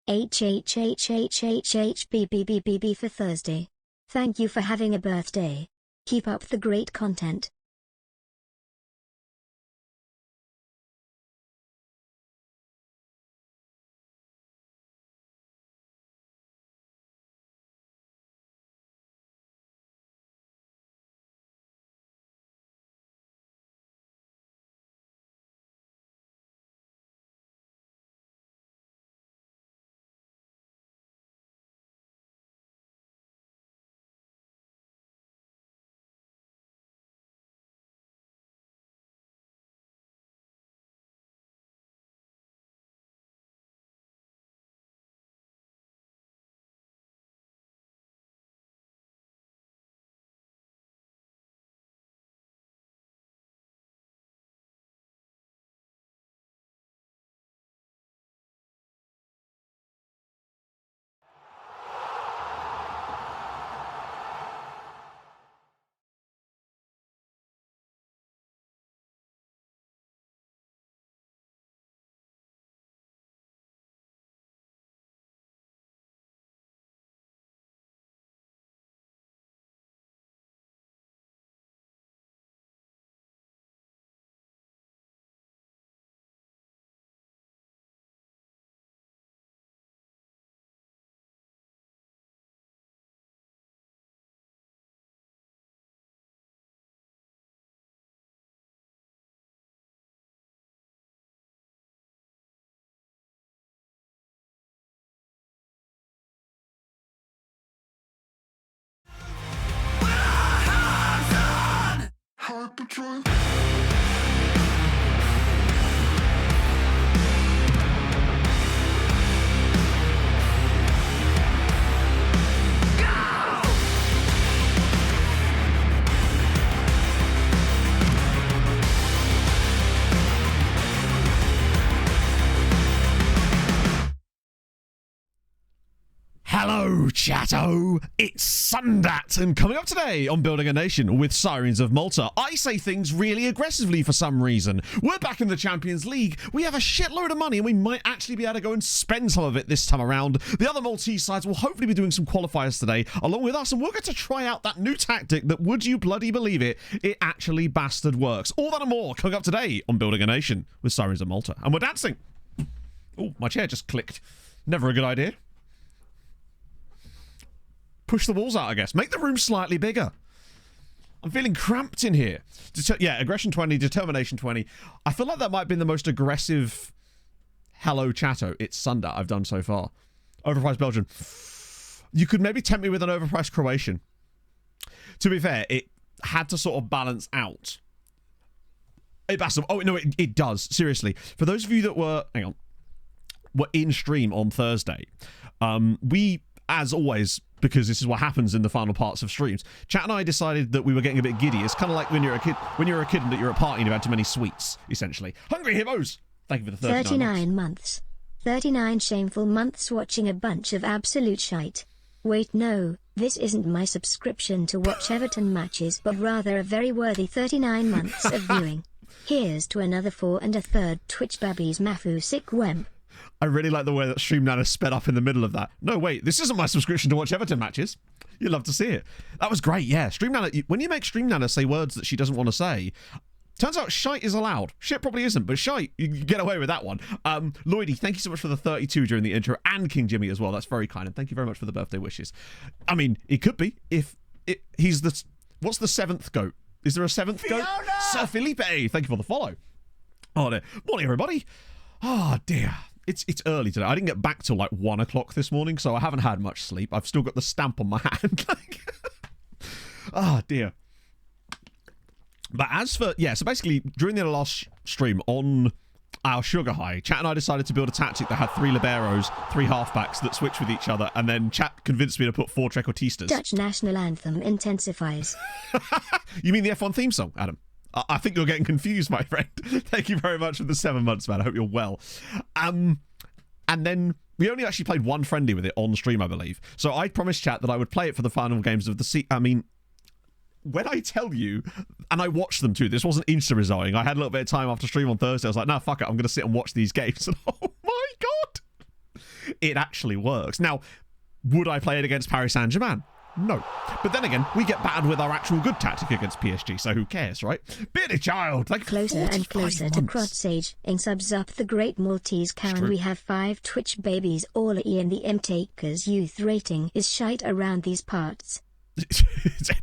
HHHHHHBBBBB for Thursday. Thank you for having a birthday. Keep up the great content. Patrol. Hello, chatto! It's Sundat, and coming up today on Building a Nation with Sirens of Malta, I say things really aggressively for some reason. We're back in the Champions League, we have a shitload of money, and we might actually be able to go and spend some of it this time around. The other Maltese sides will hopefully be doing some qualifiers today, along with us, and we're going to try out that new tactic that, would you bloody believe it, it actually bastard works. All that and more coming up today on Building a Nation with Sirens of Malta. And we're dancing! Oh, my chair just clicked. Never a good idea. Push the walls out, I guess. Make the room slightly bigger. I'm feeling cramped in here. Yeah, aggression 20, determination 20. I feel like that might have been the most aggressive hello chatto, it's Sunday, I've done so far. Overpriced Belgian. You could maybe tempt me with an overpriced Croatian. To be fair, it had to sort of balance out. Oh, no, it does. Seriously. For those of you that were in stream on Thursday, we, as always, because this is what happens in the final parts of streams, Chat and I decided that we were getting a bit giddy. It's kind of like when you're a kid and you're at a party and you've had too many sweets, essentially. Hungry Hippos! Thank you for the 39 months. 39 shameful months watching a bunch of absolute shite. Wait, no, this isn't my subscription to watch Everton matches, but rather a very worthy 39 months of viewing. Here's to another 4 1/3 Twitch babbies Mafu sick wemp. I really like the way that Stream Nana sped up in the middle of that. No, wait, this isn't my subscription to watch Everton matches. You'd love to see it. That was great, yeah. Stream Nana, when you make Stream Nana say words that she doesn't want to say, turns out shite is allowed. Shit probably isn't, but shite, you get away with that one. Lloydie, thank you so much for the 32 during the intro, and King Jimmy as well. That's very kind, and thank you very much for the birthday wishes. I mean, it could be if he's the... What's the 7th goat? Is there a 7th goat? Sir Felipe, thank you for the follow. Oh, there. Morning, everybody. Oh, dear. It's early today. I didn't get back till like 1 o'clock this morning, so I haven't had much sleep. I've still got the stamp on my hand. Oh, dear. But as for... Yeah, so basically, during the last stream on our Sugar High, Chat and I decided to build a tactic that had 3 liberos, 3 halfbacks that switch with each other, and then Chat convinced me to put 4 trequartistas. Dutch national anthem intensifies. You mean the F1 theme song, Adam? I think you're getting confused, my friend. Thank you very much for the 7 months, man. I hope you're well. And then we only actually played 1 friendly with it on stream, I believe. So I promised Chat that I would play it for the final games of the I mean, when I tell you, and I watched them too, this wasn't insta-resolving. I had a little bit of time after stream on Thursday. I was like, nah, fuck it. I'm going to sit and watch these games. And oh my God. it actually works. Now, would I play it against Paris Saint-Germain? No. But then again, we get battered with our actual good tactic against PSG, so who cares, right? Bearded Child, like closer and closer to months. Crotsage, ing subs up the great Maltese cow, and we have 5 Twitch babies all E, and the M-Taker's youth rating is shite around these parts.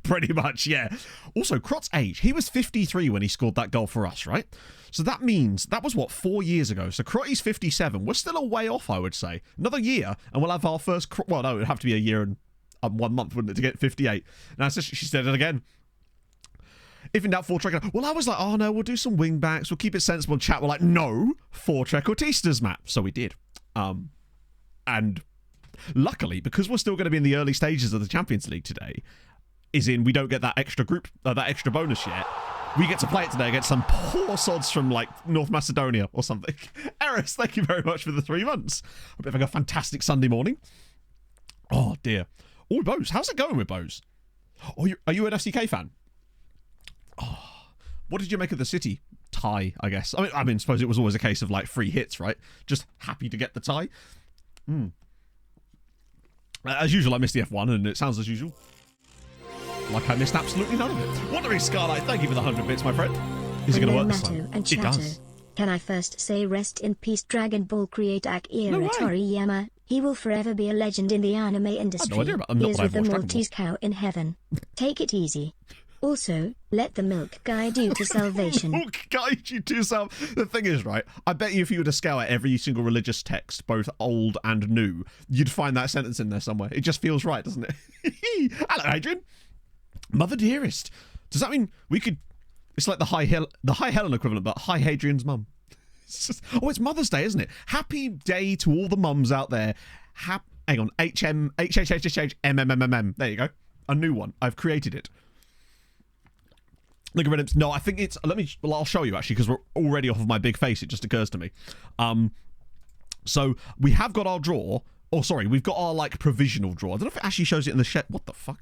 Pretty much, yeah. Also, Crot's age, he was 53 when he scored that goal for us, right? So that means, that was what, 4 years ago. So Crotty's 57. We're still a way off, I would say. Another year, and we'll have our first, well, no, it would have to be a year and 1 month, wouldn't it, to get 58. Now, she said it again. If in doubt, four-track. Well, I was like, oh no, we'll do some wing backs. We'll keep it sensible and chat. We're like, no, four-track Autistas map. So we did. And luckily, because we're still going to be in the early stages of the Champions League today, we don't get that extra group, that extra bonus yet. We get to play it today against some poor sods from, like, North Macedonia or something. Eris, thank you very much for the 3 months. Hope you're having a fantastic Sunday morning. Oh, dear. Oh, Bose, how's it going with Bose? Oh, are you an FCK fan? Oh, what did you make of the City tie, I guess? I mean, I suppose it was always a case of, like, free hits, right? Just happy to get the tie. As usual, I missed the F1, and it sounds as usual like I missed absolutely none of it. Wandering Scarlight, thank you for the 100 bits, my friend. Is it going to work this time? And it does. Can I first say rest in peace Dragon Ball creator era Toriyama? He will forever be a legend in the anime industry. I have no idea about He is with the Maltese cow in heaven. Take it easy. Also, let the milk guide you to salvation. Milk guide you to salvation. The thing is, right, I bet you if you were to scour every single religious text, both old and new, you'd find that sentence in there somewhere. It just feels right, doesn't it? Hello, Adrian. Mother dearest. Does that mean we could... It's like the High Helen equivalent, but Hi Hadrian's mum. It's Mother's Day, isn't it? Happy day to all the mums out there. Hang on. HMMMMM. There you go. A new one. I've created it. Logarithms. No, I think it's... I'll show you, actually, because we're already off of my big face. It just occurs to me. So, we have got our draw. Oh, sorry. We've got our, like, provisional draw. I don't know if it actually shows it in the shed. What the fuck?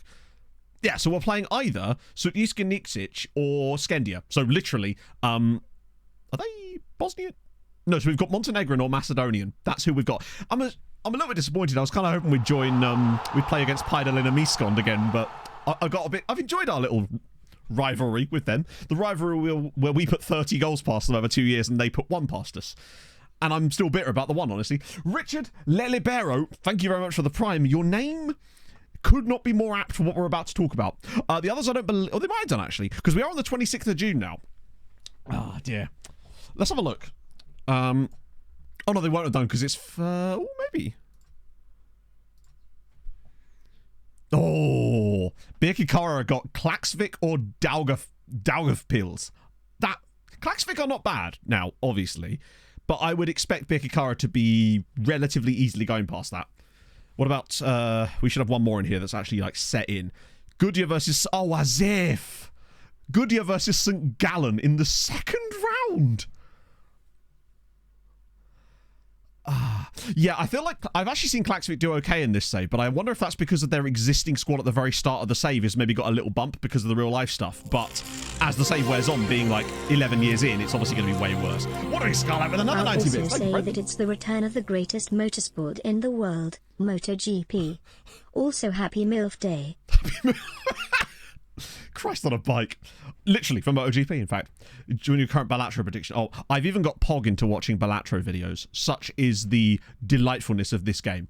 Yeah, so we're playing either Sutjiska Nikšić or Skendia. So literally, are they Bosnian? No, so we've got Montenegrin or Macedonian. That's who we've got. I'm a little bit disappointed. I was kind of hoping we'd join, we'd play against Paidalina Miskond again, but I've enjoyed our little rivalry with them. The rivalry where we put 30 goals past them over 2 years and they put 1 past us. And I'm still bitter about the 1, honestly. Richard Lelibero, thank you very much for the prime. Your name could not be more apt for what we're about to talk about. The others I don't believe... Oh, they might have done, actually, because we are on the 26th of June now. Oh, dear. Let's have a look. Oh, no, they won't have done, because it's... oh, maybe. Oh, Birkirkara got Klaksvik or Daugavpils. Klaksvik are not bad, now, obviously, but I would expect Birkirkara to be relatively easily going past that. What about, we should have one more in here that's actually, like, set in. Goodyear versus, Azef. Goodyear versus St. Gallen in the second round. Yeah, I feel like I've actually seen Klaksvik do okay in this save, but I wonder if that's because of their existing squad at the very start of the save has maybe got a little bump because of the real life stuff. But as the save wears on, being like 11 years in, it's obviously going to be way worse. What are we, Scarlet, with another 90 bits? I'll also say that it's the return of the greatest motorsport in the world, MotoGP. Also, happy MILF Day. Christ on a bike. Literally, for MotoGP, in fact. Join your current Balatro prediction. Oh, I've even got Pog into watching Balatro videos. Such is the delightfulness of this game.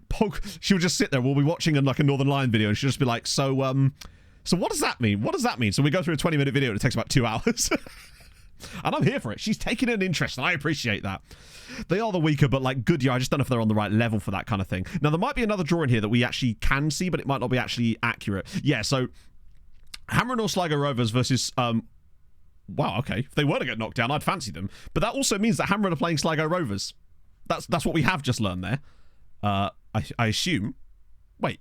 Pog, she'll just sit there. We'll be watching like a Northern Lion video, and she'll just be like, so what does that mean? What does that mean? So we go through a 20-minute video, and it takes about 2 hours. And I'm here for it. She's taking an interest, and I appreciate that. They are the weaker, but like Goodyear, I just don't know if they're on the right level for that kind of thing. Now, there might be another draw in here that we actually can see, but it might not be actually accurate. Yeah, so Hamron or Sligo Rovers versus... wow, okay. If they were to get knocked down, I'd fancy them. But that also means that Hamron are playing Sligo Rovers. That's what we have just learned there. I assume... Wait.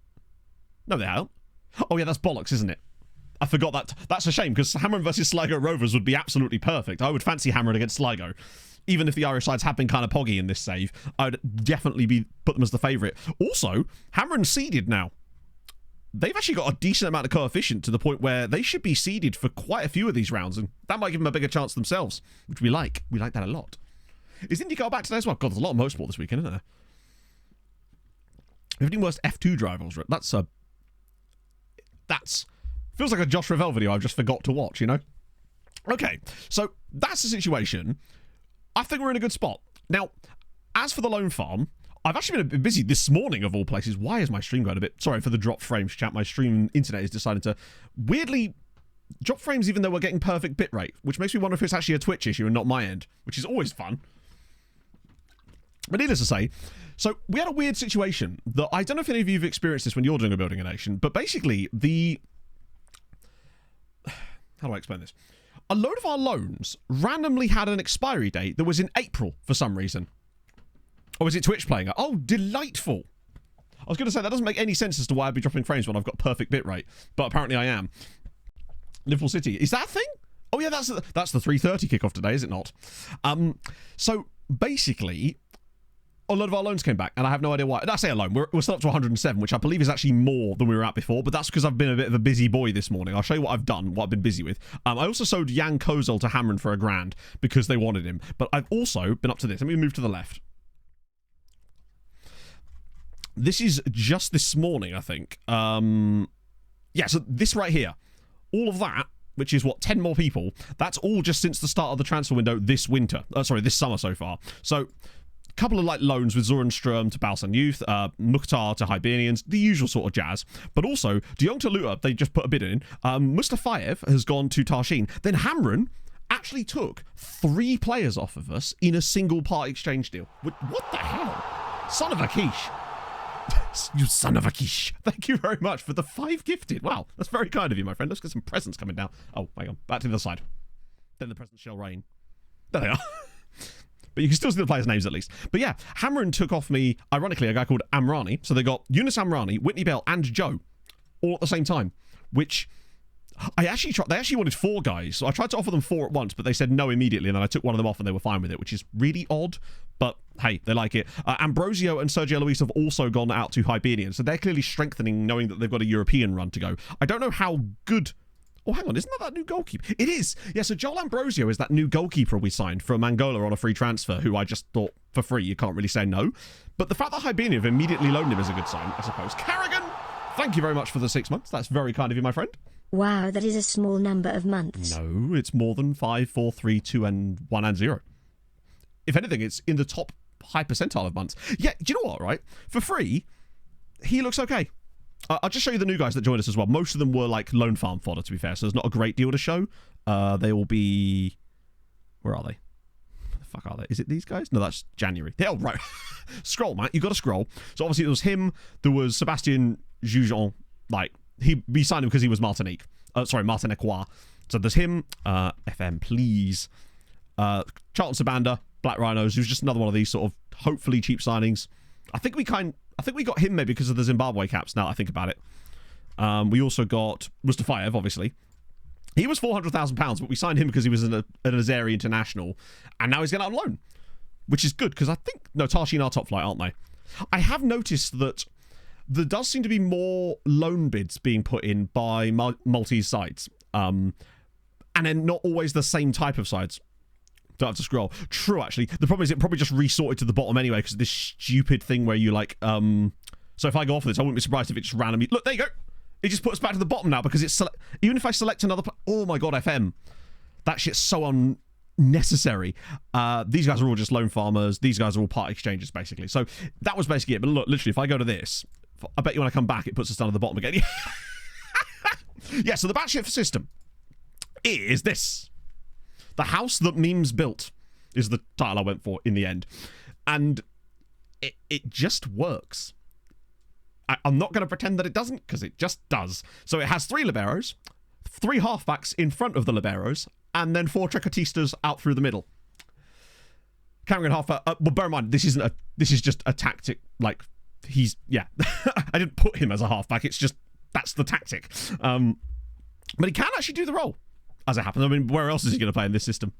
No, they aren't. Oh, yeah, that's bollocks, isn't it? I forgot that. That's a shame, because Hamron versus Sligo Rovers would be absolutely perfect. I would fancy Hamron against Sligo. Even if the Irish sides have been kind of poggy in this save, I would definitely put them as the favourite. Also, Hamron's seeded now. They've actually got a decent amount of coefficient to the point where they should be seeded for quite a few of these rounds, and that might give them a bigger chance themselves, which we like. We like that a lot. Is IndyCar back today as well? God, there's a lot of motorsport this weekend, isn't there? 15 worst F2 drivers. That's feels like a Josh Revell video I just forgot to watch, you know? Okay, so that's the situation. I think we're in a good spot. Now, as for the loan farm, I've actually been a bit busy this morning of all places. Why is my stream going a bit... Sorry for the drop frames, chat. My stream internet has decided to weirdly drop frames even though we're getting perfect bitrate, which makes me wonder if it's actually a Twitch issue and not my end, which is always fun. But needless to say, so we had a weird situation that I don't know if any of you have experienced this when you're doing a building a nation, but basically how do I explain this? A load of our loans randomly had an expiry date that was in April for some reason. Or was it Twitch playing it? Oh, delightful. I was going to say, that doesn't make any sense as to why I'd be dropping frames when I've got perfect bitrate, but apparently I am. Liverpool City. Is that a thing? Oh, yeah, that's the 3:30 kickoff today, is it not? So, basically, a lot of our loans came back, and I have no idea why. And I say a loan. We're still up to 107, which I believe is actually more than we were at before, but that's because I've been a bit of a busy boy this morning. I'll show you what I've done, what I've been busy with. I also sold Jan Kozel to Hamren for £1,000 because they wanted him, but I've also been up to this. Let me move to the left. This is just this morning, I think. Yeah, so this right here. All of that, which is, 10 more people, that's all just since the start of the transfer window this summer so far. So, couple of loans with Zoranström to Balsan Youth, Mukhtar to Hibernians, the usual sort of jazz. But also, De Jong to Luta, they just put a bid in. Mustafayev has gone to Tarshin. Then Hamren actually took 3 players off of us in a single part exchange deal. What the hell? Son of a quiche. You son of a quiche. Thank you very much for the 5 gifted. Wow, that's very kind of you, my friend. Let's get some presents coming down. Oh, hang on. Back to the other side. Then the presents shall rain. There they are. But you can still see the players' names at least. But yeah, Hamren took off me, ironically, a guy called Amrani. So they got Yunus Amrani, Whitney Bell, and Joe all at the same time, which I actually tried. They actually wanted 4 guys. So I tried to offer them 4 at once, but they said no immediately. And then I took one of them off and they were fine with it, which is really odd. But hey, they like it. Ambrosio and Sergio Luis have also gone out to Hibernian. So they're clearly strengthening, knowing that they've got a European run to go. I don't know how good... Oh, hang on, isn't that new goalkeeper? It is! Yeah, so Joel Ambrosio is that new goalkeeper we signed from Angola on a free transfer, who I just thought, for free, you can't really say no. But the fact that Hibernian have immediately loaned him is a good sign, I suppose. Carrigan, thank you very much for the 6 months. That's very kind of you, my friend. Wow, that is a small number of months. No, it's more than 5, 4, 3, 2, and 1 and 0. If anything, it's in the top high percentile of months. Yeah, do you know what, right? For free, he looks okay. I'll just show you the new guys that joined us as well. Most of them were loan farm fodder, to be fair, so there's not a great deal to show. They will be... Where are they? Where the fuck are they? Is it these guys? No, that's January. Oh, right. Scroll, man. You've got to scroll. So obviously there was him. There was Sebastian Jujon. We signed him because he was Martinique. Martiniquois. So there's him. FM, please. Charlton Sabanda, Black Rhinos, who's just another one of these sort of hopefully cheap signings. I think we got him maybe because of the Zimbabwe caps, now I think about it. We also got Mustafayev, obviously. He was £400,000, but we signed him because he was an Azeri international, and now he's going out on loan, which is good, because I think... No, Tarshin are top flight, aren't they? I have noticed that there does seem to be more loan bids being put in by Maltese sides, and then not always the same type of sides. Don't have to scroll. True, actually. The problem is it probably just resorted to the bottom anyway because of this stupid thing where you so if I go off of this, I wouldn't be surprised if it just randomly... Look, there you go. It just puts us back to the bottom now because it's... Even if I select another... Oh my god, FM. That shit's so unnecessary. These guys are all just loan farmers. These guys are all part exchanges, basically. So that was basically it. But look, literally, if I go to this, I bet you when I come back, it puts us down at the bottom again. Yeah, so the batshit system is this. The House That Memes Built is the title I went for in the end. And it just works. I'm not going to pretend that it doesn't, because it just does. So it has 3 liberos, 3 halfbacks in front of the liberos, and then 4 trequartistas out through the middle. Cameron halfback. Well, bear in mind, this is just a tactic. Yeah. I didn't put him as a halfback. It's just, that's the tactic. But he can actually do the role. As it happens. I mean, where else is he going to play in this system?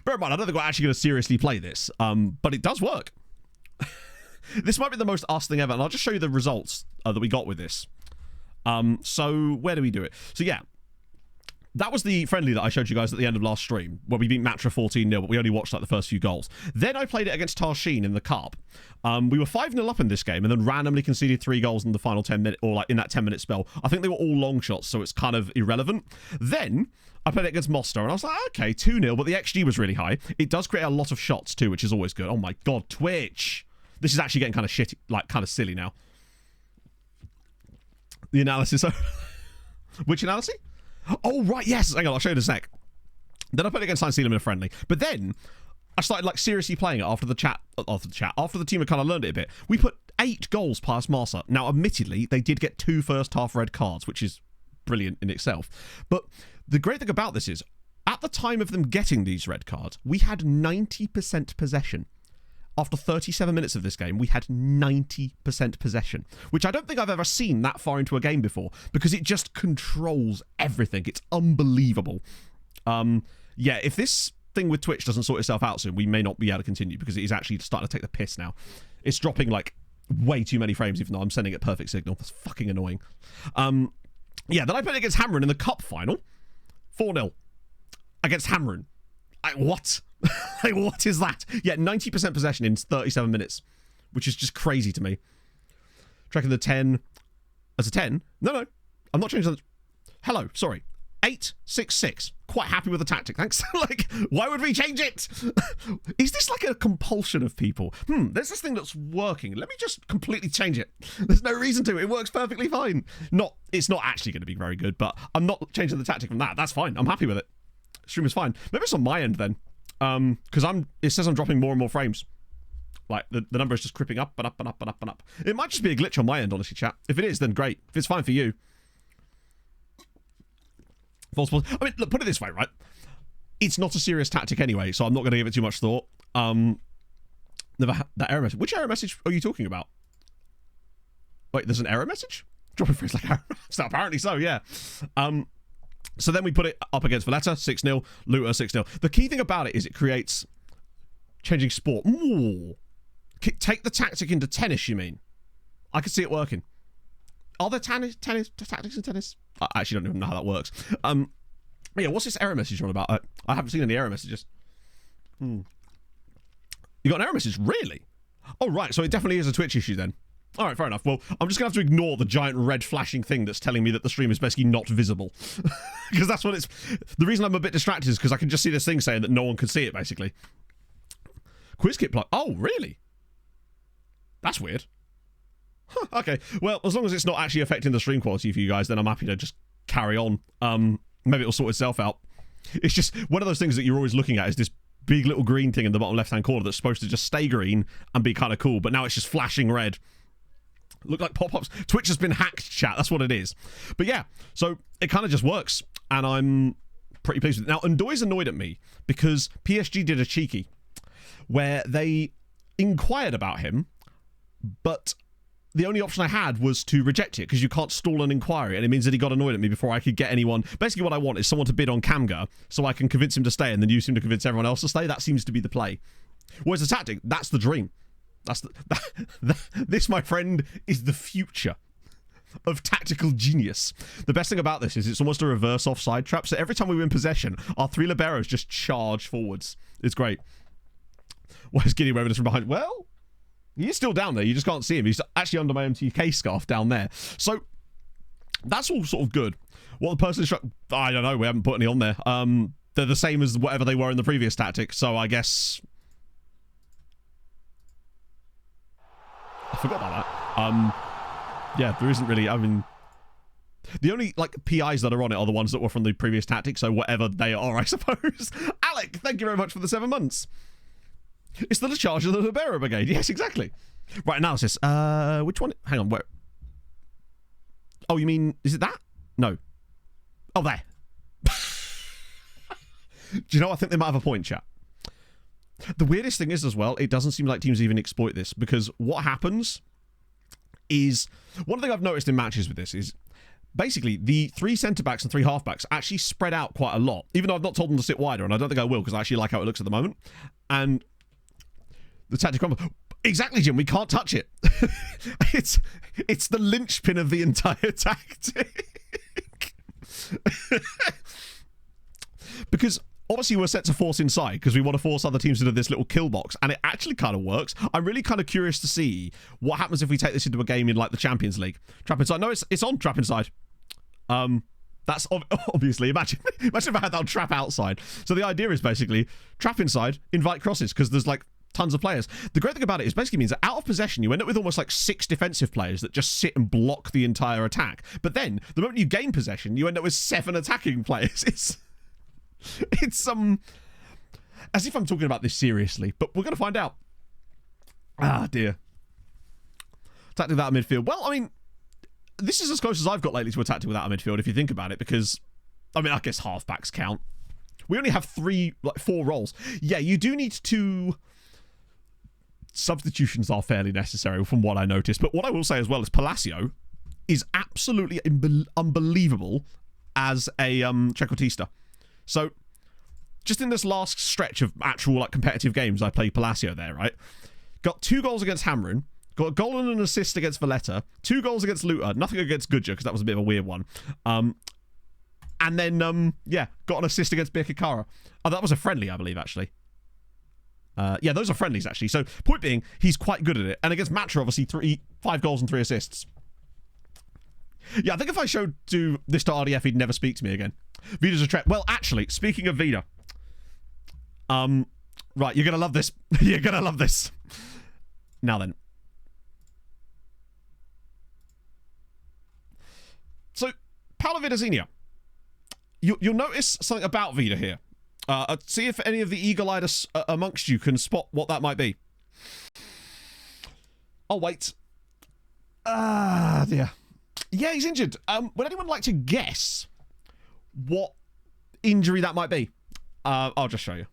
Bear in mind, I don't think we're actually going to seriously play this, but it does work. This might be the most us thing ever, and I'll just show you the results that we got with this. So, where do we do it? So, yeah. that was the friendly that I showed you guys at the end of last stream, where we beat Matra 14-0, but we only watched like the first few goals. Then I played it against Tarshin in the Cup. We were 5-0 up in this game, and then randomly conceded 3 goals in the final 10 minutes, or like in that 10-minute spell. I think they were all long shots, so it's kind of irrelevant. Then I played it against Mostar, and I was like, okay, 2-0, but the XG was really high. It does create a lot of shots too, which is always good. Oh my god, Twitch! This is actually getting kind of shitty, like kind of silly now. The analysis. Which analysis? Oh, right, yes. Hang on, I'll show you in a sec. Then I played against Saint Sealam in a friendly. But then I started like seriously playing it after the team had kind of learned it a bit. We put 8 goals past Marsa. Now, admittedly, they did get 2 first half red cards, which is brilliant in itself. But the great thing about this is, at the time of them getting these red cards, we had 90% possession. After 37 minutes of this game, we had 90% possession, which I don't think I've ever seen that far into a game before, because it just controls everything. It's unbelievable. Yeah, if this thing with Twitch doesn't sort itself out soon, we may not be able to continue, because it is actually starting to take the piss now. It's dropping, like, way too many frames, even though I'm sending it perfect signal. That's fucking annoying. Yeah, then I played against Hamrun in the Cup final. 4-0 against Hamrun. What? Like, what is that? Yeah, 90% possession in 37 minutes, which is just crazy to me. Tracking the 10 as a 10. No, I'm not changing the... Hello, sorry. 8-6-6. Quite happy with the tactic, thanks. Like, why would we change it? Is this like a compulsion of people? There's this thing that's working. Let me just completely change it. There's no reason to. It works perfectly fine. It's not actually going to be very good, but I'm not changing the tactic from that. That's fine. I'm happy with it. Stream is fine. Maybe it's on my end then. Because it says I'm dropping more and more frames. Like, the number is just creeping up and up and up and up and up. It might just be a glitch on my end, honestly, chat. If it is, then great. If it's fine for you. False positive. I mean, look, put it this way, right? It's not a serious tactic anyway, so I'm not going to give it too much thought. That error message. Which error message are you talking about? Wait, there's an error message? Dropping frames like error. So apparently so, yeah. So then we put it up against Valletta, 6-0, Luta, 6-0. The key thing about it is it creates changing sport. Ooh. Take the tactic into tennis, you mean? I could see it working. Are there tactics in tennis? I actually don't even know how that works. Yeah, what's this error message on about? I haven't seen any error messages. You got an error message? Really? Oh, right, so it definitely is a Twitch issue then. All right, fair enough. Well, I'm just going to have to ignore the giant red flashing thing that's telling me that the stream is basically not visible. Because that's what it's... The reason I'm a bit distracted is because I can just see this thing saying that no one can see it, basically. Quiz kit plug. Oh, really? That's weird. Huh, okay. Well, as long as it's not actually affecting the stream quality for you guys, then I'm happy to just carry on. Maybe it'll sort itself out. It's just one of those things that you're always looking at is this big little green thing in the bottom left-hand corner that's supposed to just stay green and be kind of cool, but now it's just flashing red. Look like pop-ups. Twitch has been hacked, chat. That's what it is. But yeah, so it kind of just works, and I'm pretty pleased with it. Now, Undoy's annoyed at me because PSG did a cheeky where they inquired about him, but the only option I had was to reject it because you can't stall an inquiry, and it means that he got annoyed at me before I could get anyone. Basically, what I want is someone to bid on Kamga so I can convince him to stay and then use him to convince everyone else to stay. That seems to be the play. Whereas the tactic, that's the dream. This, my friend, is the future of tactical genius. The best thing about this is it's almost a reverse offside trap. So every time we win possession, our 3 liberos just charge forwards. It's great. Why is Giddy waving us from behind? Well, he's still down there. You just can't see him. He's actually under my MTK scarf down there. So that's all sort of good. What the person is... I don't know. We haven't put any on there. They're the same as whatever they were in the previous tactic. So I guess... I forgot about that. Yeah, there isn't really... I mean... The only, like, PIs that are on it are the ones that were from the previous tactic, so whatever they are, I suppose. Alec, thank you very much for the 7 months. It's the charge of the Libero Brigade. Yes, exactly. Right, analysis. Which one? Hang on, where? Oh, you mean... Is it that? No. Oh, there. Do you know, I think they might have a point, chat. The weirdest thing is, as well, it doesn't seem like teams even exploit this, because what happens is... One thing I've noticed in matches with this is, basically, the 3 centre-backs and 3 half-backs actually spread out quite a lot, even though I've not told them to sit wider, and I don't think I will, because I actually like how it looks at the moment. And the tactic... Exactly, Jim, we can't touch it. It's the linchpin of the entire tactic. because obviously we're set to force inside because we want to force other teams into this little kill box, and it actually kind of works. I'm really kind of curious to see what happens if we take this into a game in like the Champions League. Trap inside. No, it's on trap inside. That's obviously, imagine if I had that on trap outside. So the idea is basically trap inside, invite crosses, because there's like tons of players. The great thing about it is basically means that out of possession, you end up with almost like 6 defensive players that just sit and block the entire attack. But then the moment you gain possession, you end up with 7 attacking players. It's as if I'm talking about this seriously, but we're going to find out. Ah, dear. Tactic without a midfield. Well, I mean, this is as close as I've got lately to a tactic without a midfield, if you think about it, because, I mean, I guess halfbacks count. We only have 4 roles. Yeah, you do need to... Substitutions are fairly necessary from what I noticed, but what I will say as well is Palacio is absolutely unbelievable as a trequartista. So, just in this last stretch of actual like competitive games, I played Palacio there, right? Got 2 goals against Hamrin, got a goal and an assist against Valletta, 2 goals against Luta, nothing against Gudja, because that was a bit of a weird one. And then, got an assist against Birkirkara. Oh, that was a friendly, I believe, actually. Yeah, those are friendlies, actually. So, point being, he's quite good at it. And against Matra, obviously, 5 goals and 3 assists. Yeah, I think if I showed this to RDF, he'd never speak to me again. Vida's a threat. Well, actually, speaking of Vida, right, you're gonna love this. You're gonna love this. Now then. So, Paolo Vidazinha. You'll notice something about Vida here. See if any of the eagle-eyed amongst you can spot what that might be. Oh, wait. Ah, dear. Yeah, he's injured. Would anyone like to guess what injury that might be? I'll just show you.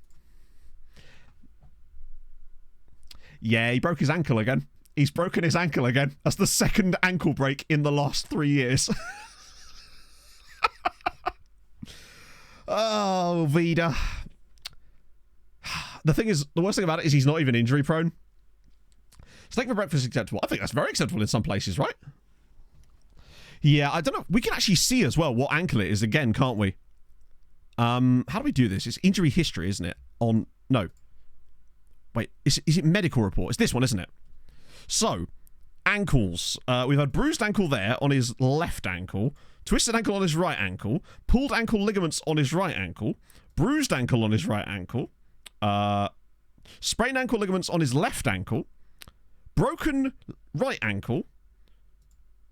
Yeah, he broke his ankle again. He's broken his ankle again. That's the 2nd ankle break in the last 3 years. Oh, Vida. The thing is, the worst thing about it is he's not even injury prone. Steak for breakfast is acceptable. I think that's very acceptable in some places, right? Yeah, I don't know. We can actually see as well what ankle it is again, can't we? How do we do this? It's injury history, isn't it? No. Wait, is it medical report? It's this one, isn't it? So, ankles. We've had bruised ankle there on his left ankle, twisted ankle on his right ankle, pulled ankle ligaments on his right ankle, bruised ankle on his right ankle, sprained ankle ligaments on his left ankle, broken right ankle,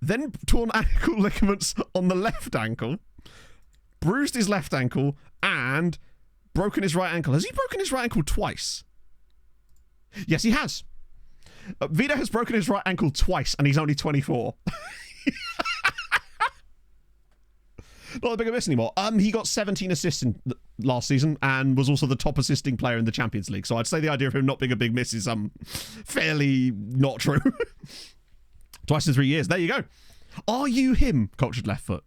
then torn ankle ligaments on the left ankle, bruised his left ankle, and broken his right ankle. Has he broken his right ankle twice? Yes, he has. Vida has broken his right ankle twice, and he's only 24. Not a big miss anymore. He got 17 assists last season and was also the top assisting player in the Champions League. So I'd say the idea of him not being a big miss is fairly not true. Twice in 3 years. There you go. Are you him? Cultured left foot.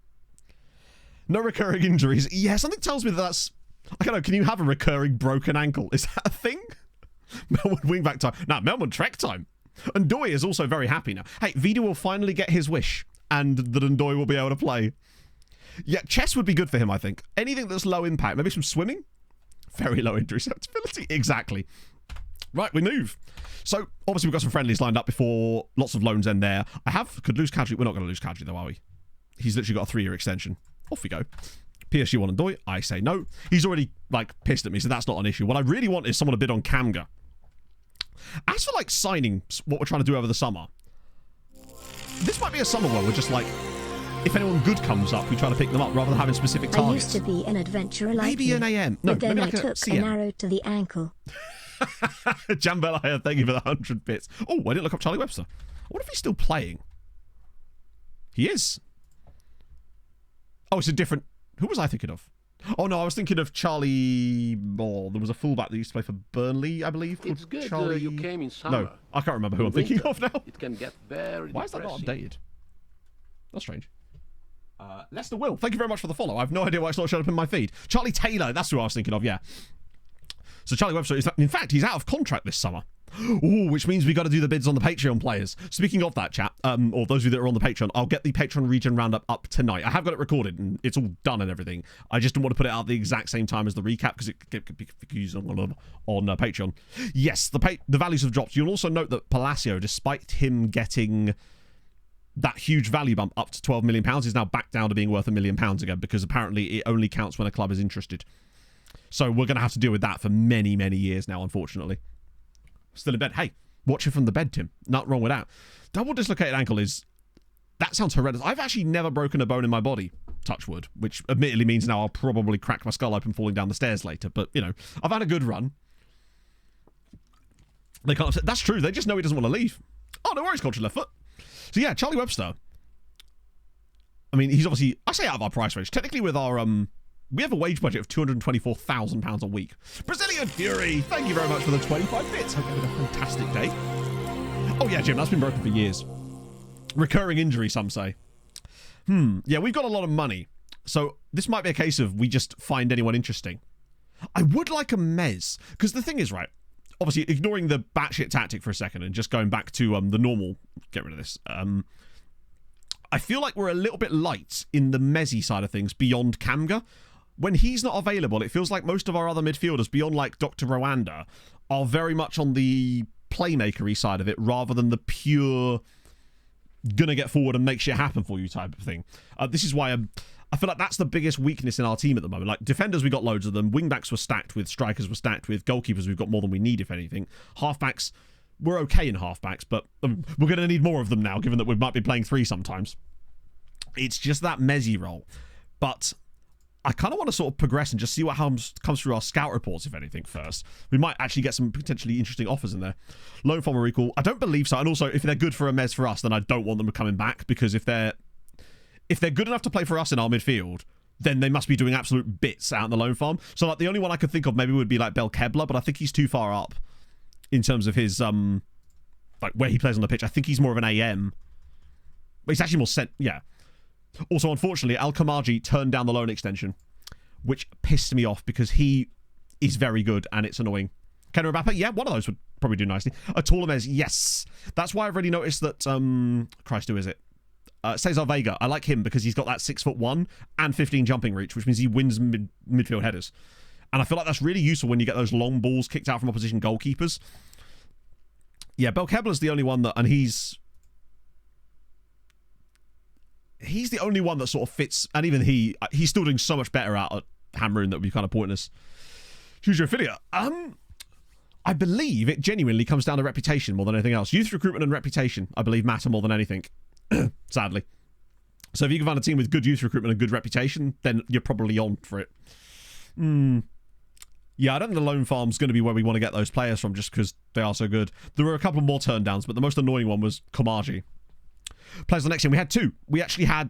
No recurring injuries. Yeah, something tells me that's... I don't know, can you have a recurring broken ankle? Is that a thing? Melbourne wingback time. No, Melbourne Trek time. And Ndoye is also very happy now. Hey, Vida will finally get his wish and that Ndoye will be able to play. Yeah, chess would be good for him, I think. Anything that's low impact. Maybe some swimming? Very low injury susceptibility. Exactly. Right, we move. So, obviously, we've got some friendlies lined up before lots of loans end there. Could lose Kadri. We're not going to lose Kadri, though, are we? He's literally got a 3-year extension. Off we go. PSG want Ndoye. I say no. He's already, pissed at me, so that's not an issue. What I really want is someone to bid on Kamga. As for, signing what we're trying to do over the summer, this might be a summer where we're just, if anyone good comes up, we try to pick them up rather than having specific targets. I used to be an adventurer like maybe you, an AM. No, but then maybe I took CM. an arrow to the ankle. Jambel, thank you for the 100 bits. Oh, I didn't look up Charlie Webster. What if he's still playing? He is. Oh, it's a different... Who was I thinking of? Oh, no, I was thinking of Charlie... Oh, there was a fullback that used to play for Burnley, I believe. It's good Charlie... you came in summer. No, I can't remember who I'm thinking of now. It can get very Why is that depressing. not updated? That's strange. Lester Will, thank you very much for the follow. I have no idea why it's not showing up in my feed. Charlie Taylor, that's who I was thinking of, yeah. So Charlie Webster, in fact, he's out of contract this summer. Ooh, which means we got to do the bids on the Patreon players. Speaking of that, chat, or those of you that are on the Patreon, I'll get the Patreon region roundup up tonight. I have got it recorded and it's all done and everything. I just don't want to put it out at the exact same time as the recap because it could be confused on Patreon. Yes, the values have dropped. You'll also note that Palacio, despite him getting that huge value bump up to £12 million, is now back down to being worth £1 million again, because apparently it only counts when a club is interested. So we're going to have to deal with that for many, many years now, unfortunately. Still in bed. Hey, watch it from the bed, Tim. Not wrong with that. Double dislocated ankle that sounds horrendous. I've actually never broken a bone in my body, touch wood, which admittedly means now I'll probably crack my skull open falling down the stairs later. But, you know, I've had a good run. They can't. That's true. They just know he doesn't want to leave. Oh, no worries, culture left foot. So yeah, Charlie Webster. I mean, he's obviously, I say out of our price range. Technically with our, we have a wage budget of £224,000 a week. Brazilian Fury, thank you very much for the 25 bits. Hope you had a fantastic day. Oh yeah, Jim, that's been broken for years. Recurring injury, some say. Yeah, we've got a lot of money. So this might be a case of we just find anyone interesting. I would like a Mez. Because the thing is, right, obviously ignoring the batshit tactic for a second and just going back to the normal, get rid of this. I feel like we're a little bit light in the Mezzy side of things beyond Kamga. When he's not available, it feels like most of our other midfielders beyond like Dr. Rwanda are very much on the playmakery side of it rather than the pure gonna get forward and make shit happen for you type of thing. This is why I feel like that's the biggest weakness in our team at the moment. Like defenders, we got loads of them. Wingbacks were stacked with. Strikers were stacked with. Goalkeepers, we've got more than we need, if anything. Halfbacks, we're okay in halfbacks, but we're going to need more of them now, given that we might be playing 3 sometimes. It's just that Mezzy role. But I kind of want to sort of progress and just see what comes through our scout reports, if anything, first. We might actually get some potentially interesting offers in there. Loan from a recall. I don't believe so. And also, if they're good for a Mez for us, then I don't want them coming back, because if they're good enough to play for us in our midfield, then they must be doing absolute bits out in the loan farm. So like the only one I could think of maybe would be like Belkebla, but I think he's too far up in terms of his like where he plays on the pitch. I think he's more of an AM. But he's actually more yeah. Also, unfortunately, Al Kamaji turned down the loan extension, which pissed me off because he is very good and it's annoying. Ken Mbappe, yeah, one of those would probably do nicely. A Torlemez, yes. That's why I've already noticed that Christ, who is it? Cesar Vega. I like him because he's got that 6'1" and 15 jumping reach, which means he wins midfield headers. And I feel like that's really useful when you get those long balls kicked out from opposition goalkeepers. Yeah, Belkebla's the only one that, and he's the only one that sort of fits, and even he's still doing so much better out at Hamrun that would be kind of pointless. Choose your affiliate. I believe it genuinely comes down to reputation more than anything else. Youth recruitment and reputation, I believe, matter more than anything. Sadly. So if you can find a team with good youth recruitment and good reputation, then you're probably on for it. Yeah, I don't think the loan farm's going to be where we want to get those players from just because they are so good. There were a couple more turndowns, but the most annoying one was Komaji. Players the next game. We had 2. We actually had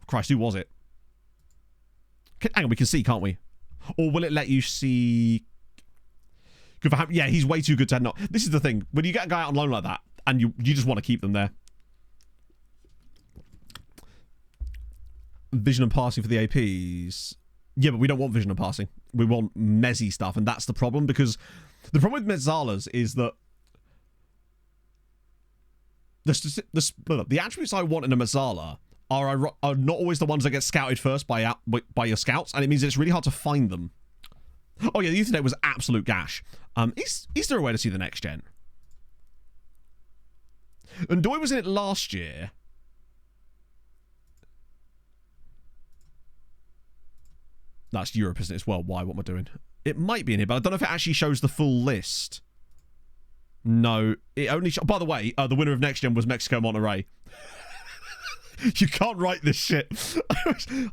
Christ, who was it? Hang on, we can see, can't we? Or will it let you see? Good for him. Yeah, he's way too good to not. This is the thing. When you get a guy out on loan like that, and you just want to keep them there. Vision and passing for the APs. Yeah, but we don't want vision and passing. We want mezzy stuff, and that's the problem, because the problem with Mezzalas is that the attributes I want in a Mezzala are not always the ones that get scouted first by your scouts, and it means it's really hard to find them. Oh yeah, the youth today was absolute gash. Is there a way to see the next gen? And Doy was in it last year. That's Europe, isn't it? It's worldwide. What am I doing? It might be in here, but I don't know if it actually shows the full list. No, it only. By the way, the winner of next gen was Mexico Monterrey. You can't write this shit.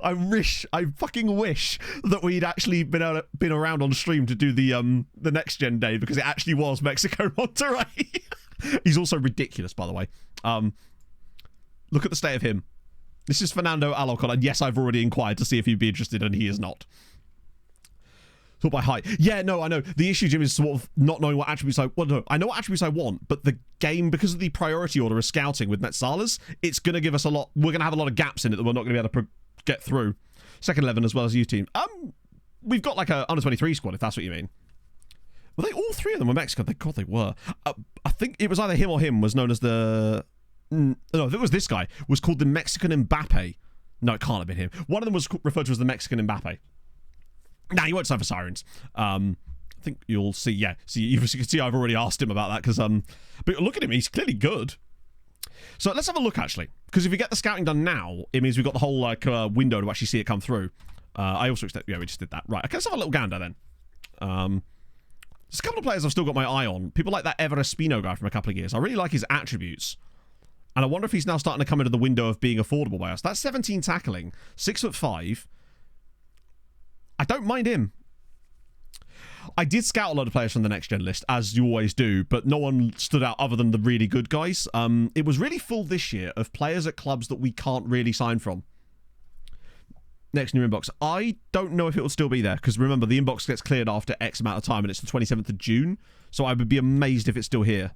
I fucking wish that we'd actually been around on stream to do the next gen day, because it actually was Mexico Monterrey. He's also ridiculous, by the way. Look at the state of him. This is Fernando Alocon, and yes, I've already inquired to see if he'd be interested, and he is not. Sort by height. Yeah, no, I know. The issue, Jim, is sort of not knowing what attributes I know what attributes I want, but the game, because of the priority order of scouting with Metsalas, it's going to give us a lot. We're going to have a lot of gaps in it that we're not going to be able to get through. Second 11 as well as youth team. We've got like a under 23 squad, if that's what you mean. Were they all three of them were Mexican? Thank God they were. I think it was either him or him was known as the... No, if it was this guy, was called the Mexican Mbappe. No, it can't have been him. One of them was referred to as the Mexican Mbappe. Nah, he won't sign for Sirens. I think you'll see. Yeah, see, you can see I've already asked him about that because but look at him, he's clearly good. So let's have a look actually, because if we get the scouting done now, it means we've got the whole like window to actually see it come through. I also yeah, we just did that. Right, okay, let's have a little gander then. There's a couple of players I've still got my eye on. People like that Ever Espino guy from a couple of years. I really like his attributes. And I wonder if he's now starting to come into the window of being affordable by us. That's 17 tackling, 6'5". I don't mind him. I did scout a lot of players from the next gen list, as you always do, but no one stood out other than the really good guys. It was really full this year of players at clubs that we can't really sign from. Next new inbox. I don't know if it will still be there, because remember, the inbox gets cleared after X amount of time, and it's the 27th of June, so I would be amazed if it's still here.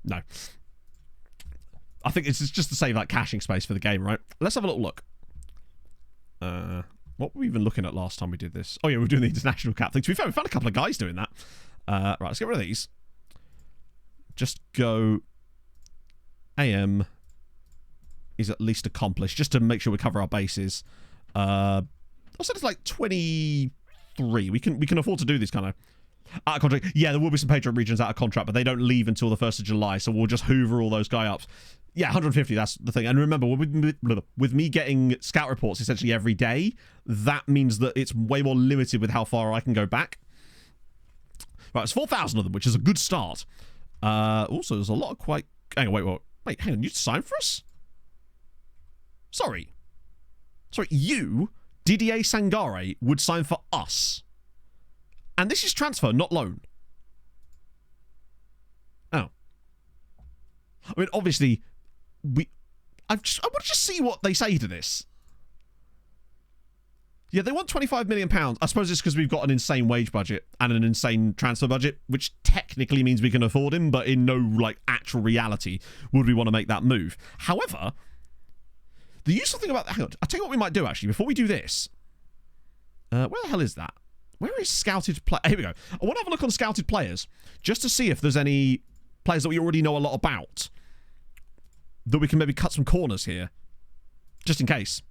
No. I think it's just to save like caching space for the game, right? Let's have a little look. What were we even looking at last time we did this? Oh yeah, we were doing the international cap thing. To be fair, we found a couple of guys doing that. Right, let's get rid of these. Just go AM is at least accomplished, just to make sure we cover our bases. I said it's like 23. We can afford to do these kind of out of contract. Yeah, there will be some Patriot regions out of contract, but they don't leave until the 1st of July, so we'll just hoover all those guy ups. Yeah, 150, that's the thing. And remember, with me getting scout reports essentially every day, that means that it's way more limited with how far I can go back. Right, it's 4,000 of them, which is a good start. Also, there's a lot of quite... Hang on, wait, hang on, you signed for us? Sorry, you, Didier Sangare, would sign for us. And this is transfer, not loan. Oh. I mean, obviously, I want to just see what they say to this. Yeah, they want £25 million. I suppose it's because we've got an insane wage budget and an insane transfer budget, which technically means we can afford him, but in no, like, actual reality would we want to make that move. However... The useful thing about... Hang on. I'll tell you what we might do, actually, before we do this. Where the hell is that? Where is scouted play? Here we go. I want to have a look on scouted players, just to see if there's any players that we already know a lot about, that we can maybe cut some corners here, just in case.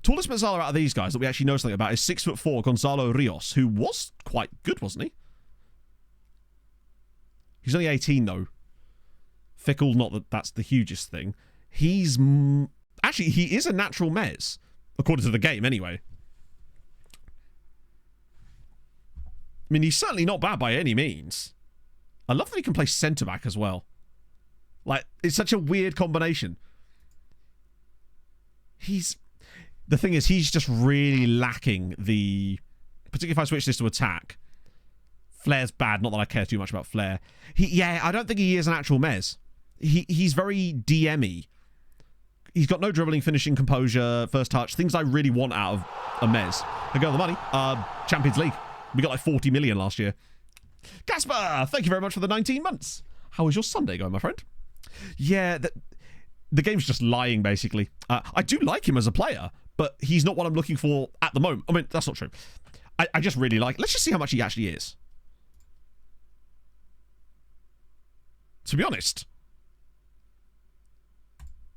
Tallest Gonzalo out of these guys that we actually know something about is 6'4" Gonzalo Rios, who was quite good, wasn't he? He's only 18, though. Fickle, not that that's the hugest thing. He's... Actually, he is a natural mez, according to the game, anyway. I mean, he's certainly not bad by any means. I love that he can play centre-back as well. Like, it's such a weird combination. The thing is, he's just really lacking the... Particularly if I switch this to attack. Flair's bad, not that I care too much about Flair. Yeah, I don't think he is an actual mez. He's very DM-y. He's got no dribbling, finishing, composure, first touch. Things I really want out of a mez. They go on the money. Champions League. We got like 40 million last year. Casper, thank you very much for the 19 months. How was your Sunday going, my friend? Yeah, the game's just lying, basically. I do like him as a player, but he's not what I'm looking for at the moment. I mean, that's not true. I just really like... Let's just see how much he actually is. To be honest...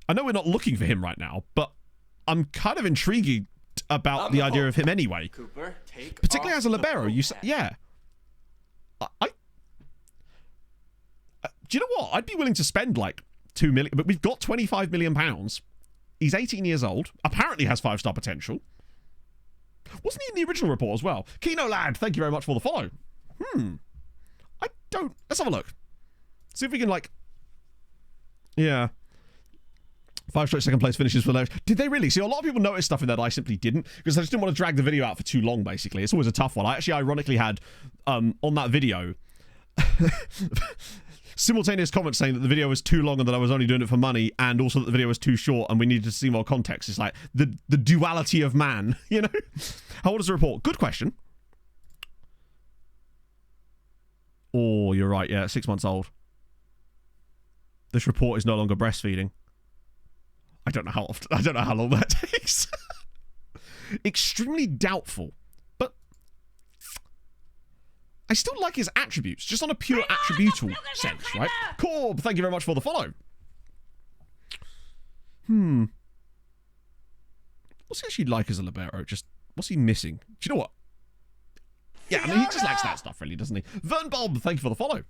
I know we're not looking for him right now, but I'm kind of intrigued about the idea of him anyway. Cooper, particularly as a libero. Yeah. Do you know what? I'd be willing to spend like 2 million, but we've got 25 million pounds. He's 18 years old. Apparently has 5-star potential. Wasn't he in the original report as well? Kino Lad, thank you very much for the follow. Let's have a look. See if we can like... Yeah. 5 straight second place finishes for those. Did they really? See, a lot of people noticed stuff in that I simply didn't, because I just didn't want to drag the video out for too long, basically. It's always a tough one. I actually ironically had, on that video, simultaneous comments saying that the video was too long and that I was only doing it for money, and also that the video was too short and we needed to see more context. It's like the duality of man, you know? How old is the report? Good question. Oh, you're right. Yeah, 6 months old. This report is no longer breastfeeding. I don't know how often. I don't know how long that takes. Extremely doubtful. But I still like his attributes, just on a pure attributal sense, right? Corb, thank you very much for the follow. What's he actually like as a libero? Just, what's he missing? Do you know what? Yeah, I mean, he just likes that stuff, really, doesn't he? Vern Bob, thank you for the follow.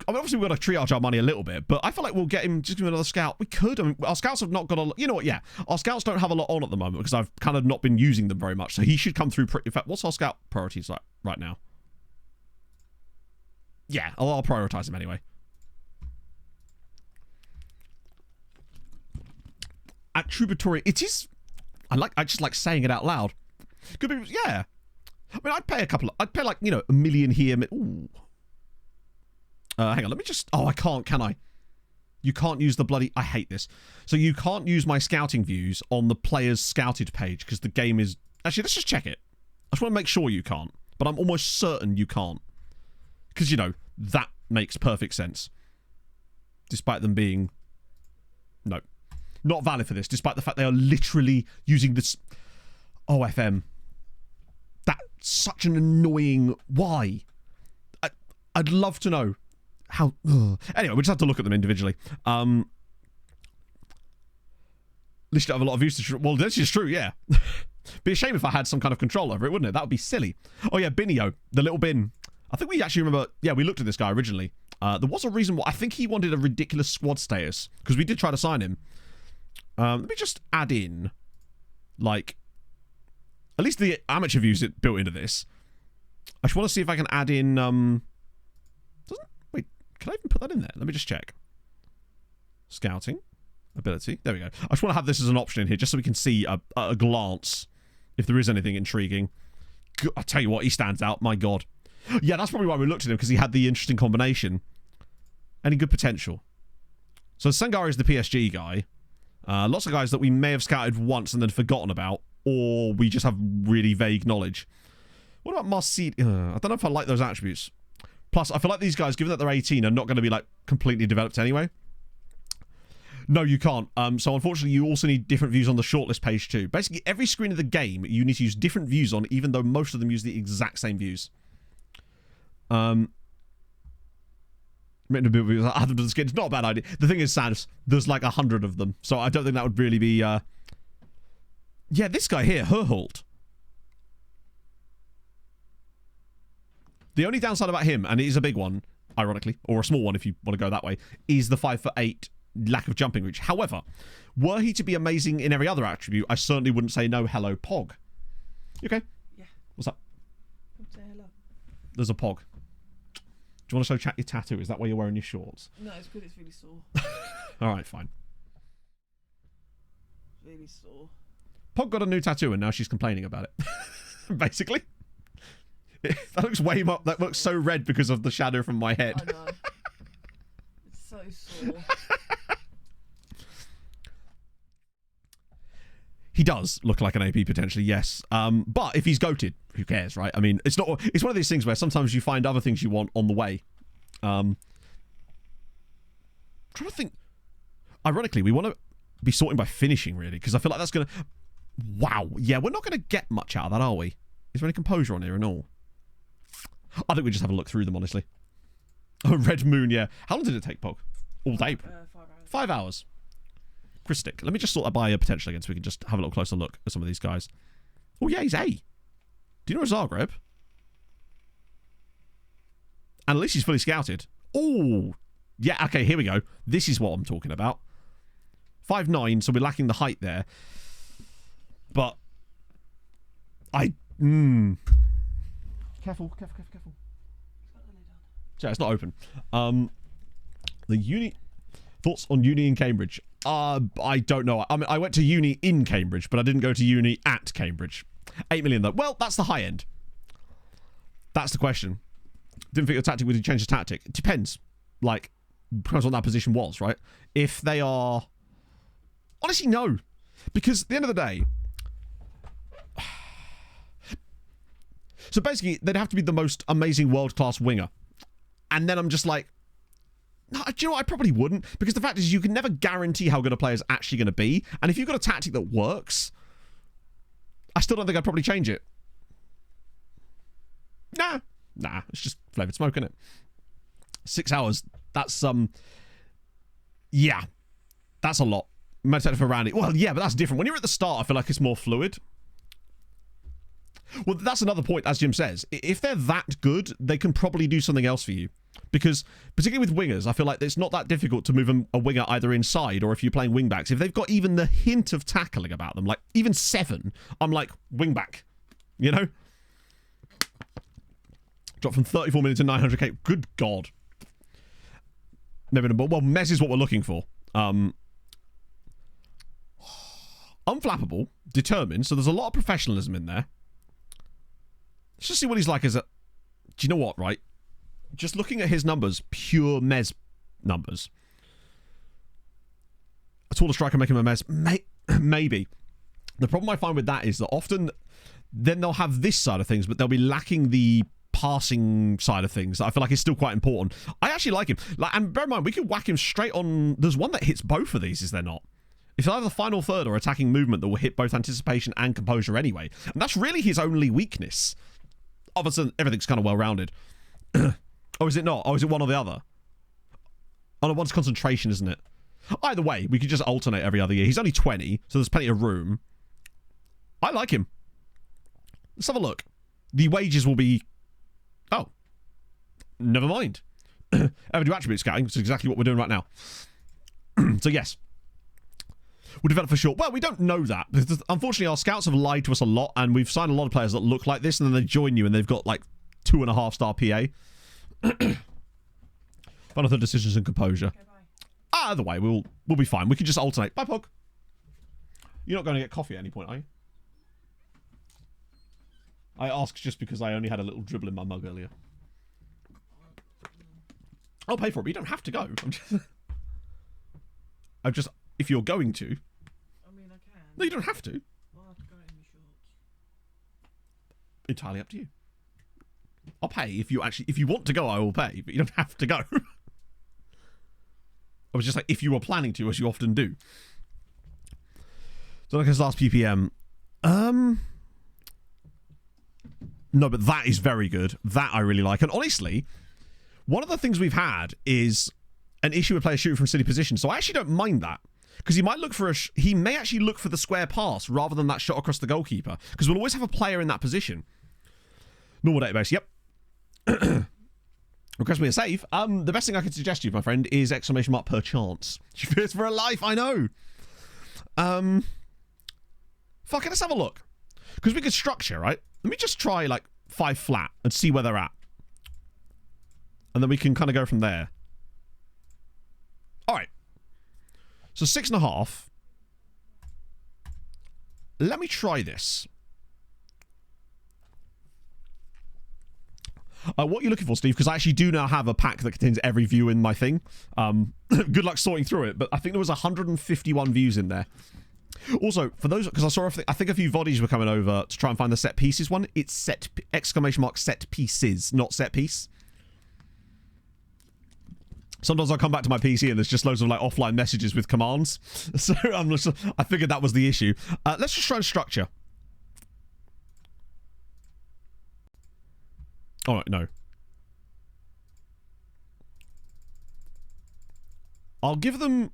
Obviously, we've got to triage our money a little bit, but I feel like we'll get him, just give him another scout. We could. I mean, our scouts have not got a lot. You know what? Yeah. Our scouts don't have a lot on at the moment because I've kind of not been using them very much. So he should come through. In fact, what's our scout priorities like right now? Yeah, I'll prioritize him anyway. Attributory. It is. I just like saying it out loud. Could be. Yeah. I mean, I'd pay like, you know, $1 million here. Ooh. Hang on, let me just... Oh, I can't, can I? You can't use the bloody... I hate this. So you can't use my scouting views on the player's scouted page because the game is... Actually, let's just check it. I just want to make sure you can't. But I'm almost certain you can't. Because, you know, that makes perfect sense. Despite them being... No. Not valid for this, despite the fact they are literally using this... OFM. That's such an annoying... Why? I'd love to know. How... Anyway, we just have to look at them individually. At least you have a lot of use to... Well, that's just true, yeah. Be a shame if I had some kind of control over it, wouldn't it? That would be silly. Oh, yeah, Binio. The little bin. I think we actually remember... Yeah, we looked at this guy originally. There was a reason why... I think he wanted a ridiculous squad status. Because we did try to sign him. Let me just add in... Like... At least the amateur views it built into this. I just want to see if I can add in... Wait, can I even put that in there? Let me just check. Scouting. Ability. There we go. I just want to have this as an option in here, just so we can see at a glance if there is anything intriguing. I tell you what, he stands out. My God. Yeah, that's probably why we looked at him, because he had the interesting combination. Any good potential? So Sangari is the PSG guy. Lots of guys that we may have scouted once and then forgotten about, or we just have really vague knowledge. What about Marseille? I don't know if I like those attributes. Plus, I feel like these guys, given that they're 18, are not going to be like completely developed anyway. No, you can't. So unfortunately, you also need different views on the shortlist page too. Basically, every screen of the game, you need to use different views on, even though most of them use the exact same views. It's not a bad idea. The thing is, Sans, there's like 100 of them, so I don't think that would really be... Yeah, this guy here, Herholt. The only downside about him, and it is a big one, ironically, or a small one if you want to go that way, is the 5'8" lack of jumping reach. However, were he to be amazing in every other attribute, I certainly wouldn't say no. Hello, Pog. You okay? Yeah. What's up? Say hello. There's a Pog. Do you want to show chat your tattoo? Is that why you're wearing your shorts? No, it's because it's really sore. All right, fine. Really sore. Pog got a new tattoo and now she's complaining about it. Basically. That looks way more... That looks so red because of the shadow from my head. I know. It's so sore. He does look like an AP potentially, yes. But if he's goated, who cares, right? I mean, it's not. It's one of these things where sometimes you find other things you want on the way. Trying to think. Ironically, we want to be sorting by finishing, really, because I feel like that's going to... Wow. Yeah, we're not going to get much out of that, are we? Is there any composure on here and all? I think we just have a look through them, honestly. Oh, Red Moon, yeah. How long did it take, Pog? All day? 5 hours. 5 hours. Christic. Let me just sort that by potential again so we can just have a little closer look at some of these guys. Oh, yeah, he's A. Do you know Zagreb? And at least he's fully scouted. Oh, yeah, okay, here we go. This is what I'm talking about. 5'9", so we're lacking the height there. But Careful. Sorry, it's not open. The uni... Thoughts on uni in Cambridge? I don't know. I mean, I went to uni in Cambridge, but I didn't go to uni at Cambridge. 8 million, though. Well, that's the high end. That's the question. Didn't think the tactic would change the tactic. It depends. Like, depends on what that position was, right? If they are... Honestly, no. Because at the end of the day... So basically, they'd have to be the most amazing world-class winger. And then I'm just like... No, do you know what? I probably wouldn't. Because the fact is, you can never guarantee how good a player is actually going to be. And if you've got a tactic that works, I still don't think I'd probably change it. Nah, it's just flavoured smoke, isn't it? 6 hours, that's, yeah, that's a lot. Might take it for rounding. Well, yeah, but that's different. When you're at the start, I feel like it's more fluid. Well, that's another point, as Jim says. If they're that good, they can probably do something else for you. Because, particularly with wingers, I feel like it's not that difficult to move a winger either inside or if you're playing wingbacks. If they've got even the hint of tackling about them, like even 7, I'm like, wingback. You know? Drop from 34 million to 900k. Good God. Maybe not, well, Mez is what we're looking for. Unflappable, determined, so there's a lot of professionalism in there. Let's just see what he's like as a... Do you know what, right? Just looking at his numbers, pure Mez numbers. A taller striker making him a Mez? Maybe. The problem I find with that is that often then they'll have this side of things, but they'll be lacking the passing side of things that I feel like is still quite important. I actually like him. And bear in mind, we could whack him straight on... There's one that hits both of these, is there not? It's either the final third or attacking movement that will hit both anticipation and composure anyway. And that's really his only weakness. Obviously, everything's kind of well-rounded. Oh, is it not? Oh, is it one or the other? Oh, no, one's concentration, isn't it? Either way, we could just alternate every other year. He's only 20, so there's plenty of room. I like him. Let's have a look. The wages will be... Oh. Never mind. Ever do attribute scouting, which is exactly what we're doing right now. So, yes. We'll develop for sure. Well, we don't know that. Because unfortunately, our scouts have lied to us a lot, and we've signed a lot of players that look like this, and then they join you, and they've got, like, 2.5-star PA. Final third decisions and composure. Okay, bye. Either way, we'll be fine. We can just alternate. Bye, Pog. You're not going to get coffee at any point, are you? I asked just because I only had a little dribble in my mug earlier. I'll pay for it, but you don't have to go. I'm just... If you're going to... I mean, I can. No, you don't have to. Well, I have to go in my shorts. Entirely up to you. I'll pay if you want to go, I will pay, but you don't have to go. I was just like, if you were planning to, as you often do. So like his last PPM. No, but that is very good. That I really like. And honestly, one of the things we've had is an issue with players shooting from silly positions. So I actually don't mind that. Because he might look for he may actually look for the square pass rather than that shot across the goalkeeper. Because we'll always have a player in that position. Normal database, yep. Request me a save. The best thing I could suggest to you, my friend, is exclamation mark per chance. She fears for her life, I know. Fuck it, let's have a look. Because we could structure, right? Let me just try like 5 flat and see where they're at. And then we can kind of go from there. Alright. So 6.5. Let me try this. What you're looking for, Steve, because I actually do now have a pack that contains every view in my thing. Good luck sorting through it, but I think there was 151 views in there. Also, for those, because I saw, I think a few bodies were coming over to try and find the set pieces one. It's set pieces, not set piece. Sometimes I'll come back to my PC and there's just loads of like offline messages with commands. So I figured that was the issue. Let's just try and structure. All right, no. I'll give them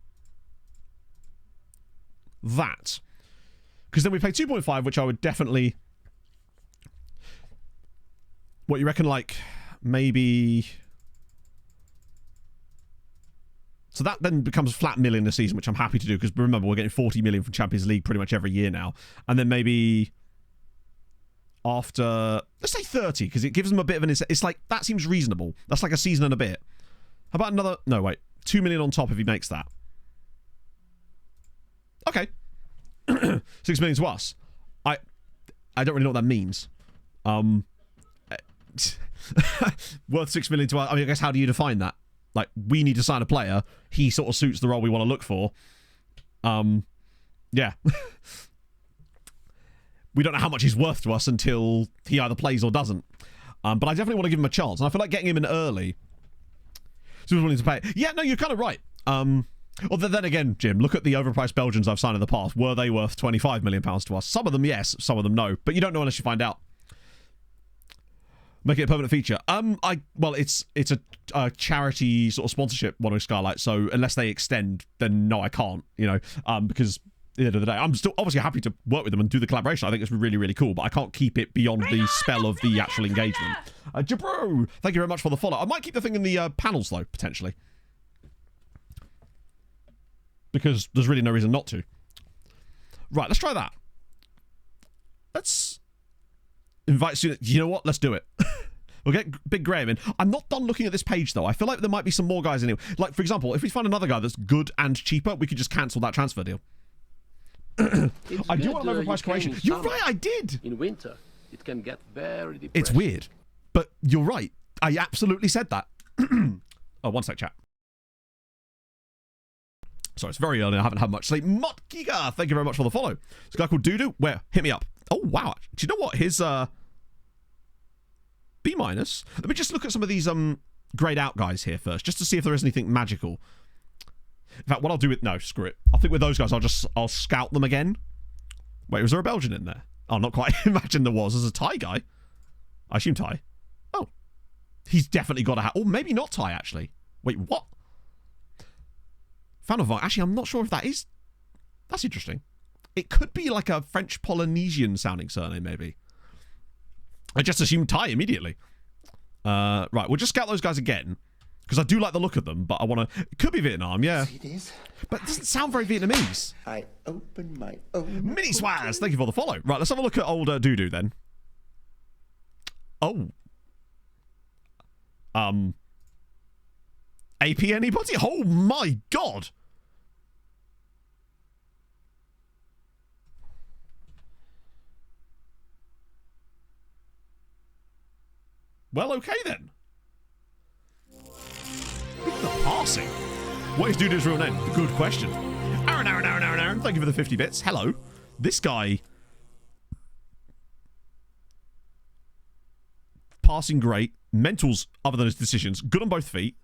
that. Because then we pay 2.5, which I would definitely... What, you reckon, like, maybe... So that then becomes flat million a season, which I'm happy to do, because remember, we're getting 40 million from Champions League pretty much every year now. And then maybe... After, let's say 30, because it gives them a bit of an... It's like, that seems reasonable. That's like a season and a bit. How about another... No, wait. 2 million on top if he makes that. Okay. 6 million to us. I don't really know what that means. Worth 6 million to us. I mean, I guess how do you define that? Like, we need to sign a player. He sort of suits the role we want to look for. Yeah. We don't know how much he's worth to us until he either plays or doesn't. But I definitely want to give him a chance. And I feel like getting him in early. So he's willing to pay. Yeah, no, you're kind of right. Well, then again, Jim, look at the overpriced Belgians I've signed in the past. Were they worth £25 million to us? Some of them, yes. Some of them, no. But you don't know unless you find out. Make it a permanent feature. Well, it's a charity sort of sponsorship one with Skylight. So unless they extend, then no, I can't. You know, because at the end of the day, I'm still obviously happy to work with them and do the collaboration. I think it's really, really cool, but I can't keep it beyond the spell of the actual engagement. Jabro, thank you very much for the follow. I might keep the thing in the panels though, potentially, because there's really no reason not to. Right, let's try that. Let's invite students. You know what? Let's do it. We'll get Big Graham in. I'm not done looking at this page, though. I feel like there might be some more guys in here. Like, for example, if we find another guy that's good and cheaper, we could just cancel that transfer deal. I do want an overpriced Croatian. You're right, I did. In winter, it can get very depressing. It's weird. But you're right. I absolutely said that. Oh, one sec, chat. Sorry, it's very early. I haven't had much sleep. Motkiga, thank you very much for the follow. This guy called Doodoo. Where? Hit me up. Oh, wow. Do you know what? His, B-. Let me just look at some of these, grayed out guys here first, just to see if there is anything magical. In fact, what I'll do with... No, screw it. I think with those guys, I'll scout them again. Wait, was there a Belgian in there? Oh, not quite. Imagine there was. There's a Thai guy. I assume Thai. Oh. He's definitely got a hat. Or maybe not Thai, actually. Wait, what? Fan of Vine. Actually, I'm not sure if that is... That's interesting. It could be like a French Polynesian sounding surname, maybe. I just assumed Thai immediately. Right, we'll just scout those guys again. Because I do like the look of them, but I want to... It could be Vietnam, yeah. It is. But it doesn't sound very Vietnamese. I open my own. Mini Swaz, thank you for the follow. Right, let's have a look at old Doodoo then. Oh. AP anybody? Oh my god. Well, okay then. Look at the passing. What is Doodoo's real name? Good question. Aaron, thank you for the 50 bits. Hello. This guy... Passing great. Mentals, other than his decisions. Good on both feet.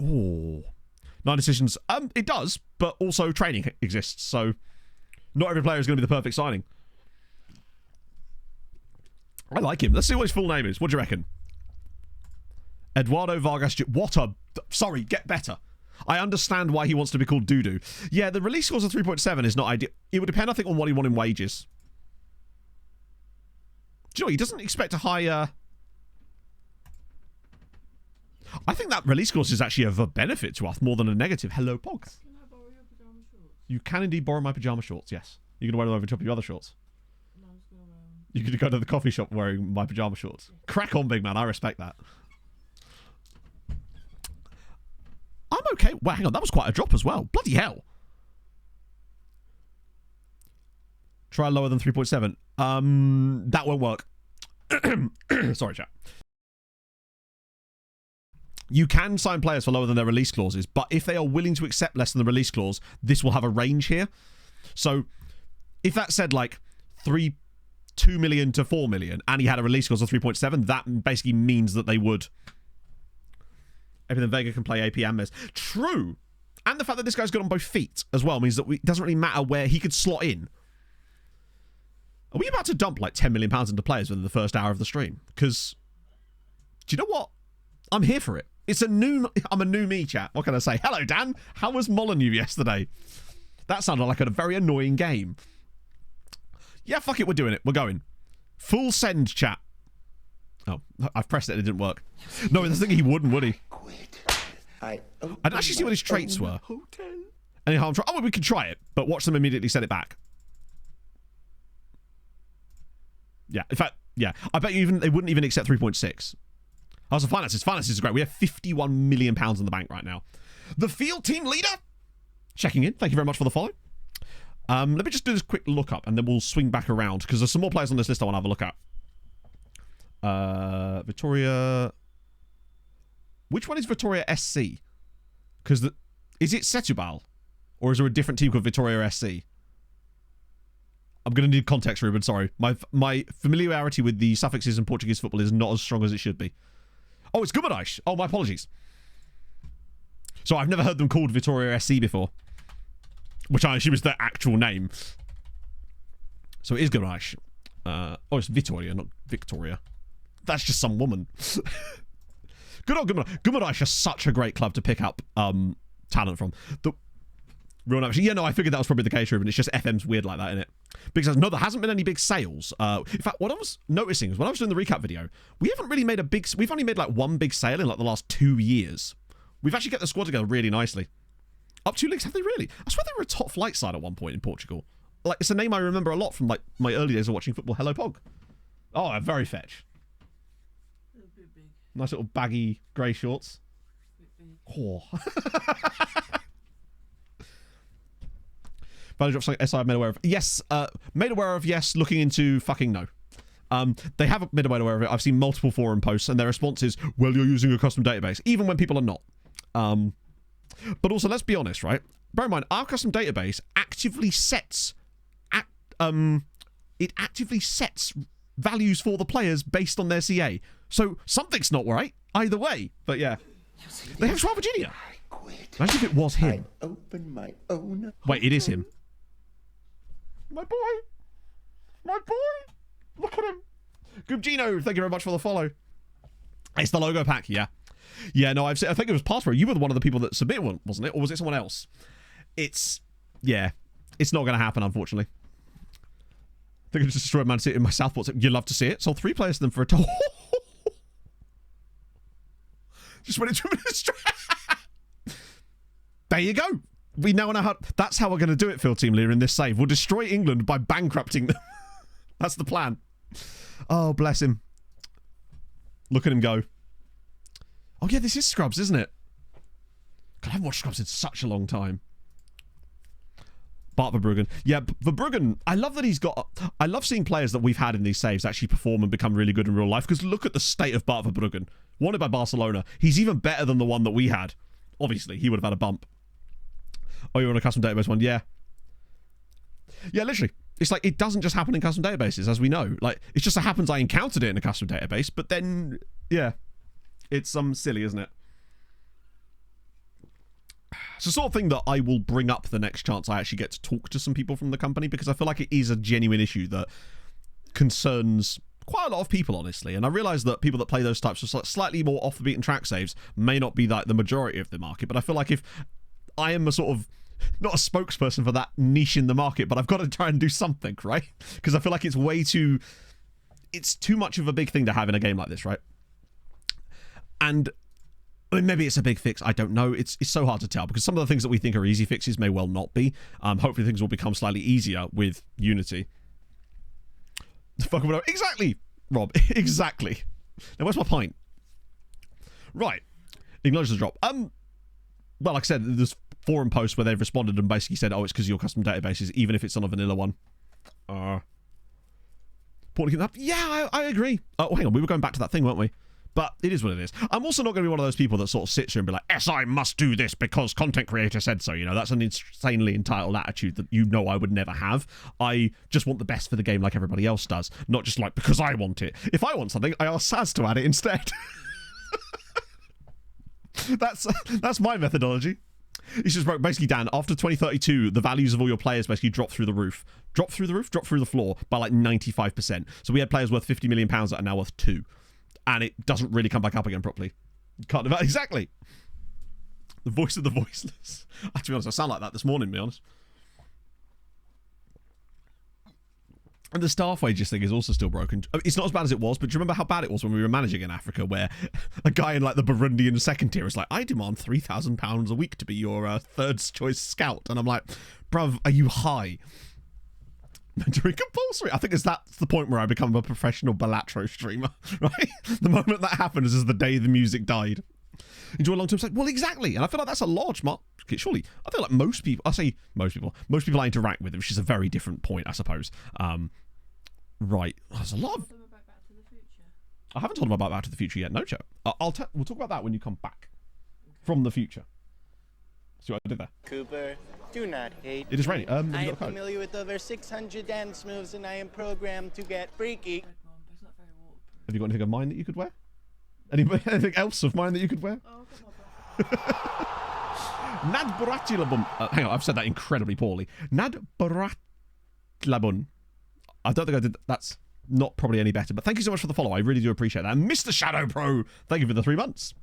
Oh. 9 decisions. It does, but also training exists, so... Not every player is going to be the perfect signing. I like him. Let's see what his full name is. What do you reckon? Eduardo Vargas. What a... Sorry, get better. I understand why he wants to be called Doodoo. Yeah, the release scores of 3.7 is not ideal. It would depend, I think, on what he wants in wages. Do you know, he doesn't expect a higher... I think that release course is actually of a benefit to us more than a negative. Hello, Pogs. Can I borrow your pyjama shorts? You can indeed borrow my pyjama shorts, yes. You're going to wear them over top of your other shorts. No, I'm just gonna wear them. You're going to go to the coffee shop wearing my pyjama shorts. Crack on, big man. I respect that. I'm okay. Well, hang on. That was quite a drop as well. Bloody hell. Try lower than 3.7. That won't work. Sorry, chat. You can sign players for lower than their release clauses, but if they are willing to accept less than the release clause, this will have a range here. So, if that said like 2 million to 4 million, and he had a release clause of 3.7, that basically means that they would. Everything Vega can play AP and Mes. True. And the fact that this guy's good on both feet as well means that it doesn't really matter where he could slot in. Are we about to dump like £10 million into players within the first hour of the stream? Because, do you know what? I'm here for it. I'm a new me, chat. What can I say? Hello, Dan. How was Molyneux yesterday? That sounded like a very annoying game. Yeah, fuck it. We're doing it. We're going. Full send, chat. Oh, I've pressed it and it didn't work. No, I was thinking he wouldn't, would he? I didn't actually see what his traits were. Anyhow, oh, well, we could try it, but watch them immediately send it back. Yeah, in fact, yeah. I bet you they wouldn't even accept 3.6. How's the finances? Finances are great. We have £51 million in the bank right now. The field team leader checking in. Thank you very much for the follow. Let me just do this quick look up and then we'll swing back around because there's some more players on this list I want to have a look at. Victoria. Which one is Victoria SC? Because is it Setúbal? Or is there a different team called Victoria SC? I'm going to need context, Ruben. Sorry. My familiarity with the suffixes in Portuguese football is not as strong as it should be. Oh, it's Gumarães. Oh, my apologies. So I've never heard them called Victoria SC before. Which I assume is their actual name. So it is Gumarães. Oh, it's Vitoria, not Victoria. That's just some woman. Good old Gummadai. Gummadai is just such a great club to pick up talent from. The real name, yeah, no, I figured that was probably the case, Ruben. It's just FM's weird like that, isn't it? Because no, there hasn't been any big sales. In fact, what I was noticing is when I was doing the recap video, we haven't really made we've only made like one big sale in like the last 2 years. We've actually got the squad together really nicely. Up 2 leagues, have they really? I swear they were a top flight side at one point in Portugal. Like, it's a name I remember a lot from like my early days of watching football. Hello, Pog. Oh, very fetch. A bit big. Nice little baggy grey shorts. Oh. Value drop something SI made aware of. Yes, made aware of, yes, looking into fucking no. They haven't made aware of it. I've seen multiple forum posts and their response is, well, you're using a custom database, even when people are not. But also, let's be honest, right? Bear in mind, our custom database actively sets values for the players based on their CA. So something's not right either way. But yeah, they have Joao Virginia. Imagine if it was him. I open my own. Wait, it is him. My boy. My boy. Look at him. Gubgino, thank you very much for the follow. It's the logo pack, yeah. Yeah, no, I think it was Passbro. You were one of the people that submitted one, wasn't it? Or was it someone else? Yeah. It's not going to happen, unfortunately. I think I just destroyed Man City in my Southport. You'd love to see it. Sold 3 players to them for a total. Just went into a There you go. We now know how. That's how we're going to do it, Phil Team Leader, in this save. We'll destroy England by bankrupting them. That's the plan. Oh, bless him. Look at him go. Oh, yeah, this is Scrubs, isn't it? God, I haven't watched Scrubs in such a long time. Bart Verbruggen. Yeah, Verbruggen, I love that he's got... I love seeing players that we've had in these saves actually perform and become really good in real life, because look at the state of Bart Verbruggen. Wanted by Barcelona. He's even better than the one that we had. Obviously, he would have had a bump. Oh, you're on a custom database one? Yeah. Yeah, literally. It's like, it doesn't just happen in custom databases, as we know. Like, it just so happens I encountered it in a custom database, but then, yeah. It's silly, isn't it? It's the sort of thing that I will bring up the next chance I actually get to talk to some people from the company, because I feel like it is a genuine issue that concerns quite a lot of people, honestly. And I realise that people that play those types of slightly more off the beaten track saves may not be like the majority of the market, but I feel like if I am a sort of, not a spokesperson for that niche in the market, but I've got to try and do something, right? Because I feel like it's too much of a big thing to have in a game like this, right? And I mean, maybe it's a big fix. I don't know. It's so hard to tell, because some of the things that we think are easy fixes may well not be. Hopefully things will become slightly easier with Unity. Exactly, Rob. Exactly. Now, where's my pint? Right. Acknowledge the drop. Well, like I said, there's forum posts where they've responded and basically said, oh, it's because of your custom databases, even if it's on a vanilla one. Yeah, I agree. Oh, hang on. We were going back to that thing, weren't we? But it is what it is. I'm also not going to be one of those people that sort of sits here and be like, yes, I must do this because content creator said so. You know, that's an insanely entitled attitude that I would never have. I just want the best for the game like everybody else does. Not just like, because I want it. If I want something, I ask Saz to add it instead. That's my methodology. It's just basically, Dan, after 2032, the values of all your players basically drop through the roof. Drop through the floor by like 95%. So we had players worth £50 million that are now worth 2. And it doesn't really come back up again properly. Can't exactly. The voice of the voiceless. To be honest, I sound like that this morning, to be honest. And the staff wages thing is also still broken. It's not as bad as it was, but do you remember how bad it was when we were managing in Africa, where a guy in like the Burundian second tier is like, I demand £3,000 a week to be your third choice scout. And I'm like, bruv, are you high? Mentoring compulsory. I think that's the point where I become a professional Balatro streamer, right? The moment that happens is the day the music died. Enjoy long-term sale. Well, exactly. And I feel like that's a large market, surely. I feel like most people I interact with, which is a very different point, I suppose. Right. There's a lot of... I haven't told them about Back to the Future yet. No, Joe. We'll talk about that when you come back from the future. See what I did there? Cooper, do not hate. It is raining. I am familiar with over 600 dance moves, and I am programmed to get freaky. Have you got anything of mine that you could wear? Anything else of mine that you could wear? Nad Baratilabun. Hang on, I've said that incredibly poorly. Nad Baratilabun. I don't think I did. That's not probably any better. But thank you so much for the follow. I really do appreciate that. And Mr. Shadow Pro, thank you for the 3 months.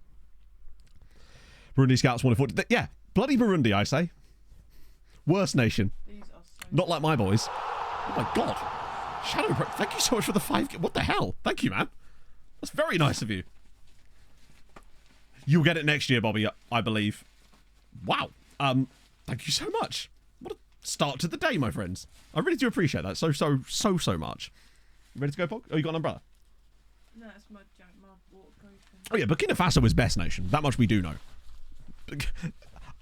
Burundi Scouts 140. Yeah, bloody Burundi, I say. Worst nation. These are so Not like my boys. Oh my god. Shadow Pro, thank you so much for the 5. What the hell? Thank you, man. That's very nice of you. You'll get it next year, Bobby, I believe. Wow. Thank you so much. What a start to the day, my friends. I really do appreciate that so much. You ready to go, Pog? Oh, you got an umbrella? No, it's my waterproof. Oh yeah, Burkina Faso is best nation. That much we do know.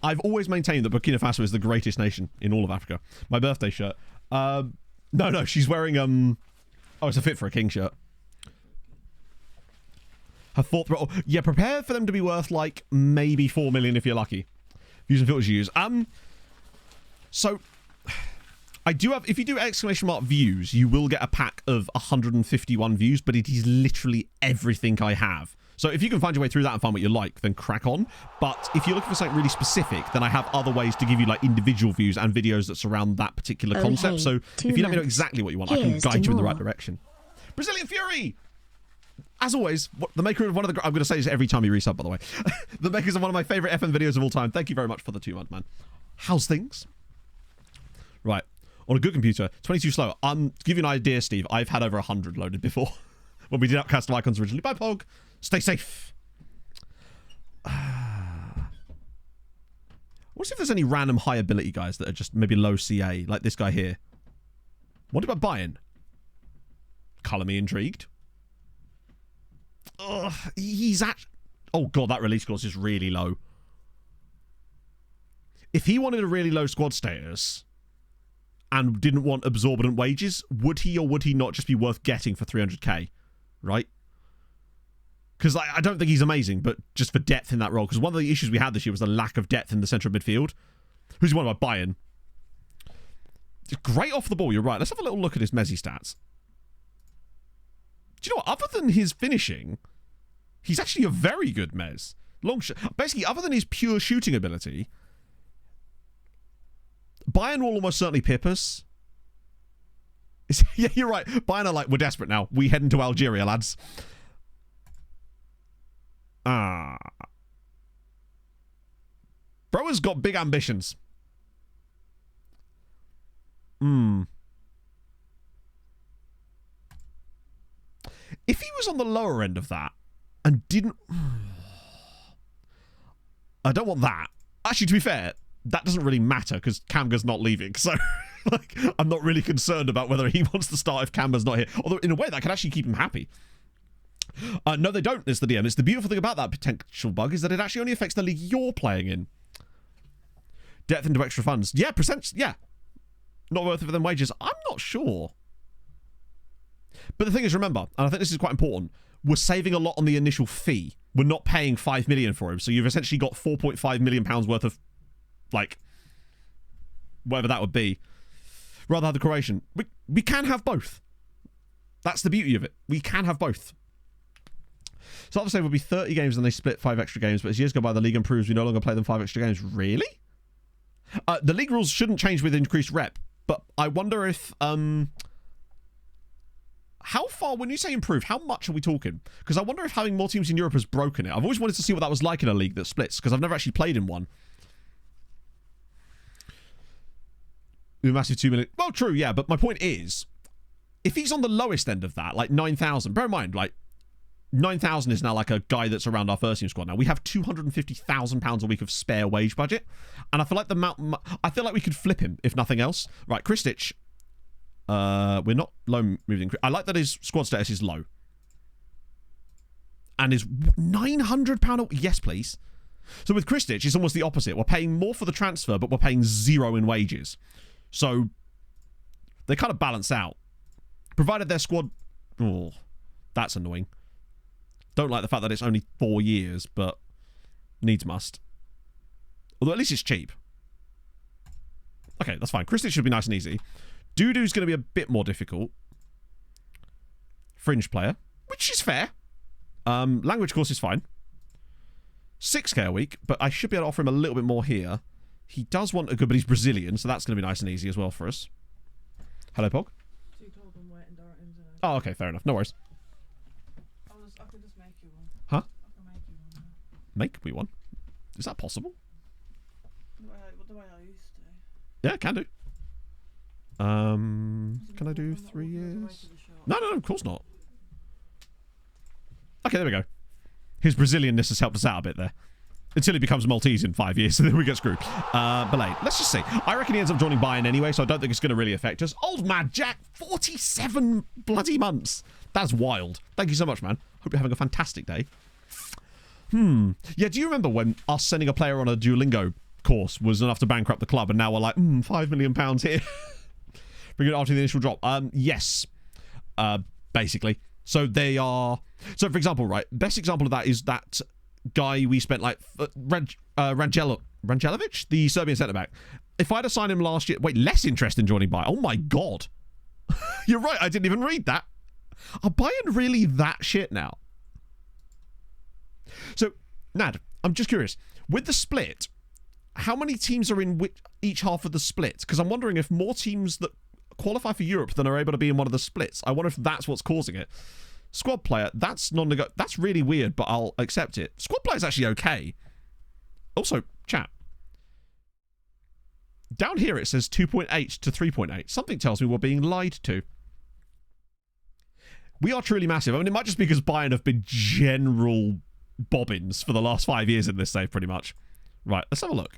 I've always maintained that Burkina Faso is the greatest nation in all of Africa. My birthday shirt. No, she's wearing oh, it's a fit for a king shirt. Her thought. Oh, yeah, prepare for them to be worth like maybe 4 million if you're lucky. Views and filters you use. So I do have. If you do exclamation mark views, you will get a pack of 151 views, but it is literally everything I have. So if you can find your way through that and find what you like, then crack on. But if you're looking for something really specific, then I have other ways to give you like individual views and videos that surround that particular concept. Hey, so if you let me know exactly what you want, I can guide you in the right direction. Brazilian Fury! As always, the maker of one of the... I'm going to say this every time you resub, by the way. The makers of one of my favourite FM videos of all time. Thank you very much for the 2 month, man. How's things? Right. On a good computer, 22 slow. To give you an idea, Steve, I've had over 100 loaded before. When we did custom icons originally. Bye, Pog. Stay safe. What if there's any random high ability guys that are just maybe low CA, like this guy here? What about buying? Colour me intrigued. Ugh, he's at... Oh, God, that release course is really low. If he wanted a really low squad status and didn't want absorbent wages, would he or would he not just be worth getting for 300k? Right? Because I don't think he's amazing, but just for depth in that role. Because one of the issues we had this year was the lack of depth in the central midfield. Who's the one about Bayern? Great off the ball, you're right. Let's have a little look at his Messi stats. Do you know what? Other than his finishing, he's actually a very good Mez. Basically, other than his pure shooting ability, Bayern will almost certainly pip us. Yeah, you're right. Bayern are like, we're desperate now. We head into Algeria, lads. Bro has got big ambitions. If he was on the lower end of that and didn't... I don't want that. Actually, to be fair, that doesn't really matter because Kamga's not leaving. So, like, I'm not really concerned about whether he wants to start if Kamga's not here. Although, in a way, that can actually keep him happy. No, they don't, it's the DM. It's the beautiful thing about that potential bug is that it actually only affects the league you're playing in. Depth into extra funds. Yeah, yeah. Not worth it for them wages. I'm not sure. But the thing is, remember, and I think this is quite important, we're saving a lot on the initial fee. We're not paying 5 million for him. So you've essentially got 4.5 million pounds worth of, like, whatever that would be. Rather have the Croatian. We can have both. That's the beauty of it. We can have both. So I'll say would be 30 games and they split 5 extra games, but as years go by, the league improves. We no longer play them 5 extra games. Really? The league rules shouldn't change with increased rep, but I wonder if... how far, when you say improve, how much are we talking? Because I wonder if having more teams in Europe has broken it. I've always wanted to see what that was like in a league that splits, because I've never actually played in one. Massive 2 million. Well, true, yeah, but my point is, if he's on the lowest end of that, like 9,000, bear in mind, like, 9,000 is now like a guy that's around our first team squad now. We have £250,000 a week of spare wage budget. And I feel like I feel like we could flip him, if nothing else. Right, Kristic. We're not low moving. I like that his squad status is low. And his £900... Yes, please. So with Kristic, it's almost the opposite. We're paying more for the transfer, but we're paying 0 in wages. So they kind of balance out. Provided their squad... Oh, that's annoying. Don't like the fact that it's only 4 years, but needs must. Although at least it's cheap. Okay, that's fine. Kristic should be nice and easy. Dudu's going to be a bit more difficult. Fringe player, which is fair. Language course is fine. 6k a week, but I should be able to offer him a little bit more here. He does want a good, but he's Brazilian, so that's going to be nice and easy as well for us. Hello, Pog. Oh, okay, fair enough. No worries. I could just make you one. Huh? I can make you one. Make me one. Is that possible? The way I used to. Yeah, can do. Can I do 3 years? No, of course not. Okay, there we go. His Brazilianness has helped us out a bit there. Until he becomes Maltese in 5 years, and then we get screwed. Belay, let's just see. I reckon he ends up joining Bayern anyway, so I don't think it's going to really affect us. Old man Jack, 47 bloody months. That's wild. Thank you so much, man. Hope you're having a fantastic day. Yeah, do you remember when us sending a player on a Duolingo course was enough to bankrupt the club, and now we're like, £5 million here. Bring it after the initial drop. Yes. Basically. So they are... So, for example, right, best example of that is that guy we spent, like, Rangelovic, the Serbian centre-back. If I'd assigned him last year... Wait, less interest in joining Bayern. Oh, my God. You're right, I didn't even read that. Are Bayern really that shit now? So, Nad, I'm just curious. With the split, how many teams are in each half of the split? Because I'm wondering if more teams that qualify for Europe than are able to be in one of the splits. I wonder if that's what's causing it. Squad player, that's non-negotiable. That's really weird, but I'll accept it. Squad player is actually okay. Also, chat. Down here it says 2.8 to 3.8. Something tells me we're being lied to. We are truly massive. I mean, it might just be because Bayern have been general bobbins for the last 5 years in this save, pretty much. Right, let's have a look.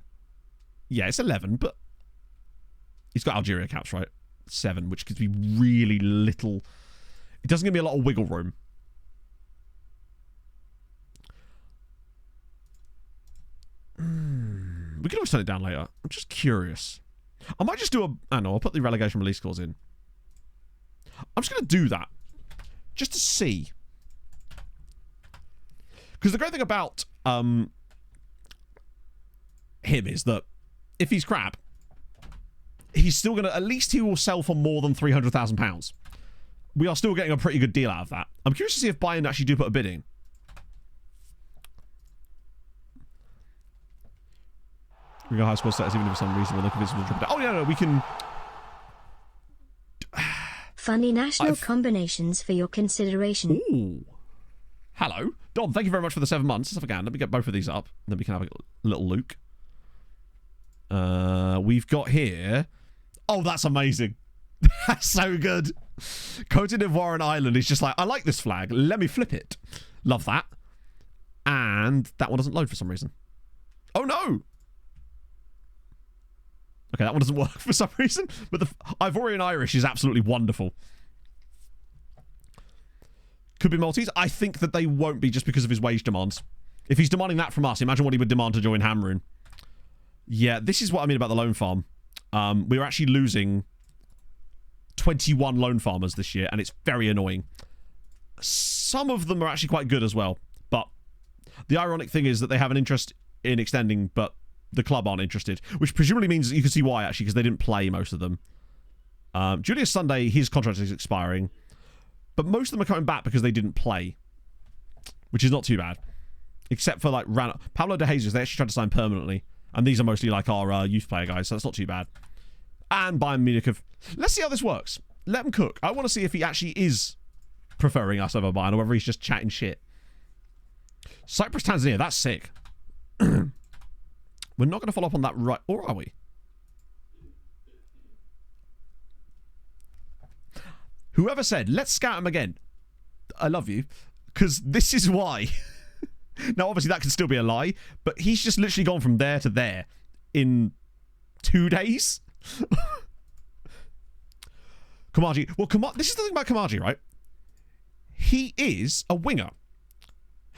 Yeah, it's 11, but he's got Algeria caps, right? 7, which gives me really little... It doesn't give me a lot of wiggle room. We can always turn it down later. I'm just curious. I might just do a... I don't know, I'll put the relegation release clause in. I'm just going to do that. Just to see. Because the great thing about him is that if he's crap, he's still going to... At least he will sell for more than £300,000. We are still getting a pretty good deal out of that. I'm curious to see if Bayern actually do put a bid in. We got high score status even if for some reason we're looking for some triple. Oh, yeah, no, we can... Funny national combinations for your consideration. Ooh. Hello. Don, thank you very much for the 7 months. Let's have a gan. Let me get both of these up. Then we can have a little Luke. We've got here... Oh, that's amazing. That's so good. Cote d'Ivoire and Ireland is just like, I like this flag. Let me flip it. Love that. And that one doesn't load for some reason. Oh, no. Okay, that one doesn't work for some reason. But the Ivorian Irish is absolutely wonderful. Could be Maltese. I think that they won't be just because of his wage demands. If he's demanding that from us, imagine what he would demand to join Hamrun. Yeah, this is what I mean about the loan farm. We were actually losing 21 loan farmers this year, and it's very annoying. Some of them are actually quite good as well, but the ironic thing is that they have an interest in extending, but the club aren't interested, which presumably means that you can see why, actually, because they didn't play most of them. Julius Sunday, his contract is expiring, but most of them are coming back because they didn't play, which is not too bad. Except for, like, Pablo de Jesus, they actually tried to sign permanently, and these are mostly, like, our youth player guys, so that's not too bad. And Bayern Munich have... Let's see how this works. Let him cook. I want to see if he actually is preferring us over Bayern, or whether he's just chatting shit. Cyprus, Tanzania, that's sick. We're not going to follow up on that right... Or are we? Whoever said, let's scout him again. I love you. Because this is why. Now, obviously, that could still be a lie. But he's just literally gone from there to there in 2 days. Kamaji. Well, this is the thing about Kamaji, right? He is a winger.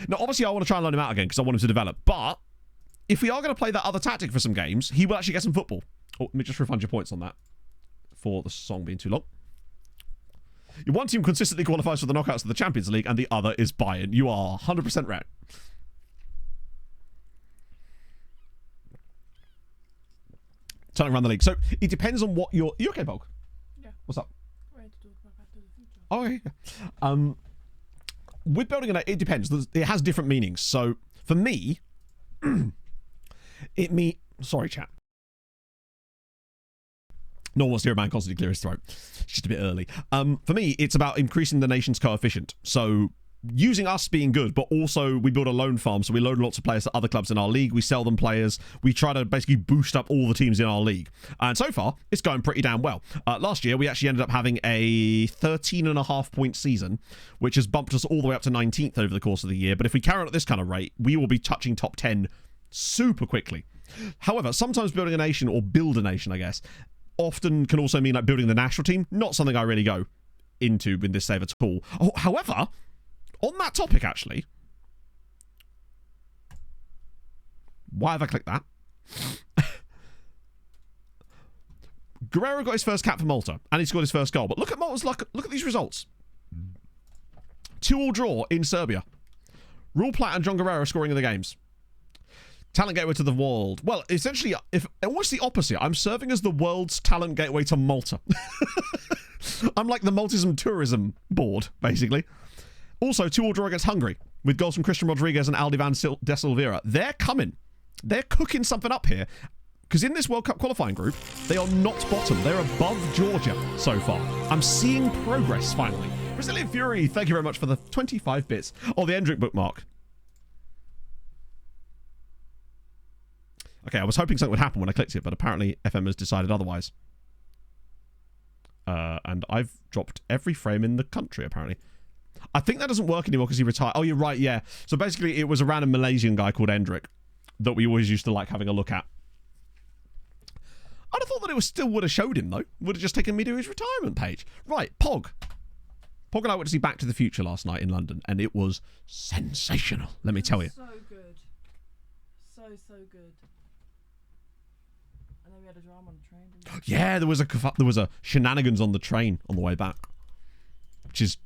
Now, obviously, I want to try and learn him out again because I want him to develop. But if we are going to play that other tactic for some games, he will actually get some football. Oh, let me just refund your points on that for the song being too long. One team consistently qualifies for the knockouts of the Champions League, and the other is Bayern. You are 100% right. Turning around the league. So it depends on what you're... You okay, Bulk? Yeah. What's up? Ready to talk about Back to the Future. Oh, yeah. With building an... It depends. It has different meanings. So for me, Sorry, chat. No one wants to hear a man constantly clear his throat. It's just a bit early. For me, it's about increasing the nation's coefficient. So using us being good, but also we build a loan farm, so we loan lots of players to other clubs in our league. We sell them players. We try to basically boost up all the teams in our league. And so far, it's going pretty damn well. Last year, we actually ended up having a 13.5-point season, which has bumped us all the way up to 19th over the course of the year. But if we carry on at this kind of rate, we will be touching top 10 super quickly. However, sometimes building a nation, or build a nation, I guess, often can also mean like building the national team. Not something I really go into in this save at all. Oh, however, on that topic, actually, why have I clicked that? Guerrero got his first cap for Malta, and he scored his first goal. But look at Malta's luck. Look at these results. 2-2 draw in Serbia. Rule Platt and John Guerrero scoring in the games. Talent gateway to the world. Well, essentially, if almost the opposite. I'm serving as the world's talent gateway to Malta. I'm like the Maltism tourism board, basically. Also, 2-2 draw against Hungary, with goals from Christian Rodriguez and Aldi Van de Silveira. They're coming. They're cooking something up here. Because in this World Cup qualifying group, they are not bottom. They're above Georgia so far. I'm seeing progress, finally. Brazilian Fury, thank you very much for the 25 bits. Oh, the Endrick bookmark. Okay, I was hoping something would happen when I clicked it, but apparently FM has decided otherwise. And I've dropped every frame in the country, apparently. I think that doesn't work anymore because he retired. Oh, you're right, yeah. So basically, it was a random Malaysian guy called Endrick that we always used to like having a look at. I'd have thought that it still would have showed him, though. Would have just taken me to his retirement page. Right, Pog. Pog and I went to see Back to the Future last night in London, and it was sensational, let me tell you. So good. So good. And then we had a drama on the train, didn't we? Yeah, there was a shenanigans on the train on the way back. Which is...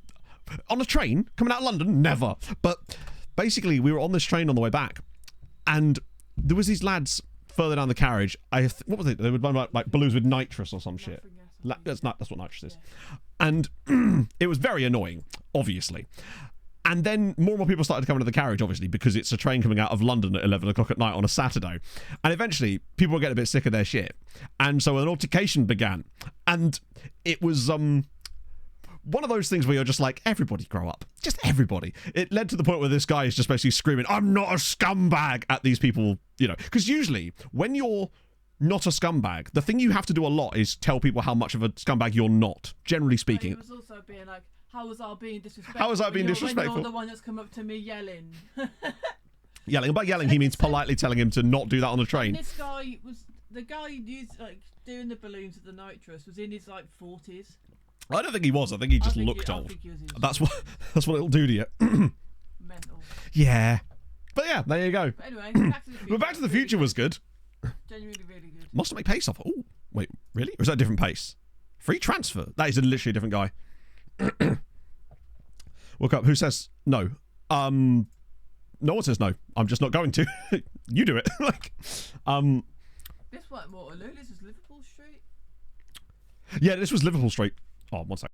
On a train? Coming out of London? Never. But basically, we were on this train on the way back, and there was these lads further down the carriage. What was it? They would run like balloons with nitrous or some shit. That's what nitrous is. Yeah. And it was very annoying, obviously. And then more and more people started to come into the carriage, obviously, because it's a train coming out of London at 11 o'clock at night on a Saturday. And eventually, people were getting a bit sick of their shit. And so an altercation began. And it was one of those things where you're just like, everybody grow up. Just everybody. It led to the point where this guy is just basically screaming, I'm not a scumbag, at these people, you know. Because usually, when you're not a scumbag, the thing you have to do a lot is tell people how much of a scumbag you're not, generally speaking. But he was also being like, how was I being disrespectful? How was I being when disrespectful? You're the one that's come up to me yelling. Yelling. And by yelling, he means politely telling him to not do that on the train. And this guy was, the guy who's like doing the balloons with the nitrous was in his like 40s. I don't think he was. I think he just looked old. That's what it'll do to you. Mental. Yeah. But yeah, there you go. But anyway, Back to the Future. But Back to the Future was good. Genuinely really good. Must make pace off. Oh, wait, really? Or is that a different pace? Free transfer. That is literally a different guy. Woke up. Who says no? No one says no. I'm just not going to. You do it. Like, This wasn't Waterloo. This is Liverpool Street. Yeah, this was Liverpool Street. Oh, one sec.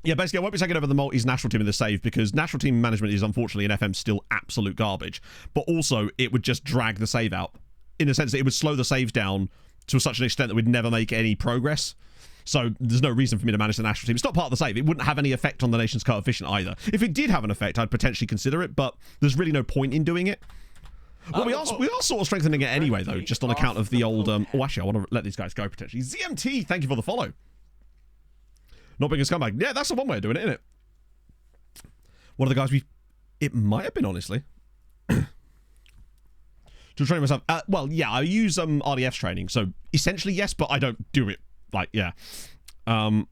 Yeah, basically, I won't be taking over the Maltese national team in the save because national team management is unfortunately in FM still absolute garbage. But also, it would just drag the save out in the sense that it would slow the saves down to such an extent that we'd never make any progress. So there's no reason for me to manage the national team. It's not part of the save. It wouldn't have any effect on the nation's coefficient either. If it did have an effect, I'd potentially consider it, but there's really no point in doing it. Well, we are sort of strengthening it anyway, though, just on account of the old... oh, actually, I want to let these guys go, potentially. ZMT, thank you for the follow. Not being a scumbag. Yeah, that's the one way of doing it, isn't it? One of the guys it might have been, honestly. To train myself. Well, yeah, I use RDF's training, so essentially yes, but I don't do it. Like, yeah. Top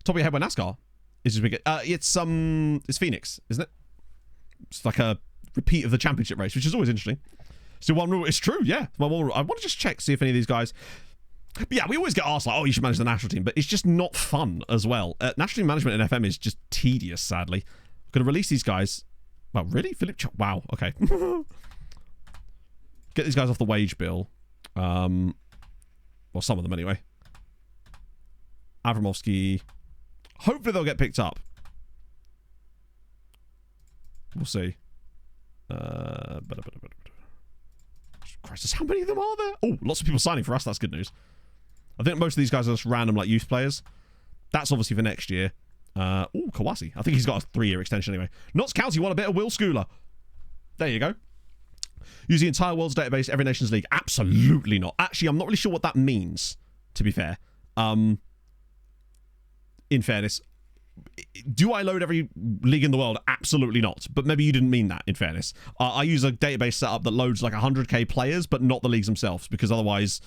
of your head by NASCAR is just big. It's Phoenix, isn't it? It's like a repeat of the championship race, which is always interesting. So one rule, it's true, yeah. One rule. I want to just check, see if any of these guys... But yeah, we always get asked, like, oh, you should manage the national team, but it's just not fun as well. National team management in FM is just tedious, sadly. I'm going to release these guys... Well, really? Wow, okay. Get these guys off the wage bill. Well, some of them anyway. Avramovsky. Hopefully they'll get picked up. We'll see. Christ, how many of them are there? Oh, lots of people signing for us. That's good news. I think most of these guys are just random, like, youth players. That's obviously for next year. Oh, Kawasi. I think he's got a 3-year extension anyway. Notts County want a bit of Will Schooler. There you go. Use the entire world's database, every nation's league. Absolutely not. Actually, I'm not really sure what that means, to be fair. In fairness, do I load every league in the world? Absolutely not. But maybe you didn't mean that, in fairness. I use a database setup that loads like 100k players, but not the leagues themselves, because otherwise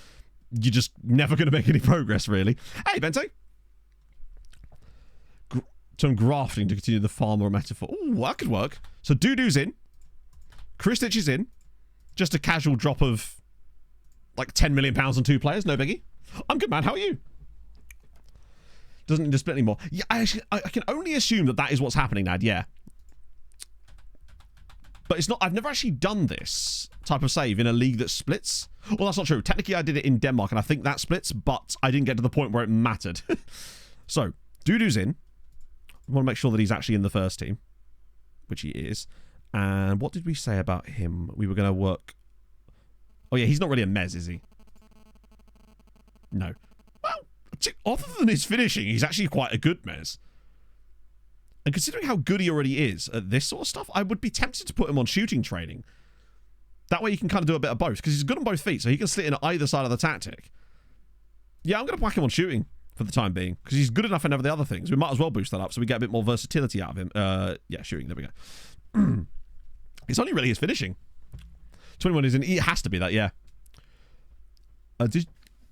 you're just never going to make any progress, really. Hey, Bente. Term grafting to continue the farmer metaphor. Oh, that could work. So Dudu's in. Kristich is in. Just a casual drop of like £10 million on 2 players. No biggie. I'm good, man. How are you? Doesn't need to split anymore. Yeah, I can only assume that is what's happening, Nad. Yeah. But it's not. I've never actually done this type of save in a league that splits. Well, that's not true. Technically, I did it in Denmark, and I think that splits, but I didn't get to the point where it mattered. So, Dudu's in. I want to make sure that he's actually in the first team, which he is. And what did we say about him? We were going to work... Oh, yeah, he's not really a mez, is he? No. Well, other than his finishing, he's actually quite a good mez. And considering how good he already is at this sort of stuff, I would be tempted to put him on shooting training. That way you can kind of do a bit of both, because he's good on both feet, so he can sit in either side of the tactic. Yeah, I'm going to whack him on shooting for the time being, because he's good enough in the other things. We might as well boost that up so we get a bit more versatility out of him. Yeah, shooting. There we go. It's only really his finishing. 21 is in. It has to be that, yeah. Is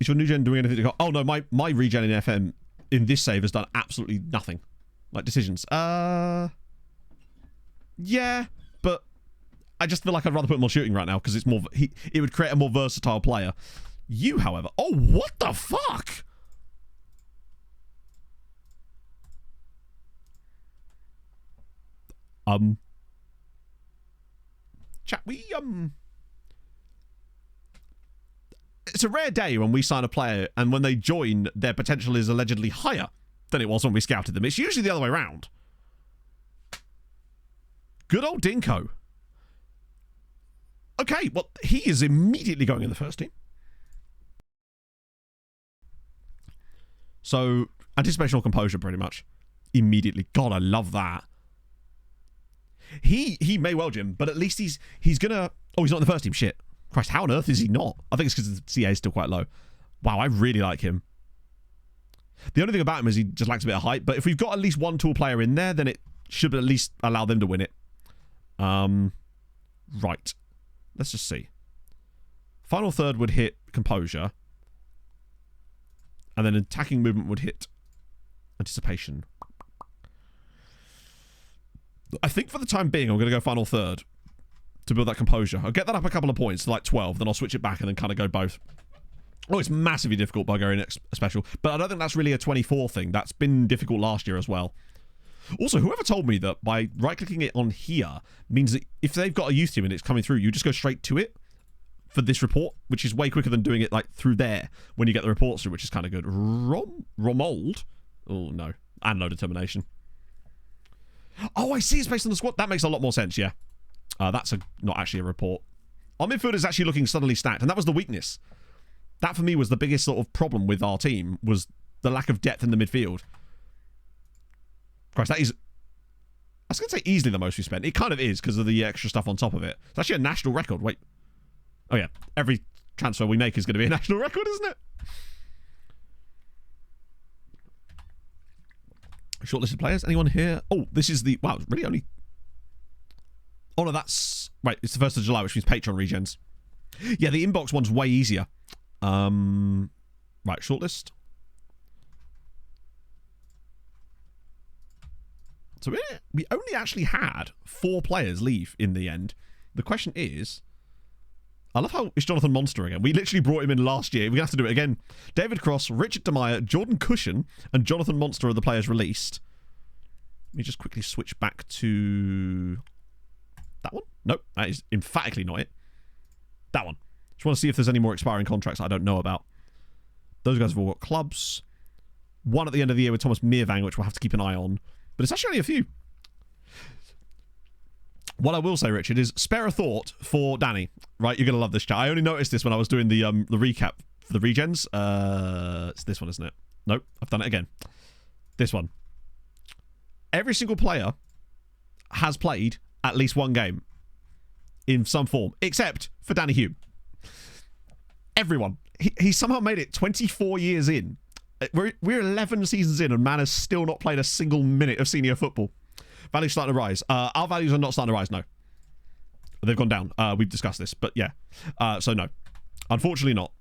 your new gen doing anything to go? Oh, no, my regen in FM in this save has done absolutely nothing. Like, decisions. Yeah, but I just feel like I'd rather put him on shooting right now, because it's more... it would create a more versatile player. You, however... Oh, what the fuck? Chat, it's a rare day when we sign a player and when they join, their potential is allegedly higher than it was when we scouted them. It's usually the other way around. Good old Dinko. Okay, well, he is immediately going in the first team. So, anticipation or composure, pretty much. Immediately. God, I love that. He may well, Jim, but at least he's gonna... Oh, he's not in the first team. Shit. Christ, how on earth is he not? I think it's because the CA is still quite low. Wow, I really like him. The only thing about him is he just lacks a bit of height, but if we've got at least one tall player in there, then it should at least allow them to win it. Right. Let's just see. Final third would hit composure. And then attacking movement would hit anticipation. I think for the time being, I'm going to go final third to build that composure. I'll get that up a couple of points to like 12, then I'll switch it back and then kind of go both. Oh, it's massively difficult by going special, but I don't think that's really a 24 thing. That's been difficult last year as well. Also, whoever told me that by right-clicking it on here means that if they've got a youth team and it's coming through, you just go straight to it for this report, which is way quicker than doing it like through there when you get the reports through, which is kind of good. Romold? Oh, no. And no determination. Oh, I see. It's based on the squad. That makes a lot more sense, yeah. That's not actually a report. Our midfield is actually looking suddenly stacked, and that was the weakness. That, for me, was the biggest sort of problem with our team, was the lack of depth in the midfield. Christ, that is... I was going to say easily the most we spent. It kind of is, because of the extra stuff on top of it. It's actually a national record. Wait. Oh, yeah. Every transfer we make is going to be a national record, isn't it? Shortlisted players. Anyone here? Oh, this is the... Wow, really only... Oh, no, that's... Right, it's the 1st of July, which means Patreon regens. Yeah, the inbox one's way easier. Right, shortlist. So we only actually had 4 players leave in the end. The question is... I love how it's Jonathan Monster again. We literally brought him in last year. We're going to have to do it again. David Cross, Richard DeMeyer, Jordan Cushion, and Jonathan Monster are the players released. Let me just quickly switch back to... That one? Nope, that is emphatically not it. That one. Just want to see if there's any more expiring contracts I don't know about. Those guys have all got clubs. One at the end of the year with Thomas Meervang, which we'll have to keep an eye on. But it's actually only a few. What I will say, Richard, is spare a thought for Danny. Right, you're going to love this chat. I only noticed this when I was doing the recap for the regens. It's this one, isn't it? Nope, I've done it again. This one. Every single player has played at least one game in some form, except for Danny Hume. Everyone. He somehow made it 24 years in. We're 11 seasons in, and man has still not played a single minute of senior football. Values starting to rise. Our values are not starting to rise, no. They've gone down. We've discussed this, but yeah. So no. Unfortunately not.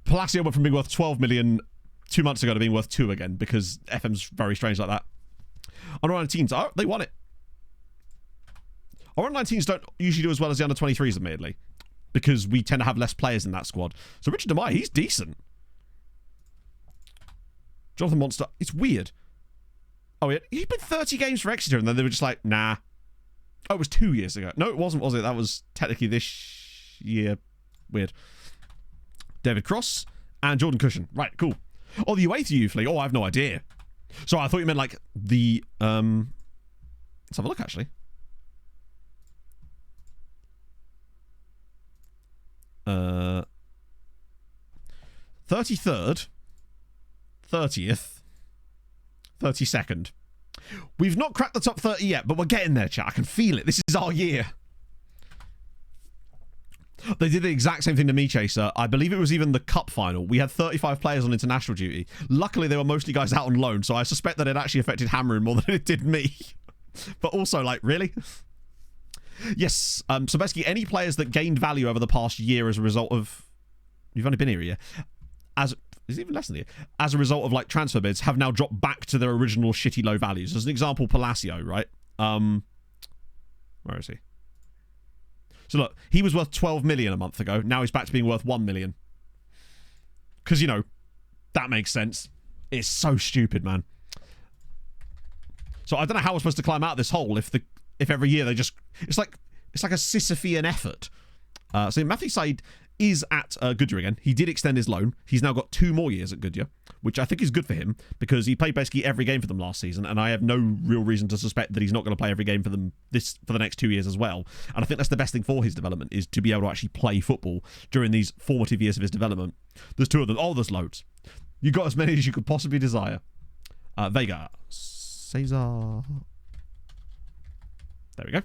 Palacio went from being worth 12 million 2 months ago to being worth 2 again, because FM's very strange like that. Under 19s, oh, they won it. Our under 19s don't usually do as well as the under 23s, admittedly, because we tend to have less players in that squad. So Richard Demai, he's decent. Jonathan Monster, it's weird. Oh, he played 30 games for Exeter, and then they were just like, nah. Oh, it was 2 years ago. No, it wasn't, was it? That was technically this year. Weird. David Cross and Jordan Cushion. Right, cool. Oh, the UEFA Youth League. Oh, I have no idea. So I thought you meant like the... Let's have a look, actually. 33rd, 30th, 32nd. We've not cracked the top 30 yet, but we're getting there, chat. I can feel it. This is our year. They did the exact same thing to me, Chaser. I believe it was even the cup final. We had 35 players on international duty. Luckily, they were mostly guys out on loan, so I suspect that it actually affected Hammering more than it did me. But also, like, really? Yes. So basically, any players that gained value over the past year as a result of... You've only been here a year. Is it even less than a year? As a result of, like, transfer bids, have now dropped back to their original shitty low values. As an example, Palacio, right? Where is he? So look, he was worth 12 million a month ago. Now he's back to being worth 1 million. Because, you know, that makes sense. It's so stupid, man. So I don't know how we're supposed to climb out of this hole if every year they just... It's like a Sisyphean effort. So Matthew Said is at Goodyear again. He did extend his loan. He's now got 2 more years at Goodyear, which I think is good for him because he played basically every game for them last season, and I have no real reason to suspect that he's not going to play every game for them for the next 2 years as well. And I think that's the best thing for his development, is to be able to actually play football during these formative years of his development. There's 2 of them. Oh, there's loads. You got as many as you could possibly desire. Vega. Cesar. There we go.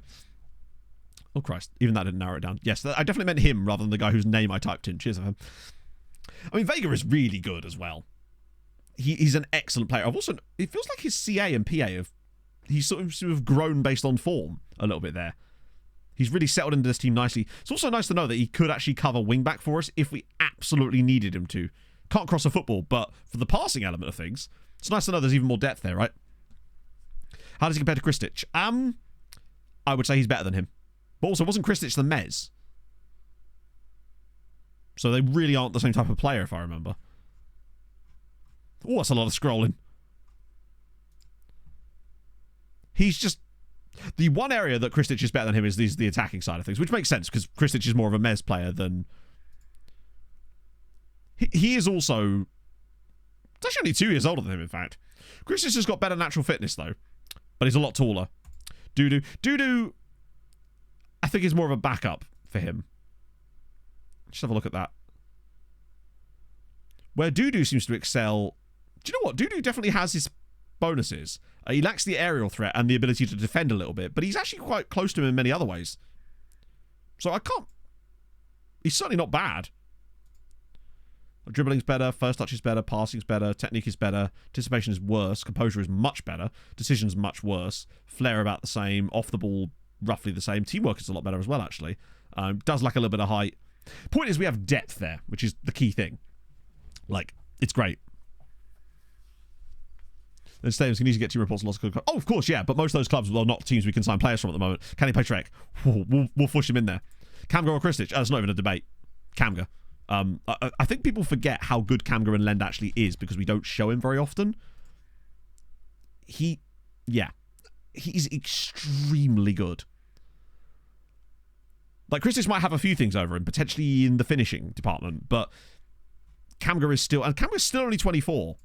Oh, Christ. Even that didn't narrow it down. Yes, I definitely meant him rather than the guy whose name I typed in. Cheers for him. I mean, Vega is really good as well. He's an excellent player. It feels like his CA and PA he's sort of grown based on form a little bit there. He's really settled into this team nicely. It's also nice to know that he could actually cover wing-back for us if we absolutely needed him to. Can't cross a football, but for the passing element of things, it's nice to know there's even more depth there, right? How does he compare to Kristic? I would say he's better than him. But also, wasn't Kristic the Mez? So they really aren't the same type of player, if I remember. Oh, that's a lot of scrolling. He's just... The one area that Kristic is better than him is the attacking side of things, which makes sense, because Kristic is more of a Mez player than... He is also... It's actually only 2 years older than him, in fact. Kristic has got better natural fitness, though. But he's a lot taller. Dudu... I think is more of a backup for him. Just have a look at that. Where Dudu seems to excel... Do you know what? Dudu definitely has his bonuses. He lacks the aerial threat and the ability to defend a little bit, but he's actually quite close to him in many other ways. So I can't... He's certainly not bad. Dribbling's better, first touch is better, passing's better, technique is better, anticipation is worse, composure is much better, decision's much worse, flair about the same, off the ball roughly the same, teamwork is a lot better as well, actually. Does lack a little bit of height. Point is, we have depth there, which is the key thing. Like, it's great. Then Stadiums can easily get 2 reports and lots of... Oh, of course, yeah, but most of those clubs are not teams we can sign players from at the moment. Can he play Trek? We'll push him in there. Camga or Kristic? That's not even a debate. Camga. I think people forget how good Camga and Lend actually is because we don't show him very often. He's extremely good. Like, Kristic might have a few things over him, potentially in the finishing department, but Camga is still... And Camga's still only 24.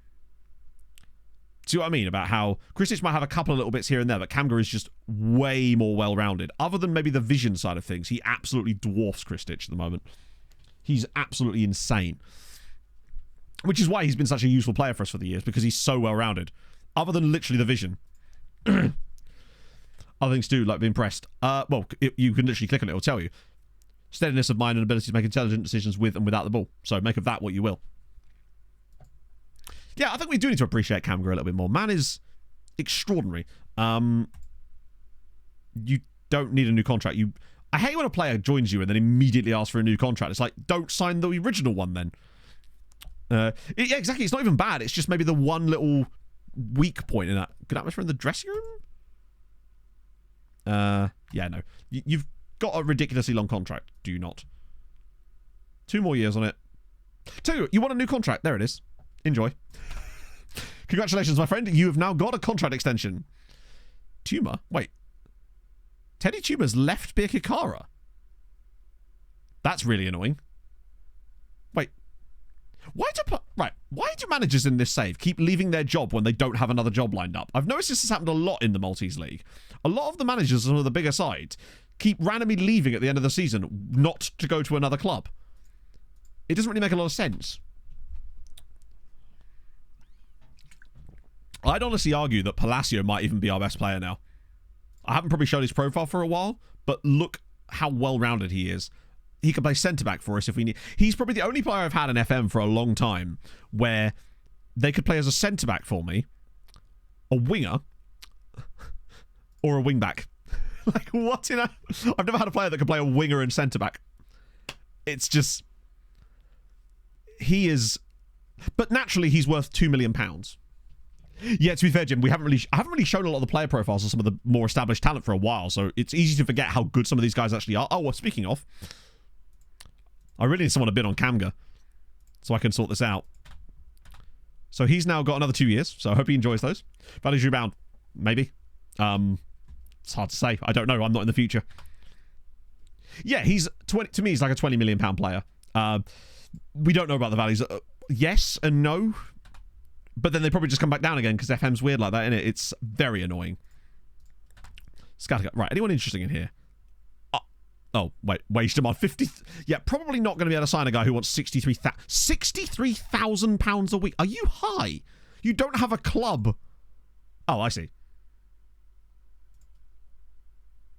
See what I mean about how Krisic might have a couple of little bits here and there, but Kamga is just way more well-rounded. Other than maybe the vision side of things, he absolutely dwarfs Krisic at the moment. He's absolutely insane. Which is why he's been such a useful player for us for the years, because he's so well-rounded. Other than literally the vision. Other things too, like being pressed. You can literally click on it, it'll tell you. Steadiness of mind and ability to make intelligent decisions with and without the ball. So make of that what you will. Yeah, I think we do need to appreciate Kamga a little bit more. Man is extraordinary. You don't need a new contract. I hate when a player joins you and then immediately asks for a new contract. It's like, don't sign the original one then. Yeah, exactly. It's not even bad. It's just maybe the one little weak point in that. Good atmosphere in the dressing room? Yeah, no. You've got a ridiculously long contract. Do you not? 2 more years on it. Tell you what, you want a new contract? There it is. Enjoy. Congratulations, my friend. You have now got a contract extension. Tumor? Wait. Teddy Tumor's left Birkirkara? That's really annoying. Wait. Why do managers in this save keep leaving their job when they don't have another job lined up? I've noticed this has happened a lot in the Maltese League. A lot of the managers on the bigger side keep randomly leaving at the end of the season not to go to another club. It doesn't really make a lot of sense. I'd honestly argue that Palacio might even be our best player now. I haven't probably showed his profile for a while, but look how well-rounded he is. He could play centre-back for us if we need... He's probably the only player I've had in FM for a long time where they could play as a centre-back for me, a winger, or a wing-back. Like, what in a... I've never had a player that could play a winger and centre-back. It's just... He is... But naturally, he's worth £2 million. Yeah, to be fair, Jim, I haven't really shown a lot of the player profiles of some of the more established talent for a while, so it's easy to forget how good some of these guys actually are. Oh, well, speaking of, I really need someone to bid on Kamga so I can sort this out. So he's now got another 2 years, so I hope he enjoys those. Values rebound, maybe. It's hard to say. I don't know. I'm not in the future. Yeah, to me, he's like a £20 million player. We don't know about the values. Yes and no. But then they probably just come back down again because FM's weird like that, isn't it? It's very annoying. Scattergut. Right, anyone interesting in here? Oh, wait. Wage demand 50... Yeah, probably not going to be able to sign a guy who wants £63,000 a week. Are you high? You don't have a club. Oh, I see.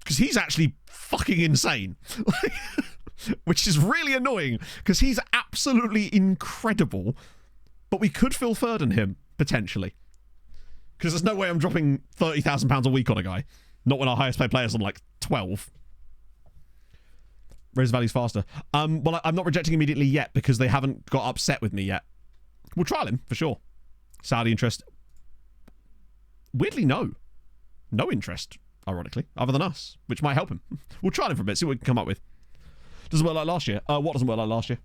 Because he's actually fucking insane. Which is really annoying because he's absolutely incredible. But we could Phil Foden him, potentially. Because there's no way I'm dropping £30,000 a week on a guy. Not when our highest paid player's on like 12. Raise values faster. Well, I'm not rejecting immediately yet because they haven't got upset with me yet. We'll trial him, for sure. Saudi interest. Weirdly, no. No interest, ironically, other than us, which might help him. We'll trial him for a bit, see what we can come up with. Doesn't work like last year. What doesn't work like last year?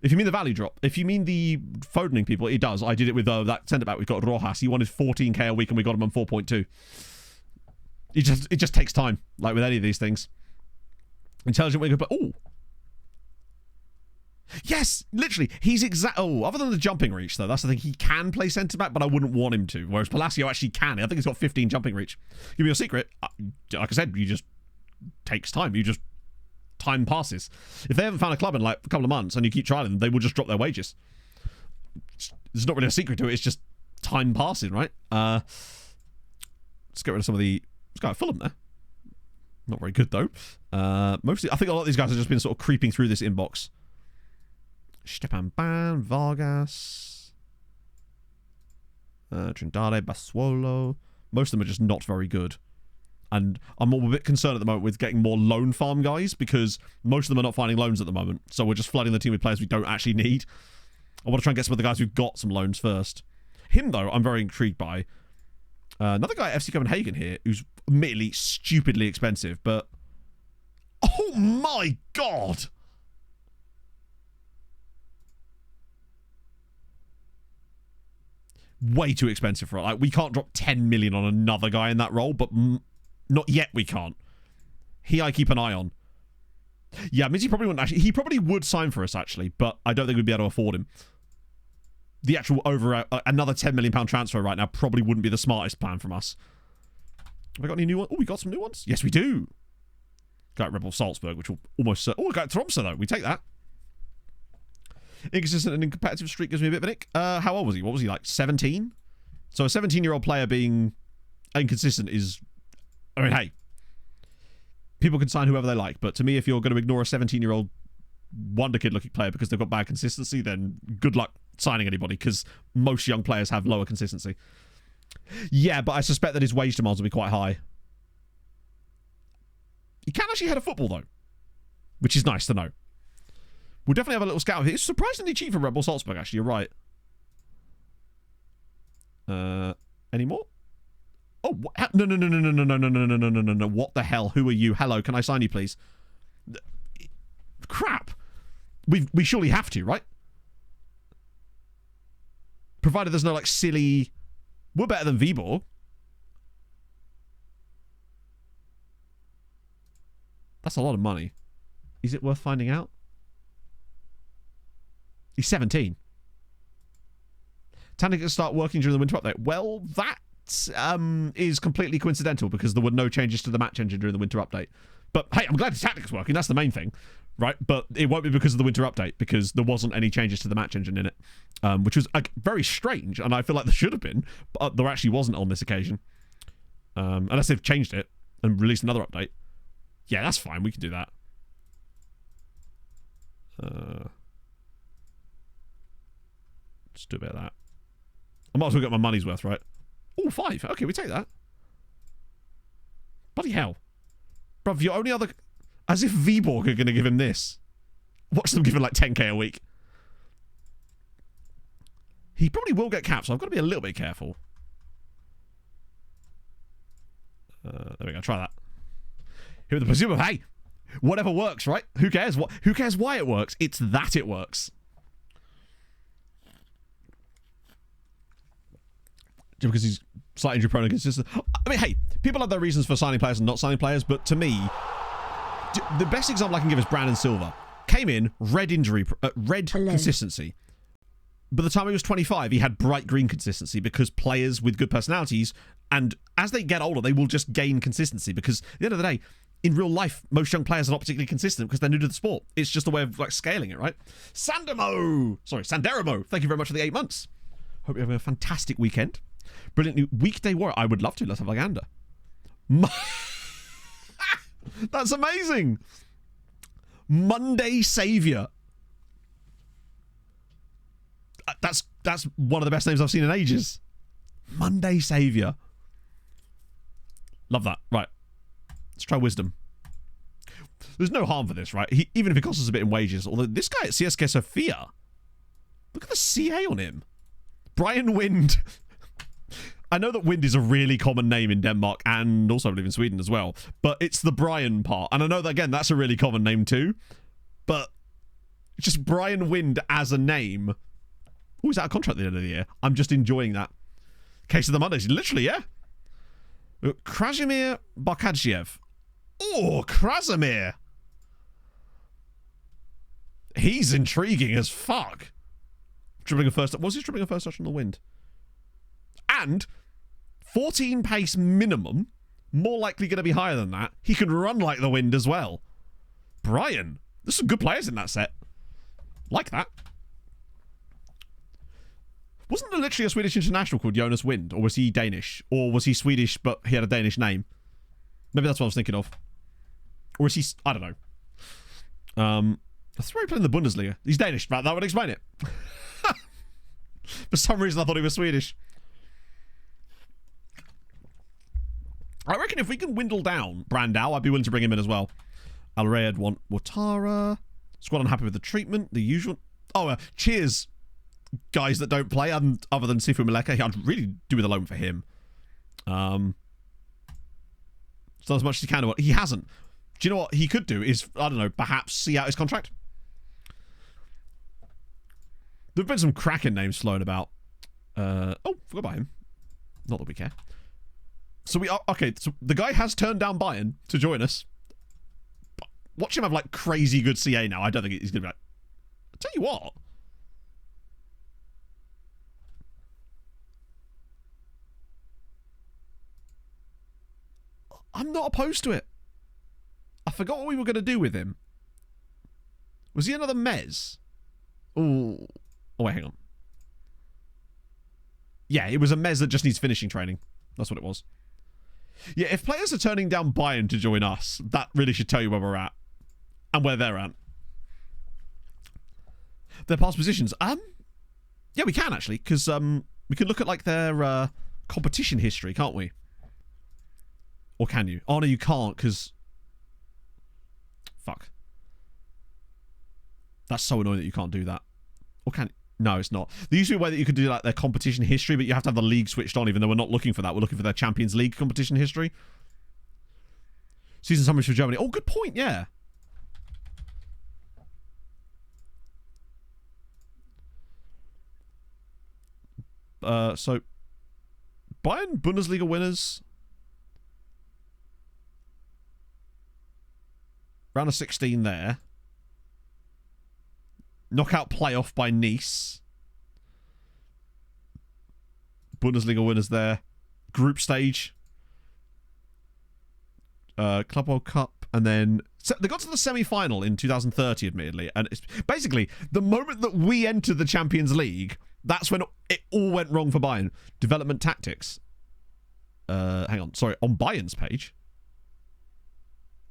If you mean the value drop, if you mean the Fodening people, it does. I did it with that centre-back we've got, Rojas. He wanted 14k a week and we got him on 4.2. It just takes time, like with any of these things. Intelligent winger, but... Oh! Yes! Literally, he's other than the jumping reach, though, that's the thing. He can play centre-back, but I wouldn't want him to. Whereas Palacio actually can. I think he's got 15 jumping reach. Give me a secret. Like I said, takes time. Time passes. If they haven't found a club in like a couple of months and you keep trying them, they will just drop their wages. There's not really a secret to it. It's just time passing, right? Let's get rid of some of the... Let's go Fulham there. Not very good, though. Mostly, I think a lot of these guys have just been sort of creeping through this inbox. Stepan Ban, Vargas, Trindade, Basuolo. Most of them are just not very good. And I'm a bit concerned at the moment with getting more loan farm guys because most of them are not finding loans at the moment. So we're just flooding the team with players we don't actually need. I want to try and get some of the guys who've got some loans first. Him, though, I'm very intrigued by. Another guy at FC Copenhagen here who's admittedly stupidly expensive, but... Oh my god! Way too expensive for it. Like, we can't drop 10 million on another guy in that role, but... Not yet, we can't. I keep an eye on. Yeah, it means he probably wouldn't actually... He probably would sign for us, actually, but I don't think we'd be able to afford him. the actual another £10 million transfer right now probably wouldn't be the smartest plan from us. Have we got any new ones? Oh, we got some new ones? Yes, we do. Got Red Bull Salzburg, which will almost... we got Tromsø, though. We take that. Inconsistent and incompetitive streak gives me a bit of an ick. How old was he? What was he, like 17? So a 17-year-old player being inconsistent is... I mean, hey. People can sign whoever they like, but to me, if you're going to ignore a 17-year-old wonder kid-looking player because they've got bad consistency, then good luck signing anybody, because most young players have lower consistency. Yeah, but I suspect that his wage demands will be quite high. He can actually head a football, though, which is nice to know. We'll definitely have a little scout of it. It's surprisingly cheap for Red Bull Salzburg, actually. You're right. Any more? Oh, no. What the hell? Who are you? Hello, can I sign you, please? Crap. We surely have to, right? Provided there's no, like, silly... We're better than Viborg. That's a lot of money. Is it worth finding out? He's 17. Tandy can start working during the winter update. Well, that is completely coincidental because there were no changes to the match engine during the winter update. But hey, I'm glad his tactics working. That's the main thing, right? But it won't be because of the winter update, because there wasn't any changes to the match engine in it, which was very strange. And I feel like there should have been, but there actually wasn't on this occasion. Unless they've changed it and released another update. Yeah, that's fine. We can do that. Just do a bit of that. I might as well get my money's worth, right? Oh, 5. Okay, we take that. Bloody hell. Bruv, your only other... As if Viborg are going to give him this. Watch them give him like 10k a week. He probably will get capped, so I've got to be a little bit careful. There we go, try that. Here with the presume of, hey, whatever works, right? Who cares? Who cares why it works? It's that it works. Just because he's slight injury prone and consistent. I mean, hey, people have their reasons for signing players and not signing players, but to me, the best example I can give is Brandon Silva. Came in, red consistency. By the time he was 25, he had bright green consistency because players with good personalities, and as they get older, they will just gain consistency because at the end of the day, in real life, most young players are not particularly consistent because they're new to the sport. It's just a way of like scaling it, right? Sandermo, thank you very much for the 8 months. Hope you're having a fantastic weekend. Brilliant new weekday warrior. I would love to. Let's have a gander. That's amazing. Monday Savior. That's one of the best names I've seen in ages. Monday Savior. Love that. Right. Let's try wisdom. There's no harm for this, right? Even if it costs us a bit in wages. Although this guy at CSK Sofia, look at the CA on him. Brian Wind. I know that Wind is a really common name in Denmark and also I believe in Sweden as well. But it's the Brian part. And I know that, again, that's a really common name too. But just Brian Wind as a name. Oh, he's out of contract at the end of the year. I'm just enjoying that. Case of the Mondays. Literally, yeah. Krasimir Barkadziev. Oh, Krasimir. He's intriguing as fuck. Dribbling a first... Was he dribbling a first touch on the Wind? And 14 pace minimum. More likely going to be higher than that. He can run like the Wind as well. Brian. There's some good players in that set. Like that. Wasn't there literally a Swedish international called Jonas Wind? Or was he Danish? Or was he Swedish but he had a Danish name? Maybe that's what I was thinking of. Or is he... I don't know. That's where he played in the Bundesliga. He's Danish. That would explain it. For some reason I thought he was Swedish. I reckon if we can dwindle down Brandao, I'd be willing to bring him in as well. Alrayed want Watara. Squad unhappy with the treatment. The usual... Oh, cheers, guys that don't play, other than Sifu Maleka. I'd really do with a loan for him. It's not as much as he can. He hasn't. Do you know what he could do is, I don't know, perhaps see out his contract? There have been some cracking names flown about. Oh, forgot about him. Not that we care. So we are... Okay, so the guy has turned down Bayern to join us. But watch him have, like, crazy good CA now. I don't think he's going to be like... I'll tell you what. I'm not opposed to it. I forgot what we were going to do with him. Was he another Mez? Ooh. Oh, wait, hang on. Yeah, it was a Mez that just needs finishing training. That's what it was. Yeah, if players are turning down Bayern to join us, that really should tell you where we're at. And where they're at. Their past positions. Yeah, we can actually, because we can look at like their competition history, can't we? Or can you? Oh no, you can't, because fuck. That's so annoying that you can't do that. Or can? No, it's not. There used to be a way that you could do like their competition history, but you have to have the league switched on, even though we're not looking for that. We're looking for their Champions League competition history. Season summaries for Germany. Oh, good point. Yeah. So Bayern Bundesliga winners. Round of 16 there. Knockout playoff by Nice. Bundesliga winners there. Group stage. Club World Cup. And then they got to the semi-final in 2030, admittedly. And it's basically the moment that we entered the Champions League, that's when it all went wrong for Bayern. Development tactics. Hang on. Sorry. On Bayern's page.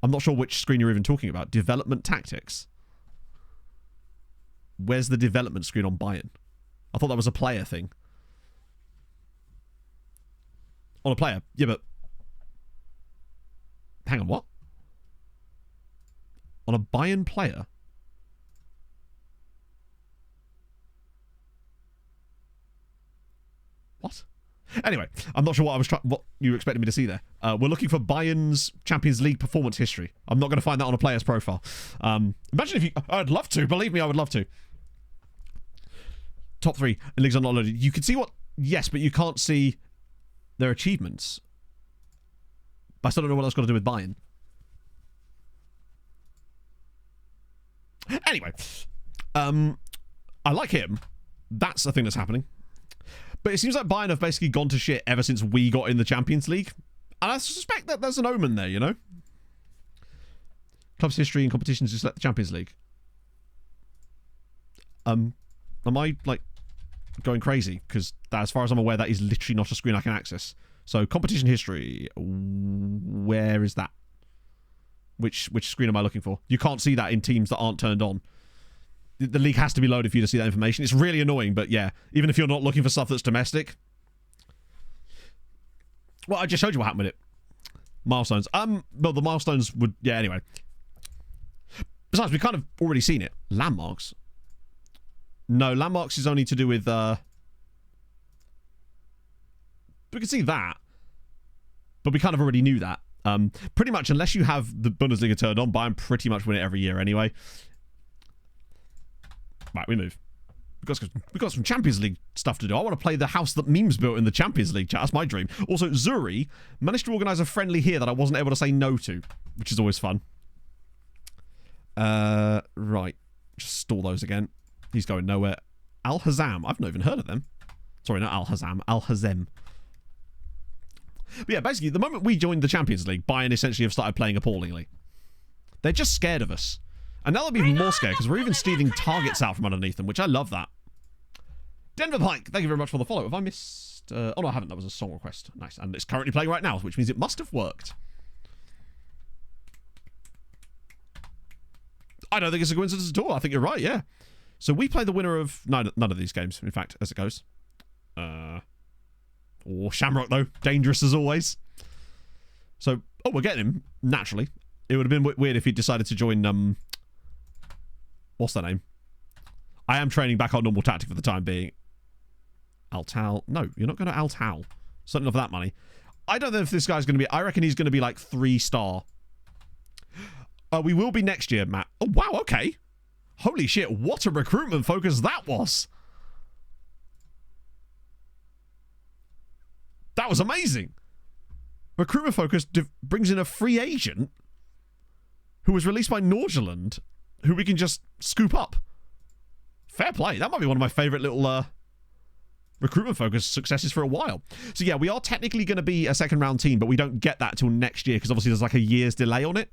I'm not sure which screen you're even talking about. Development tactics. Where's the development screen on Bayern? I thought that was a player thing. On a player? Yeah, but... Hang on, what? On a Bayern player? What? Anyway, I'm not sure what you were expecting me to see there. We're looking for Bayern's Champions League performance history. I'm not going to find that on a player's profile. Imagine if you... I'd love to. Believe me, I would love to. Top 3 in leagues are not loaded. You can see what... Yes, but you can't see their achievements. But I still don't know what that's got to do with Bayern. Anyway. I like him. That's the thing that's happening. But it seems like Bayern have basically gone to shit ever since we got in the Champions League. And I suspect that there's an omen there, you know? Club's history and competitions just like the Champions League. Am I, like, going crazy? Because as far as I'm aware, that is literally not a screen I can access. So, competition history. Where is that? Which screen am I looking for? You can't see that in teams that aren't turned on. The league has to be loaded for you to see that information. It's really annoying, but yeah. Even if you're not looking for stuff that's domestic. Well, I just showed you what happened with it. Milestones. Well, the milestones would... Yeah, anyway. Besides, we've kind of already seen it. Landmarks. No, landmarks is only to do with... We can see that. But we kind of already knew that. Pretty much, unless you have the Bundesliga turned on, Bayern pretty much win it every year anyway. Right, we move. We've got some Champions League stuff to do. I want to play the house that Memes built in the Champions League chat. That's my dream. Also, Zuri managed to organise a friendly here that I wasn't able to say no to, which is always fun. Right. Just stall those again. He's going nowhere. Al Hazam. I've not even heard of them. Sorry, not Al Hazam. Al Hazem. But yeah, basically, the moment we joined the Champions League, Bayern essentially have started playing appallingly. They're just scared of us. And now they'll be even more scared because we're even stealing targets out from underneath them, which I love that. Denver Pike, thank you very much for the follow. Have I missed... oh, no, I haven't. That was a song request. Nice. And it's currently playing right now, which means it must have worked. I don't think it's a coincidence at all. I think you're right, yeah. So we play the winner of... none of these games, in fact, as it goes. Shamrock, though. Dangerous as always. So, oh, we're getting him, naturally. It would have been weird if he decided to join... What's that name? I am training back on normal tactic for the time being. Altal. No, you're not going to Altal. Certainly not for that money. I don't know if this guy's going to be... I reckon he's going to be like 3-star. We will be next year, Matt. Oh, wow, okay. Holy shit, what a recruitment focus that was. That was amazing. Recruitment focus brings in a free agent who was released by Norgeland, who we can just scoop up. Fair play. That might be one of my favourite little recruitment focused successes for a while. So yeah, we are technically going to be a second round team, but we don't get that till next year because obviously there's like a year's delay on it.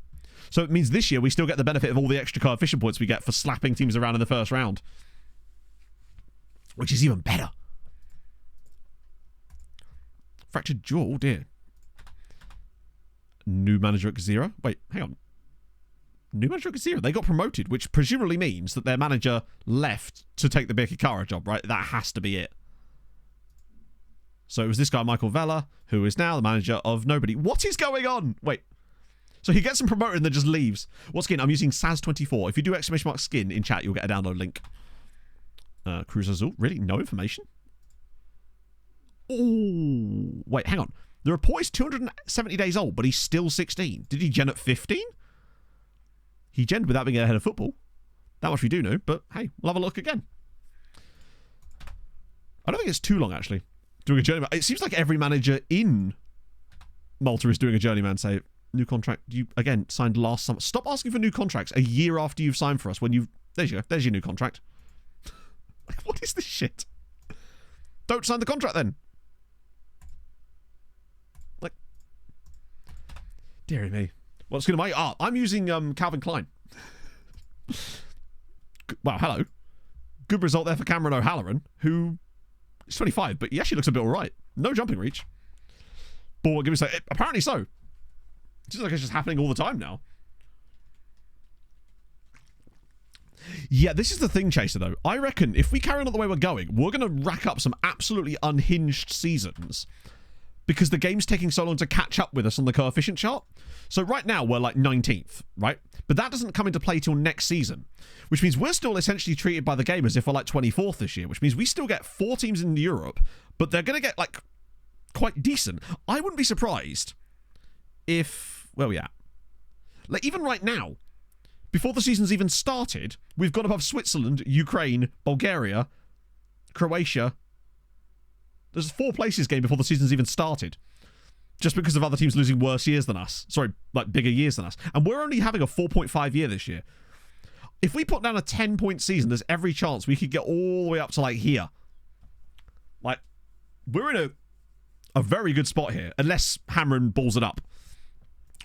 So it means this year we still get the benefit of all the extra coefficient points we get for slapping teams around in the first round, which is even better. Fractured jaw, oh dear. New manager at Gazira. Wait, hang on. New manager at Gazira. They got promoted, which presumably means that their manager left to take the Birkikara job, right? That has to be it. So it was this guy, Michael Vella, who is now the manager of nobody. What is going on? Wait. So he gets him promoted and then just leaves. What skin? I'm using Saz24. If you do !skin in chat, you'll get a download link. Cruz Azul. Really? No information? Oh, wait, hang on. The report is 270 days old, but he's still 16. Did he gen at 15? He gen without being ahead of football. That much we do know, but hey, we'll have a look again. I don't think it's too long, actually, doing a journeyman. It seems like every manager in Malta is doing a journeyman. Say, new contract. You, again, signed last summer. Stop asking for new contracts a year after you've signed for us when you've... There you go. There's your new contract. Like, what is this shit? Don't sign the contract, then. Like, dearie me. What's going to make... Ah, I'm using Calvin Klein. Wow, hello. Good result there for Cameron O'Halloran, who is 25, but he actually looks a bit all right. No jumping reach. But give me a sec. Apparently so. It seems like it's just happening all the time now. Yeah, this is the thing, Chaser, though. I reckon if we carry on the way we're going, we're going to rack up some absolutely unhinged seasons because the game's taking so long to catch up with us on the coefficient chart. So right now, we're like 19th, right? But that doesn't come into play till next season, which means we're still essentially treated by the game as if we're like 24th this year, which means we still get 4 teams in Europe, but they're going to get like quite decent. I wouldn't be surprised if... Where are we at? Like, even right now, before the season's even started, we've got above Switzerland, Ukraine, Bulgaria, Croatia. There's 4 places game before the season's even started. Just because of other teams losing worse years than us. Sorry, like bigger years than us. And we're only having a 4.5 year this year. If we put down a 10-point season, there's every chance we could get all the way up to like here. Like, we're in a very good spot here. Unless Hamron balls it up.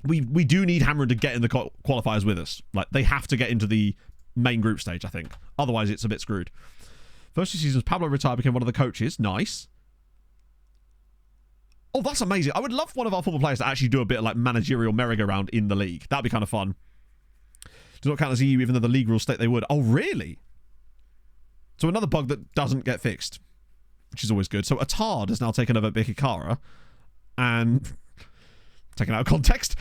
We do need Hamron to get in the qualifiers with us. Like, they have to get into the main group stage, I think. Otherwise, it's a bit screwed. First 2 seasons, Pablo retired, became one of the coaches. Nice. Oh, that's amazing. I would love one of our football players to actually do a bit of like managerial merry-go-round in the league. That'd be kind of fun. Do not count as EU, even though the league rules state they would. Oh, really? So another bug that doesn't get fixed, which is always good. So Atard has now taken over Birkikara, and taken out of context.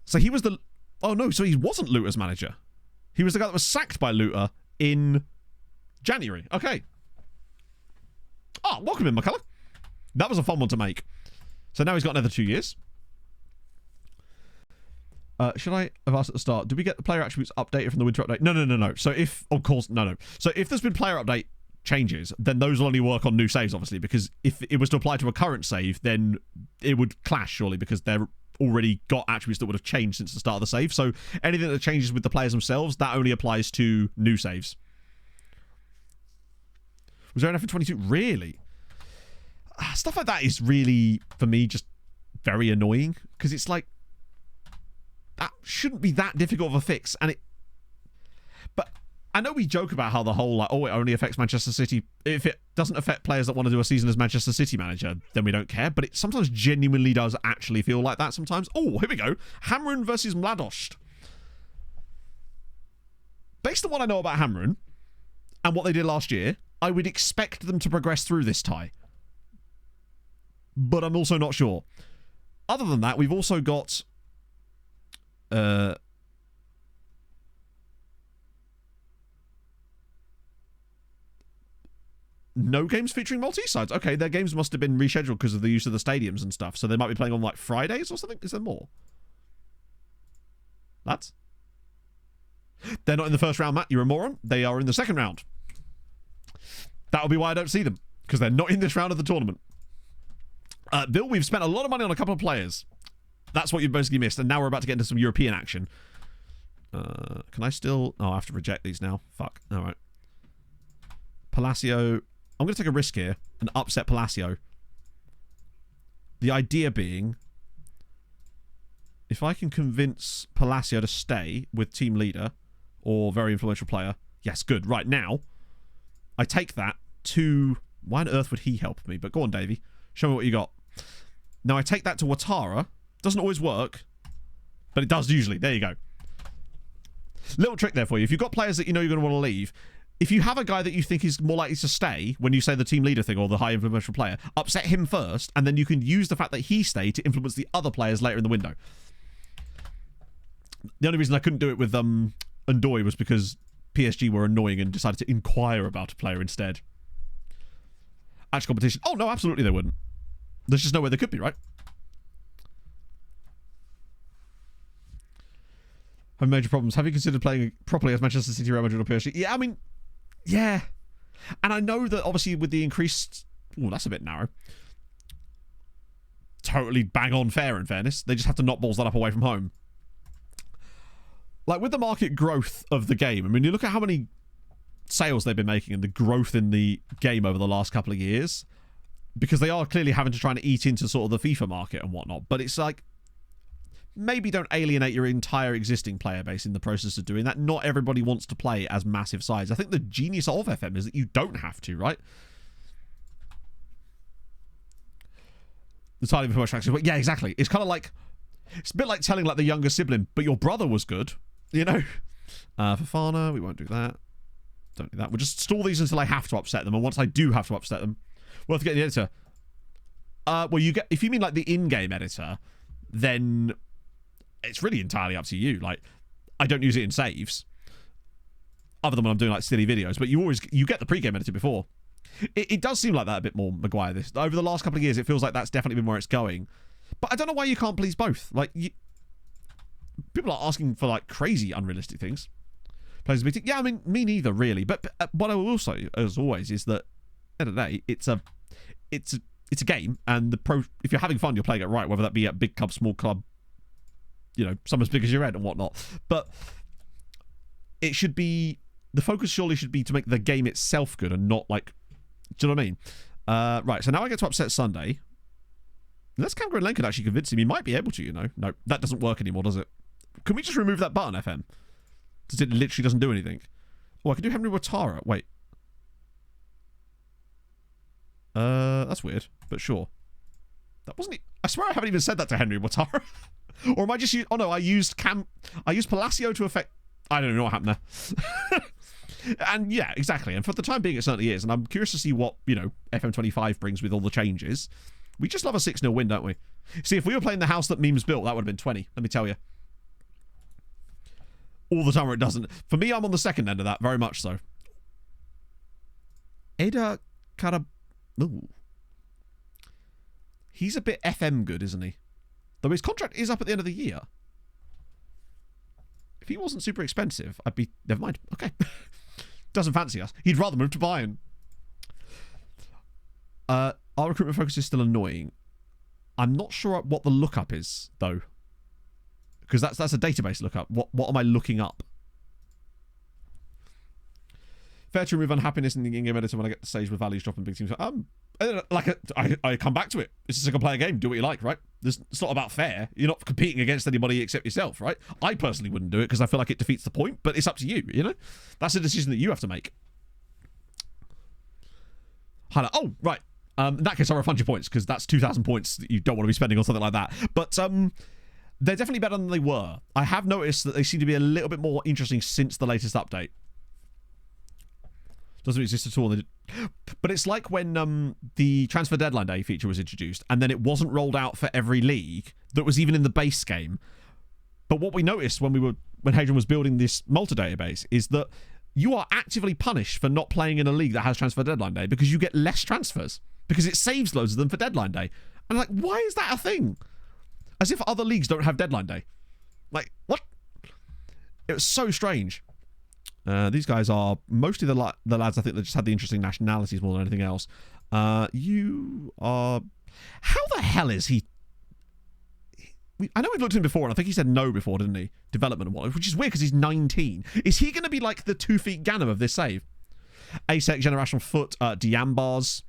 So he was the... Oh, no, so he wasn't Luther's manager. He was the guy that was sacked by Luther in January. Okay. Oh, welcome in, McCullough. That was a fun one to make. So now he's got another 2 years. Should I have asked at the start, did we get the player attributes updated from the winter update? No. So if, of course, no. So if there's been player update changes, then those will only work on new saves, obviously, because if it was to apply to a current save, then it would clash, surely, because they're already got attributes that would have changed since the start of the save. So anything that changes with the players themselves, that only applies to new saves. Was there an F22? Really? Stuff like that is really, for me, just very annoying, because it's like, that shouldn't be that difficult of a fix. But I know we joke about how the whole, like, oh, it only affects Manchester City. If it doesn't affect players that want to do a season as Manchester City manager, then we don't care. But it sometimes genuinely does actually feel like that sometimes. Oh, here we go. Hamrun versus Mladost. Based on what I know about Hamrun and what they did last year, I would expect them to progress through this tie. But I'm also not sure. Other than that, we've also got... no games featuring Maltese sides. Okay, their games must have been rescheduled because of the use of the stadiums and stuff. So they might be playing on like Fridays or something. Is there more? Lads? They're not in the first round, Matt. You're a moron. They are in the second round. That'll be why I don't see them. Because they're not in this round of the tournament. Bill, we've spent a lot of money on a couple of players. That's what you've basically missed. And now we're about to get into some European action. Can I still... Oh, I have to reject these now. Fuck. All right. Palacio. I'm going to take a risk here and upset Palacio. The idea being, if I can convince Palacio to stay with team leader or very influential player, yes, good. Right now, I take that to... Why on earth would he help me? But go on, Davey. Show me what you got. Now, I take that to Ouattara. Doesn't always work, but it does usually. There you go. Little trick there for you. If you've got players that you know you're going to want to leave, if you have a guy that you think is more likely to stay when you say the team leader thing or the high influential player, upset him first, and then you can use the fact that he stayed to influence the other players later in the window. The only reason I couldn't do it with Ndoye was because PSG were annoying and decided to inquire about a player instead. Actual competition. Oh, no, absolutely they wouldn't. There's just no way they could be, right? Have major problems. Have you considered playing properly as Manchester City, Real Madrid, or PSG? Yeah, I mean, yeah. And I know that obviously with the increased... Oh, that's a bit narrow. Totally bang on fair, in fairness. They just have to knock balls that up away from home. Like, with the market growth of the game, I mean, you look at how many sales they've been making and the growth in the game over the last couple of years, because they are clearly having to try and eat into sort of the FIFA market and whatnot. But it's like, maybe don't alienate your entire existing player base in the process of doing that. Not everybody wants to play as massive sides. I think the genius of FM is that you don't have to, right? The tiny bit attractive, but yeah, exactly. It's kind of like, it's a bit like telling like the younger sibling, but your brother was good, you know? Fafana, we won't do that. Don't do that. We'll just stall these until I have to upset them, and once I do have to upset them, we'll have to get the editor. Well, you get, if you mean like the in-game editor, then it's really entirely up to you. Like, I don't use it in saves, other than when I'm doing like silly videos, but you get the pre-game editor before. It does seem like that a bit more, Maguire. This over the last couple of years, it feels like that's definitely been where it's going. But I don't know why you can't please both. Like, people are asking for like crazy unrealistic things. Players meeting, yeah, I mean, me neither really. But what I will say, as always, is that at the end of the day, it's a game, and if you're having fun, you're playing it right, whether that be at big club, small club, you know, some as big as your head and whatnot. But it should be, the focus surely should be to make the game itself good and not like, do you know what I mean? Right, so now I get to upset Sunday. Unless Cam Grenlen could actually convince him, he might be able to, you know. No, that doesn't work anymore, does it? Can we just remove that button, FM? Because it literally doesn't do anything. Oh, I can do Henry Ouattara. Wait. That's weird, but sure. That wasn't it. I swear I haven't even said that to Henry Ouattara. Or am I just... Oh, no, I used Palacio to affect... I don't know what happened there. And yeah, exactly. And for the time being, it certainly is. And I'm curious to see what, you know, FM25 brings with all the changes. We just love a 6-0 win, don't we? See, if we were playing the house that memes built, that would have been 20. Let me tell you. All the time where it doesn't. For me, I'm on the second end of that, very much so. Eda Karab... Ooh. He's a bit FM good, isn't he? Though his contract is up at the end of the year. If he wasn't super expensive, I'd be... Never mind. Okay. Doesn't fancy us. He'd rather move to Bayern. Our recruitment focus is still annoying. I'm not sure what the lookup is, though. Because that's a database lookup. What am I looking up? Fair to remove unhappiness in the in-game editor when I get to stage with values dropping big teams. I come back to it. It's a single player game. Do what you like, right? It's not about fair. You're not competing against anybody except yourself, right? I personally wouldn't do it because I feel like it defeats the point, but it's up to you, you know? That's a decision that you have to make. Highlight. Oh, right. In that case, I'll refund your points because that's 2,000 points that you don't want to be spending on something like that. But they're definitely better than they were. I have noticed that they seem to be a little bit more interesting since the latest update. Doesn't exist at all. But it's like when the transfer deadline day feature was introduced and then it wasn't rolled out for every league that was even in the base game. But what we noticed when Hadrian was building this Malta database is that you are actively punished for not playing in a league that has transfer deadline day because you get less transfers because it saves loads of them for deadline day. And like, why is that a thing? As if other leagues don't have deadline day. Like, what? It was so strange. These guys are mostly the lads, I think, that just had the interesting nationalities more than anything else. You are... How the hell is he... I know we've looked at him before, and I think he said no before, didn't he? Development and what, which is weird because he's 19. Is he going to be like the 2 feet Ganem of this save? ASEC, Generational Foot, Diambars.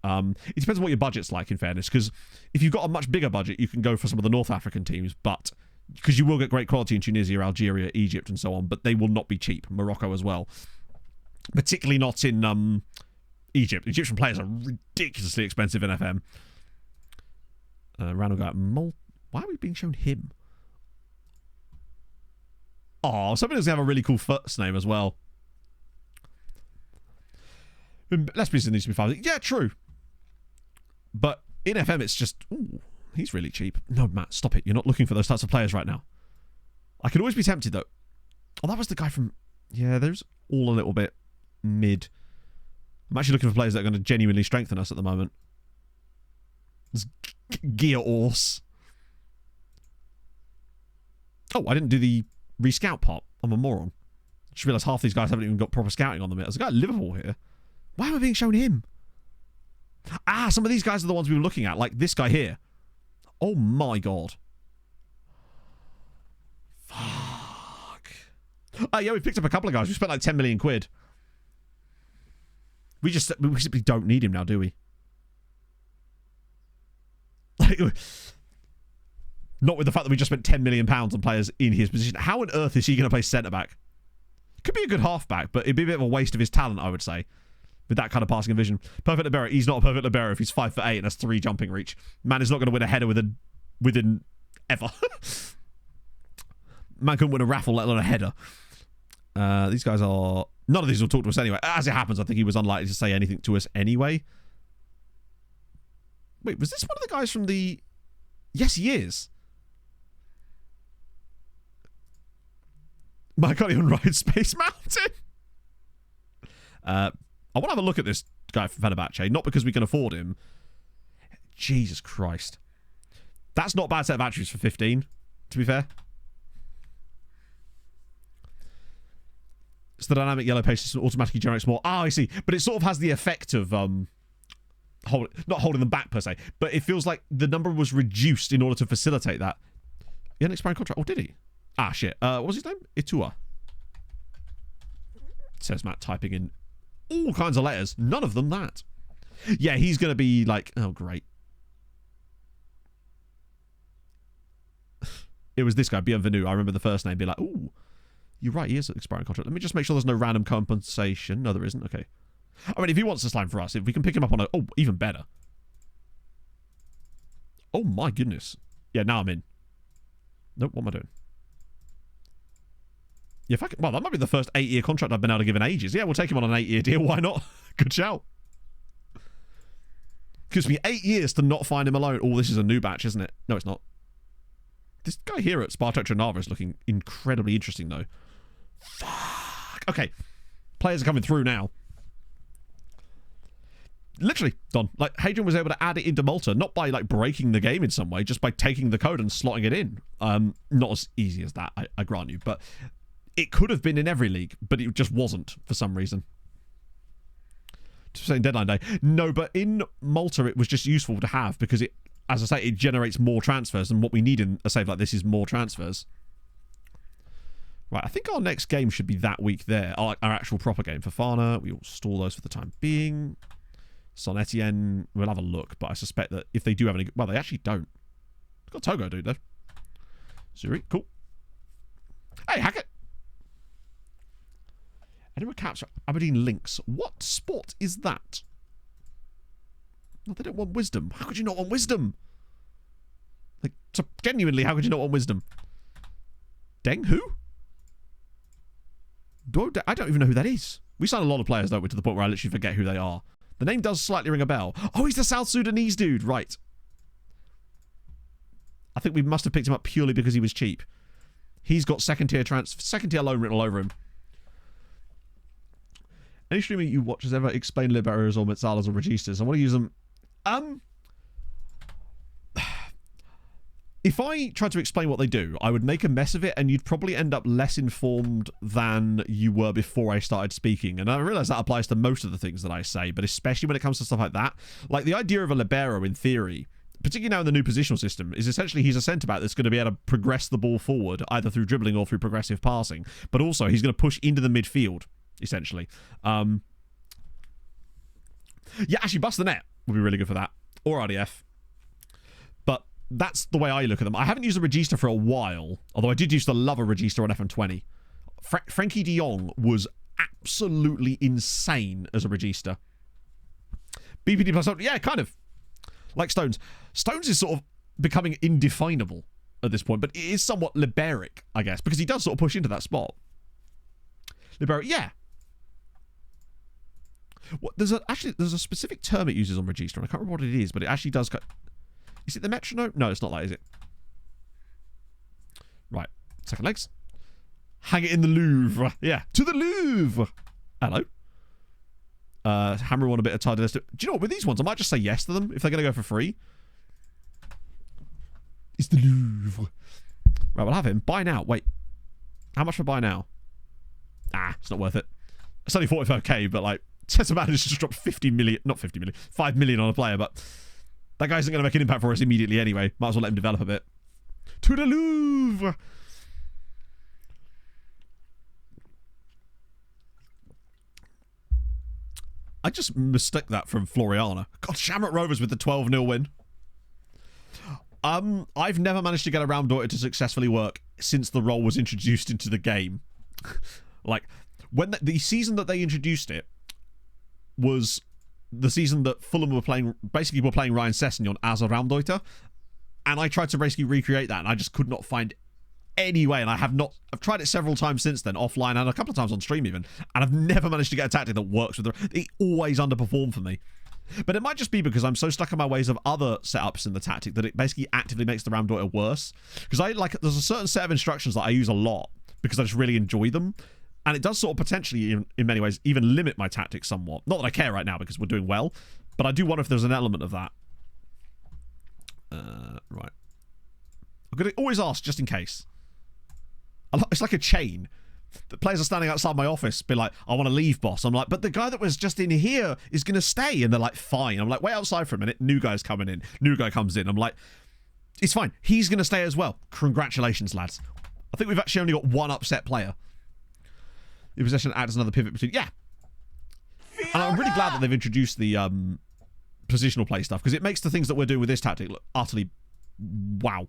It depends on what your budget's like, in fairness, because if you've got a much bigger budget, you can go for some of the North African teams, but because you will get great quality in Tunisia, Algeria, Egypt, and so on, but they will not be cheap. Morocco as well. Particularly not in Egypt. Egyptian players are ridiculously expensive in FM. Random guy. Why are we being shown him? Oh, somebody does have a really cool first name as well. Let's be needs to be 5. Yeah, true. But in FM, it's just, ooh, he's really cheap. No, Matt, stop it. You're not looking for those types of players right now. I could always be tempted, though. Oh, that was the guy from... Yeah, there's all a little bit mid. I'm actually looking for players that are going to genuinely strengthen us at the moment. There's Gear Ors. Oh, I didn't do the re-scout part. I'm a moron. I just realised half these guys haven't even got proper scouting on them yet. There's a guy at Liverpool here. Why am I being shown him? Ah, some of these guys are the ones we were looking at, like this guy here. Oh my god. Fuck. Oh yeah, we picked up a couple of guys. We spent like 10 million quid. We simply don't need him now, do we? Like, not with the fact that we just spent £10 million on players in his position. How on earth is he going to play centre-back? Could be a good half-back, but it'd be a bit of a waste of his talent, I would say. With that kind of passing and vision. Perfect libero. He's not a perfect libero if he's 5'8" and has 3 jumping reach. Man is not going to win a header within ever. Man couldn't win a raffle, let alone a header. These guys are... None of these will talk to us anyway. As it happens, I think he was unlikely to say anything to us anyway. Wait, was this one of the guys from the... Yes, he is. I can't even ride Space Mountain. I want to have a look at this guy from Fenerbahce, not because we can afford him. Jesus Christ. That's not a bad set of attributes for 15, to be fair. So the dynamic yellow paste system automatically generates more. Ah, I see. But it sort of has the effect of not holding them back per se, but it feels like the number was reduced in order to facilitate that. He had an expiring contract. Oh, did he? Ah, shit. What was his name? Itua. Says Matt, typing in all kinds of letters. None of them that. Yeah, he's going to be like, oh, great. It was this guy, Bienvenu. I remember the first name. Be like, ooh, you're right. He is an expiring contract. Let me just make sure there's no random compensation. No, there isn't. Okay. I mean, if he wants to slime for us, if we can pick him up on a... Oh, even better. Oh, my goodness. Yeah, now I'm in. Nope, what am I doing? Yeah, if I can, well, that might be the first 8-year contract I've been able to give in ages. Yeah, we'll take him on an 8-year deal. Why not? Good shout. Gives me 8 years to not find him alone. Oh, this is a new batch, isn't it? No, it's not. This guy here at Spartak Trnava is looking incredibly interesting, though. Fuck. Okay. Players are coming through now. Literally done. Like, Hadrian was able to add it into Malta, not by, like, breaking the game in some way, just by taking the code and slotting it in. Not as easy as that, I grant you, but... It could have been in every league, but it just wasn't for some reason. Just saying deadline day. No, but in Malta, it was just useful to have because it, as I say, it generates more transfers. And what we need in a save like this is more transfers. Right, I think our next game should be that week there. Our actual proper game. Fofana, we will stall those for the time being. Son Etienne, we'll have a look, but I suspect that if they do have any... Well, they actually don't. Got Togo, dude, though. Zurich, cool. Hey, Hackett. Edinburgh Caps are Aberdeen Lynx. What sport is that? No, they don't want wisdom. How could you not want wisdom? Like, so genuinely, how could you not want wisdom? Deng who? I don't even know who that is. We sign a lot of players, don't we, to the point where I literally forget who they are. The name does slightly ring a bell. Oh, he's the South Sudanese dude. Right. I think we must have picked him up purely because he was cheap. He's got second tier loan written all over him. Any streamer you watch has ever explained liberos or metzalas or registas. I want to use them. If I tried to explain what they do, I would make a mess of it and you'd probably end up less informed than you were before I started speaking. And I realise that applies to most of the things that I say, but especially when it comes to stuff like that. Like the idea of a libero in theory, particularly now in the new positional system, is essentially he's a centre-back that's going to be able to progress the ball forward, either through dribbling or through progressive passing. But also he's going to push into the midfield, essentially. Yeah, actually, Bust the Net would be really good for that. Or RDF. But that's the way I look at them. I haven't used a Regista for a while, although I did used to love a Regista on FM20. Frankie de Jong was absolutely insane as a Regista. BPD plus, yeah, kind of. Like Stones. Stones is sort of becoming indefinable at this point, but it is somewhat Liberic, I guess, because he does sort of push into that spot. Liberic, yeah. There's a specific term it uses on Regista, and I can't remember what it is, but it actually does. Is it the metronome? No, it's not that, is it? Right. Second legs. Hang it in the Louvre. Yeah. To the Louvre. Hello. Hammer on a bit of tardiness. Do you know what? With these ones, I might just say yes to them if they're going to go for free. It's the Louvre. Right, we'll have him. Buy now. Wait. How much for buy now? It's not worth it. It's only 45k, but like, Tessa has just dropped 50 million. Not 50 million. 5 million on a player, but that guy isn't going to make an impact for us immediately anyway. Might as well let him develop a bit. To the Louvre. I just mistook that from Floriana. God, Shamrock Rovers with the 12-0 win. I've never managed to get a Round Daughter to successfully work since the role was introduced into the game. Like, when the season that they introduced it was the season that Fulham were playing Ryan Sessegnon as a Round Daughter, and I tried to basically recreate that, and I just could not find any way, and I've tried it several times since then, offline and a couple of times on stream even, and I've never managed to get a tactic that works with it. Always underperformed for me. But it might just be because I'm so stuck in my ways of other setups in the tactic that it basically actively makes the Round Daughter worse. Because there's a certain set of instructions that I use a lot because I just really enjoy them, and it does sort of potentially, in many ways, even limit my tactics somewhat. Not that I care right now because we're doing well, but I do wonder if there's an element of that. Right. I'm going to always ask just in case. It's like a chain. The players are standing outside my office, be like, I want to leave, boss. I'm like, but the guy that was just in here is going to stay. And they're like, fine. I'm like, wait outside for a minute. New guy's coming in. New guy comes in. I'm like, it's fine. He's going to stay as well. Congratulations, lads. I think we've actually only got one upset player. The possession adds another pivot between. Yeah. And I'm really glad that they've introduced the positional play stuff, because it makes the things that we're doing with this tactic look utterly wow.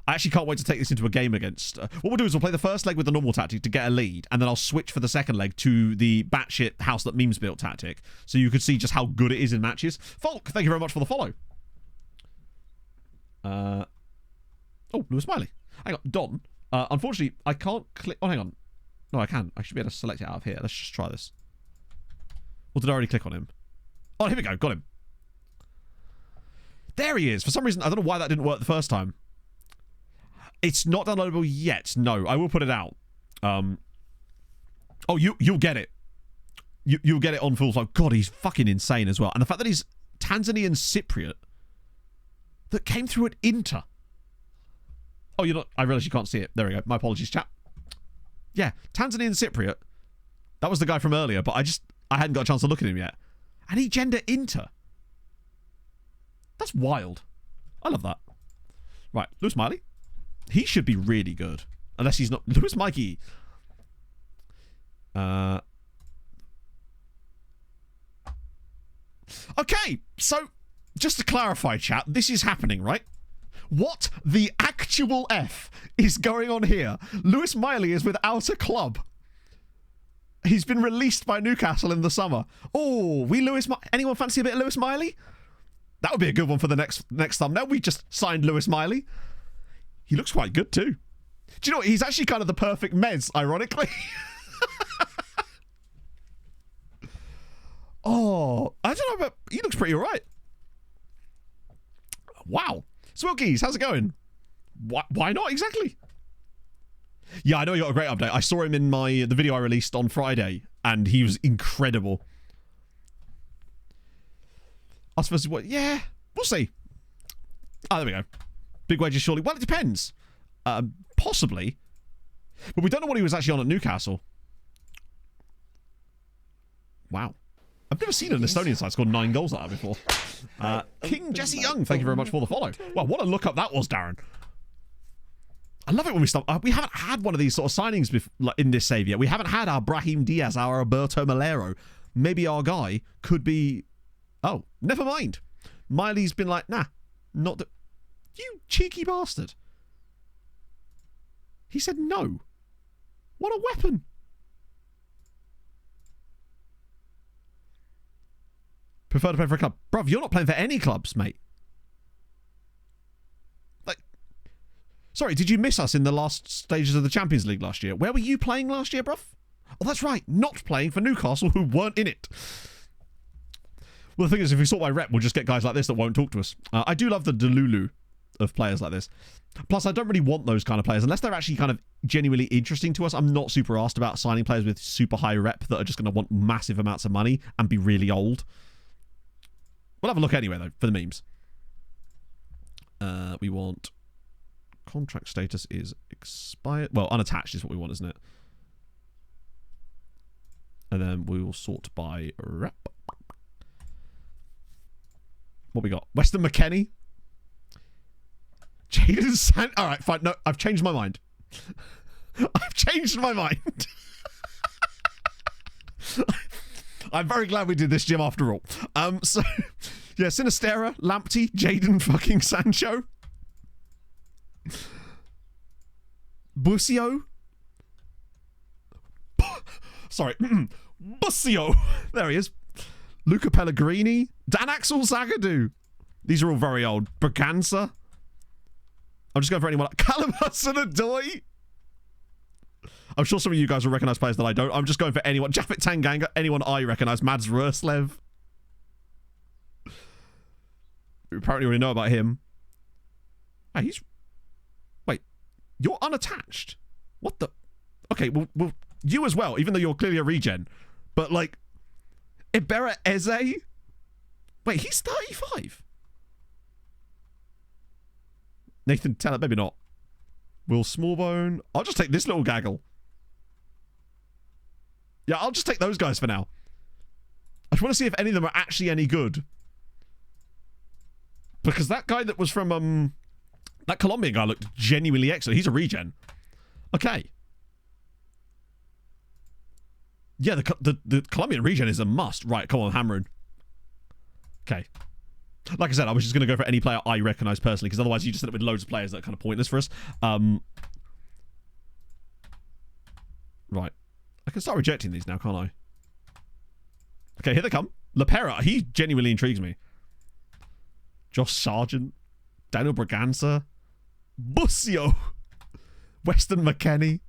I actually can't wait to take this into a game against... what we'll do is we'll play the first leg with the normal tactic to get a lead, and then I'll switch for the second leg to the batshit house that memes built tactic, so you can see just how good it is in matches. Falk, thank you very much for the follow. Oh, Lewis Smiley. Hang on, Don. Unfortunately, I can't click... Oh, hang on. No, I can. I should be able to select it out of here. Let's just try this. Or did I already click on him? Oh, here we go. Got him. There he is. For some reason, I don't know why that didn't work the first time. It's not downloadable yet. No, I will put it out. Oh, you'll get it. You'll get it on full flow. God, he's fucking insane as well. And the fact that he's Tanzanian Cypriot that came through at Inter. Oh, you're not... I realise you can't see it. There we go. My apologies, chat. Yeah, Tanzanian Cypriot. That was the guy from earlier, but I hadn't got a chance to look at him yet. And he gender Inter. That's wild. I love that. Right, Lewis Miley. He should be really good. Unless he's not... Lewis Mikey. Okay, so just to clarify, chat, this is happening, right? What the actual F is going on here? Lewis Miley is without a club. He's been released by Newcastle in the summer. Oh, anyone fancy a bit of Lewis Miley? That would be a good one for the next thumbnail. We just signed Lewis Miley. He looks quite good too. Do you know what? He's actually kind of the perfect mez, ironically. Oh, I don't know, but he looks pretty alright. Wow. Swilkies, how's it going? Why not exactly? Yeah, I know you got a great update. I saw him in the video I released on Friday, and he was incredible. Us versus what? Yeah, we'll see. Oh, there we go. Big wages, surely. Well, it depends. Possibly. But we don't know what he was actually on at Newcastle. Wow. I've never seen an Estonian side score 9 goals like that before. King Jesse Young, thank you very much for the follow. Wow, what a look-up that was, Darren. I love it when we stop. We haven't had one of these sort of signings in this save yet. We haven't had our Brahim Diaz, our Alberto Malero. Maybe our guy could be Oh, never mind. Miley's been like, nah, not the... You cheeky bastard. He said no. What a weapon. Prefer to play for a club. Bruv, you're not playing for any clubs, mate. Like, sorry, did you miss us in the last stages of the Champions League last year? Where were you playing last year, bruv? Oh, that's right. Not playing for Newcastle, who weren't in it. Well, the thing is, if we sort by rep, we'll just get guys like this that won't talk to us. I do love the delulu of players like this. Plus, I don't really want those kind of players. Unless they're actually kind of genuinely interesting to us, I'm not super asked about signing players with super high rep that are just going to want massive amounts of money and be really old. We'll have a look anyway, though, for the memes. We want... Contract status is expired. Well, unattached is what we want, isn't it? And then we will sort by rep. What we got? Weston McKennie. Jadon San... Alright, fine. No, I've changed my mind. I've changed my mind. I'm very glad we did this, Jim, after all. So, yeah, Sinistera, Lamptey, Jadon fucking Sancho. Busio. Sorry. Busio. There he is. Luca Pellegrini. Dan Axel Zagadou. These are all very old. Braganza. I'm just going for anyone like Callum Hudson-Odoi. I'm sure some of you guys will recognise players that I don't. I'm just going for anyone. Japhet Tanganga. Anyone I recognise. Mads Roslev. We apparently already know about him. Ah, he's... Wait. You're unattached? What the... Okay, well, you as well, even though you're clearly a regen. But, like... Ibera Eze? Wait, he's 35? Nathan Tellett, maybe not. Will Smallbone. I'll just take this little gaggle. Yeah, I'll just take those guys for now. I just want to see if any of them are actually any good. Because that guy that was from, that Colombian guy looked genuinely excellent. He's a regen. Okay. Yeah, the Colombian regen is a must. Right, come on, hammering. Okay. Like I said, I was just going to go for any player I recognise personally, because otherwise you just end up with loads of players that are kind of pointless for us. Right. I can start rejecting these now, can't I? Okay, here they come. Lepera, he genuinely intrigues me. Josh Sargent. Daniel Braganza. Busio. Weston McKennie.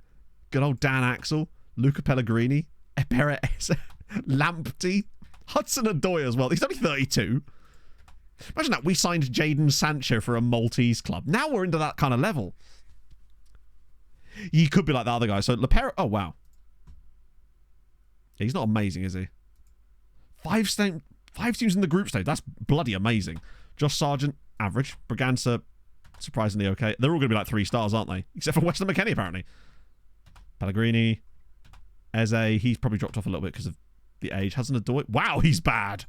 Good old Dan Axel. Luca Pellegrini. Ebere Eze. Lamptey. Hudson-Odoi as well. He's only 32. Imagine that. We signed Jadon Sancho for a Maltese club. Now we're into that kind of level. He could be like the other guy. So Lepera... Oh, wow. Yeah, he's not amazing, is he? 5 teams in the group stage. That's bloody amazing. Josh Sargent, average. Braganza, surprisingly okay. They're all going to be like 3 stars, aren't they? Except for Weston McKennie, apparently. Pellegrini. Eze. He's probably dropped off a little bit because of the age. Hudson-Odoi. Wow, he's bad.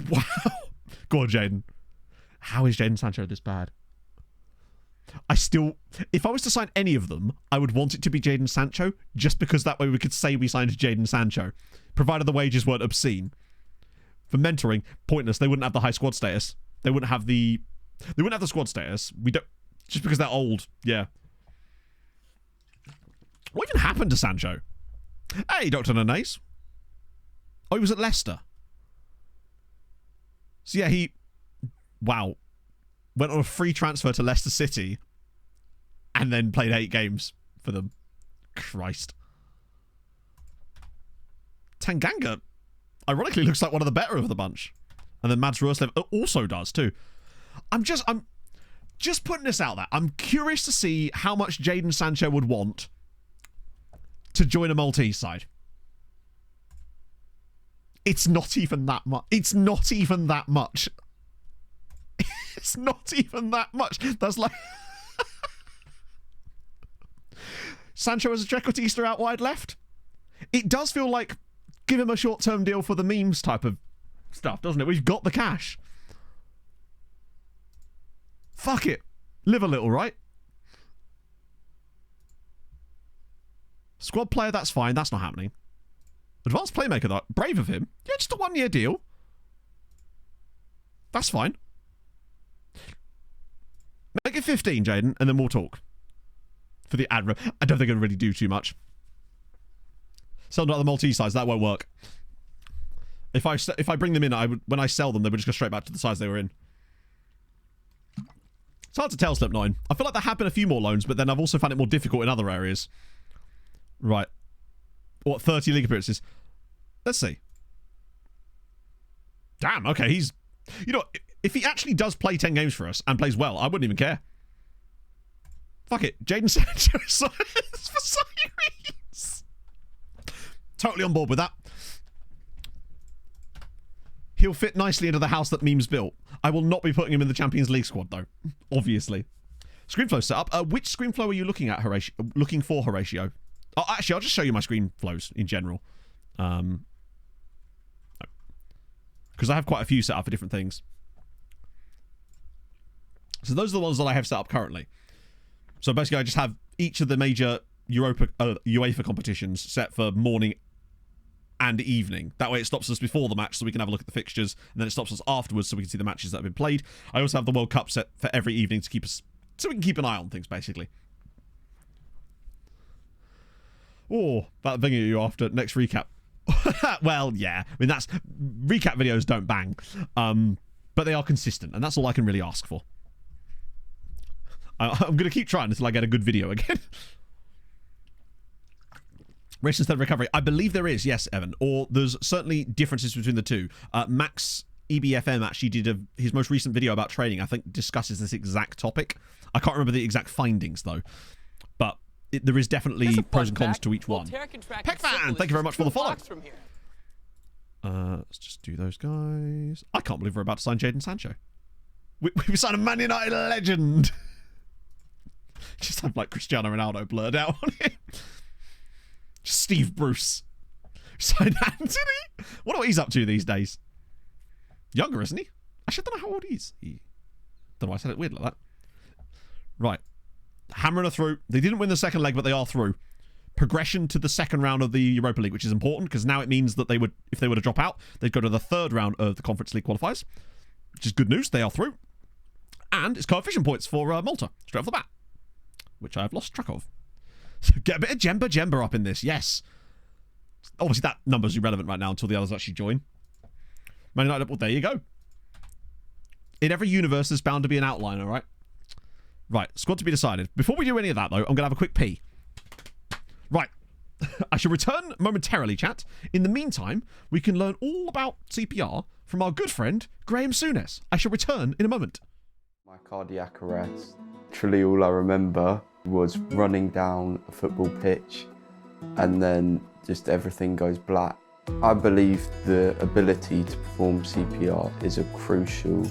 Wow. Go on, Jadon. How is Jadon Sancho this bad? I still... If I was to sign any of them, I would want it to be Jadon Sancho, just because that way we could say we signed Jadon Sancho, provided the wages weren't obscene. For mentoring, pointless. They wouldn't have the high squad status. They wouldn't have the... They wouldn't have the squad status. We don't... Just because they're old. Yeah. What even happened to Sancho? Hey, Dr. Nanase. Oh, he was at Leicester. So yeah, he... Wow. Went on a free transfer to Leicester City and then played 8 games for them. Christ. Tanganga, ironically, looks like one of the better of the bunch. And then Mads Roslev also does too. I'm just putting this out there. I'm curious to see how much Jadon Sancho would want to join a Maltese side. It's not even that much. It's not even that much. It's not even that much. That's like... Sancho as a trequartista out wide left. It does feel like give him a short-term deal for the memes type of stuff, doesn't it? We've got the cash. Fuck it. Live a little, right? Squad player, that's fine. That's not happening. Advanced playmaker, though. Brave of him. Yeah, just a 1-year deal. That's fine. Make it 15, Jaden, and then we'll talk. For the ad. I don't think it'll really do too much. Sell them at the Maltese size. That won't work. If I bring them in, when I sell them, they would just go straight back to the size they were in. It's hard to tell, Slipknot. I feel like there have been a few more loans, but then I've also found it more difficult in other areas. Right. What, 30 league appearances? Let's see. Damn, okay, he's... You know, if he actually does play 10 games for us and plays well, I wouldn't even care. Fuck it. Jaden Sancho for Sirens. Totally on board with that. He'll fit nicely into the house that Memes built. I will not be putting him in the Champions League squad, though. Obviously. Screenflow setup. Which screenflow are you looking at, Horatio? Looking for, Horatio? Oh, actually, I'll just show you my screenflows in general. Because I have quite a few set up for different things. So those are the ones that I have set up currently. So basically, I just have each of the major UEFA competitions set for morning and evening. That way it stops us before the match so we can have a look at the fixtures, and then it stops us afterwards so we can see the matches that have been played. I also have the World Cup set for every evening to keep us, so we can keep an eye on things, basically. Oh, that thing you after next recap. Well, yeah. I mean, that's... Recap videos don't bang. But they are consistent, and that's all I can really ask for. I'm going to keep trying until I get a good video again. Race instead of recovery. I believe there is, yes, Evan. Or there's certainly differences between the two. Max EBFM actually did his most recent video about training, I think discusses this exact topic. I can't remember the exact findings, though. But there is definitely pros and cons to each one. Peckfan, thank you very much for the follow. Let's just do those guys. I can't believe we're about to sign Jaden Sancho. We signed a Man United legend. Just have like Cristiano Ronaldo blurred out on it. Just Steve Bruce. Signed Anthony. Wonder what he's up to these days. Younger, isn't he? Actually, I don't know how old he is. Don't know why I said it weird like that. Right. Hammering her through. They didn't win the second leg, but they are through. Progression to the second round of the Europa League, which is important because now it means that they would, if they were to drop out, they'd go to the third round of the Conference League qualifiers, which is good news. They are through. And it's coefficient points for Malta, straight off the bat, which I have lost track of. So get a bit of Jemba up in this, yes. Obviously, that number's irrelevant right now until the others actually join. Man United, well, there you go. In every universe, there's bound to be an outline, all right? Right, squad to be decided. Before we do any of that, though, I'm going to have a quick pee. Right. I shall return momentarily, chat. In the meantime, we can learn all about CPR from our good friend, Graham Souness. I shall return in a moment. My cardiac arrest. Literally all I remember was running down a football pitch and then just everything goes black. I believe the ability to perform CPR is a crucial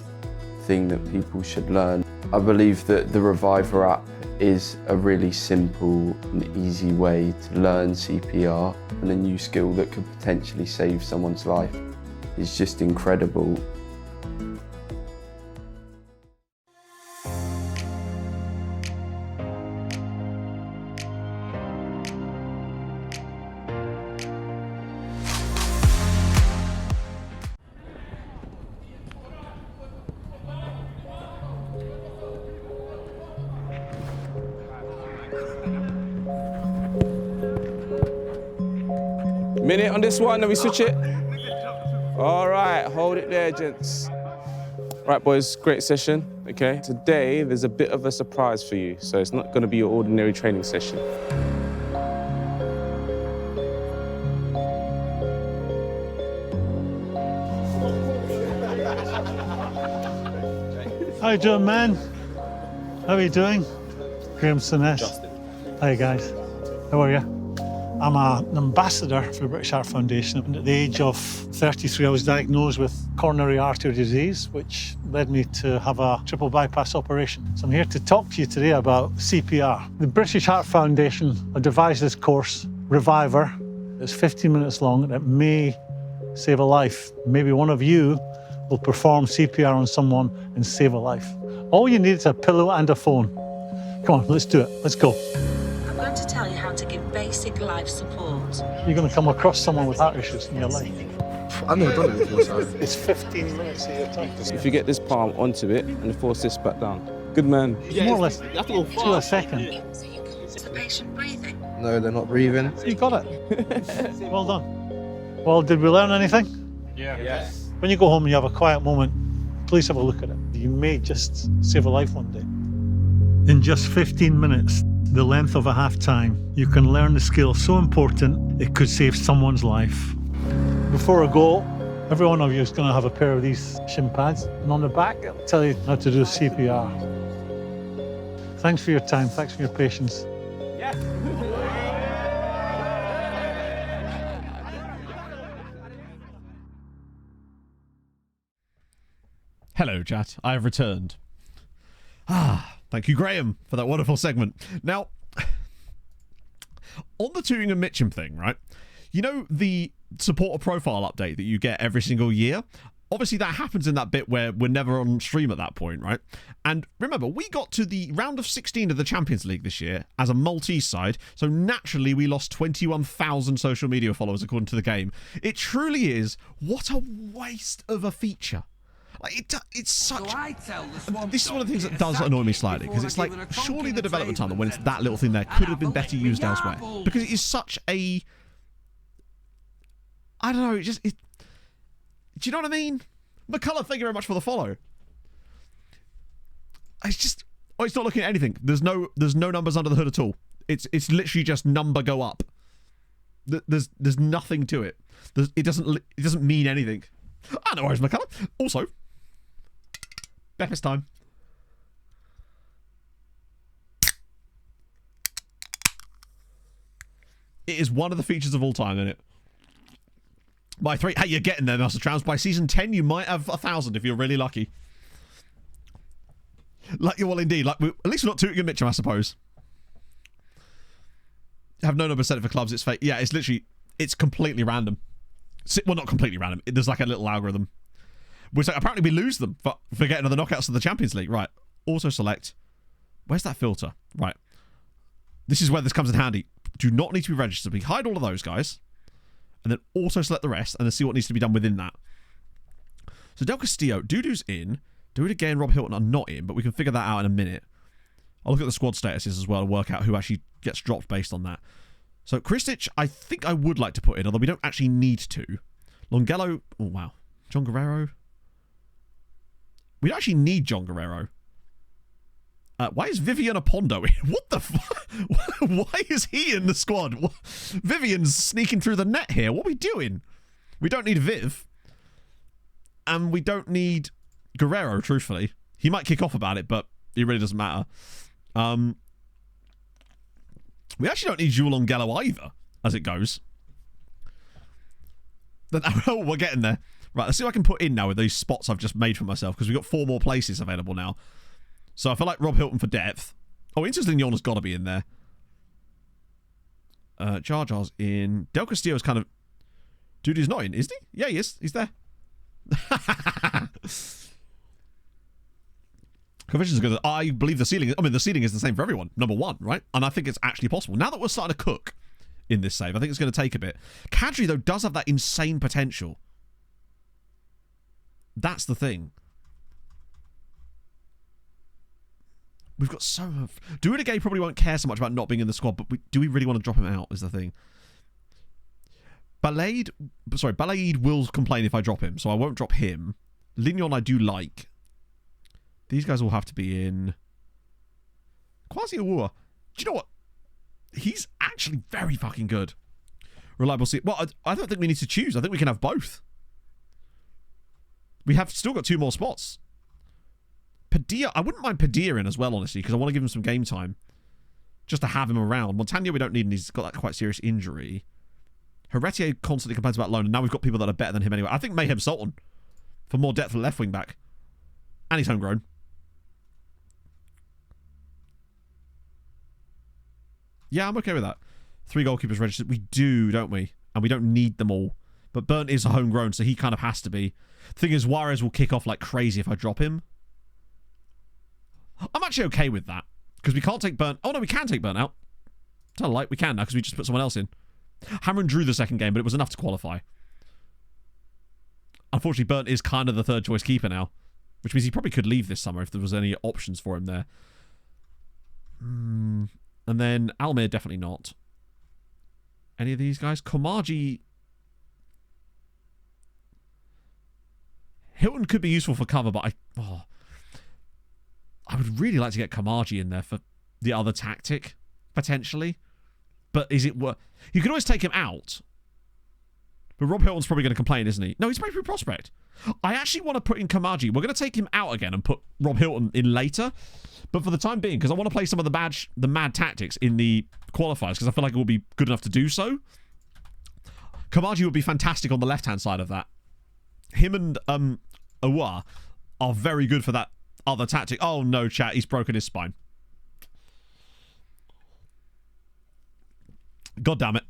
thing that people should learn. I believe that the Reviver app is a really simple and easy way to learn CPR, and a new skill that could potentially save someone's life is just incredible. Minute on this one, then we switch it. All right, hold it there, gents. Right, boys, great session, okay? Today, there's a bit of a surprise for you, so it's not gonna be your ordinary training session. How you doing, man? How are you doing? Graham Souness. Justin. Hi, guys. How are you? I'm an ambassador for the British Heart Foundation. And at the age of 33, I was diagnosed with coronary artery disease, which led me to have a triple bypass operation. So I'm here to talk to you today about CPR. The British Heart Foundation have devised this course, Reviver. It's 15 minutes long, and it may save a life. Maybe one of you will perform CPR on someone and save a life. All you need is a pillow and a phone. Come on, let's do it. Let's go. I'm going to tell you how to give basic life support. You're going to come across someone with heart issues in your life. I've never done it before, so... It's 15 minutes of your time. If you get this palm onto it and force this back down. Good man. Yeah, more or less to a second. Is the patient breathing? No, they're not breathing. You got it. Well done. Well, did we learn anything? Yeah. Yes. When you go home and you have a quiet moment, please have a look at it. You may just save a life one day. In just 15 minutes, the length of a half-time, you can learn the skill so important it could save someone's life. Before I go, every one of you is going to have a pair of these shin pads, and on the back it'll tell you how to do CPR. Thanks for your time, thanks for your patience. Hello, chat. I have returned. Thank you, Graham, for that wonderful segment. Now, on the Tooting and Mitcham thing, right? You know the supporter profile update that you get every single year? Obviously, that happens in that bit where we're never on stream at that point, right? And remember, we got to the round of 16 of the Champions League this year as a Maltese side, so naturally we lost 21,000 social media followers according to the game. It truly is, what a waste of a feature. Like it's such... This is one of the things that does annoy me slightly, because it's like, surely the development time, when it's that little thing there, could have been better used elsewhere. Because it is such a... I don't know, do you know what I mean? McCullough, thank you very much for the follow. It's just... Oh, it's not looking at anything. There's no numbers under the hood at all. It's literally just number go up. There's nothing to it. It doesn't mean anything. Ah, no worries, McCullough. Also... Beppis time. It is one of the features of all time, isn't it? By 3... Hey, you're getting there, Master Trams. By season 10, you might have 1,000 if you're really lucky. Like, well, indeed. Like, at least we're not Tooting and Mitcham, I suppose. Have no number set it for clubs. It's fake. Yeah, it's literally... It's completely random. Well, not completely random. There's like a little algorithm. Which apparently we lose them for getting to the knockouts of the Champions League. Right. Auto select. Where's that filter? Right. This is where this comes in handy. Do not need to be registered. We hide all of those guys. And then auto select the rest. And then see what needs to be done within that. So Del Castillo. Dudu's in. Do it again. Rob Hilton are not in. But we can figure that out in a minute. I'll look at the squad statuses as well and work out who actually gets dropped based on that. So Kristic, I think I would like to put in. Although we don't actually need to. Longello. Oh, wow. John Guerrero. We don't actually need John Guerrero. Why is Vivian Apondo in? What the fuck? Why is he in the squad? Vivian's sneaking through the net here. What are we doing? We don't need Viv. And we don't need Guerrero, truthfully. He might kick off about it, but it really doesn't matter. We actually don't need Jules Longello either, as it goes. Oh, we're getting there. Right, let's see what I can put in now with these spots I've just made for myself, because we've got 4 more places available now. So I feel like Rob Hilton for depth. Oh, Interesting Yon has got to be in there. Jar Jar's in. Del Castillo's kind of... Dude, he's not in, is he? Yeah, he is. He's there. Conventions are good. I believe the ceiling... I mean, the ceiling is the same for everyone. Number 1, right? And I think it's actually possible. Now that we're starting to cook in this save, I think it's going to take a bit. Kadri, though, does have that insane potential. That's the thing. We've got so much... Duinagay probably won't care so much about not being in the squad, but do we really want to drop him out is the thing. Balaid will complain if I drop him, so I won't drop him. Lignon I do like. These guys all have to be in. Kwasi Awua. Do you know what? He's actually very fucking good. Reliable C. Well, I don't think we need to choose. I think we can have both. We have still got 2 more spots. Padilla, I wouldn't mind Padilla in as well, honestly, because I want to give him some game time. Just to have him around. Montagna we don't need, and he's got that quite serious injury. Heretier constantly complains about loan, and now we've got people that are better than him anyway. I think Mayhem Sultan for more depth at left wing back. And he's homegrown. Yeah, I'm okay with that. 3 goalkeepers registered. We do, don't we? And we don't need them all. But Burnt is a homegrown, so he kind of has to be. Thing is, Juarez will kick off like crazy if I drop him. I'm actually okay with that. Because we can't take Burnt... Oh, no, we can take Burnt out. Tell a light, we can now because we just put someone else in. Hamron drew the second game, but it was enough to qualify. Unfortunately, Burnt is kind of the third choice keeper now, which means he probably could leave this summer if there was any options for him there. And then Almir, definitely not. Any of these guys? Komarji. Hilton could be useful for cover, but I would really like to get Komarji in there for the other tactic, potentially. But is it worth... You could always take him out. But Rob Hilton's probably going to complain, isn't he? No, he's breakthrough prospect. I actually want to put in Komarji. We're going to take him out again and put Rob Hilton in later. But for the time being, because I want to play some of the mad tactics in the qualifiers, because I feel like it will be good enough to do so. Komarji would be fantastic on the left-hand side of that. Him and Awa are very good for that other tactic. Oh, no, chat. He's broken his spine. God damn it.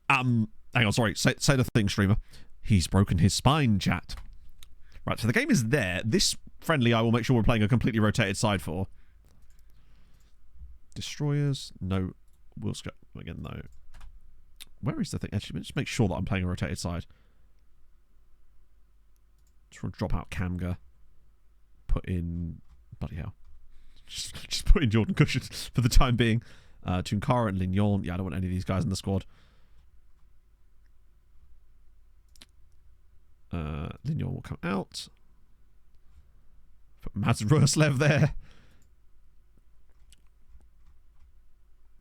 Hang on, sorry. Say the thing, streamer. He's broken his spine, chat. Right, so the game is there. This friendly, I will make sure we're playing a completely rotated side for. Destroyers. No. We'll go again, no. Where is the thing? Actually, just make sure that I'm playing a rotated side. Just want to drop out Kamga. Put in... Bloody hell. Just put in Jordan Cushion for the time being. Tunkara and Lignon. Yeah, I don't want any of these guys in the squad. Lignon will come out. Put Mads Roslev there.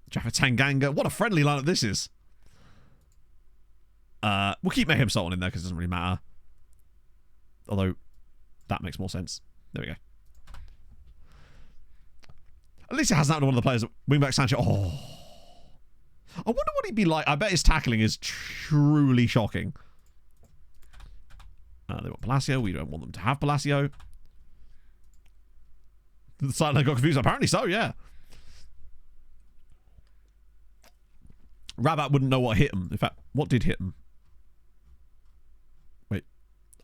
Jaffa Tanganga. What a friendly lineup this is. We'll keep Mayhem Sultan in there because it doesn't really matter. Although, that makes more sense. There we go. At least it hasn't happened to one of the players. Wingback Sancho. Oh. I wonder what he'd be like. I bet his tackling is truly shocking. They want Palacio. We don't want them to have Palacio. The sideline got confused. Apparently so, yeah. Rabat wouldn't know what hit him. In fact, what did hit him? Wait.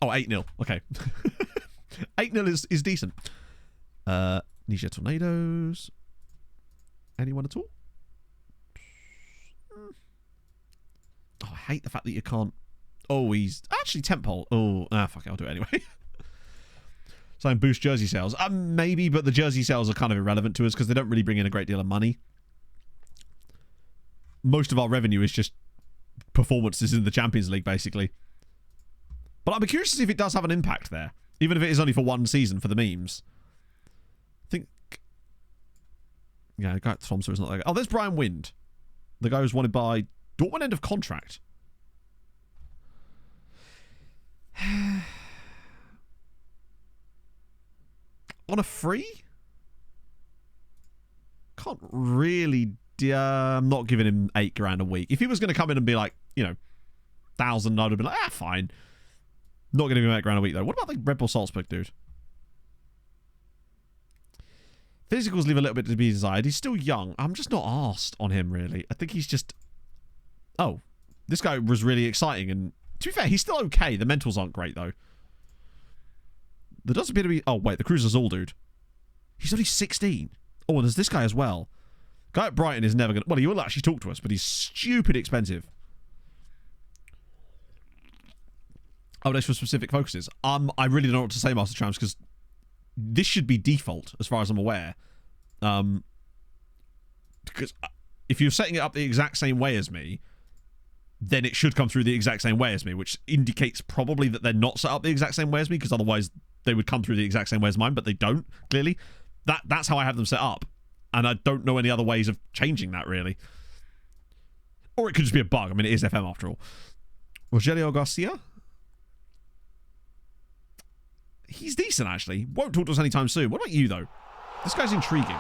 Oh, 8-0. Okay. 8-0 is decent. Niger Tornadoes. Anyone at all? Oh, I hate the fact that you can't... Oh, he's... Actually, Temple. Oh, fuck it. I'll do it anyway. So I'm boost jersey sales. Maybe, but the jersey sales are kind of irrelevant to us because they don't really bring in a great deal of money. Most of our revenue is just performances in the Champions League, basically. But I'm curious to see if it does have an impact there. Even if it is only for one season for the memes. I think... Yeah, the guy at Thompson is not there. Oh, there's Brian Wind. The guy who's wanted by Dortmund end of contract. On a free? Can't really... I'm not giving him $8,000 a week. If he was going to come in and be like, you know, 1,000, I'd have been like, fine. Not going to give him $8,000 a week, though. What about the Red Bull Salzburg dude? Physicals leave a little bit to be desired. He's still young. I'm just not arsed on him, really. I think he's just... Oh, this guy was really exciting. And to be fair, he's still okay. The mentals aren't great, though. There does appear to be... Oh, wait, the Cruz Azul dude. He's only 16. Oh, and there's this guy as well. Guy at Brighton is never going to... Well, he will actually talk to us, but he's stupid expensive. Oh, that's for specific focuses. I really don't know what to say, Master Tramps, because this should be default, as far as I'm aware. Because if you're setting it up the exact same way as me, then it should come through the exact same way as me, which indicates probably that they're not set up the exact same way as me, because otherwise they would come through the exact same way as mine, but they don't, clearly. That's how I have them set up. And I don't know any other ways of changing that, really. Or it could just be a bug. I mean, it is FM after all. Rogelio Garcia? He's decent, actually. Won't talk to us anytime soon. What about you, though? This guy's intriguing.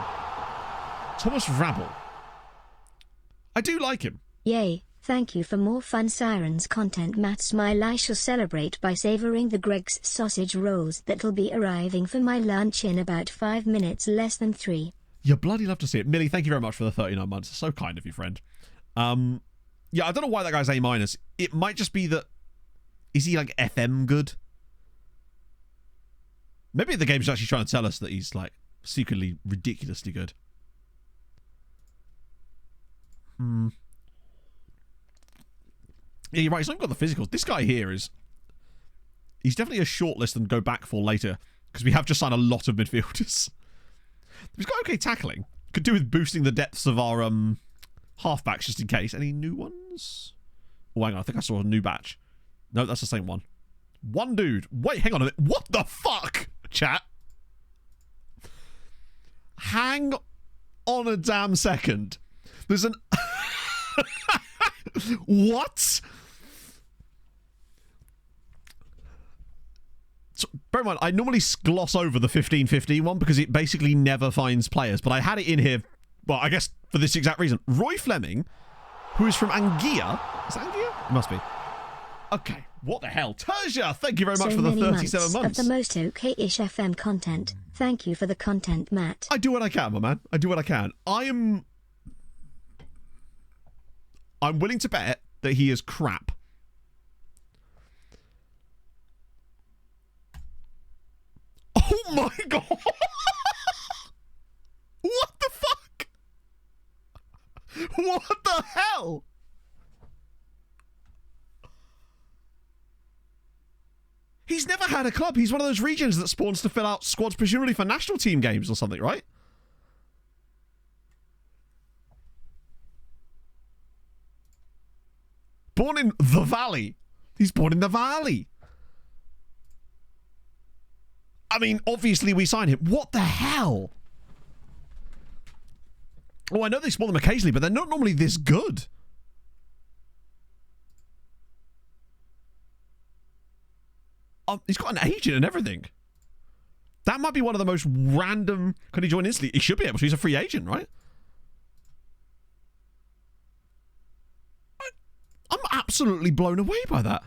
Thomas Rabble. I do like him. Yay, thank you for more fun Sirens content. Matt Smile. I shall celebrate by savouring the Greg's sausage rolls that'll be arriving for my lunch in about 5 minutes, less than 3. You bloody love to see it. Millie, thank you very much for the 39 months. So kind of you, friend. Yeah, I don't know why that guy's A-. It might just be that... Is he, like, FM good? Maybe the game's actually trying to tell us that he's, like, secretly ridiculously good. Yeah, you're right. He's not got the physicals. This guy here is... He's definitely a shortlist and go back for later, because we have just signed a lot of midfielders. He's got okay tackling. Could do with boosting the depths of our halfbacks just in case. Any new ones? Oh, hang on. I think I saw a new batch. No, that's the same one. One dude. Wait, hang on a minute. What the fuck, chat? Hang on a damn second. There's an... What? So, bear in mind, I normally gloss over the 15-15 one because it basically never finds players, but I had it in here, well, I guess for this exact reason. Roy Fleming, who is from Anguilla. Is that Anguilla? It must be. Okay, what the hell? Terja, thank you very much for the 37 months. Of the most okay-ish FM content. Thank you for the content, Matt. I do what I can, my man. I do what I can. I'm willing to bet that he is crap. Oh my god! What the fuck? What the hell? He's never had a club. He's one of those regions that spawns to fill out squads, presumably for national team games or something, right? Born in the Valley. He's born in the Valley. I mean, obviously we signed him. What the hell? Oh, I know they spawn them occasionally, but they're not normally this good. He's got an agent and everything. That might be one of the most random... Can he join instantly? He should be able to. He's a free agent, right? I'm absolutely blown away by that.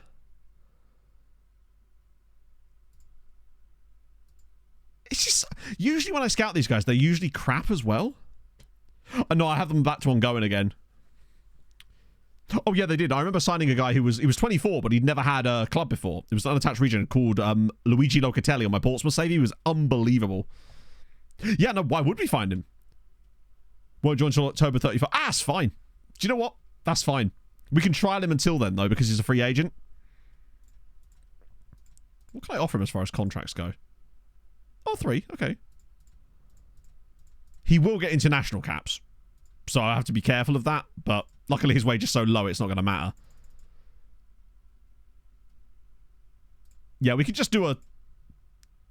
It's just... Usually when I scout these guys, they're usually crap as well. No, I have them back to ongoing again. Oh, yeah, they did. I remember signing a guy who was... He was 24, but he'd never had a club before. It was an unattached region called Luigi Locatelli on my Portsmouth save. He was unbelievable. Yeah, no, why would we find him? Won't join until October 35. Ah, that's fine. Do you know what? That's fine. We can trial him until then, though, because he's a free agent. What can I offer him as far as contracts go? Oh, 3. Okay. He will get international caps. So I have to be careful of that, but luckily his wage is so low it's not going to matter. Yeah, we could just do a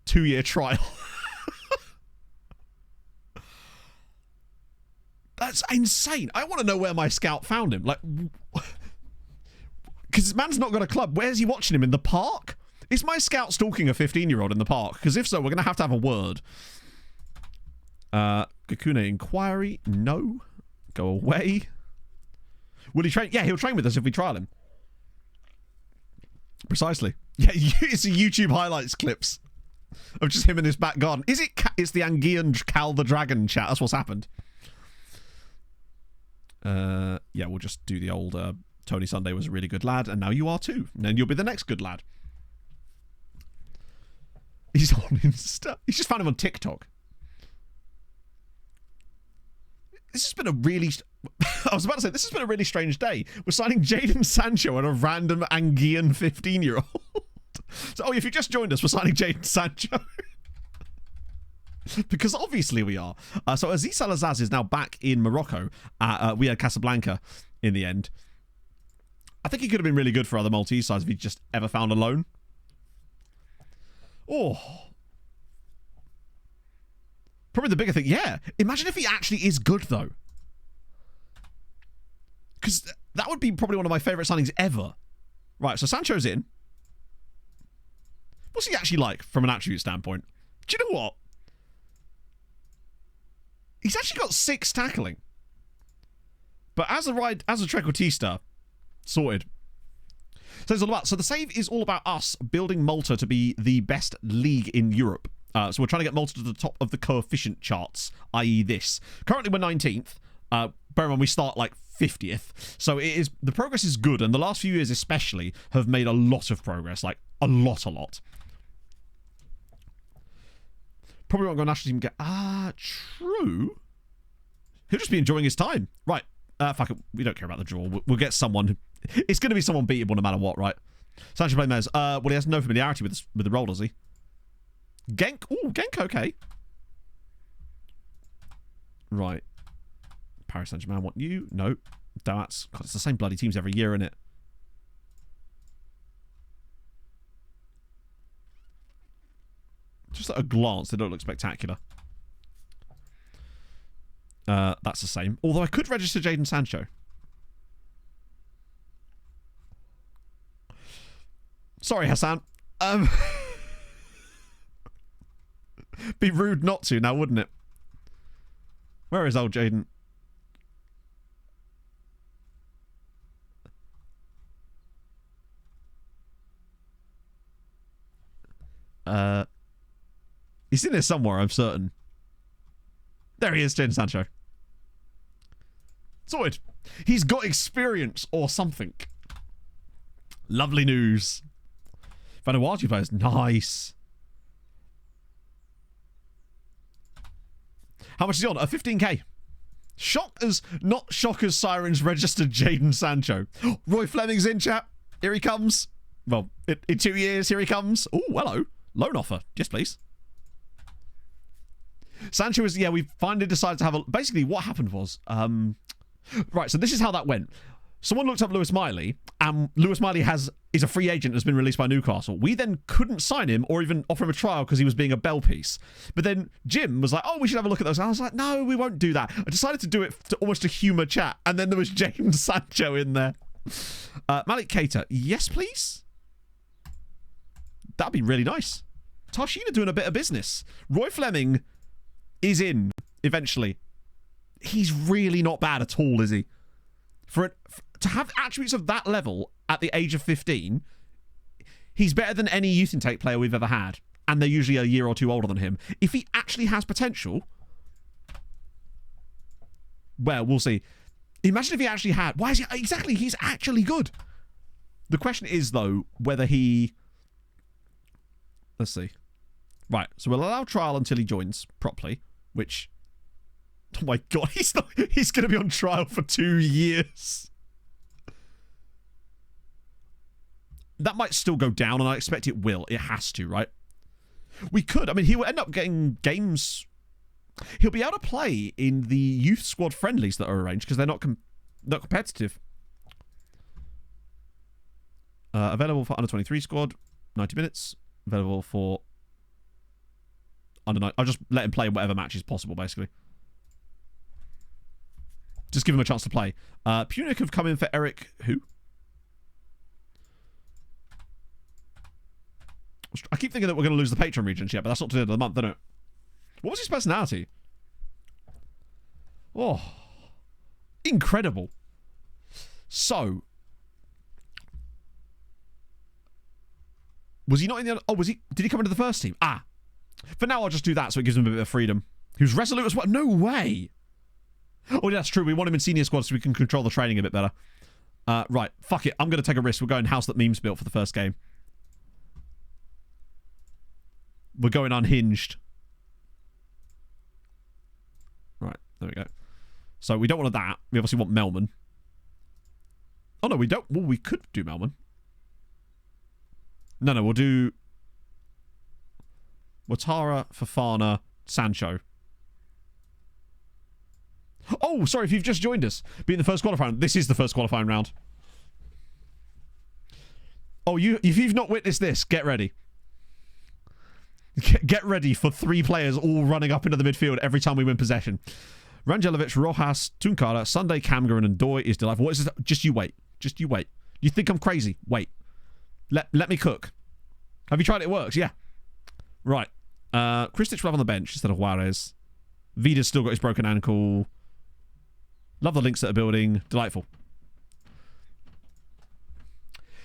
2-year trial. That's insane. I want to know where my scout found him. Like, because this man's not got a club. Where's he watching him? In the park? Is my scout stalking a 15-year-old in the park? Because if so, we're going to have a word. Kakune inquiry. No. Go away. Will he train? Yeah, he'll train with us if we trial him. Precisely. Yeah, it's a YouTube highlights clips of just him in his back garden. Is it? It's the Anguian Cal the Dragon chat. That's what's happened. Yeah, we'll just do the old Tony Sunday was a really good lad, and now you are too. And then you'll be the next good lad. He's on Insta. He's just found him on TikTok. This has been a really... I was about to say, this has been a really strange day. We're signing Jadon Sancho and a random Anguian 15-year-old. So, if you just joined us, we're signing Jadon Sancho. Because obviously we are. So Aziz Salazaz is now back in Morocco. We had Casablanca in the end. I think he could have been really good for other Maltese sides if he just ever found a loan. Oh. Probably the bigger thing. Yeah. Imagine if he actually is good, though. Because that would be probably one of my favourite signings ever. Right, so Sancho's in. What's he actually like from an attribute standpoint? Do you know what? He's actually got 6 tackling. But as a trequartista, sorted. So it's all about. So the save is all about us building Malta to be the best league in Europe. So we're trying to get Malta to the top of the coefficient charts, i.e. this. Currently we're 19th. Bear in mind we start like 50th. So it is, the progress is good, and the last few years especially have made a lot of progress. Like a lot. Probably won't go national team get... true. He'll just be enjoying his time. Right. Fuck it. We don't care about the draw. We'll get someone. It's going to be someone beatable no matter what, right? Sancho playing Mez. Well, he has no familiarity with the role, does he? Genk. Ooh, Genk, okay. Right. Paris Saint-Germain want you? No. That's... God, it's the same bloody teams every year, isn't it? Just at a glance, they don't look spectacular. That's the same. Although I could register Jadon Sancho. Sorry, Hassan. Be rude not to now, wouldn't it? Where is old Jadon? He's in there somewhere, I'm certain. There he is, Jadon Sancho. Sorted. He's got experience or something. Lovely news. Vanuatu players. Nice. How much is he on? 15k. Shockers, not shockers, Sirens registered Jadon Sancho. Roy Fleming's in, chat. Here he comes. Well, in 2 years, here he comes. Oh, hello. Loan offer. Yes, please. Sancho is, yeah, we finally decided to have a... Basically, what happened was... right, so this is how that went. Someone looked up Lewis Miley, and Lewis Miley is a free agent, has been released by Newcastle. We then couldn't sign him or even offer him a trial because he was being a bell piece. But then Jim was like, oh, we should have a look at those. And I was like, no, we won't do that. I decided to do it to almost a humour chat, and then there was James Sancho in there. Malik Keita, yes, please? That'd be really nice. Tarshina doing a bit of business. Roy Fleming is in, eventually. He's really not bad at all, is he? To have attributes of that level at the age of 15, he's better than any youth intake player we've ever had. And they're usually a year or two older than him. If he actually has potential, well, we'll see. Imagine if he actually had... Why is he... Exactly, he's actually good. The question is, though, whether he... Let's see. Right, so we'll allow trial until he joins properly, which... Oh my god, he's going to be on trial for 2 years. That might still go down, and I expect it will. It has to, right? We could. I mean, he will end up getting games... He'll be able to play in the youth squad friendlies that are arranged, because they're not competitive. Available for under 23 squad, 90 minutes. Available for... I don't know. I'll just let him play whatever match is possible, basically. Just give him a chance to play. Punic have come in for Eric... Who? I keep thinking that we're going to lose the Patreon regions yet, but that's not to the end of the month, isn't it? What was his personality? Oh. Incredible. So. Was he not in the... Oh, was he... Did he come into the first team? Ah. For now, I'll just do that so it gives him a bit of freedom. He was resolute as well. No way. Oh, yeah, that's true. We want him in senior squad so we can control the training a bit better. Right. Fuck it. I'm going to take a risk. We're going house that memes built for the first game. We're going unhinged. Right. There we go. So we don't want that. We obviously want Melman. Oh, no, we don't. Well, we could do Melman. No, we'll do... Ouattara, Fofana, Sancho. Oh, sorry, if you've just joined us. Being the first qualifying. This is the first qualifying round. Oh, if you've not witnessed this, get ready. Get ready for 3 players all running up into the midfield every time we win possession. Rangelovic, Rojas, Tunkara, Sunday, Camgaran, and Doy is delightful. What is this? Just you wait. Just you wait. You think I'm crazy? Wait. Let me cook. Have you tried it? It works, yeah. Right. Kristic will have on the bench instead of Juarez. Vida's still got his broken ankle. Love the links that are building. Delightful.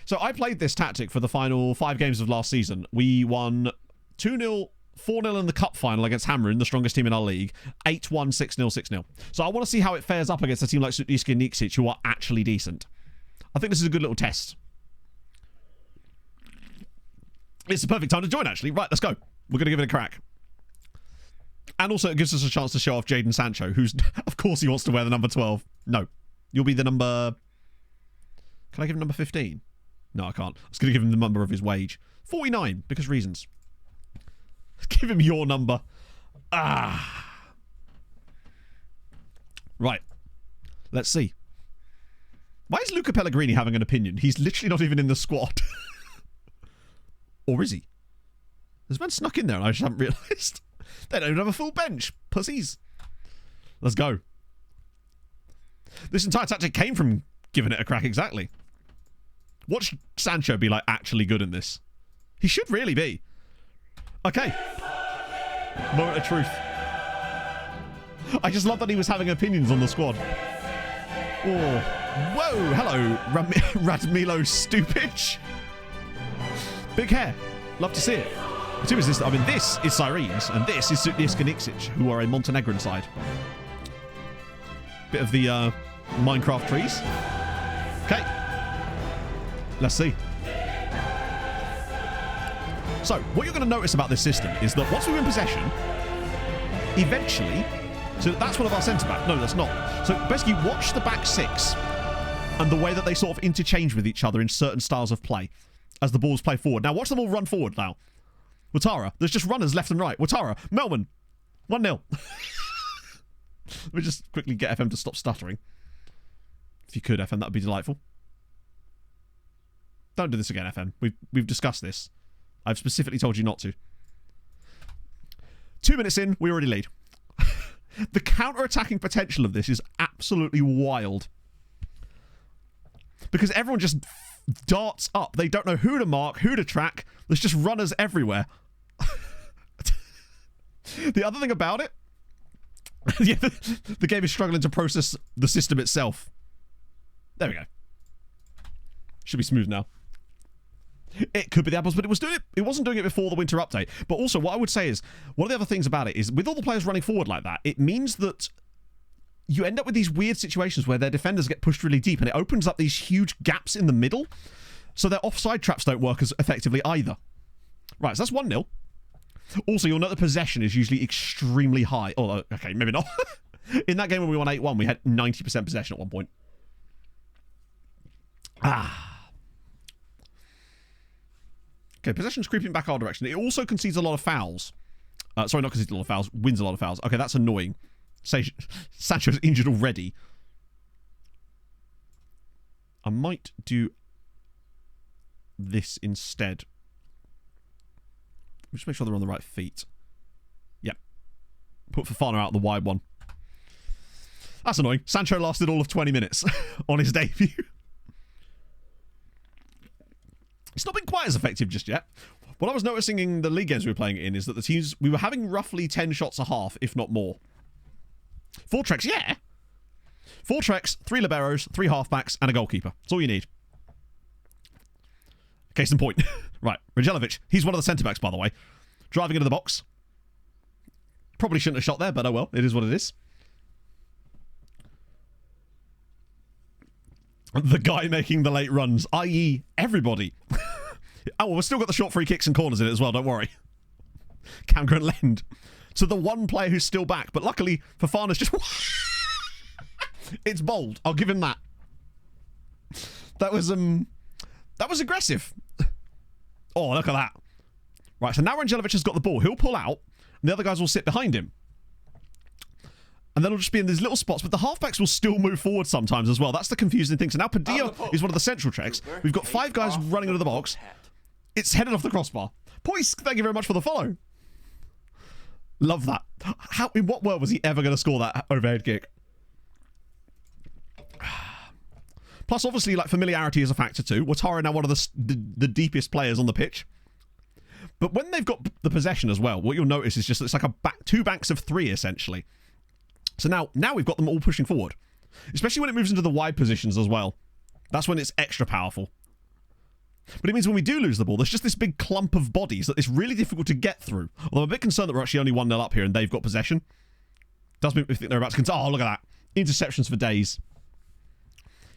So I played this tactic for the final 5 games of last season. We won 2-0, 4-0 in the cup final against Hamrun, the strongest team in our league. 8-1, 6-0, 6-0. So I want to see how it fares up against a team like Sutliski and Niksic, who are actually decent. I think this is a good little test. It's the perfect time to join, actually. Right, let's go. We're going to give it a crack. And also, it gives us a chance to show off Jadon Sancho, who's, of course, he wants to wear the number 12. No. You'll be the number... Can I give him number 15? No, I can't. I was going to give him the number of his wage. 49, because reasons. Give him your number. Right. Let's see. Why is Luca Pellegrini having an opinion? He's literally not even in the squad. Or is he? There's one snuck in there and I just haven't realised. They don't even have a full bench. Pussies. Let's go. This entire tactic came from giving it a crack, exactly. Watch Sancho be, like, actually good in this. He should really be. Okay. Moment of truth. I just love that he was having opinions on the squad. Oh. Whoa. Hello, Radmilo Stupic. Big hair. Love to see it. Who is this? I mean, this is Sirens, and this is Sutniska Nikšić, who are a Montenegrin side. Bit of the Minecraft trees. Okay. Let's see. So, what you're going to notice about this system is that once we win possession, eventually... So that's one of our centre-back. No, that's not. So basically, watch the back six and the way that they sort of interchange with each other in certain styles of play as the balls play forward. Now, watch them all run forward now. Watara. There's just runners left and right. Watara. Melman. 1-0. Let me just quickly get FM to stop stuttering. If you could, FM, that would be delightful. Don't do this again, FM. We've discussed this. I've specifically told you not to. 2 minutes in, we already lead. The counter-attacking potential of this is absolutely wild. Because everyone just darts up. They don't know who to mark, who to track. There's just runners everywhere. The other thing about it... yeah, the game is struggling to process the system itself. There we go. Should be smooth now. It could be the apples, but it wasn't doing it before the winter update. But also, what I would say is, one of the other things about it is, with all the players running forward like that, it means that you end up with these weird situations where their defenders get pushed really deep, and it opens up these huge gaps in the middle, so their offside traps don't work as effectively either. Right, so that's 1-0. Also, you'll note the possession is usually extremely high. Although, okay, maybe not. In that game when we won 8-1, we had 90% possession at one point. Okay, possession's creeping back our direction. It also concedes a lot of fouls. Sorry, not concedes a lot of fouls. Wins a lot of fouls. Okay, that's annoying. Sancho's injured already. I might do this instead. Just make sure they're on the right feet. Yep. Put Fofana out the wide one. That's annoying. Sancho lasted all of 20 minutes on his debut. It's not been quite as effective just yet. What I was noticing in the league games we were playing it in is that the teams, we were having roughly 10 shots a half, if not more. 4 treks, yeah. 4 treks, 3 liberos, 3 halfbacks, and a goalkeeper. That's all you need. Case in point. Right, Rajelovic. He's one of the centre-backs, by the way. Driving into the box. Probably shouldn't have shot there, but oh well. It is what it is. The guy making the late runs, i.e. everybody. Oh, well, we've still got the short free kicks and corners in it as well, don't worry. Camgrant Lend. So the one player who's still back, but luckily Fofana's just... It's bold. I'll give him that. That was aggressive. Oh, look at that. Right, so now Rangelovic has got the ball. He'll pull out, and the other guys will sit behind him. And then it'll just be in these little spots, but the halfbacks will still move forward sometimes as well. That's the confusing thing. So now Padilla is one of the central checks. We've got 5 guys running into the box. It's headed off the crossbar. Poise, thank you very much for the follow. Love that. How? In what world was he ever going to score that overhead kick? Plus, obviously, like, familiarity is a factor too. Watara now one of the deepest players on the pitch. But when they've got the possession as well, what you'll notice is just it's like two banks of 3 essentially. So now we've got them all pushing forward. Especially when it moves into the wide positions as well. That's when it's extra powerful. But it means when we do lose the ball, there's just this big clump of bodies that it's really difficult to get through. Although I'm a bit concerned that we're actually only 1-0 up here and they've got possession. Does make me think they're about to... Oh, look at that. Interceptions for days.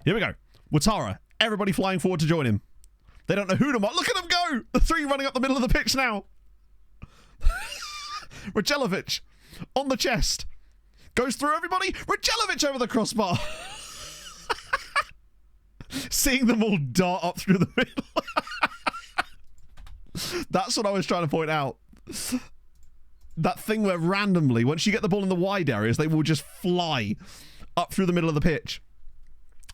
Here we go. Watara. Everybody flying forward to join him. They don't know who to mark. Look at them go! The 3 running up the middle of the pitch now. Rajelovic on the chest. Goes through everybody. Rajelovic over the crossbar. Seeing them all dart up through the middle. That's what I was trying to point out. That thing where randomly, once you get the ball in the wide areas, they will just fly up through the middle of the pitch.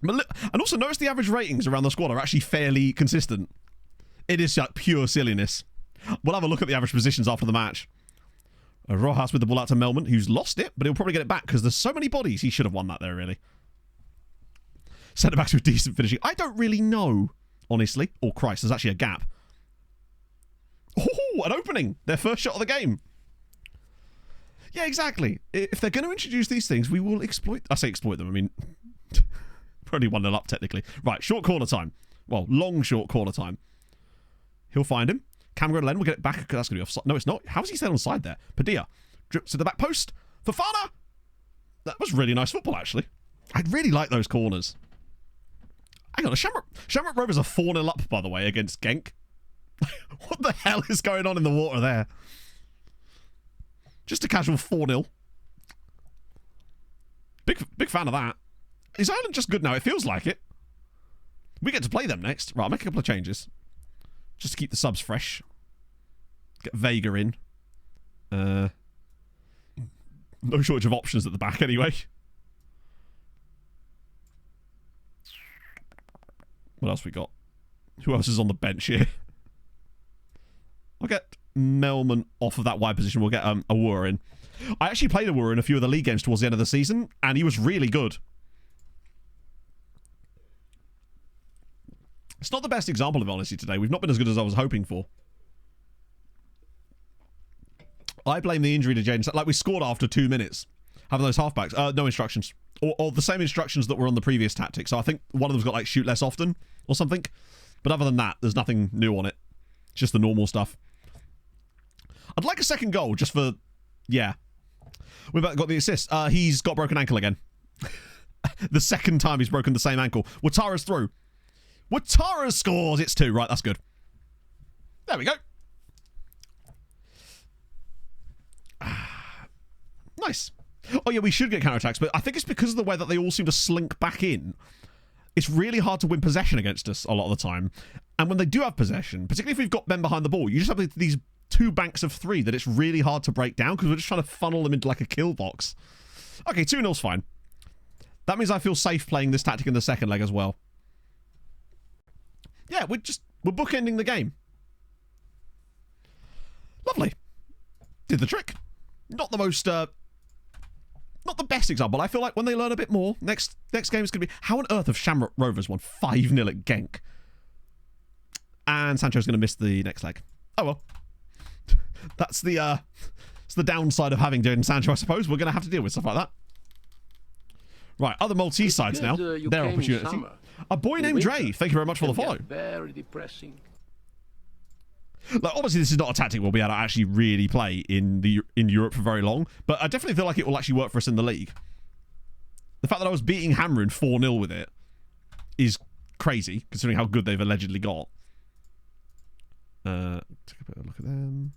But look, and also notice the average ratings around the squad are actually fairly consistent. It is like pure silliness. We'll have a look at the average positions after the match. Rojas with the ball out to Melman, who's lost it, but he'll probably get it back because there's so many bodies. He should have won that there, really. Centre-backs with decent finishing. I don't really know, honestly. Oh, Christ, there's actually a gap. Oh, an opening. Their first shot of the game. Yeah, exactly. If they're going to introduce these things, we will exploit... I say exploit them. I mean, probably 1-0 up, technically. Right, short corner time. Well, long short corner time. He'll find him. Cameron Len will get it back. That's going to be offside. No, it's not. How is he staying onside there? Padilla drips to the back post. Fofana! That was really nice football, actually. I really like those corners. Hang on, Shamrock Rovers are 4-0 up, by the way, against Genk. What the hell is going on in the water there? Just a casual 4-0. Big fan of that. Is Ireland just good now? It feels like it. We get to play them next. Right, I'll make a couple of changes. Just to keep the subs fresh. Get Vega in. No shortage of options at the back anyway. What else we got? Who else is on the bench here? I'll get Melman off of that wide position. We'll get Awura in. I actually played Awura in a few of the league games towards the end of the season, and he was really good. It's not the best example of honesty today. We've not been as good as I was hoping for. I blame the injury to Jaden. Like, we scored after 2 minutes. Having those halfbacks. No instructions. Or the same instructions that were on the previous tactic. So I think one of them's got, like, shoot less often or something. But other than that, there's nothing new on it. It's just the normal stuff. I'd like a second goal just for... Yeah. We've got the assist. He's got broken ankle again. The second time he's broken the same ankle. Watara's through. Watara scores. It's 2. Right, that's good. There we go. Nice. Oh, yeah, we should get counterattacks, but I think it's because of the way that they all seem to slink back in. It's really hard to win possession against us a lot of the time. And when they do have possession, particularly if we've got men behind the ball, you just have these 2 banks of 3 that it's really hard to break down because we're just trying to funnel them into like a kill box. Okay, 2-0's fine. That means I feel safe playing this tactic in the second leg as well. Yeah, we're bookending the game. Lovely. Did the trick. Not the most, not the best example. I feel like when they learn a bit more, next game is going to be... How on earth have Shamrock Rovers won 5-0 at Genk? And Sancho's going to miss the next leg. Oh, well. That's the, it's the downside of having Jadon Sancho, I suppose. We're going to have to deal with stuff like that. Right, other Maltese sides now. Their opportunity. A boy named Dre. Thank you very much for the follow. Very depressing. Like, obviously, this is not a tactic we'll be able to actually really play in Europe for very long, but I definitely feel like it will actually work for us in the league. The fact that I was beating Hamrin 4-0 with it is crazy, considering how good they've allegedly got. Take a bit of a look at them.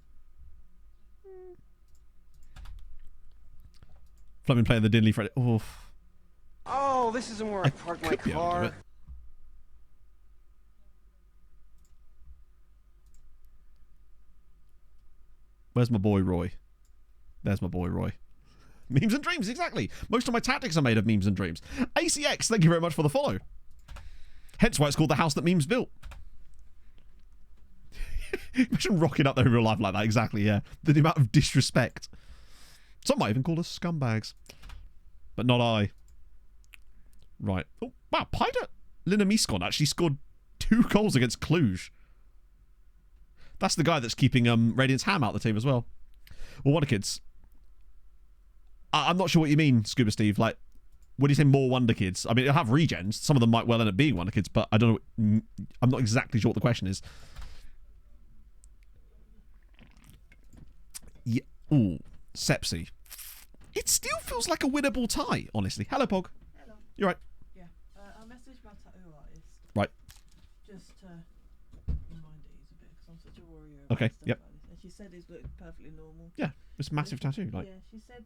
Fleming playing the Dinley Freddy. Oh, this isn't where I parked my car. Where's my boy Roy? There's my boy Roy. Memes and dreams, exactly. Most of my tactics are made of memes and dreams. ACX, thank you very much for the follow. Hence why it's called the house that memes built. Imagine rocking up there in real life like that, exactly, yeah. The amount of disrespect. Some might even call us scumbags. But not I. Right. Oh, wow, Pida Linamiskon actually scored 2 goals against Cluj. That's the guy that's keeping Radiant's Ham out of the team as well. Well, Wonder Kids. I'm not sure what you mean, Scuba Steve. Like, when you say more Wonder Kids, I mean, it'll have regens. Some of them might well end up being Wonder Kids, but I don't know. I'm not exactly sure what the question is. Yeah. Ooh, Sepsi. It still feels like a winnable tie, honestly. Hello, Pog. Hello. You're right. Yeah. I messaged my tattoo artist. Right. Just to remind it a bit, because I'm such a warrior. Okay, yep. Like this. And she said it's looked perfectly normal. Yeah, it's a massive tattoo. Like. Yeah, she said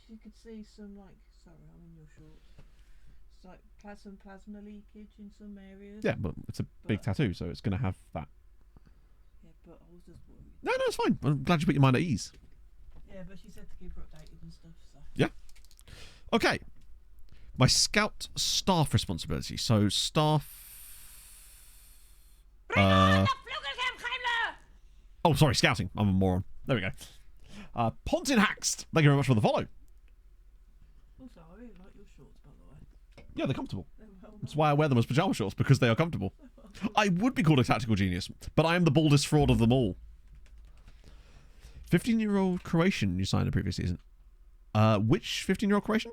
she could see some, like, sorry, I'm in your shorts. like plasma leakage in some areas. Yeah, but it's a big tattoo, so it's going to have that. Yeah, but I was just worried. No, it's fine. I'm glad you put your mind at ease. Yeah, but she said to keep her updated and stuff. So. Yeah. Okay. My scout staff responsibility. So staff. Oh, sorry, scouting. I'm a moron. There we go. Pontin Haxt. Thank you very much for the follow. Also, I really like your shorts, by the way. Yeah, they're comfortable. That's why I wear them as pajama shorts, because they are comfortable. I would be called a tactical genius, but I am the baldest fraud of them all. 15-year-old Croatian you signed the previous season. Which 15-year-old Croatian?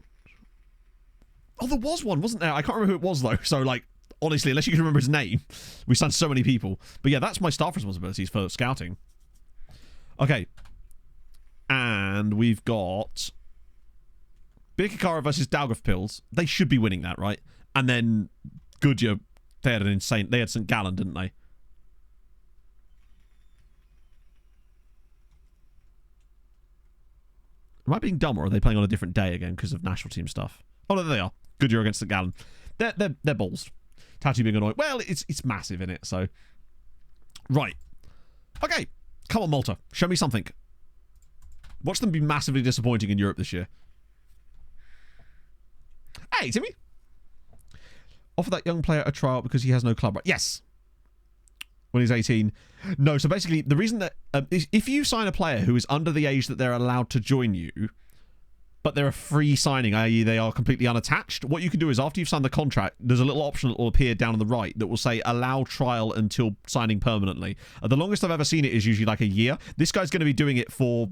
Oh, there was one, wasn't there? I can't remember who it was, though. So, like, honestly, unless you can remember his name, we signed so many people. But yeah, that's my staff responsibilities for scouting. Okay. And we've got Birkikara versus Daugavpils. They should be winning that, right? And then Goodyear, they had St. Gallen, didn't they? Am I being dumb, or are they playing on a different day again because of national team stuff? Oh, no, there they are. Goodyear against St. Gallen. They're balls. Tattoo being annoying. Well, it's massive in it, so. Right. Okay. Come on, Malta. Show me something. Watch them be massively disappointing in Europe this year. Hey, Timmy. Offer that young player a tryout because he has no club right. Yes. When he's 18. No, so basically, the reason that... if you sign a player who is under the age that they're allowed to join you, but they're a free signing, i.e. they are completely unattached, what you can do is after you've signed the contract, there's a little option that will appear down on the right that will say allow trial until signing permanently. The longest I've ever seen it is usually like a year. This guy's going to be doing it for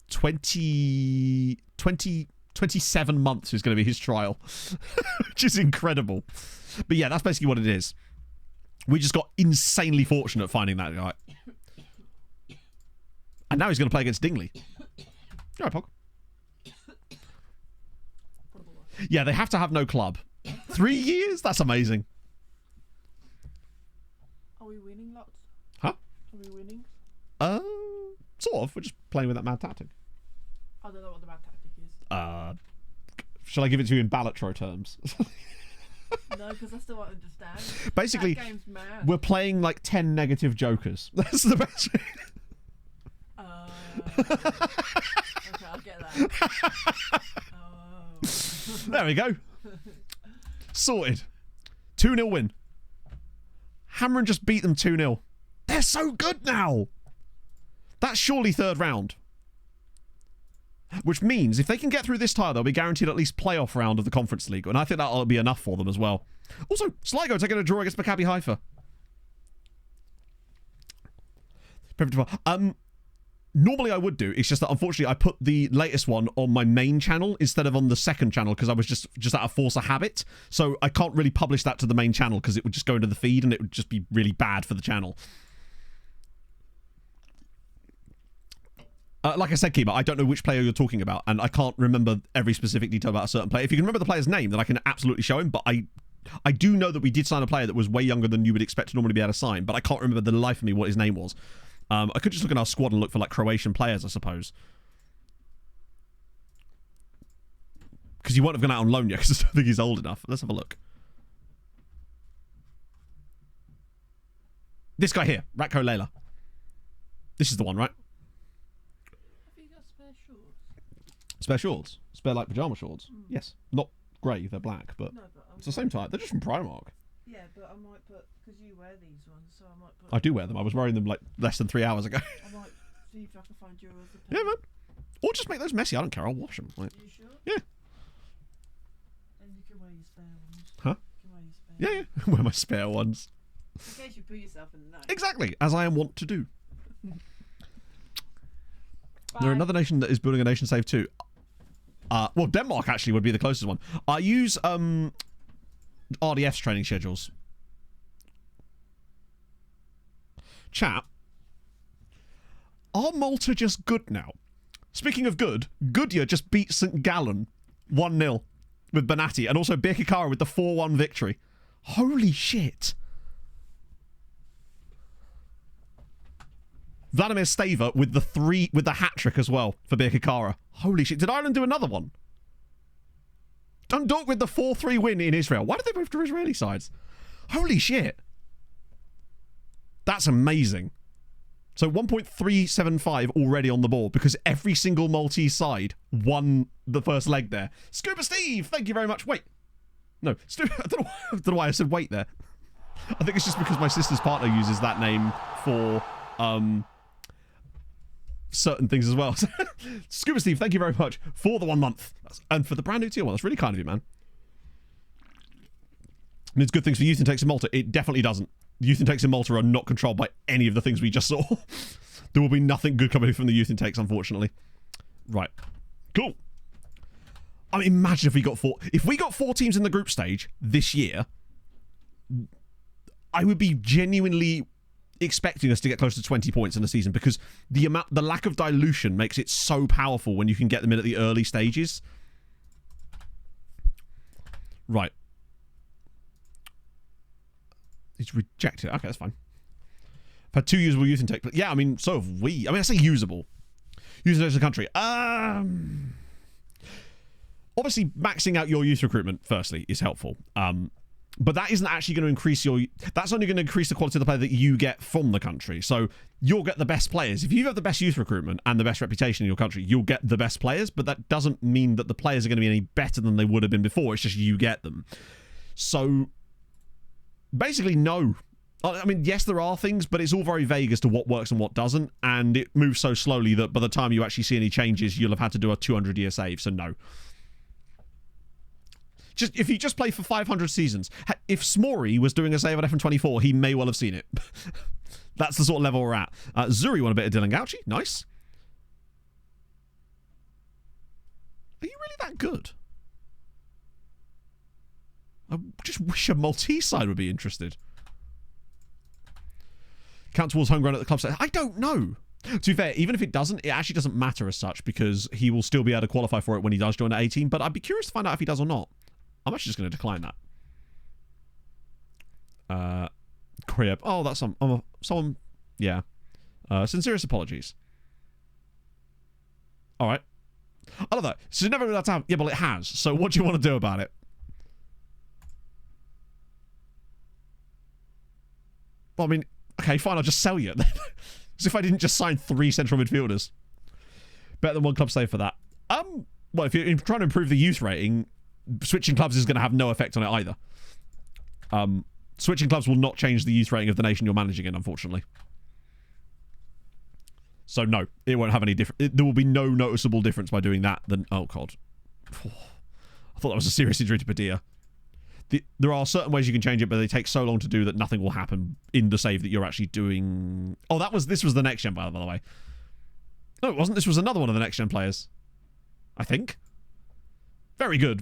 27 months is going to be his trial, which is incredible. But yeah, that's basically what it is. We just got insanely fortunate finding that guy. And now he's going to play against Dingley. All right, Pog. Yeah, they have to have no club. 3 years? That's amazing. Are we winning lots? Huh? Are we winning? Sort of. We're just playing with that mad tactic. I don't know what the mad tactic is. Shall I give it to you in Ballatro terms? No, because I still don't understand. Basically, that game's mad. We're playing like 10 negative jokers. That's the best. Okay, I'll get that. There we go. Sorted. 2-0 win. Hamron just beat them 2-0. They're so good now. That's surely third round. Which means if they can get through this tile, they'll be guaranteed at least playoff round of the Conference League. And I think that'll be enough for them as well. Also, Sligo taking a draw against Maccabi Haifa. Normally I would do. It's just that unfortunately I put the latest one on my main channel instead of on the second channel because I was just out of force of habit. So I can't really publish that to the main channel because it would just go into the feed and it would just be really bad for the channel. Like I said, Kiba, I don't know which player you're talking about, and I can't remember every specific detail about a certain player. If you can remember the player's name, then I can absolutely show him, but I do know that we did sign a player that was way younger than you would expect to normally be able to sign, but I can't remember the life of me what his name was. I could just look at our squad and look for, like, Croatian players, I suppose. Because he won't have gone out on loan yet, because I don't think he's old enough. Let's have a look. This guy here, Ratko Lela. This is the one, right? Spare shorts? Spare, like, pyjama shorts? Mm. Yes. Not grey, they're black, but, no, but it's the same type. They're just from Primark. Yeah, but I might put... Because you wear these ones, so I might put... I do wear them. I was wearing them, like, less than 3 hours ago. I might see if I can find yours. Yeah, man. Or just make those messy. I don't care. I'll wash them. Like, are you sure? Yeah. And you can wear your spare ones. Huh? You can wear your spare ones. Yeah. Wear my spare ones. In case you put yourself in the night. Exactly. As I am wont to do. Bye. They're another nation that is building a nation save too. Well, Denmark actually would be the closest one. I use RDF's training schedules. Chat. Are Malta just good now? Speaking of good, Goodyear just beat St. Gallen 1-0 with Bonatti, and also Birkikara with the 4-1 victory. Holy shit. Vladimir Stava with the hat trick as well for Birkikara. Holy shit. Did Ireland do another one? Dundalk with the 4-3 win in Israel. Why did they move to Israeli sides? Holy shit. That's amazing. So 1.375 already on the board because every single Maltese side won the first leg there. Scuba Steve, thank you very much. Wait. No, I don't know why I said wait there. I think it's just because my sister's partner uses that name for certain things as well. Scuba Steve, thank you very much for the 1 month. And for the brand new tier one. That's really kind of you, man. It means good things for youth intakes in Malta. It definitely doesn't. Youth intakes in Malta are not controlled by any of the things we just saw. There will be nothing good coming from the youth intakes, unfortunately. Right. Cool. I mean, imagine if we got four teams in the group stage this year, I would be genuinely expecting us to get close to 20 points in the season because the lack of dilution makes it so powerful when you can get them in at the early stages. Right. He's rejected. Okay, that's fine. I've had 2 usable youth intake. But yeah, I mean, so have we. I mean, I say usable. Usable as a country. Obviously, maxing out your youth recruitment, firstly, is helpful. But that isn't actually going to increase your... That's only going to increase the quality of the player that you get from the country. So you'll get the best players. If you have the best youth recruitment and the best reputation in your country, you'll get the best players. But that doesn't mean that the players are going to be any better than they would have been before. It's just you get them. So... Basically, no. I mean, yes, there are things, but it's all very vague as to what works and what doesn't, and it moves so slowly that by the time you actually see any changes, you'll have had to do a 200-year save, so no. If you just play for 500 seasons, if Smory was doing a save at FM24, he may well have seen it. That's the sort of level we're at. Zuri won a bit of Dylan Gauchi. Nice. Are you really that good? I just wish a Maltese side would be interested. Count towards homegrown at the club side. I don't know. To be fair, even if it doesn't, it actually doesn't matter as such because he will still be able to qualify for it when he does join at 18. But I'd be curious to find out if he does or not. I'm actually just going to decline that. Crib. Oh, that's someone. Yeah. Sincerest apologies. All right. I love that. So it's never been that time. Yeah, well, it has. So what do you want to do about it? Well, I mean, okay, fine, I'll just sell you. As if I didn't just sign 3 central midfielders. Better than one club save for that. Well, if you're trying to improve the youth rating, switching clubs is going to have no effect on it either. Switching clubs will not change the youth rating of the nation you're managing in, unfortunately. So no, it won't have any difference. There will be no noticeable difference by doing that than... Oh, God. I thought that was a serious injury to Padilla. There are certain ways you can change it, but they take so long to do that nothing will happen in the save that you're actually doing. Oh, this was the next gen, by the way. No, it wasn't. This was another one of the next gen players. I think. Very good.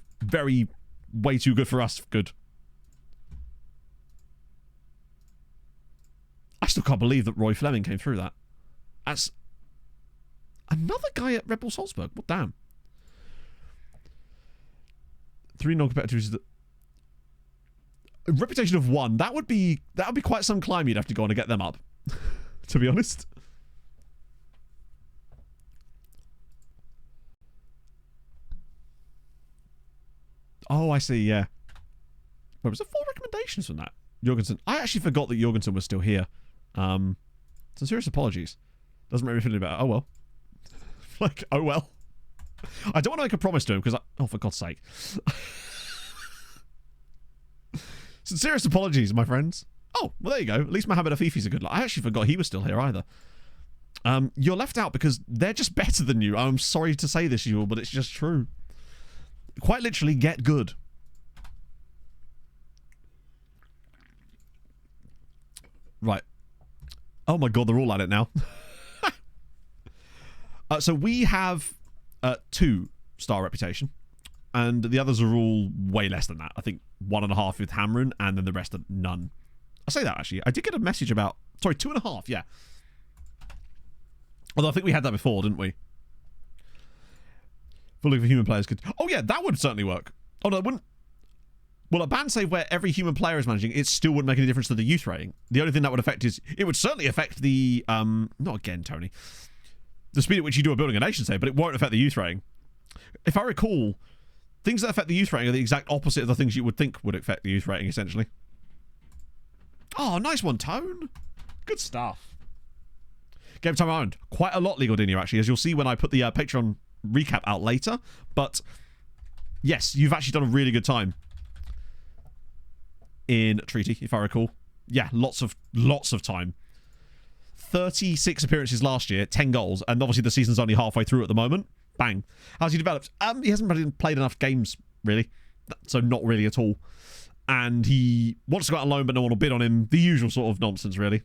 Way too good for us. Good. I still can't believe that Roy Fleming came through that. That's another guy at Red Bull Salzburg. What damn. 3 non-competitors that... A reputation of 1. That would be quite some climb you'd have to go on to get them up. To be honest. Oh, I see, yeah. Wait, was there 4 recommendations from that? Jorgensen. I actually forgot that Jorgensen was still here. Sincerest apologies. Doesn't make me feel any better. Oh, well. Like, oh, well. I don't want to make a promise to him because oh, for God's sake. Sincerest apologies, my friends. Oh, well, there you go. At least Mohamed Afifi's a good luck. I actually forgot he was still here either. You're left out because they're just better than you. I'm sorry to say this, you all, but it's just true. Quite literally, get good. Right. Oh my God, they're all at it now. So we have 2-star reputation. And the others are all way less than that. I think 1.5 with Hamron, and then the rest are none. I say that, actually. I did get a message about... Sorry, 2.5, yeah. Although I think we had that before, didn't we? Fully for human players could... Oh, yeah, that would certainly work. Oh, no, it wouldn't... Well, a ban save where every human player is managing, it still wouldn't make any difference to the youth rating. The only thing that would affect is... It would certainly affect the... Not again, Tony. The speed at which you do a building a nation save, but it won't affect the youth rating. If I recall... Things that affect the youth rating are the exact opposite of the things you would think would affect the youth rating, essentially. Oh, nice one, Tone. Good stuff. Game time owned. Quite a lot, Legal Dino, actually, as you'll see when I put the Patreon recap out later. But, yes, you've actually done a really good time in Treaty, if I recall. Yeah, lots of time. 36 appearances last year, 10 goals, and obviously the season's only halfway through at the moment. Bang. How's he developed? He hasn't really played enough games, really. So not really at all. And he wants to go out on loan, but no one will bid on him. The usual sort of nonsense, really.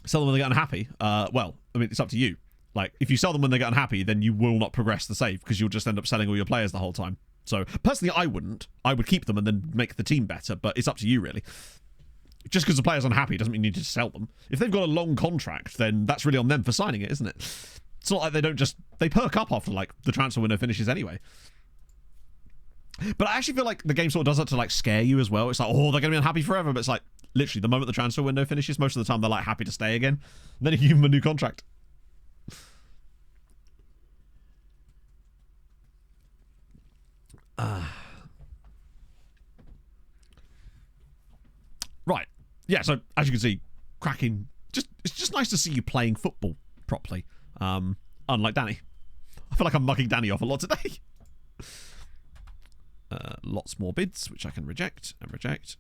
Sell them when they get unhappy. Well, I mean, it's up to you. Like, if you sell them when they get unhappy, then you will not progress the save, because you'll just end up selling all your players the whole time. So, personally, I wouldn't. I would keep them and then make the team better, but it's up to you, really. Just because the player's unhappy doesn't mean you need to sell them. If they've got a long contract, then that's really on them for signing it, isn't it? It's not like they perk up after, like, the transfer window finishes anyway. But I actually feel like the game sort of does that to, like, scare you as well. It's like, oh, they're going to be unhappy forever, but it's like, literally, the moment the transfer window finishes, most of the time they're, like, happy to stay again. And then you give them a new contract. Right. Yeah, so as you can see, cracking. It's just nice to see you playing football properly. Unlike Danny. I feel like I'm mugging Danny off a lot today. Lots more bids, which I can reject and reject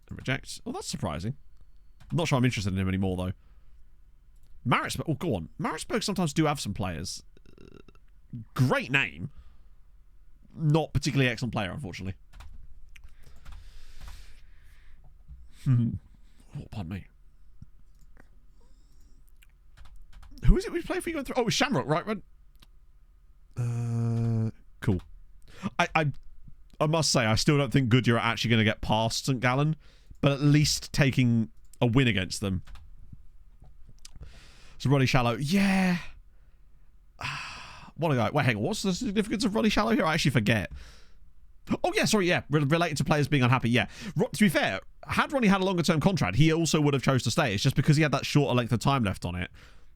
and reject. Oh, that's surprising. I'm not sure I'm interested in him anymore, though. Maritzburg. Oh, go on. Maritzburg sometimes do have some players. Great name. Not particularly excellent player, unfortunately. Oh, pardon me. Who is it we play for you going through? Oh, it's Shamrock, right? Cool. I must say, I still don't think Goodyear are actually going to get past St. Gallen, but at least taking a win against them. So Roddy Shallow, yeah. What a guy. Wait, hang on. What's the significance of Roddy Shallow here? I actually forget. Oh, yeah, sorry, yeah. Related to players being unhappy, yeah. To be fair, had Ronnie had a longer-term contract, he also would have chose to stay. It's just because he had that shorter length of time left on it,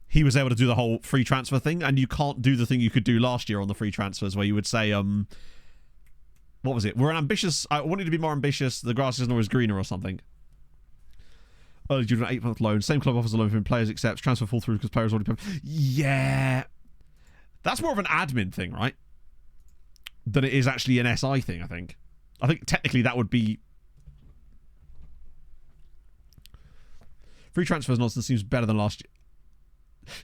he was able to do the whole free transfer thing, and you can't do the thing you could do last year on the free transfers where you would say, what was it? I want you to be more ambitious, the grass isn't always greener or something. Early June, 8-month loan. Same club offers a loan from players accepts. Transfer fall through because players already paid. Yeah. That's more of an admin thing, right? Than it is actually an SI thing, I think. I think technically that would be... Free transfers nonsense seems better than last year.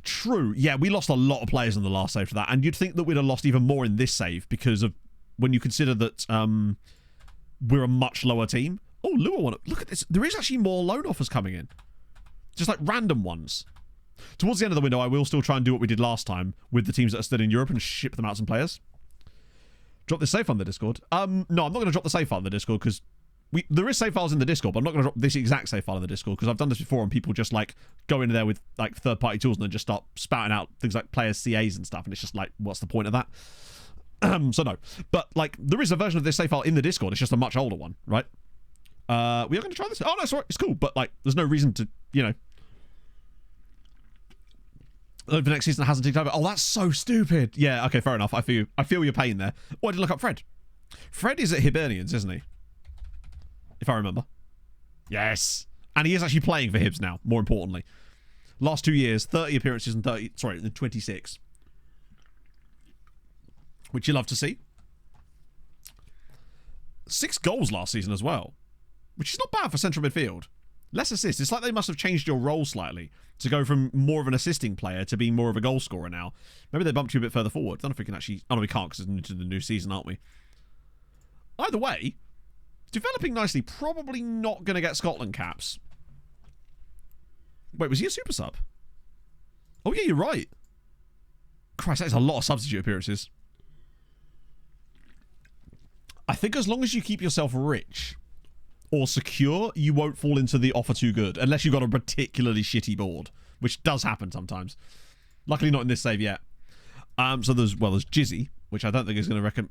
True. Yeah, we lost a lot of players in the last save for that. And you'd think that we'd have lost even more in this save because of when you consider that we're a much lower team. Oh, Lua one. Look at this. There is actually more loan offers coming in. Just like random ones. Towards the end of the window, I will still try and do what we did last time with the teams that are still in Europe and ship them out some players. Drop this save file in the Discord. No, I'm not going to drop the save file in the Discord because there is save files in the Discord, but I'm not going to drop this exact save file in the Discord because I've done this before and people just like go in there with like third-party tools and then just start spouting out things like players' CAs and stuff, and it's just like, what's the point of that? So no. But like, there is a version of this save file in the Discord. It's just a much older one, right? We are going to try this. Oh, no, sorry. It's cool. But like, there's no reason to, you know. The next season hasn't ticked over. Oh, that's so stupid. Yeah, okay, fair enough. I feel your pain there. Oh, I did look up Fred. Fred is at Hibernians, isn't he? If I remember. Yes. And he is actually playing for Hibs now, more importantly. Last 2 years, 30 appearances and 26. Which you love to see. 6 goals last season as well. Which is not bad for central midfield. Less assists. It's like they must have changed your role slightly to go from more of an assisting player to being more of a goal scorer now. Maybe they bumped you a bit further forward. I don't know if we can actually... Oh, no, we can't because it's into the new season, aren't we? Either way, developing nicely. Probably not going to get Scotland caps. Wait, was he a super sub? Oh, yeah, you're right. Christ, that is a lot of substitute appearances. I think as long as you keep yourself rich or secure, you won't fall into the offer too good, unless you've got a particularly shitty board, which does happen sometimes. Luckily not in this save yet. So there's Jizzy, which I don't think is going to reckon...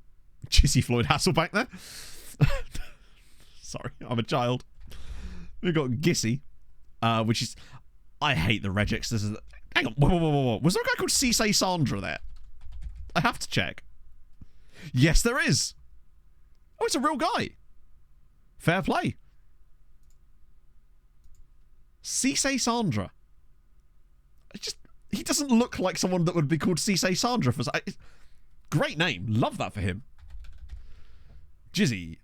Jizzy Floyd Hasselback there. Sorry, I'm a child. We've got Gissy, which is... I hate the regex. Hang on, whoa. Was there a guy called Cisse Sandra there? I have to check. Yes, there is. Oh, it's a real guy. Fair play. Cisse Sandra. He doesn't look like someone that would be called Cisse Sandra. Great name. Love that for him. Jizzy.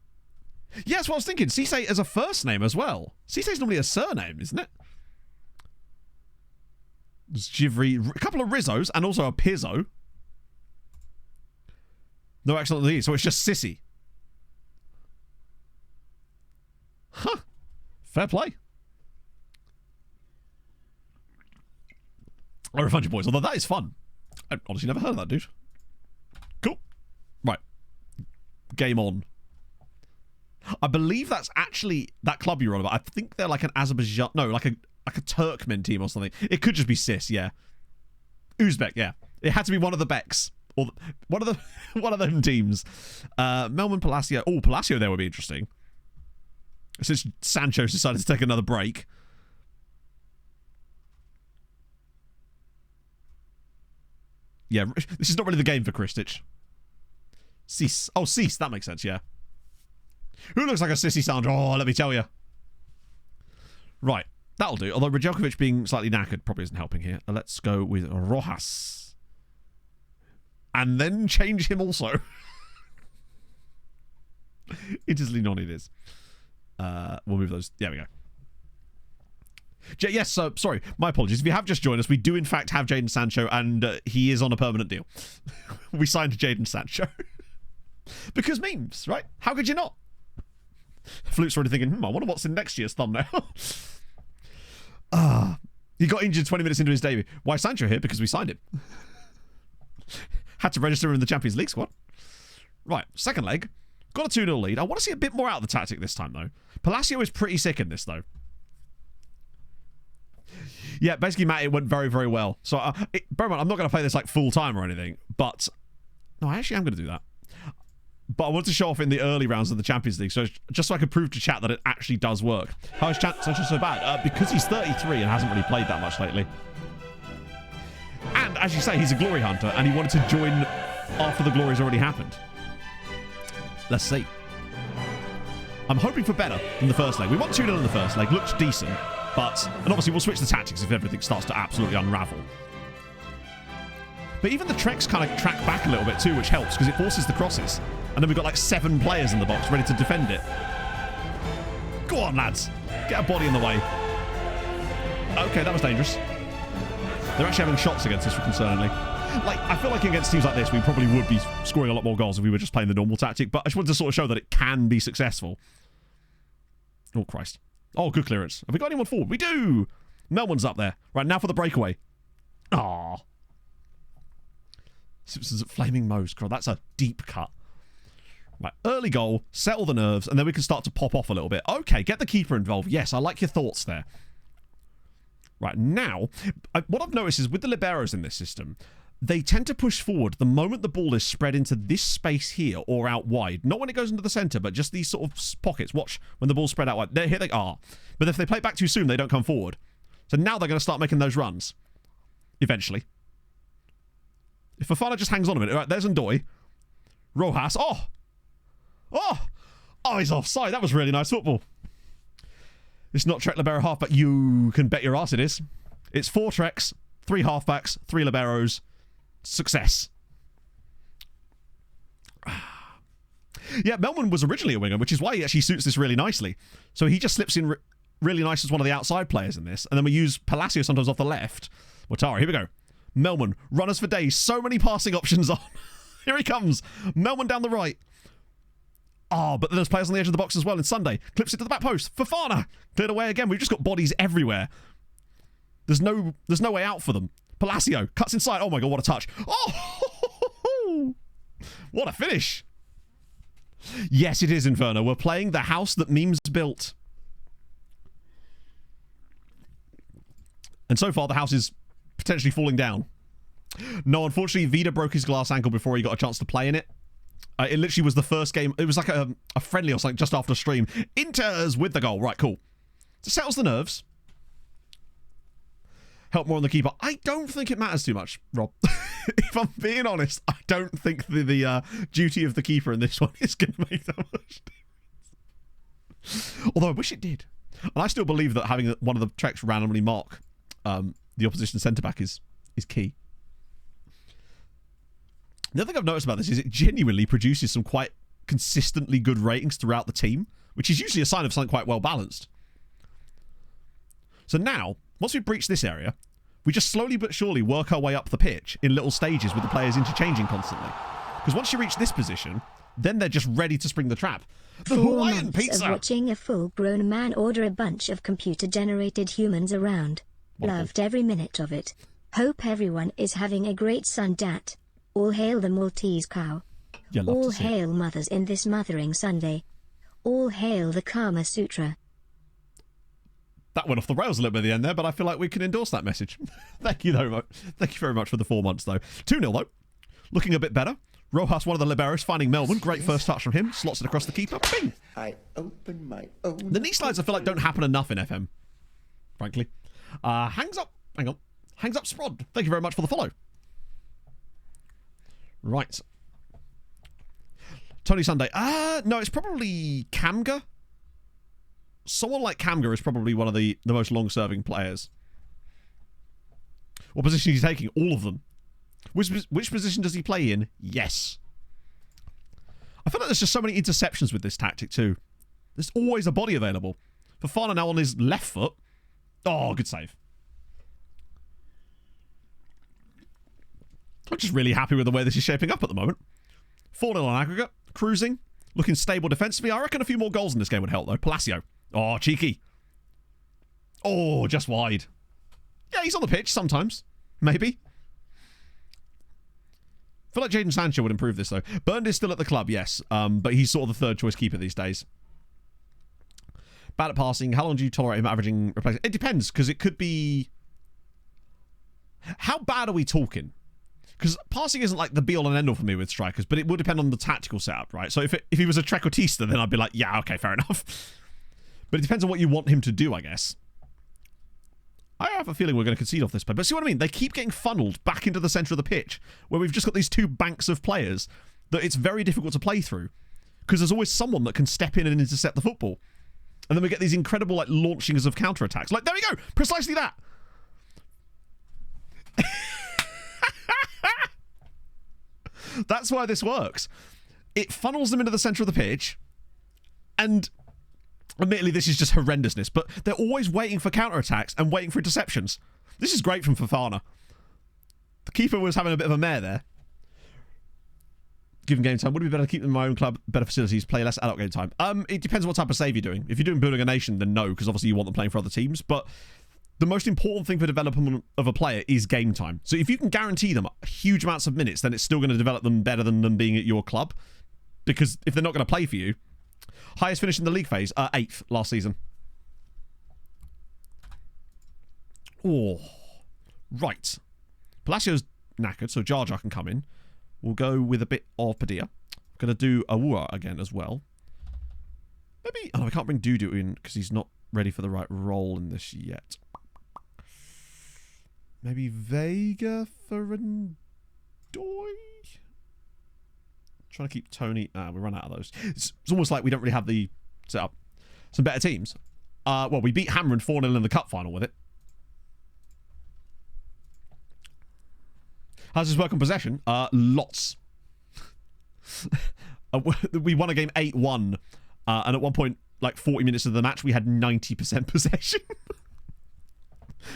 Yeah, that's what I was thinking. Cisse as a first name as well. Cisse's normally a surname, isn't it? Jivry. A couple of Rizzos and also a Pizzo. No accent on the E, so it's just Sissy. Huh. Fair play. I refund you, boys. Although that is fun. I honestly never heard of that, dude. Cool. Right. Game on. I believe that's actually that club you're on about. I think they're like an Azerbaijan... No, like a Turkmen team or something. It could just be Sis, yeah. Uzbek, yeah. It had to be one of the Beks. Or one of them teams. Melbourne Palacio. Oh, Palacio there would be interesting. Since Sancho's decided to take another break. Yeah, this is not really the game for Kristic. Cease. Oh, Cease. That makes sense, yeah. Who looks like a sissy Sandra? Oh, let me tell you. Right. That'll do. Although Rajelkovic being slightly knackered probably isn't helping here. Let's go with Rojas. And then change him also. Intersley non it is. We'll move those. There we go. Yes, sorry. My apologies. If you have just joined us, we do in fact have Jadon Sancho, and he is on a permanent deal. We signed Jadon Sancho. Because memes, right? How could you not? Flute's already thinking, I wonder what's in next year's thumbnail. He got injured 20 minutes into his debut. Why Sancho here? Because we signed him. Had to register in the Champions League squad. Right, second leg. Got a 2-0 lead. I want to see a bit more out of the tactic this time, though. Palacio is pretty sick in this, though. Yeah, basically, Matt, it went very, very well. So, bear in mind, I'm not going to play this like full time or anything, but no, I actually am going to do that. But I want to show off in the early rounds of the Champions League, so just so I can prove to chat that it actually does work. How is Sancho so bad? Because he's 33 and hasn't really played that much lately. And as you say, he's a glory hunter, and he wanted to join after the glory's already happened. Let's see. I'm hoping for better than the first leg. We won 2-0 in the first leg, looked decent. And obviously we'll switch the tactics if everything starts to absolutely unravel. But even the Treks kind of track back a little bit too, which helps because it forces the crosses. And then we've got like 7 players in the box ready to defend it. Go on, lads. Get a body in the way. Okay, that was dangerous. They're actually having shots against us, concerningly. Like, I feel like against teams like this, we probably would be scoring a lot more goals if we were just playing the normal tactic. But I just wanted to sort of show that it can be successful. Oh, Christ. Oh, good clearance. Have we got anyone forward? We do! Melbourne's up there. Right, now for the breakaway. Aww. Simpsons at Flaming Moe's. God, that's a deep cut. Right, early goal, settle the nerves, and then we can start to pop off a little bit. Okay, get the keeper involved. Yes, I like your thoughts there. Right, now, what I've noticed is with the liberos in this system, they tend to push forward the moment the ball is spread into this space here or out wide. Not when it goes into the centre, but just these sort of pockets. Watch when the ball's spread out wide. Here they are. But if they play it back too soon, they don't come forward. So now they're going to start making those runs. Eventually. If Fofana just hangs on a minute. Right, there's Ndoye. Rojas. Oh! Oh! Oh, he's offside. That was really nice football. It's not Trek libero half, but you can bet your ass it is. It's 4 Treks, 3 halfbacks, 3 liberos. Success. Yeah, Melman was originally a winger, which is why he actually suits this really nicely. So he just slips in really nice as one of the outside players in this. And then we use Palacio sometimes off the left. Watara, here we go. Melman, runners for days. So many passing options on. Here he comes. Melman down the right. Oh, but there's players on the edge of the box as well in Sunday. Clips it to the back post. Fofana. Cleared away again. We've just got bodies everywhere. There's no way out for them. Palacio cuts inside. Oh my god, what a touch. Oh! What a finish. Yes, it is Inferno. We're playing the house that memes built. And so far, the house is potentially falling down. No, unfortunately, Vida broke his glass ankle before he got a chance to play in it. It literally was the first game. It was like a friendly or something just after stream. Inter's with the goal. Right, cool. So settles the nerves. help more on the keeper. I don't think it matters too much, Rob. If I'm being honest, I don't think the duty of the keeper in this one is going to make that much difference. Although I wish it did. And I still believe that having one of the Treks randomly mark the opposition centre-back is key. The other thing I've noticed about this is it genuinely produces some quite consistently good ratings throughout the team, which is usually a sign of something quite well balanced. So now, once we've breached this area, we just slowly but surely work our way up the pitch in little stages with the players interchanging constantly. Because once you reach this position, then they're just ready to spring the trap. The 4 Hawaiian months pizza! of watching a full-grown man order a bunch of computer-generated humans around. Loved every minute of it. Hope everyone is having a great Sundat. All hail the Maltese cow. All hail mothers in this Mothering Sunday. All hail the Kama Sutra. That went off the rails a little bit at the end there, but I feel like we can endorse that message. Thank you very much for the 4 months, though. 2-0, though. Looking a bit better. Rojas, one of the liberos, finding Melbourne. Great first touch from him. Slots it across the keeper. Bing! I open my own. The knee slides, I feel like, don't happen enough in FM, frankly. Hangs up. Hang on. Hangs up Sprod. Thank you very much for the follow. Right. Tony Sunday. No, it's probably Kamga. Someone like Kamga is probably one of the most long-serving players. What position is he taking? All of them. Which position does he play in? Yes. I feel like there's just so many interceptions with this tactic too. There's always a body available. Fofana now on his left foot. Oh, good save. I'm just really happy with the way this is shaping up at the moment. 4-0 on aggregate. Cruising. Looking stable defensively. I reckon a few more goals in this game would help though. Palacio. Oh, cheeky. Oh, just wide. Yeah, he's on the pitch sometimes. Maybe. I feel like Jadon Sancho would improve this, though. Bernd is still at the club, yes. But he's sort of the third choice keeper these days. Bad at passing. How long do you tolerate him averaging replacement? It depends, because it could be... How bad are we talking? Because passing isn't like the be-all and end-all for me with strikers, but it will depend on the tactical setup, right? So if he was a Trecotista, then I'd be like, yeah, okay, fair enough. But it depends on what you want him to do, I guess. I have a feeling we're going to concede off this play. But see what I mean? They keep getting funneled back into the centre of the pitch, where we've just got these two banks of players that it's very difficult to play through. Because there's always someone that can step in and intercept the football. And then we get these incredible like launchings of counter-attacks. Like, there we go! Precisely that! That's why this works. It funnels them into the centre of the pitch, and admittedly this is just horrendousness, but they're always waiting for counter-attacks and waiting for interceptions. This is great from Fofana. The keeper was having a bit of a mare there. Given game time, would it be better to keep them in my own club, better facilities, play less adult game time? It depends what type of save you're doing. If you're doing building a nation, then no, because obviously you want them playing for other teams, but the most important thing for development of a player is game time. So if you can guarantee them huge amounts of minutes, then it's still going to develop them better than them being at your club. Because if they're not going to play for you... Highest finish in the league phase? 8th last season. Oh. Right. Palacio's knackered, so Jar Jar can come in. We'll go with a bit of Padilla. Going to do Awua again as well. Maybe... Oh, I can't bring Dudu in because he's not ready for the right role in this yet. Maybe Vega for Rendoy? Trying to keep Tony... we run out of those. It's almost like we don't really have the setup. Some better teams. Well, we beat Hammer and 4-0 in the cup final with it. How does this work on possession? Lots. We won a game 8-1. And at one point, like 40 minutes of the match, we had 90% possession.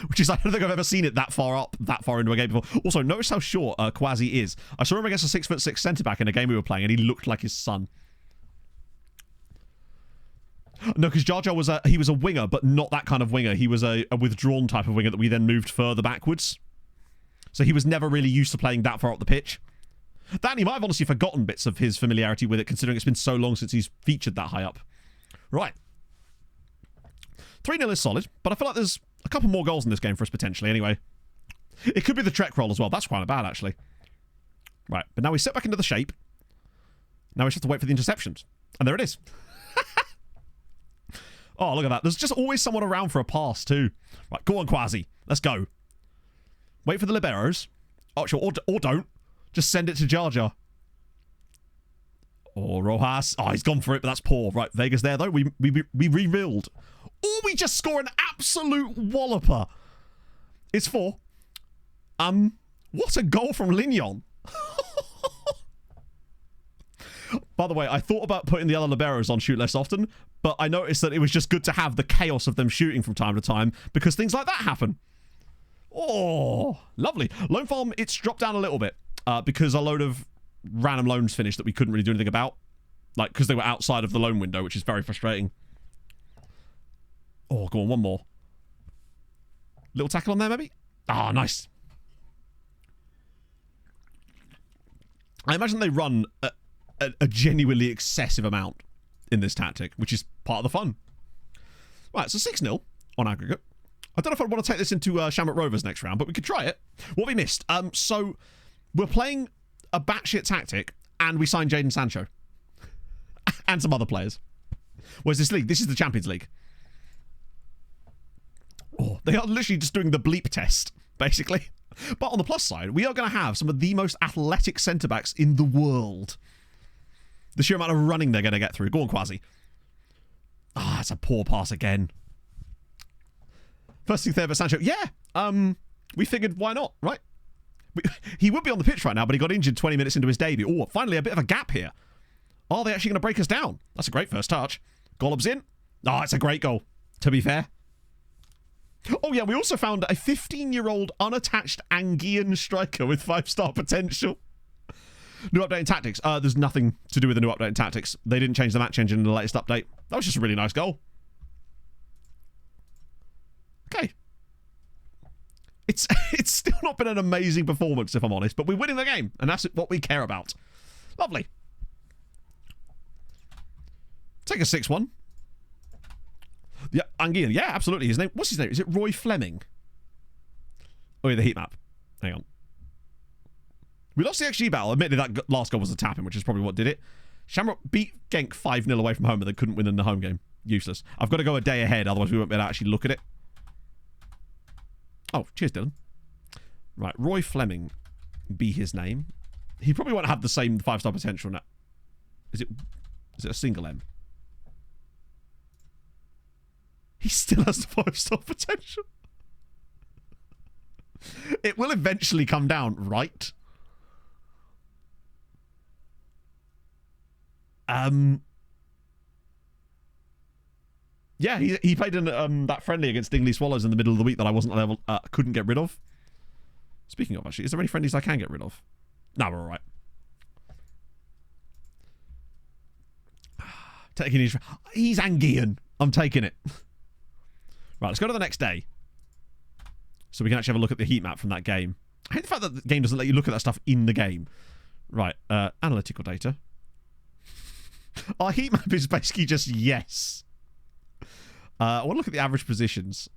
Which is, I don't think I've ever seen it that far up, that far into a game before. Also, notice how short Kwasi is. I saw him against a 6'6" centre-back in a game we were playing, and he looked like his son. No, because Jar Jar was he was a winger, but not that kind of winger. He was a withdrawn type of winger that we then moved further backwards. So he was never really used to playing that far up the pitch. That, he might have honestly forgotten bits of his familiarity with it, considering it's been so long since he's featured that high up. Right. 3-0 is solid, but I feel like there's a couple more goals in this game for us, potentially, anyway. It could be the Trek roll as well. That's quite bad, actually. Right, but now we set back into the shape. Now we just have to wait for the interceptions. And there it is. Oh, look at that. There's just always someone around for a pass, too. Right, go on, Kwasi. Let's go. Wait for the liberos. Oh, sure, or don't. Just send it to Jar Jar. Or Rojas. Oh, he's gone for it, but that's poor. Right, Vega's there, though. We rebuild. Or we just score an absolute walloper. It's 4. What a goal from Lignon. By the way, I thought about putting the other liberos on shoot less often, but I noticed that it was just good to have the chaos of them shooting from time to time because things like that happen. Oh, lovely. Loan farm, it's dropped down a little bit because a load of random loans finished that we couldn't really do anything about. Like, because they were outside of the loan window, which is very frustrating. Oh, go on, one more. Little tackle on there, maybe? Ah, nice. I imagine they run a genuinely excessive amount in this tactic, which is part of the fun. Right, so 6-0 on aggregate. I don't know if I want to take this into Shamrock Rovers next round, but we could try it. What we missed. So we're playing a batshit tactic, and we signed Jadon Sancho. And some other players. Where's this league? This is the Champions League. Oh, they are literally just doing the bleep test, basically. But on the plus side, we are going to have some of the most athletic centre-backs in the world. The sheer amount of running they're going to get through. Go on, Quasi. Ah, it's a poor pass again. First thing there, but Sancho. Yeah, we figured why not, right? He would be on the pitch right now, but he got injured 20 minutes into his debut. Oh, finally a bit of a gap here. Are they actually going to break us down? That's a great first touch. Golub's in. Oh, it's a great goal, to be fair. Oh, yeah, we also found a 15-year-old unattached Anguillan striker with 5-star potential. New update in tactics. There's nothing to do with the new update in tactics. They didn't change the match engine in the latest update. That was just a really nice goal. Okay. It's still not been an amazing performance, if I'm honest, but we're winning the game, and that's what we care about. Lovely. Take a 6-1. Yeah, Anguillan. Yeah, absolutely. His name. What's his name? Is it Roy Fleming? Oh, yeah, the heat map. Hang on. We lost the XG battle. Admittedly, that last goal was a tap-in, which is probably what did it. Shamrock beat Genk 5-0 away from home, and they couldn't win in the home game. Useless. I've got to go a day ahead, otherwise we won't be able to actually look at it. Oh, cheers, Dylan. Right, Roy Fleming be his name. He probably won't have the same 5-star potential now. Is it a single M? He still has the 5-star potential. It will eventually come down, right? Yeah, he played in that friendly against Dingley Swallows in the middle of the week that I wasn't couldn't get rid of. Speaking of, actually, is there any friendlies I can get rid of? No, we're all right. Taking he's Anguillan. I'm taking it. Right, let's go to the next day. So we can actually have a look at the heat map from that game. I hate the fact that the game doesn't let you look at that stuff in the game. Right, analytical data. Our heat map is basically just yes. I want to look at the average positions.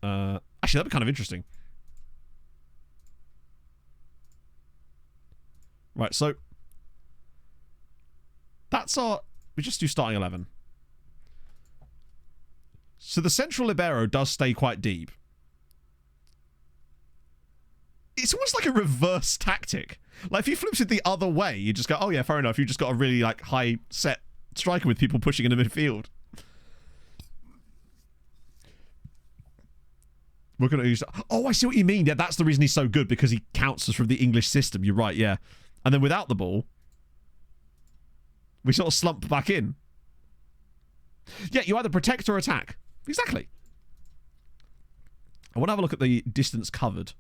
Actually, that'd be kind of interesting. Right, so that's our... We just do starting 11. So the central libero does stay quite deep. It's almost like a reverse tactic. Like, if he flips it the other way, you just go, oh yeah, fair enough. You just got a really, like, high set striker with people pushing in the midfield. We're going to use... Oh, I see what you mean. Yeah, that's the reason he's so good, because he counts us from the English system. You're right, yeah. And then without the ball, we sort of slump back in. Yeah, you either protect or attack. Exactly. I want to have a look at the distance covered.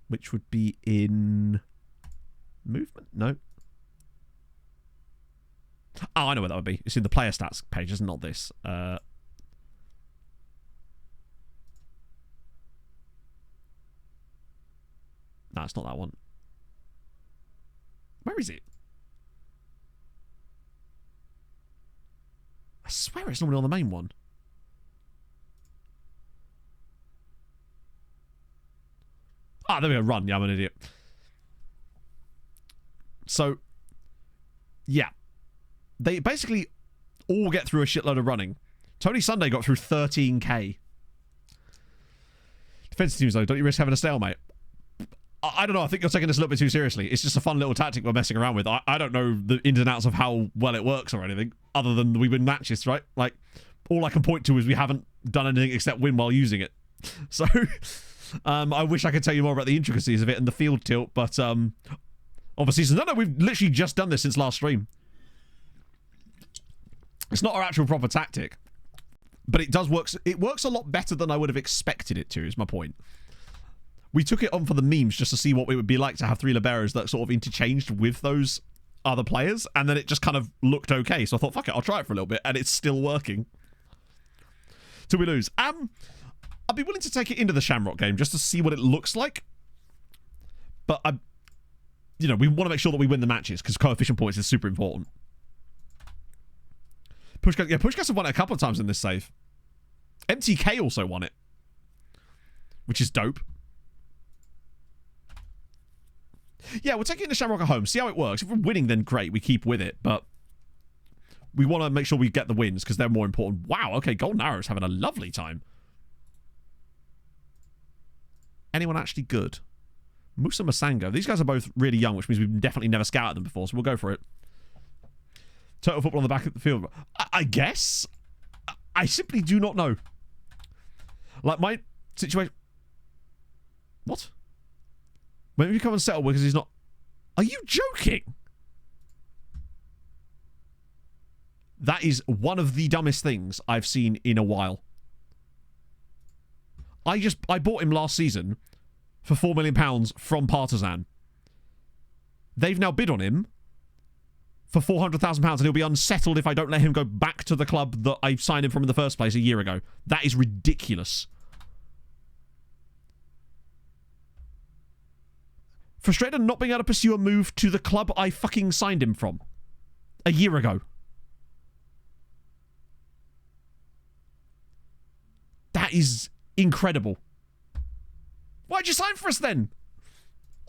Which would be in... movement? No. Oh, I know where that would be. It's in the player stats page, it's not this. No, it's not that one. Where is it? I swear it's normally on the main one. Ah, there we go. Run. Yeah, I'm an idiot. So, yeah. They basically all get through a shitload of running. Tony Sunday got through 13k. Defensive teams, though, don't you risk having a stalemate? I don't know. I think you're taking this a little bit too seriously. It's just a fun little tactic we're messing around with. I don't know the ins and outs of how well it works or anything, other than we win matches, right? Like, all I can point to is we haven't done anything except win while using it. So, I wish I could tell you more about the intricacies of it and the field tilt, but obviously, no, we've literally just done this since last stream. It's not our actual proper tactic, but it does work. It works a lot better than I would have expected it to, is my point. We took it on for the memes just to see what it would be like to have 3 liberos that sort of interchanged with those other players, and then it just kind of looked okay. So I thought, fuck it, I'll try it for a little bit, and it's still working. Till we lose. I'd be willing to take it into the Shamrock game just to see what it looks like. But we want to make sure that we win the matches because coefficient points is super important. Pushkas have won it a couple of times in this save. MTK also won it, which is dope. Yeah, we'll take it into Shamrock at home, see how it works. If we're winning, then great, we keep with it, but we want to make sure we get the wins because they're more important. Wow, okay, Golden Arrow's having a lovely time. Anyone actually good? Musa Masango. These guys are both really young, which means we've definitely never scouted them before, so we'll go for it. Total football on the back of the field. I guess? I simply do not know. Like, my situation... What? Maybe you come and settle because he's not... Are you joking? That is one of the dumbest things I've seen in a while. I bought him last season for £4 million from Partizan. They've now bid on him for £400,000 and he'll be unsettled if I don't let him go back to the club that I signed him from in the first place a year ago. That is ridiculous. Frustrated not being able to pursue a move to the club I fucking signed him from a year ago. That is incredible. Why'd you sign for us then?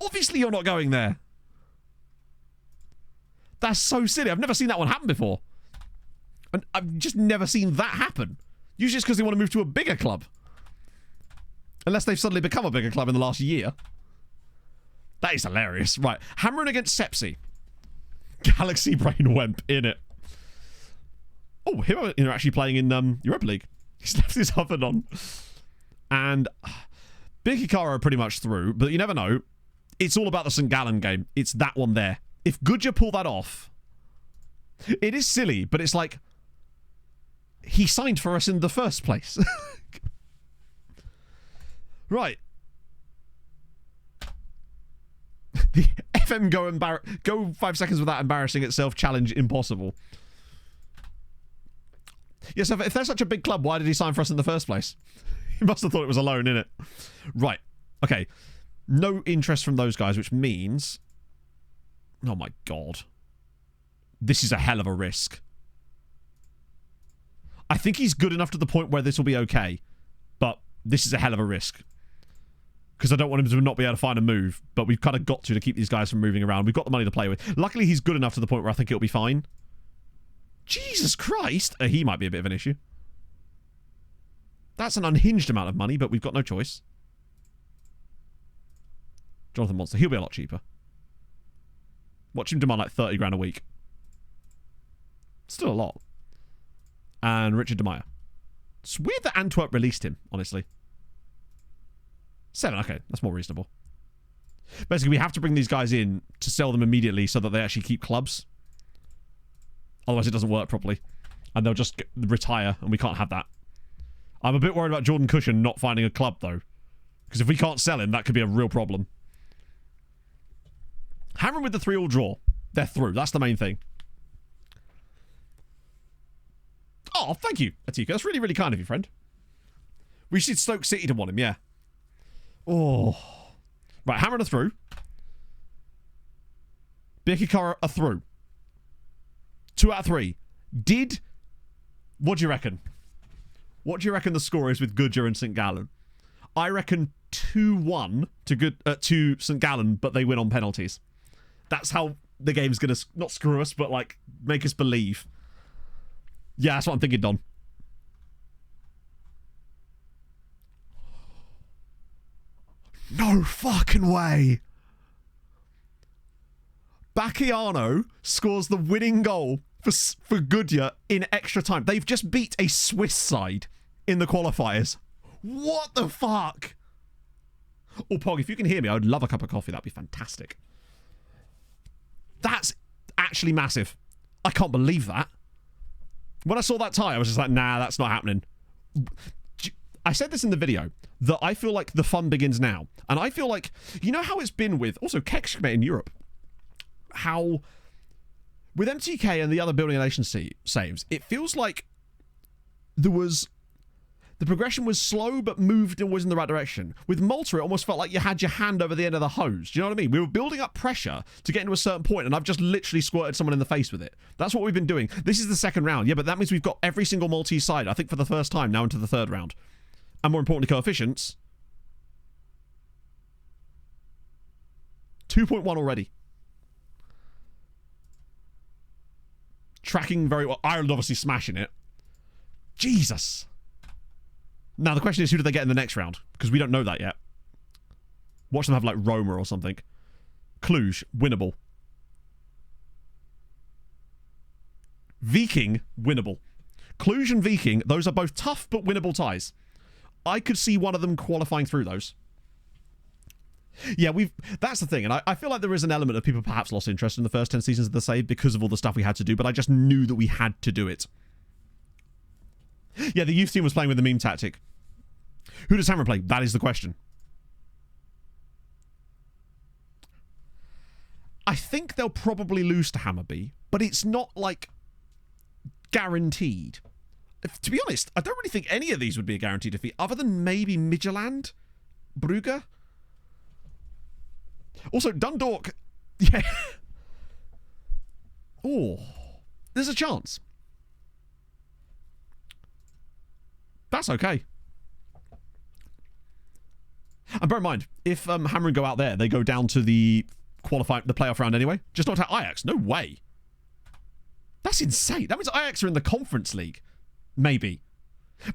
Obviously you're not going there. That's so silly. I've never seen that one happen before. And I've just never seen that happen. Usually it's because they want to move to a bigger club. Unless they've suddenly become a bigger club in the last year. That is hilarious. Right. Hammering against Sepsi. Galaxy Brain Wemp in it. Oh, here are actually playing in Europa League. He's left his oven on. And Big Hikaru are pretty much through, but you never know. It's all about the St. Gallen game. It's that one there. If Goodyear pull that off, it is silly, but it's like he signed for us in the first place. Right. The FM go 5 seconds without embarrassing itself challenge impossible. Yes, yeah, so if they're such a big club, why did he sign for us in the first place? He must have thought it was a loan, innit? Right. Okay. No interest from those guys, which means... Oh my god. This is a hell of a risk. I think he's good enough to the point where this will be okay. But this is a hell of a risk. Because I don't want him to not be able to find a move. But we've kind of got to keep these guys from moving around. We've got the money to play with. Luckily, he's good enough to the point where I think it'll be fine. Jesus Christ! He might be a bit of an issue. That's an unhinged amount of money, but we've got no choice. Jonathan Monster. He'll be a lot cheaper. Watch him demand like 30 grand a week. Still a lot. And Richard De Meyer. It's weird that Antwerp released him, honestly. 7, okay. That's more reasonable. Basically, we have to bring these guys in to sell them immediately so that they actually keep clubs. Otherwise, it doesn't work properly. And they'll just retire, and we can't have that. I'm a bit worried about Jordan Cushion not finding a club, though. Because if we can't sell him, that could be a real problem. Hammering with the 3-all draw. They're through. That's the main thing. Oh, thank you, Atika. That's really, really kind of you, friend. We should Stoke City to want him, yeah. Oh. Right, Hammering are through. Birkikara are through. 2 out of 3. What do you reckon? What do you reckon the score is with Goodyear and St. Gallen? I reckon 2-1 to St. Gallen, but they win on penalties. That's how the game's going to, not screw us, but like make us believe. Yeah, that's what I'm thinking, Don. No fucking way. Bacchiano scores the winning goal for Goodyear in extra time. They've just beat a Swiss side in the qualifiers. What the fuck? Oh, Pog, if you can hear me, I would love a cup of coffee. That'd be fantastic. That's actually massive. I can't believe that. When I saw that tie, I was just like, nah, that's not happening. I said this in the video, that I feel like the fun begins now. And I feel like, you know how it's been with, also Kekshkme in Europe, how with MTK and the other Building a Nation saves, it feels like the progression was slow but moved and was in the right direction. With Malta, it almost felt like you had your hand over the end of the hose. Do you know what I mean? We were building up pressure to get into a certain point, and I've just literally squirted someone in the face with it. That's what we've been doing. This is the second round. Yeah, but that means we've got every single Maltese side, I think for the first time, now into the third round. And more importantly, coefficients. 2.1 already. Tracking very well. Ireland obviously smashing it. Jesus. Now, the question is, who do they get in the next round? Because we don't know that yet. Watch them have, like, Roma or something. Cluj, winnable. Viking, winnable. Cluj and Viking, those are both tough but winnable ties. I could see one of them qualifying through those. Yeah, that's the thing, and I feel like there is an element of people perhaps lost interest in the first 10 seasons of the save because of all the stuff we had to do, but I just knew that we had to do it. Yeah, the youth team was playing with the meme tactic. Who does Hammer play? That is the question. I think they'll probably lose to Hammerby, but it's not, like, guaranteed. To be honest, I don't really think any of these would be a guaranteed defeat, other than maybe Midtjylland? Brugge? Also, Dundalk... Yeah. Oh. There's a chance. That's okay. And bear in mind, if Hammer go out there, they go down to the playoff round anyway. Just not at Ajax. No way. That's insane. That means Ajax are in the Conference League. Maybe.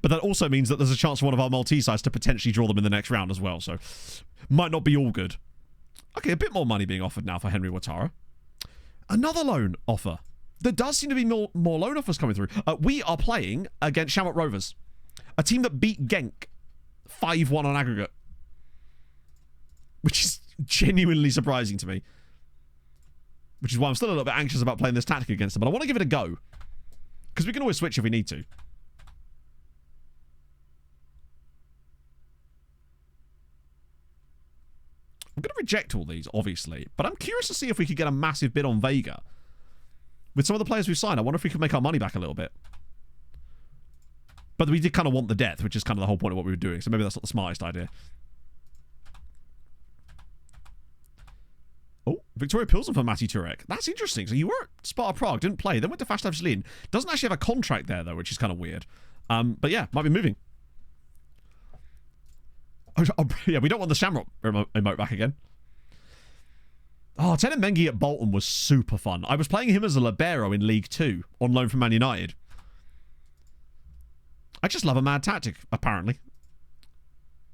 But that also means that there's a chance for one of our Maltese sides to potentially draw them in the next round as well. So, might not be all good. Okay, a bit more money being offered now for Henry Watara. Another loan offer. There does seem to be more loan offers coming through. We are playing against Shamrock Rovers. A team that beat Genk 5-1 on aggregate. Which is genuinely surprising to me. Which is why I'm still a little bit anxious about playing this tactic against them. But I want to give it a go. Because we can always switch if we need to. I'm going to reject all these, obviously. But I'm curious to see if we could get a massive bid on Vega. With some of the players we've signed, I wonder if we could make our money back a little bit. But we did kind of want the depth, which is kind of the whole point of what we were doing. So maybe that's not the smartest idea. Oh, Victoria Pilsen for Matty Turek. That's interesting. So you were at Sparta Prague, didn't play, then went to Fastaf Zlin. Doesn't actually have a contract there, though, which is kind of weird. But yeah, might be moving. Oh, yeah, we don't want the Shamrock emote back again. Oh, Tenan Mengi at Bolton was super fun. I was playing him as a libero in League 2 on loan from Man United. I just love a mad tactic, apparently.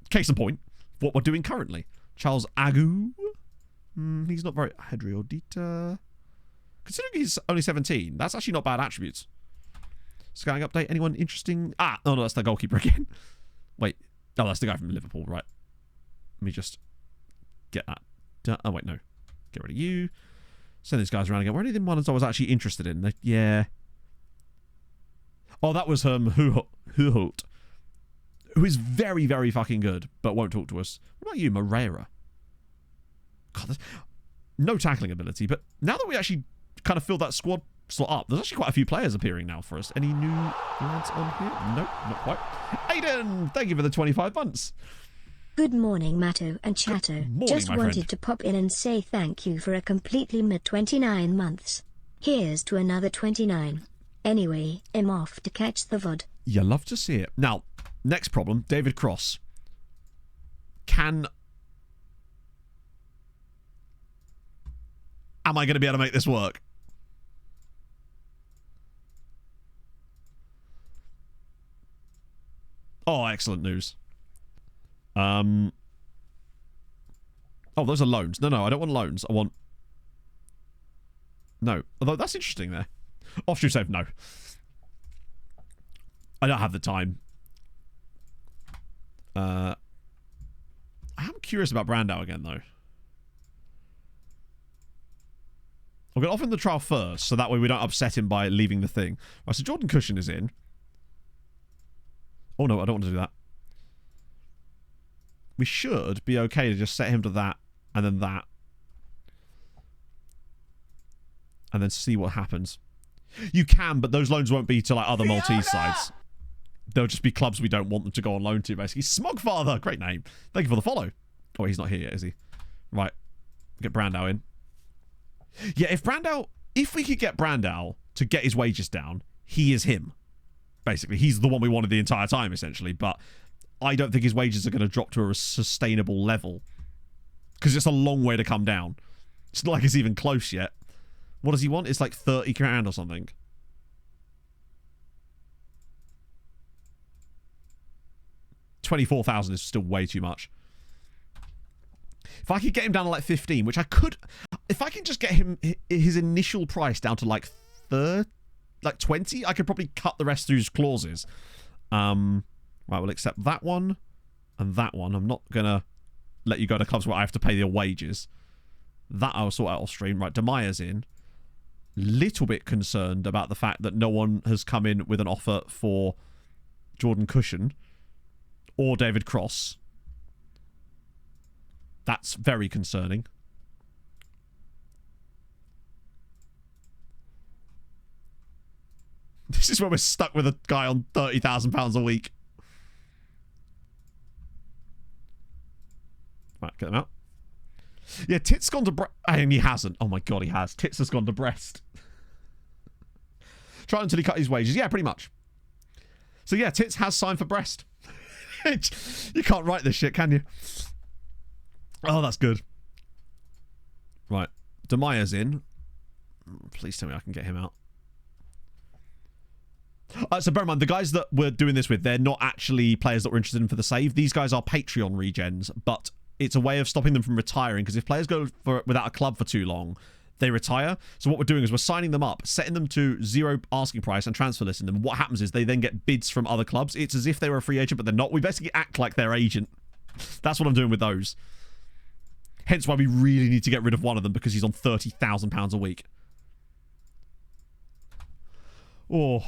Case in point, what we're doing currently. Charles Agu. He's not very... Hedriodita. Considering he's only 17, that's actually not bad attributes. Scouting update. Anyone interesting? Ah, no, that's the goalkeeper again. Wait. Oh, that's the guy from Liverpool, right. Let me just get that done. Oh, wait, no. Get rid of you. Send these guys around again. Were any of them ones I was actually interested in? Yeah. Oh, that was Huholt, who is very, very fucking good, but won't talk to us. What about you, Moreira? God, no tackling ability, but now that we actually kind of filled that squad slot up, there's actually quite a few players appearing now for us. Any new lads on here? Nope, not quite. Aiden, thank you for the 25 months. Good morning, Matto and Chatto. Morning, Just my wanted friend. to pop in and say thank you for a completely mid 29 months. Here's to another 29. Anyway, I'm off to catch the VOD. You love to see it. Now, next problem, David Cross. Am I going to be able to make this work? Oh, excellent news. Oh, those are loans. No, I don't want loans. I want... No. Although, that's interesting there. Offshore save, no. I don't have the time. I am curious about Brandao again, though. I'm going to offer him the trial first, so that way we don't upset him by leaving the thing. Right, so Jordan Cushion is in. Oh, no, I don't want to do that. We should be okay to just set him to that, and then that. And then see what happens. You can, but those loans won't be to like other Maltese sides. They'll just be clubs we don't want them to go on loan to, basically. Smogfather, great name. Thank you for the follow. Oh, he's not here yet, is he? Right. Get Brandao in. Yeah, if we could get Brandao to get his wages down, he is him. Basically, he's the one we wanted the entire time, essentially. But I don't think his wages are going to drop to a sustainable level. Because it's a long way to come down. It's not like it's even close yet. What does he want? It's like 30 grand or something. $24,000 is still way too much. If I could get him down to like 15, which I could... If I can just get him his initial price down to like 20, I could probably cut the rest through his clauses. Right, we'll accept that one and that one. I'm not going to let you go to clubs where I have to pay your wages. That I'll sort out off stream. Right, Demaya's in. Little bit concerned about the fact that no one has come in with an offer for Jordan Cushion or David Cross. That's very concerning. This is where we're stuck with a guy on £30,000 a week. Right, get them out. Yeah, Tit's gone to Brest. And he hasn't. Oh my god, he has. Tits has gone to Brest. Try until he cut his wages. Yeah, pretty much. So yeah, Tits has signed for Brest. You can't write this shit, can you? Oh, that's good. Right. Demaya's in. Please tell me I can get him out. So bear in mind, the guys that we're doing this with, they're not actually players that we're interested in for the save. These guys are Patreon regens, but it's a way of stopping them from retiring, because if players go without a club for too long, they retire. So what we're doing is we're signing them up, setting them to 0 asking price and transfer listing them. What happens is they then get bids from other clubs. It's as if they were a free agent, but they're not. We basically act like their agent. That's what I'm doing with those. Hence why we really need to get rid of one of them, because he's on £30,000 a week. Oh,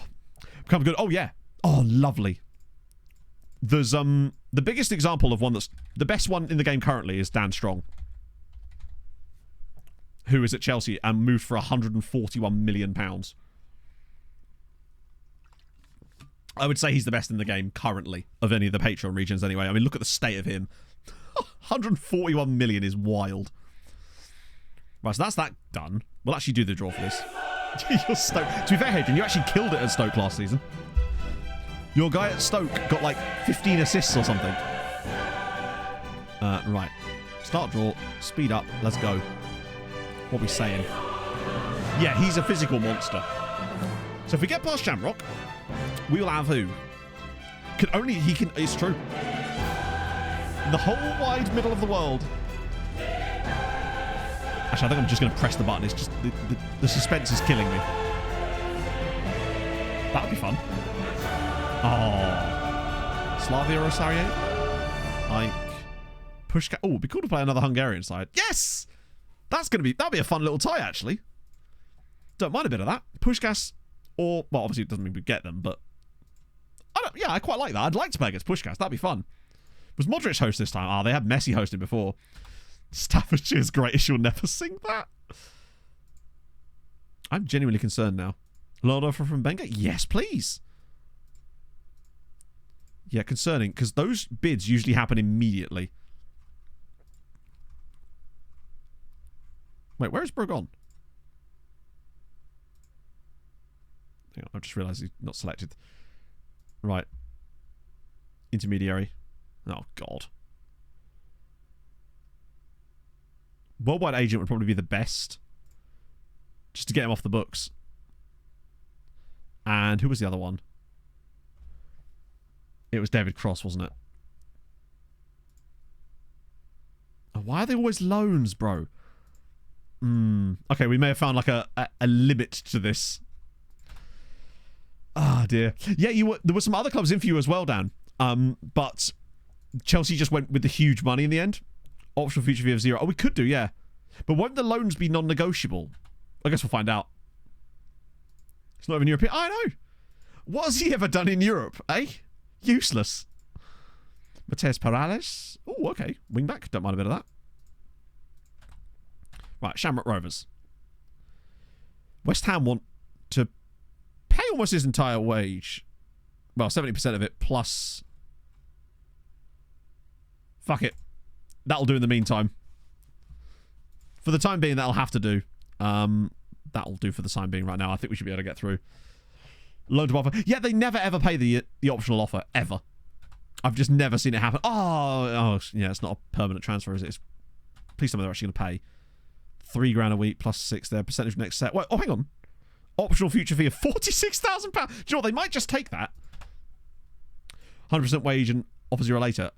become good. Oh, yeah. Oh, lovely. There's the biggest example of one that's the best one in the game currently is Dan Strong, who is at Chelsea and moved for £141 million. I would say he's the best in the game currently of any of the Patreon regions anyway. I mean, look at the state of him. 141 million is wild. Right, so that's that done. We'll actually do the draw for this. You're Stoke. To be fair, Hadrian, you actually killed it at Stoke last season. Your guy at Stoke got like 15 assists or something. Right. Start draw. Speed up. Let's go. What are we saying? Yeah, he's a physical monster. So if we get past Shamrock, we will have who? It's true. The whole wide middle of the world. Actually, I think I'm just going to press the button. It's just the suspense is killing me. That would be fun. Oh, Slavia Rosario, like Pushka. Oh, it'd be cool to play another Hungarian side. Yes, that'll be a fun little tie actually. Don't mind a bit of that. Pushkas, or well, obviously it doesn't mean we get them, but I quite like that. I'd like to play against Pushkas. That'd be fun. Was Modric host this time? They had Messi hosting before. Staffordshire's greatest. You'll never sing that. I'm genuinely concerned now. Lord offer from Benga? Yes, please. Yeah, concerning, because those bids usually happen immediately. Wait, where is Bro gone? Hang on, I've just realised he's not selected. Right. Intermediary. Oh, God. Worldwide agent would probably be the best. Just to get him off the books. And who was the other one? It was David Cross, wasn't it? Oh, Why are they always loans, bro? Okay, we may have found like a limit to this. Ah, dear. Yeah, there were some other clubs in for you as well, Dan. But Chelsea just went with the huge money in the end. Optional future fee of 0. Oh, we could do, yeah. But won't the loans be non-negotiable? I guess we'll find out. It's not even European. I know. What has he ever done in Europe, eh? Useless. Mateus Perales. Oh, okay. Wing back. Don't mind a bit of that. Right, Shamrock Rovers. West Ham want to pay almost his entire wage. Well, 70% of it plus... Fuck it. That'll do in the meantime. For the time being, that'll have to do. That'll do for the time being right now. I think we should be able to get through. Loan to offer. Yeah, they never ever pay the optional offer. Ever. I've just never seen it happen. Oh, yeah, it's not a permanent transfer, is it? Please tell me they're actually going to pay. £3,000 a week plus 6 there. Percentage next set. Wait, oh, hang on. Optional future fee of £46,000. Do you know what? They might just take that. 100% wage and offer 0 later.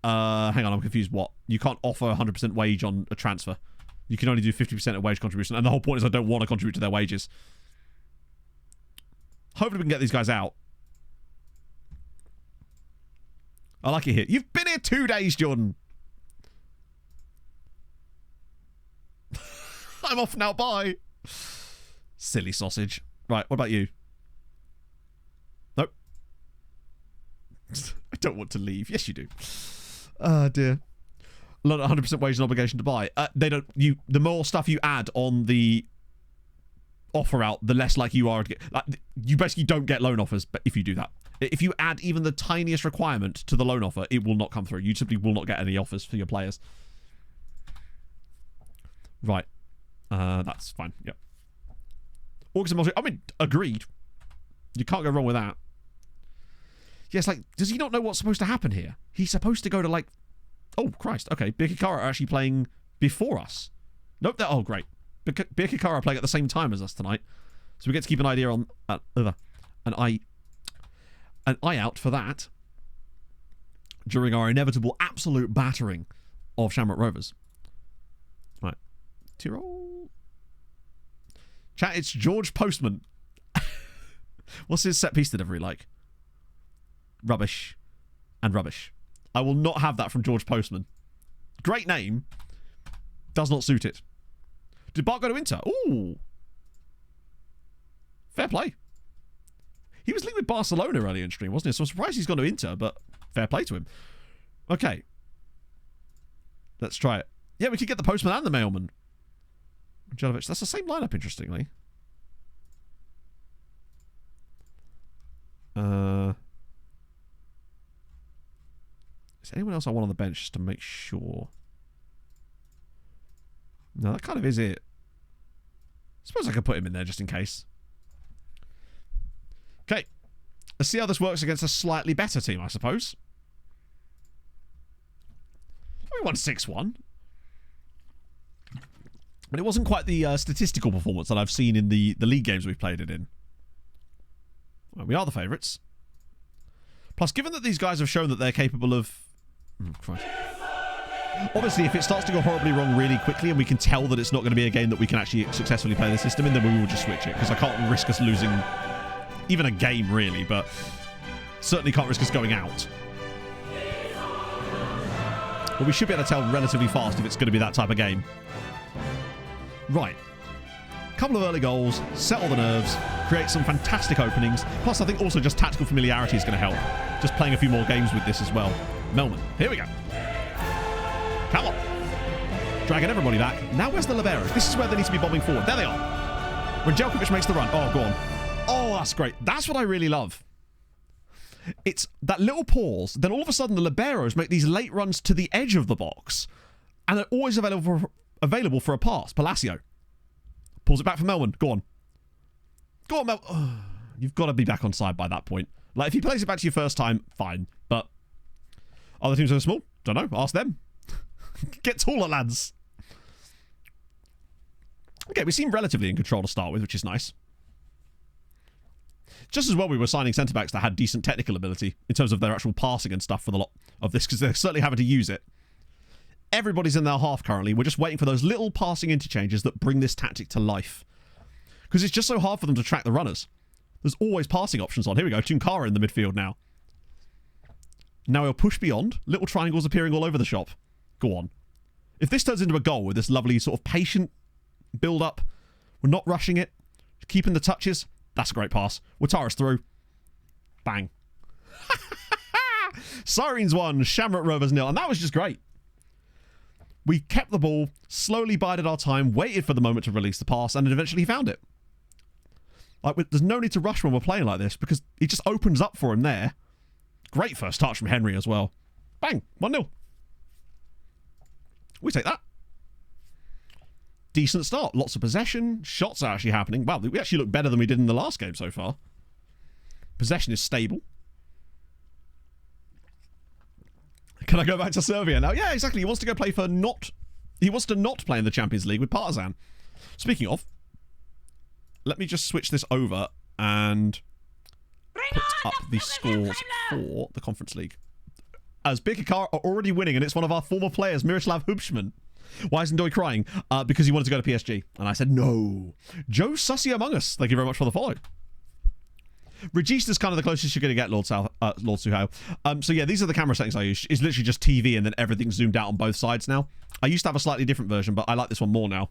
Hang on, I'm confused. What? You can't offer 100% wage on a transfer. You can only do 50% of wage contribution. And the whole point is I don't want to contribute to their wages. Hopefully we can get these guys out. I like it here. You've been here 2 days, Jordan. I'm off now. Bye. Silly sausage. Right, what about you? Nope. I don't want to leave. Yes, you do. Oh, dear. Not 100% wage and obligation to buy. They don't. The more stuff you add on the offer out, the less likely you are to get. Like, you basically don't get loan offers. But if you do that, if you add even the tiniest requirement to the loan offer, it will not come through. You simply will not get any offers for your players. Right. That's fine. Yep. August and Multi. I mean, agreed. You can't go wrong with that. Yes, like, does he not know what's supposed to happen here? He's supposed to go to, like... Oh, Christ. Okay, Birkikara are actually playing before us. Nope. Oh, great. Birkikara are playing at the same time as us tonight. So we get to keep an idea on... an eye out for that during our inevitable absolute battering of Shamrock Rovers. Right. Tyrol. Chat, it's George Postman. What's his set piece delivery like? Rubbish and rubbish. I will not have that from George Postman. Great name. Does not suit it. Did Bart go to Inter? Ooh. Fair play. He was linked with Barcelona earlier in stream, wasn't he? So I'm surprised he's gone to Inter, but fair play to him. Okay. Let's try it. Yeah, we could get the Postman and the Mailman. Jelovic. That's the same lineup, interestingly. Is anyone else I want on the bench just to make sure? No, that kind of is it. I suppose I could put him in there just in case. Okay. Let's see how this works against a slightly better team, I suppose. We won 6-1. But it wasn't quite the statistical performance that I've seen in the league games we've played it in. Well, we are the favourites. Plus, given that these guys have shown that they're capable of... Oh, Christ. Obviously, if it starts to go horribly wrong really quickly and we can tell that it's not going to be a game that we can actually successfully play the system in, then we will just switch it. Because I can't risk us losing even a game, really. But certainly can't risk us going out. But we should be able to tell relatively fast if it's going to be that type of game. Right. Couple of early goals, settle the nerves, create some fantastic openings. Plus, I think also just tactical familiarity is going to help. Just playing a few more games with this as well. Melman, here we go. Come on. Dragging everybody back. Now where's the liberos? This is where they need to be bombing forward. There they are. When Jelkovic makes the run. Oh, go on. Oh, that's great. That's what I really love. It's that little pause. Then all of a sudden the liberos make these late runs to the edge of the box. And they're always available for a pass. Palacio. Pulls it back for Melman. Go on. Go on, Mel. Oh, you've got to be back on side by that point. Like, if he plays it back to you first time, fine. But other teams are small? Don't know. Ask them. Get taller, lads. Okay, we seem relatively in control to start with, which is nice. Just as well we were signing centre-backs that had decent technical ability in terms of their actual passing and stuff for the lot of this, because they're certainly having to use it. Everybody's in their half currently. We're just waiting for those little passing interchanges that bring this tactic to life. Because it's just so hard for them to track the runners. There's always passing options on. Here we go. Tunkara in the midfield now. Now he'll push beyond. Little triangles appearing all over the shop. Go on. If this turns into a goal with this lovely sort of patient build-up, we're not rushing it, keeping the touches, that's a great pass. Watara's through. Bang. Sirens 1, Shamrock Rovers 0. And that was just great. We kept the ball, slowly bided our time, waited for the moment to release the pass, and then eventually he found it. Like, there's no need to rush when we're playing like this, because it just opens up for him there. Great first touch from Henry as well. Bang, 1-0. We take that. Decent start. Lots of possession. Shots are actually happening. Wow, we actually look better than we did in the last game so far. Possession is stable. Can I go back to Serbia now? Yeah, exactly. He wants to go play for not... He wants to not play in the Champions League with Partizan. Speaking of, let me just switch this over and put up the scores for the Conference League. As Birkirkar are already winning, and it's one of our former players, Miroslav Hubschman. Why isn't Doi crying? Because he wanted to go to PSG. And I said, no. Joe Sussy among us. Thank you very much for the follow. Regista's kind of the closest you're going to get, Lord Suhao. So yeah, these are the camera settings I use. It's literally just TV and then everything's zoomed out on both sides now. I used to have a slightly different version, but I like this one more now.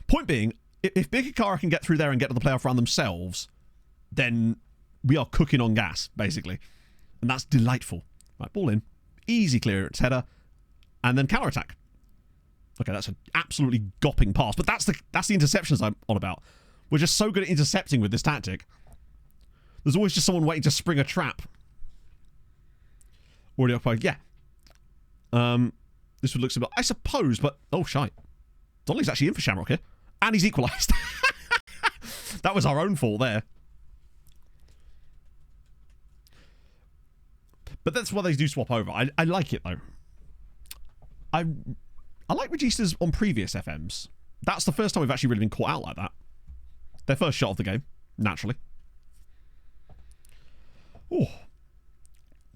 Point being, if Birkirkar can get through there and get to the playoff round themselves, then we are cooking on gas, basically. And that's delightful. Right, ball in. Easy clearance header. And then counter-attack. Okay, that's an absolutely gopping pass. But that's the interceptions I'm on about. We're just so good at intercepting with this tactic. There's always just someone waiting to spring a trap. Already up by... Yeah. This would look similar. I suppose, but... Oh, shite. Donnelly's actually in for Shamrock here. And he's equalised. That was our own fault there. But that's why they do swap over. I like it, though. I like Registas on previous FMs. That's the first time we've actually really been caught out like that. Their first shot of the game, naturally. Oh.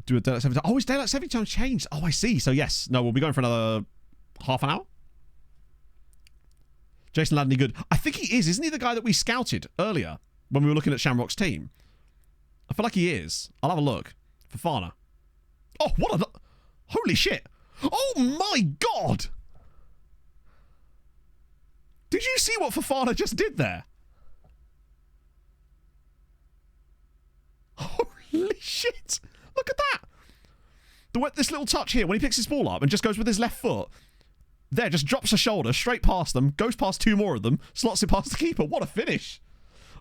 Do a Daylight Saving Time. Oh, is Daylight Saving Time changed? Oh, I see. So, yes. No, we'll be going for another half an hour. Jason Ladney good. I think he is. Isn't he the guy that we scouted earlier when we were looking at Shamrock's team? I feel like he is. I'll have a look. Fafana. Oh, what a... Holy shit. Oh, my God. Did you see what Fafana just did there? Holy shit. Look at that. This little touch here, when he picks his ball up and just goes with his left foot, there, just drops a shoulder straight past them, goes past two more of them, slots it past the keeper. What a finish.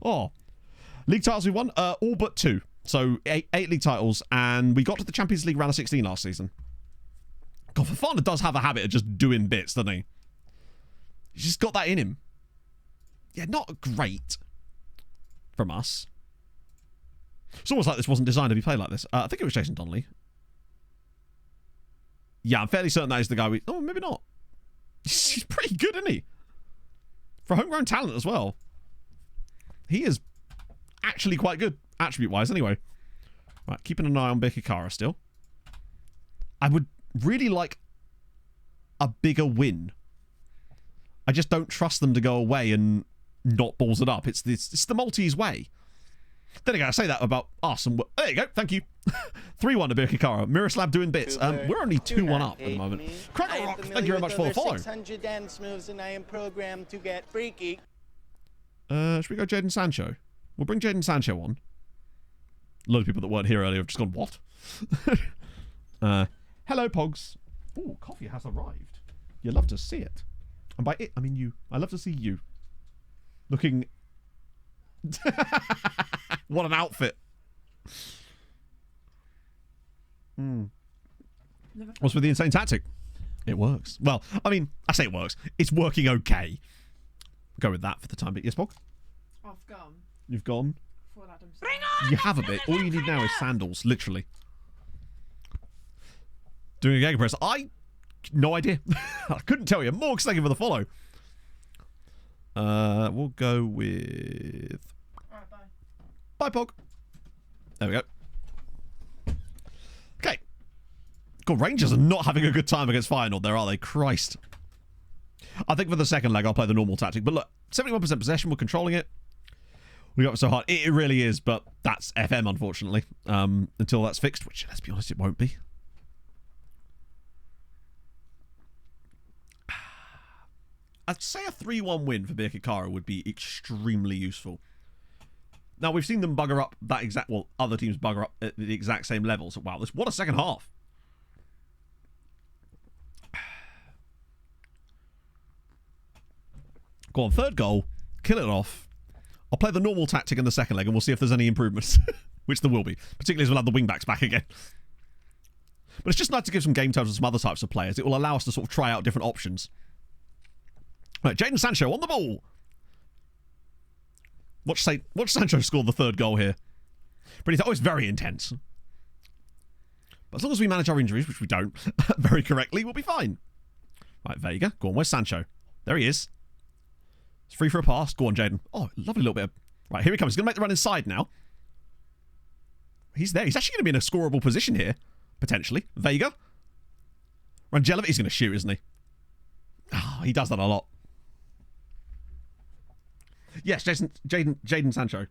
Oh. League titles we won? All but 2. So, 8 league titles, and we got to the Champions League round of 16 last season. God, Fafana does have a habit of just doing bits, doesn't he? He's just got that in him. Yeah, not great from us. It's almost like this wasn't designed to be played like this. I think it was Jason Donnelly. Yeah, I'm fairly certain that is the guy we... Oh, maybe not. He's pretty good, isn't he? For homegrown talent as well. He is actually quite good, attribute-wise, anyway. Right, keeping an eye on Birkirkara still. I would really like a bigger win. I just don't trust them to go away and not balls it up. It's the Maltese way. Then again, I say that about us. And there you go. Thank you. 3-1 to Birkirkara. Miroslav doing bits. We're only 2-1 up at the moment. Cracker Rock, thank you very much for the follow. 600 dance moves, and I am programmed to get freaky. Should we go Jadon Sancho? We'll bring Jadon Sancho on. A lot of people that weren't here earlier have just gone, what? Hello, Pogs. Oh, coffee has arrived. You love to see it. And by it, I mean you. I love to see you. Looking... What an outfit. What's with the insane tactic? It works. Well, I mean, I say it works. It's working okay. Go with that for the time being. Yes, Pog? I've gone. You've gone? Before Adam's You have a bit. All you need now is sandals, literally. Doing a gegenpress. No idea. I couldn't tell you. Morgs, thank you for the follow. We'll go with... Bye, Pog. There we go. Okay. God, Rangers are not having a good time against Feyenoord there, are they? Christ. I think for the second leg, I'll play the normal tactic. But look, 71% possession, we're controlling it. We got it so hard. It really is, but that's FM, unfortunately. Until that's fixed, which, let's be honest, it won't be. I'd say a 3-1 win for Birkirkara would be extremely useful. Now, we've seen them bugger up that exact... Well, other teams bugger up at the exact same level. So, wow, what a second half. Go on, third goal. Kill it off. I'll play the normal tactic in the second leg and we'll see if there's any improvements. Which there will be. Particularly as we'll have the wing-backs back again. But it's just nice to give some game terms to some other types of players. It will allow us to sort of try out different options. Right, Jadon Sancho on the ball. Watch Sancho score the third goal here. But it's very intense. But as long as we manage our injuries, which we don't, very correctly, we'll be fine. Right, Vega. Go on, where's Sancho? There he is. It's free for a pass. Go on, Jadon. Oh, lovely little bit of... Right, here he comes. He's going to make the run inside now. He's there. He's actually going to be in a scoreable position here, potentially. Vega. Rangelovic, he's going to shoot, isn't he? Oh, he does that a lot. Yes, Jadon Sancho.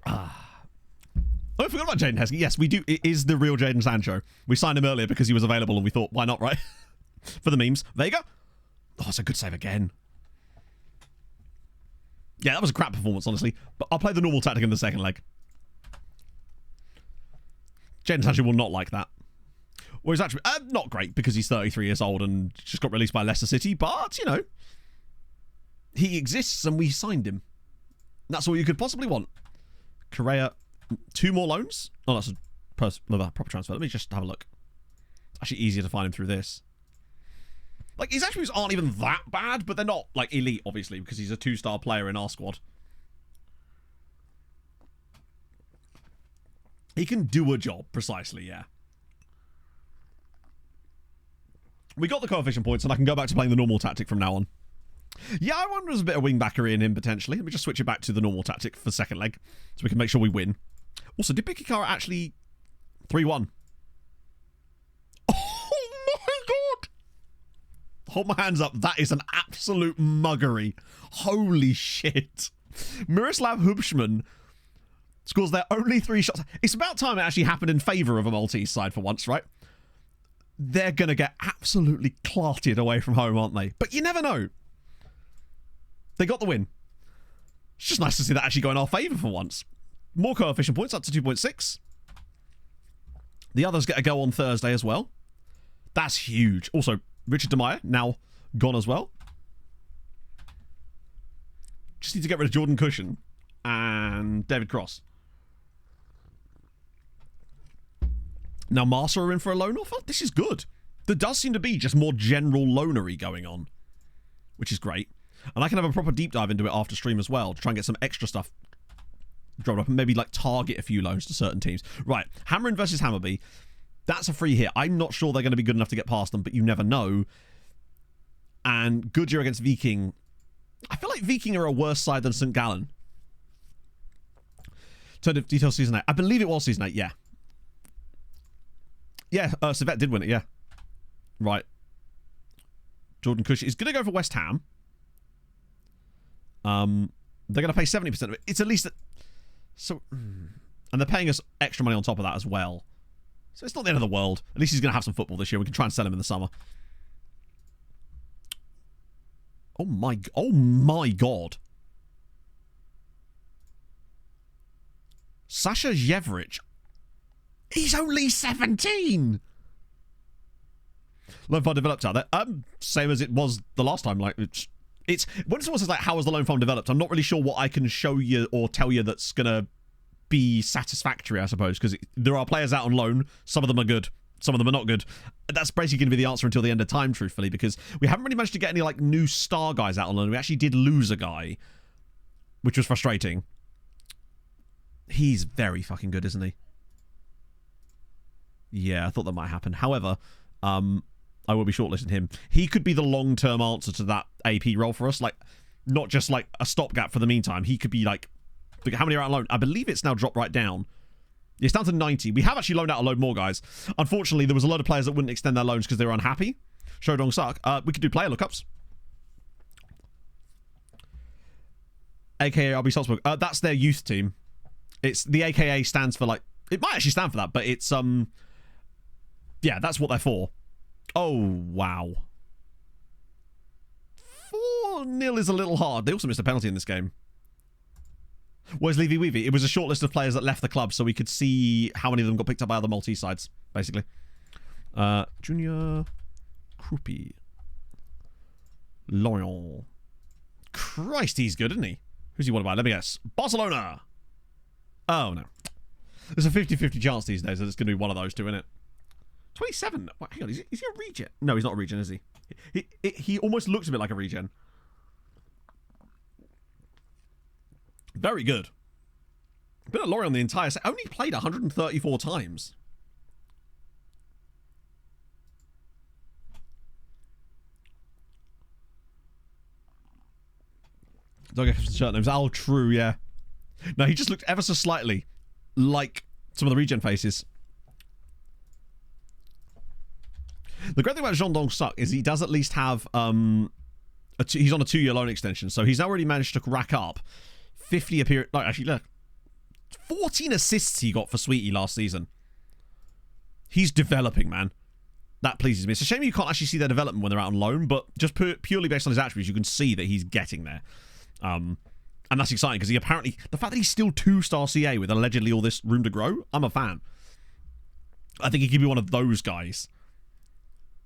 Oh, I forgot about Jadon Heskey. Yes, we do. It is the real Jadon Sancho. We signed him earlier because he was available and we thought, why not, right? For the memes. Vega. Oh, it's a good save again. Yeah, that was a crap performance, honestly. But I'll play the normal tactic in the second leg. Jadon Sancho will not like that. Well, he's actually not great because he's 33 years old and just got released by Leicester City. But, you know, he exists and we signed him. That's all you could possibly want. Correa, 2 more loans? Oh, that's a proper transfer. Let me just have a look. It's actually easier to find him through this. Like, his attributes aren't even that bad, but they're not, like, elite, obviously, because he's a 2-star player in our squad. He can do a job, precisely, yeah. We got the coefficient points, and I can go back to playing the normal tactic from now on. Yeah, I wonder if there's a bit of wingbackery in him, potentially. Let me just switch it back to the normal tactic for second leg, so we can make sure we win. Also, did Birkirkara actually 3-1? Oh my god! Hold my hands up. That is an absolute muggery. Holy shit. Miroslav Hubschman scores their only 3 shots. It's about time it actually happened in favour of a Maltese side for once, right? They're going to get absolutely clarted away from home, aren't they? But you never know. They got the win. It's just nice to see that actually go in our favour for once. More coefficient points, up to 2.6. The others get a go on Thursday as well. That's huge. Also, Richard De Meyer, now gone as well. Just need to get rid of Jordan Cushion and David Cross. Now Marsa are in for a loan offer. This is good. There does seem to be just more general loanery going on, which is great. And I can have a proper deep dive into it after stream as well to try and get some extra stuff dropped up and maybe like target a few loans to certain teams. Right, Hamrin versus Hammarby. That's a free hit. I'm not sure they're going to be good enough to get past them, but you never know. And Goodyear against Viking. I feel like Viking are a worse side than St. Gallen. Turn to details season 8. I believe it was season 8, yeah. Yeah, Servette did win it, yeah. Right. Jordan Cush is going to go for West Ham. They're going to pay 70% of it. It's at least... So, and they're paying us extra money on top of that as well. So it's not the end of the world. At least he's going to have some football this year. We can try and sell him in the summer. Oh my god. Sasha Jevrich. He's only 17. Loan farm developed out there. Same as it was the last time. Like it's when someone says like, how was the loan farm developed? I'm not really sure what I can show you or tell you that's gonna be satisfactory, I suppose, because there are players out on loan. Some of them are good. Some of them are not good. That's basically going to be the answer until the end of time, truthfully, because we haven't really managed to get any like new star guys out on loan. We actually did lose a guy, which was frustrating. He's very fucking good, isn't he? Yeah, I thought that might happen. However, I will be shortlisting him. He could be the long-term answer to that AP role for us. Like, not just like a stopgap for the meantime. He could be like Look at how many are out on loan. I believe it's now dropped right down. It's down to 90. We have actually loaned out a load more, guys. Unfortunately, there was a load of players that wouldn't extend their loans because they were unhappy. Shodong suck. We could do player lookups. AKA RB Salzburg. That's their youth team. It's the AKA stands for like... It might actually stand for that, but it's... Yeah, that's what they're for. Oh, wow. 4-0 is a little hard. They also missed a penalty in this game. Where's Levy Weavy? It was a short list of players that left the club, so we could see how many of them got picked up by other Maltese sides, basically. Junior Krupi. Lorient. Christ, he's good, isn't he? Who's he want to buy? Let me guess. Barcelona! Oh, no. There's a 50-50 chance these days that it's going to be one of those two, isn't it? 27. Wait, hang on, is he a regen? No, he's not a regen, is he? He almost looks a bit like a regen. Very good. Been at Lorient the entire set. Only played 134 times. Don't get some shirt names. Oh, true, yeah. No, he just looked ever so slightly like some of the regen faces. The great thing about Jean Dong Suk is he does at least have he's on a 2-year loan extension, so he's already managed to rack up 50 appearances. No, actually, look, 14 assists he got for Sweetie last season. He's developing, man. That pleases me. It's a shame you can't actually see their development when they're out on loan, but just purely based on his attributes, you can see that he's getting there. And that's exciting because he apparently, the fact that he's still 2-star CA with allegedly all this room to grow, I'm a fan. I think he could be one of those guys.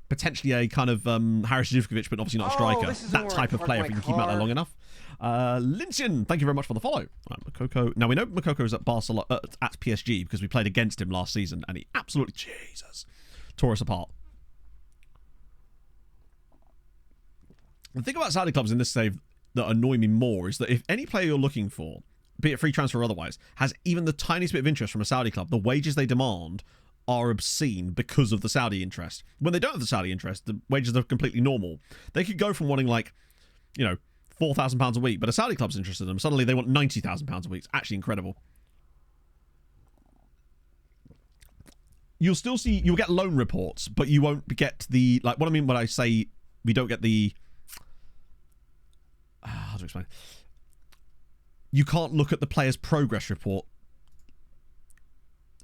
Potentially a kind of Haris Zivkovic, but obviously not a striker. That type of player, if you can keep him out there long enough. Linchin, thank you very much for the follow. Right, Makoko. Now, we know Makoko's at Barcelona, at PSG because we played against him last season, and he absolutely, Jesus, tore us apart. The thing about Saudi clubs in this save that annoy me more is that if any player you're looking for, be it free transfer or otherwise, has even the tiniest bit of interest from a Saudi club, the wages they demand are obscene because of the Saudi interest. When they don't have the Saudi interest, the wages are completely normal. They could go from wanting like, you know, £4,000 a week, but a Saudi club's interested in them. Suddenly they want £90,000 a week. It's actually incredible. You'll still see, you'll get loan reports, but you won't get the, like, what I mean when I say we don't get the, how to explain? You can't look at the player's progress report.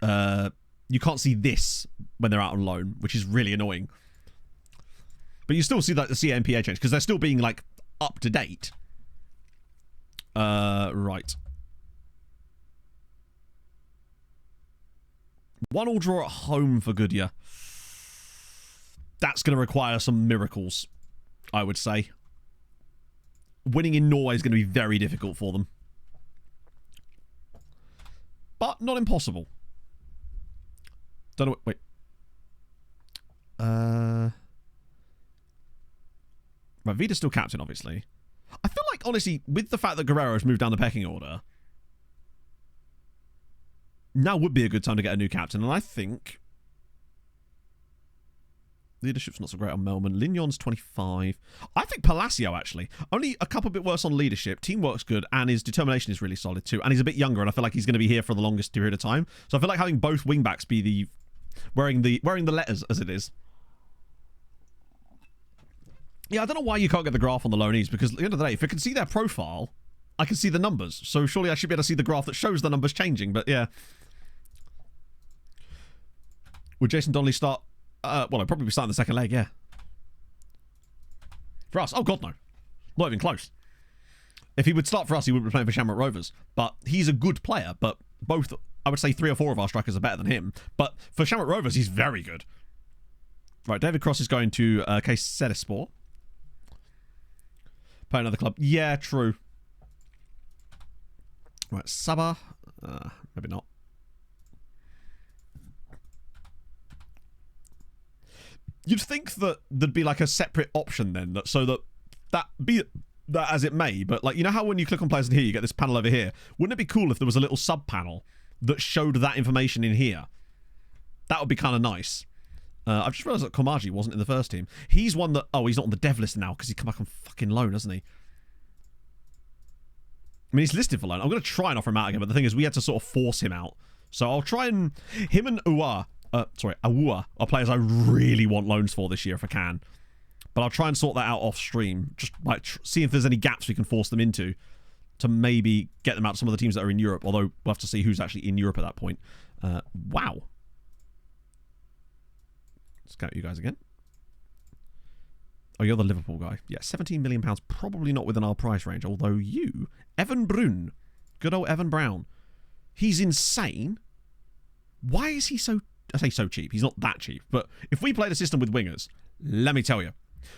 You can't see this when they're out on loan, which is really annoying. But you still see like the CMPA change because they're still being like up to date. Right. 1-1 draw at home for Goodyear. That's going to require some miracles, I would say. Winning in Norway is going to be very difficult for them. But not impossible. Don't know. Wait. Right, Vida's still captain, obviously. I feel like, honestly, with the fact that Guerrero has moved down the pecking order, now would be a good time to get a new captain. And I think leadership's not so great on Melman. Lignon's 25. I think Palacio, actually. Only a couple bit worse on leadership. Teamwork's good, and his determination is really solid, too. And he's a bit younger, and I feel like he's going to be here for the longest period of time. So I feel like having both wingbacks be the wearing the letters as it is. Yeah, I don't know why you can't get the graph on the loanees, because at the end of the day, if I can see their profile, I can see the numbers. So surely I should be able to see the graph that shows the numbers changing, but yeah. Would Jason Donnelly start? Well, I'd probably be starting the second leg, yeah. For us? Oh, God, no. Not even close. If he would start for us, he would be playing for Shamrock Rovers. But he's a good player, but both, I would say 3 or 4 of our strikers are better than him. But for Shamrock Rovers, he's very good. Right, David Cross is going to Kayserispor. Play another club. Yeah, true. Right, Sabah. Maybe not. You'd think that there'd be like a separate option then, so that be that as it may, but like, you know how when you click on players in here, you get this panel over here? Wouldn't it be cool if there was a little sub panel that showed that information in here? That would be kind of nice. I've just realised that Komaji wasn't in the first team. He's one that, oh, he's not on the dev list now because he come back on fucking loan, hasn't he? I mean, he's listed for loan. I'm going to try and offer him out again, but the thing is, we had to sort of force him out. So I'll try and... Him and Awua are players I really want loans for this year if I can. But I'll try and sort that out off stream. Just like see if there's any gaps we can force them into to maybe get them out to some of the teams that are in Europe. Although we'll have to see who's actually in Europe at that point. Wow. Scout you guys again. Oh, you're the Liverpool guy. Yeah, £17 million. Probably not within our price range. Although you, Evan Brun, good old Evan Brown, he's insane. Why is he so... I say so cheap. He's not that cheap. But if we played a system with wingers, let me tell you.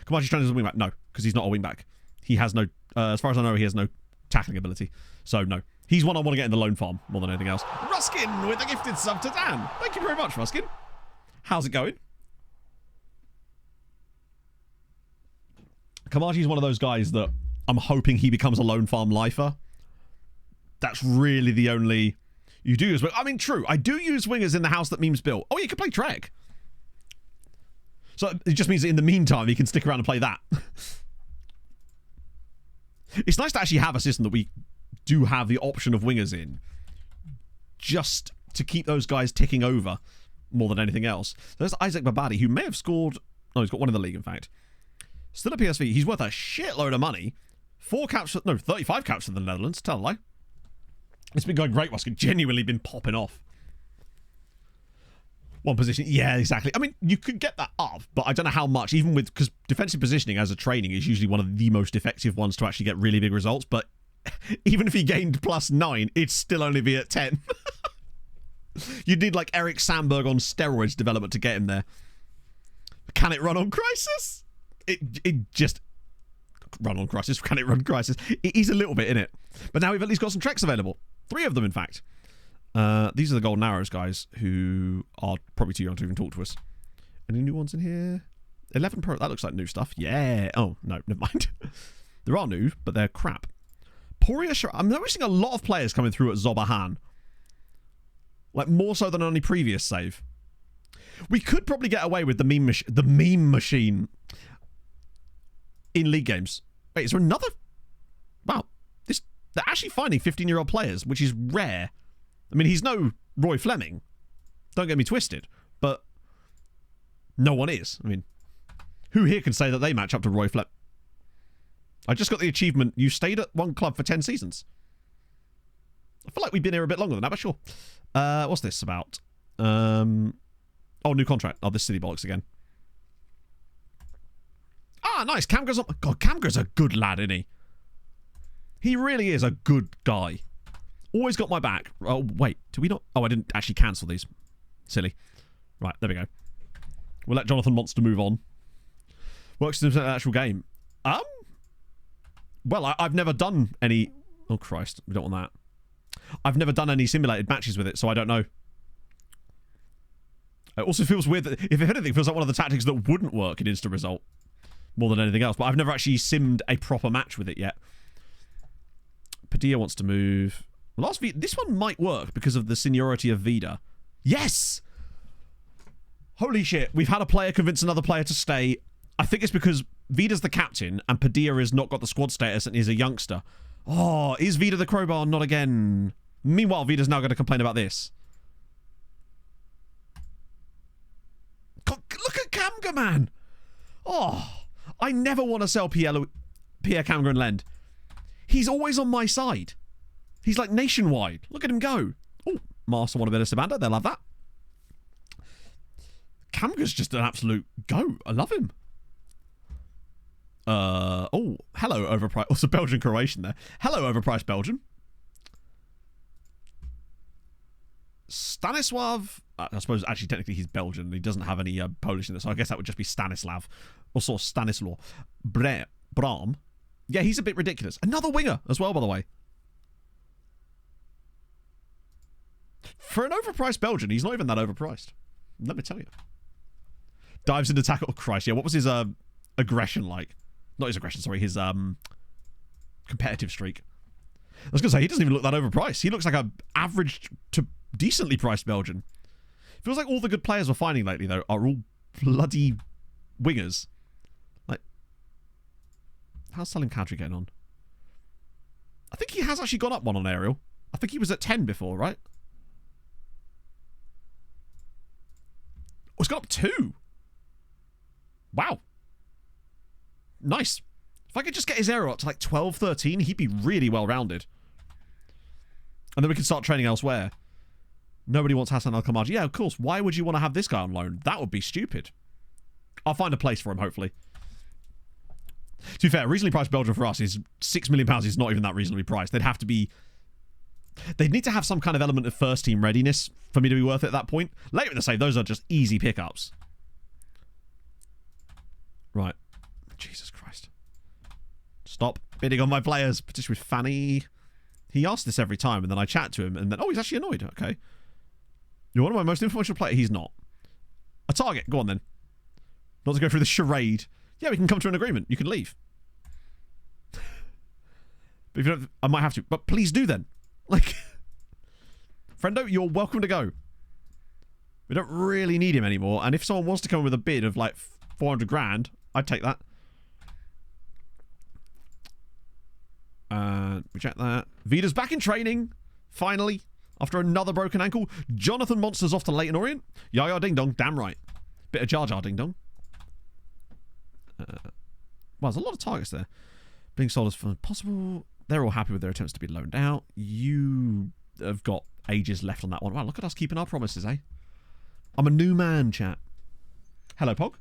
Kamachi's trying to wing back. No, because he's not a wing back. He has no... as far as I know, he has no tackling ability. So, no. He's one I want to get in the loan farm more than anything else. Ruskin with a gifted sub to Dan. Thank you very much, Ruskin. How's it going? Kamachi's one of those guys that I'm hoping he becomes a loan farm lifer. That's really the only... You do use... I mean, true. I do use wingers in the house that memes built. Oh, you can play Trek. So it just means that in the meantime, he can stick around and play that. It's nice to actually have a system that we do have the option of wingers in. Just to keep those guys ticking over more than anything else. So there's Isaac Babadi, who may have scored... No, he's got one in the league, in fact. Still a PSV. He's worth a shitload of money. 35 caps for the Netherlands. Tell a lie. It's been going great, Ruskin. Genuinely been popping off. One position. Yeah, exactly. I mean, you could get that up, but I don't know how much. Even with... Because defensive positioning as a training is usually one of the most effective ones to actually get really big results. But even if he gained +9, it'd still only be at 10. You'd need like Eric Sandberg on steroids development to get him there. Can it run on Crisis? It just... Run on Crisis. Can it run Crisis? It is a little bit in it. But now we've at least got some Treks available. 3 of them, in fact. These are the Golden Arrows guys who are probably too young to even talk to us. Any new ones in here? 11 Pro. That looks like new stuff. Yeah. Oh, no, never mind. There are new, but they're crap. Poria. I'm noticing a lot of players coming through at Zobahan. Like, more so than on any previous save. We could probably get away with the meme machine in league games. Wait, is there another? Wow. They're actually finding 15-year-old players, which is rare. I mean, he's no Roy Fleming. Don't get me twisted. But no one is. I mean, who here can say that they match up to Roy Fleming? I just got the achievement, you stayed at one club for 10 seasons. I feel like we've been here a bit longer than that, but sure. What's this about? Oh, new contract. Oh, this City bollocks again. Ah, nice. Camgra's on... God, Camgra's a good lad, isn't he? He really is a good guy. Always got my back. Oh, wait. Did we not... Oh, I didn't actually cancel these. Silly. Right, there we go. We'll let Jonathan Monster move on. Works in the actual game. Well, I've never done any... Oh, Christ. We don't want that. I've never done any simulated matches with it, so I don't know. It also feels weird that, if anything, it feels like one of the tactics that wouldn't work in Instant Result more than anything else. But I've never actually simmed a proper match with it yet. Padilla wants to move. This one might work because of the seniority of Vida. Yes! Holy shit. We've had a player convince another player to stay. I think it's because Vida's the captain and Padilla has not got the squad status and is a youngster. Oh, is Vida the crowbar? Not again. Meanwhile, Vida's now going to complain about this. God, look at Camga, man. Oh, I never want to sell Pierre Camga and Lend. He's always on my side. He's like nationwide. Look at him go. Oh, Master want a bit of Sabanda. They'll have that. Camga's just an absolute go. I love him. Oh, hello, overpriced. Also, Belgian Croatian there. Hello, overpriced Belgian. Stanislav. I suppose actually technically he's Belgian. He doesn't have any Polish in this, so I guess that would just be Stanislav. Or sort of Stanislaw. Brahm. Yeah, he's a bit ridiculous. Another winger as well, by the way. For an overpriced Belgian, he's not even that overpriced. Let me tell you. Dives into tackle. Oh, Christ, yeah. What was his aggression like? Not his aggression, sorry. His competitive streak. I was going to say, he doesn't even look that overpriced. He looks like a average to decently priced Belgian. Feels like all the good players we're finding lately, though, are all bloody wingers. Like, how's Salim Kadri getting on? I think he has actually gone up one on aerial. I think he was at 10 before, right? Oh, it's gone up 2. Wow. Nice. If I could just get his aerial up to like 12, 13, he'd be really well-rounded. And then we can start training elsewhere. Nobody wants Hassan Al-Khamarji. Yeah, of course. Why would you want to have this guy on loan? That would be stupid. I'll find a place for him, hopefully. To be fair, reasonably priced Belgium for us is £6 million is not even that reasonably priced. They'd have to be... They'd need to have some kind of element of first-team readiness for me to be worth it at that point. Later in the save, those are just easy pickups. Right. Jesus Christ. Stop bidding on my players. Petition with Fanny. He asks this every time, and then I chat to him, and then... Oh, he's actually annoyed. Okay. You're one of my most influential players. He's not. A target. Go on, then. Not to go through the charade. Yeah, we can come to an agreement. You can leave. But if you don't... I might have to. But please do, then. Like... Friendo, you're welcome to go. We don't really need him anymore, and if someone wants to come in with a bid of, like, 400 grand, I'd take that. Reject that. Vida's back in training. Finally. After another broken ankle. Jonathan Monster's off to Leyton Orient. Yaya Ding Dong. Damn right. Bit of Jar Jar Ding Dong. Well, there's a lot of targets there. Being sold as far as possible. They're all happy with their attempts to be loaned out. You have got ages left on that one. Wow, look at us keeping our promises, eh? I'm a new man, chat. Hello, Pog.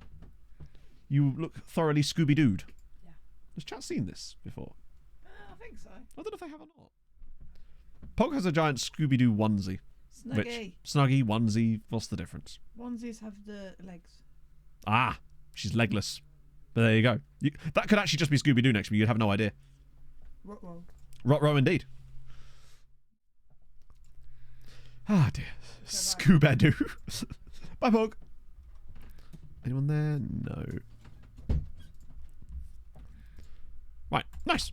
You look thoroughly Scooby-Dooed. Yeah. Has chat seen this before? I think so. I don't know if they have or not. Pog has a giant Scooby-Doo onesie. Snuggie. Which, snuggie, onesie, what's the difference? Onesies have the legs. Ah, she's legless. But there you go. That could actually just be Scooby-Doo next to me. You'd have no idea. Ruh-roh. Ruh-roh indeed. Ah, dear. Scooby-Doo. Bye, Pog. Anyone there? No. Right, nice.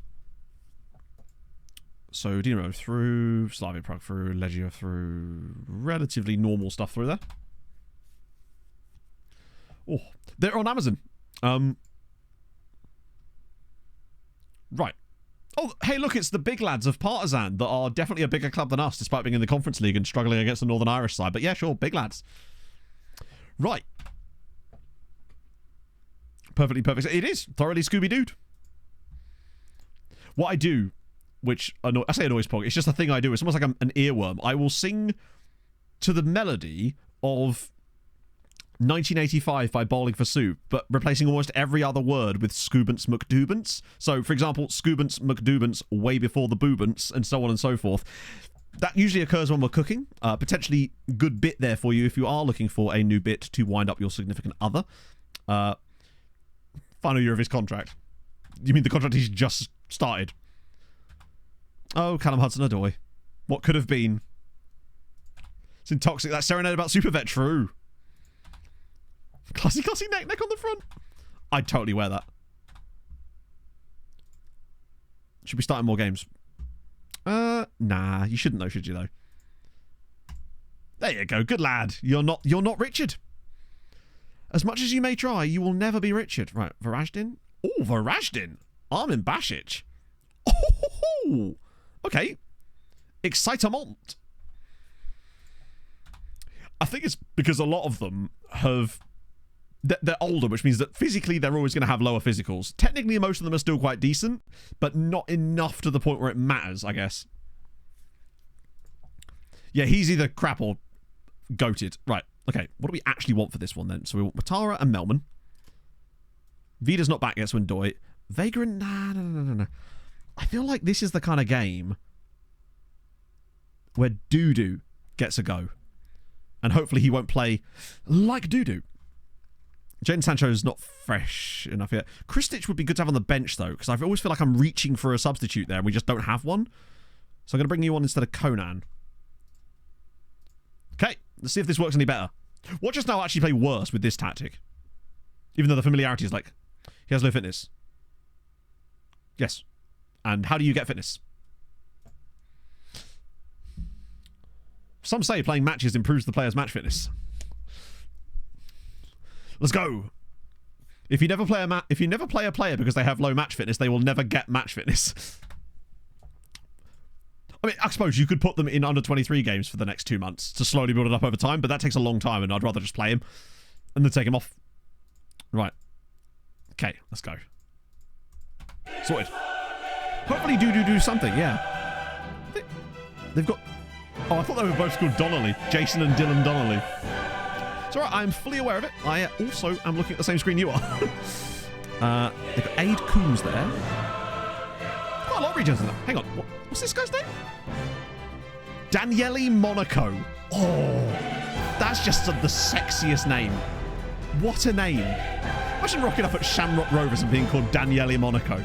So, Dinamo through, Slavia Prague through, Legia through, relatively normal stuff through there. Oh, they're on Amazon. Right. Oh, hey, look, it's the big lads of Partizan that are definitely a bigger club than us, despite being in the Conference League and struggling against the Northern Irish side. But yeah, sure, big lads. Right. Perfectly perfect. It is thoroughly Scooby-Dooed. What I do, which I say annoys Pog, it's just a thing I do. It's almost like an earworm. I will sing to the melody of 1985 by Bowling for Soup, but replacing almost every other word with Scoobants McDoobants. So, for example, Scoobants McDoobants way before the Boobants, and so on and so forth. That usually occurs when we're cooking. Potentially good bit there for you if you are looking for a new bit to wind up your significant other. Final year of his contract. You mean the contract he's just started? Oh, Callum Hudson-Odoi. What could have been? It's intoxicating. That serenade about Supervet, true. Classy neck on the front. I'd totally wear that. Should we start more games? Nah, you shouldn't though, should you though? There you go, good lad. You're not Richard. As much as you may try, you will never be Richard. Right, Varajdin. Oh, Varajdin. Armin Basic. Oh, okay. Excitement. I think it's because a lot of them have... They're older, which means that physically they're always going to have lower physicals. Technically, most of them are still quite decent, but not enough to the point where it matters, I guess. Yeah, he's either crap or goated. Right, okay. What do we actually want for this one, then? So we want Matara and Melman. Vida's not back yet, so Ndoye. Vagrant? Nah, no. I feel like this is the kind of game where Dudu gets a go. And hopefully he won't play like Dudu. Jadon Sancho's not fresh enough yet. Kristic would be good to have on the bench, though, because I always feel like I'm reaching for a substitute there, and we just don't have one. So I'm going to bring you on instead of Conan. Okay, let's see if this works any better. Watch us now actually play worse with this tactic. Even though the familiarity is like, he has low fitness. Yes. And how do you get fitness? Some say playing matches improves the player's match fitness. Let's go. If you never play a player because they have low match fitness, they will never get match fitness. I mean, I suppose you could put them in under 23 games for the next 2 months to slowly build it up over time, but that takes a long time, and I'd rather just play him and then take him off. Right. Okay, let's go. Sorted. Hopefully do something, yeah. They've got... Oh, I thought they were both called Donnelly. Jason and Dylan Donnelly. It's alright, I'm fully aware of it. I also am looking at the same screen you are. They've got Aid Coombs there. Quite a lot of regions in there. Hang on, what's this guy's name? Daniele Monaco. Oh, that's just the sexiest name. What a name. Imagine rocking up at Shamrock Rovers and being called Daniele Monaco.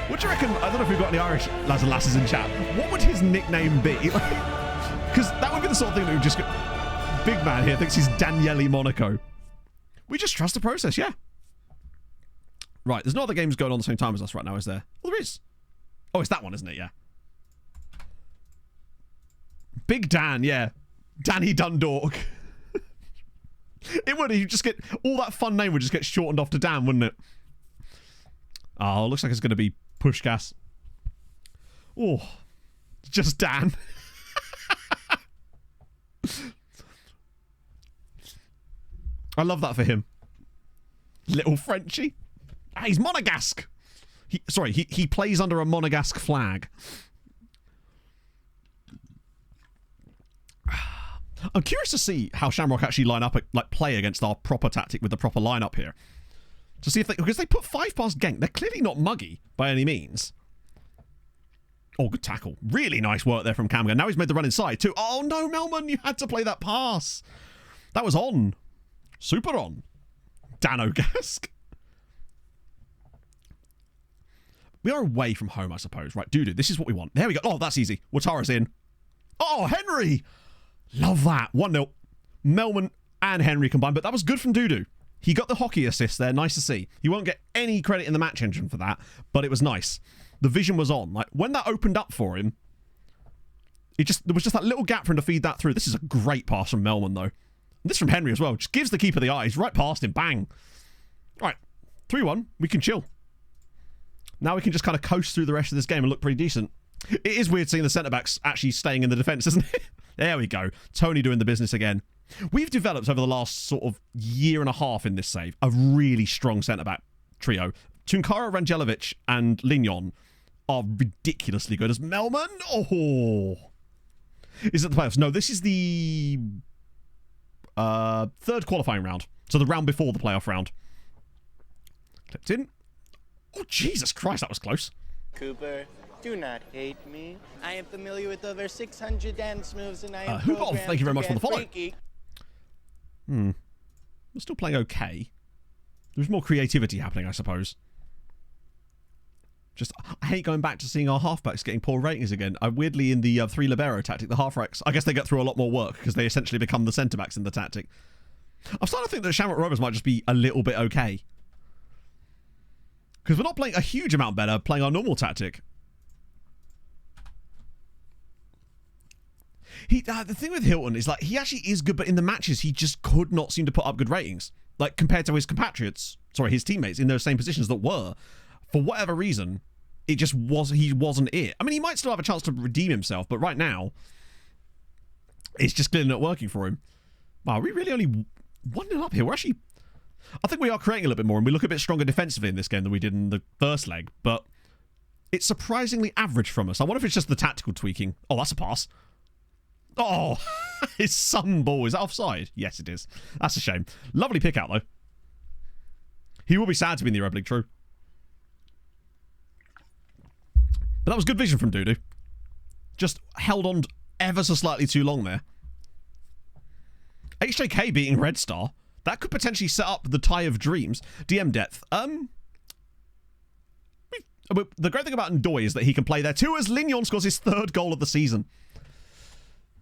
What do you reckon? I don't know if we've got any Irish lads and lasses in chat. What would his nickname be? Because that would be the sort of thing that would just go... Big man here thinks he's Daniele Monaco. We just trust the process, yeah. Right, there's no other games going on at the same time as us right now, is there? Well, there is. Oh, it's that one, isn't it? Yeah. Big Dan, yeah. Danny Dundalk. It would. You just get... All that fun name would just get shortened off to Dan, wouldn't it? Oh, looks like it's going to be Pushkas. Oh, just Dan. I love that for him. Little Frenchie. Ah, he's Monegasque. He plays under a Monegasque flag. I'm curious to see how Shamrock actually line up, like play against our proper tactic with the proper lineup here. To see if they, because they put 5 past Genk. They're clearly not muggy by any means. Oh, good tackle. Really nice work there from Camga. Now he's made the run inside too. Oh no, Melman, you had to play that pass. That was on. Super on. Danogasque. We are away from home, I suppose. Right, Dudu, this is what we want. There we go. Oh, that's easy. Watara's in. Oh, Henry. Love that. 1-0. Melman and Henry combined, but that was good from Dudu. He got the hockey assist there. Nice to see. He won't get any credit in the match engine for that, but it was nice. The vision was on. Like, when that opened up for him, there was just that little gap for him to feed that through. This is a great pass from Melman, though. And this from Henry as well. Just gives the keeper the eyes. Right past him. Bang. Right. 3-1. We can chill. Now we can just kind of coast through the rest of this game and look pretty decent. It is weird seeing the centre-backs actually staying in the defence, isn't it? There we go. Tony doing the business again. We've developed over the last sort of year and a half in this save a really strong centre-back trio. Tunkara, Rangelovic and Lignon are ridiculously good as Melman. Oh. Is it the playoffs? No, this is the third qualifying round. So the round before the playoff round. Clipped in. Oh, Jesus Christ, that was close. Cooper, do not hate me. I am familiar with over 600 dance moves and I am Hubov, thank you very much for the follow. Freaky. We're still playing okay. There's more creativity happening, I suppose. Just, I hate going back to seeing our halfbacks getting poor ratings again. Weirdly, in the 3 libero tactic, the halfbacks, I guess they get through a lot more work because they essentially become the centre-backs in the tactic. I'm starting to think that Shamrock Rovers might just be a little bit okay. Because we're not playing a huge amount better playing our normal tactic. The thing with Hilton is, like, he actually is good, but in the matches, he just could not seem to put up good ratings. Like, compared to his compatriots, sorry, his teammates in those same positions that were. For whatever reason, it just he wasn't it. I mean, he might still have a chance to redeem himself, but right now, it's just clearly not working for him. Wow, are we really only 1-0 up here? We're actually... I think we are creating a little bit more, and we look a bit stronger defensively in this game than we did in the first leg, but it's surprisingly average from us. I wonder if it's just the tactical tweaking. Oh, that's a pass. Oh, his sun ball. Is that offside? Yes, it is. That's a shame. Lovely pick out, though. He will be sad to be in the Europa League, true. But that was good vision from Dudu. Just held on ever so slightly too long there. HJK beating Red Star. That could potentially set up the tie of dreams. DM depth. The great thing about Ndoye is that he can play there too, as Lignon scores his 3rd goal of the season.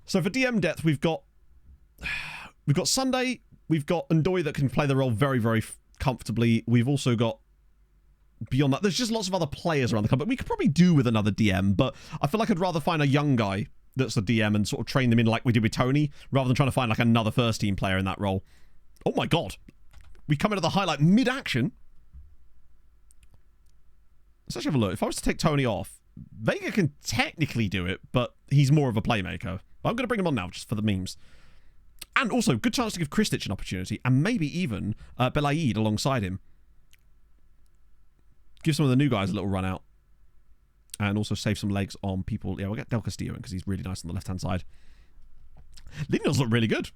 So for DM depth, we've got Sunday, we've got Ndoye that can play the role very, very comfortably. We've also got, beyond that, there's just lots of other players around the club, but we could probably do with another DM, but I feel like I'd rather find a young guy that's the DM and sort of train them in like we did with Tony, rather than trying to find like another first team player in that role. Oh my god. We come into the highlight mid-action. Let's actually have a look. If I was to take Tony off, Vega can technically do it, but he's more of a playmaker. I'm going to bring him on now just for the memes. And also, good chance to give Kristic an opportunity, and maybe even Belaid alongside him. Give some of the new guys a little run out. And also save some legs on people. Yeah, we'll get Del Castillo in because he's really nice on the left-hand side. Linials look really good.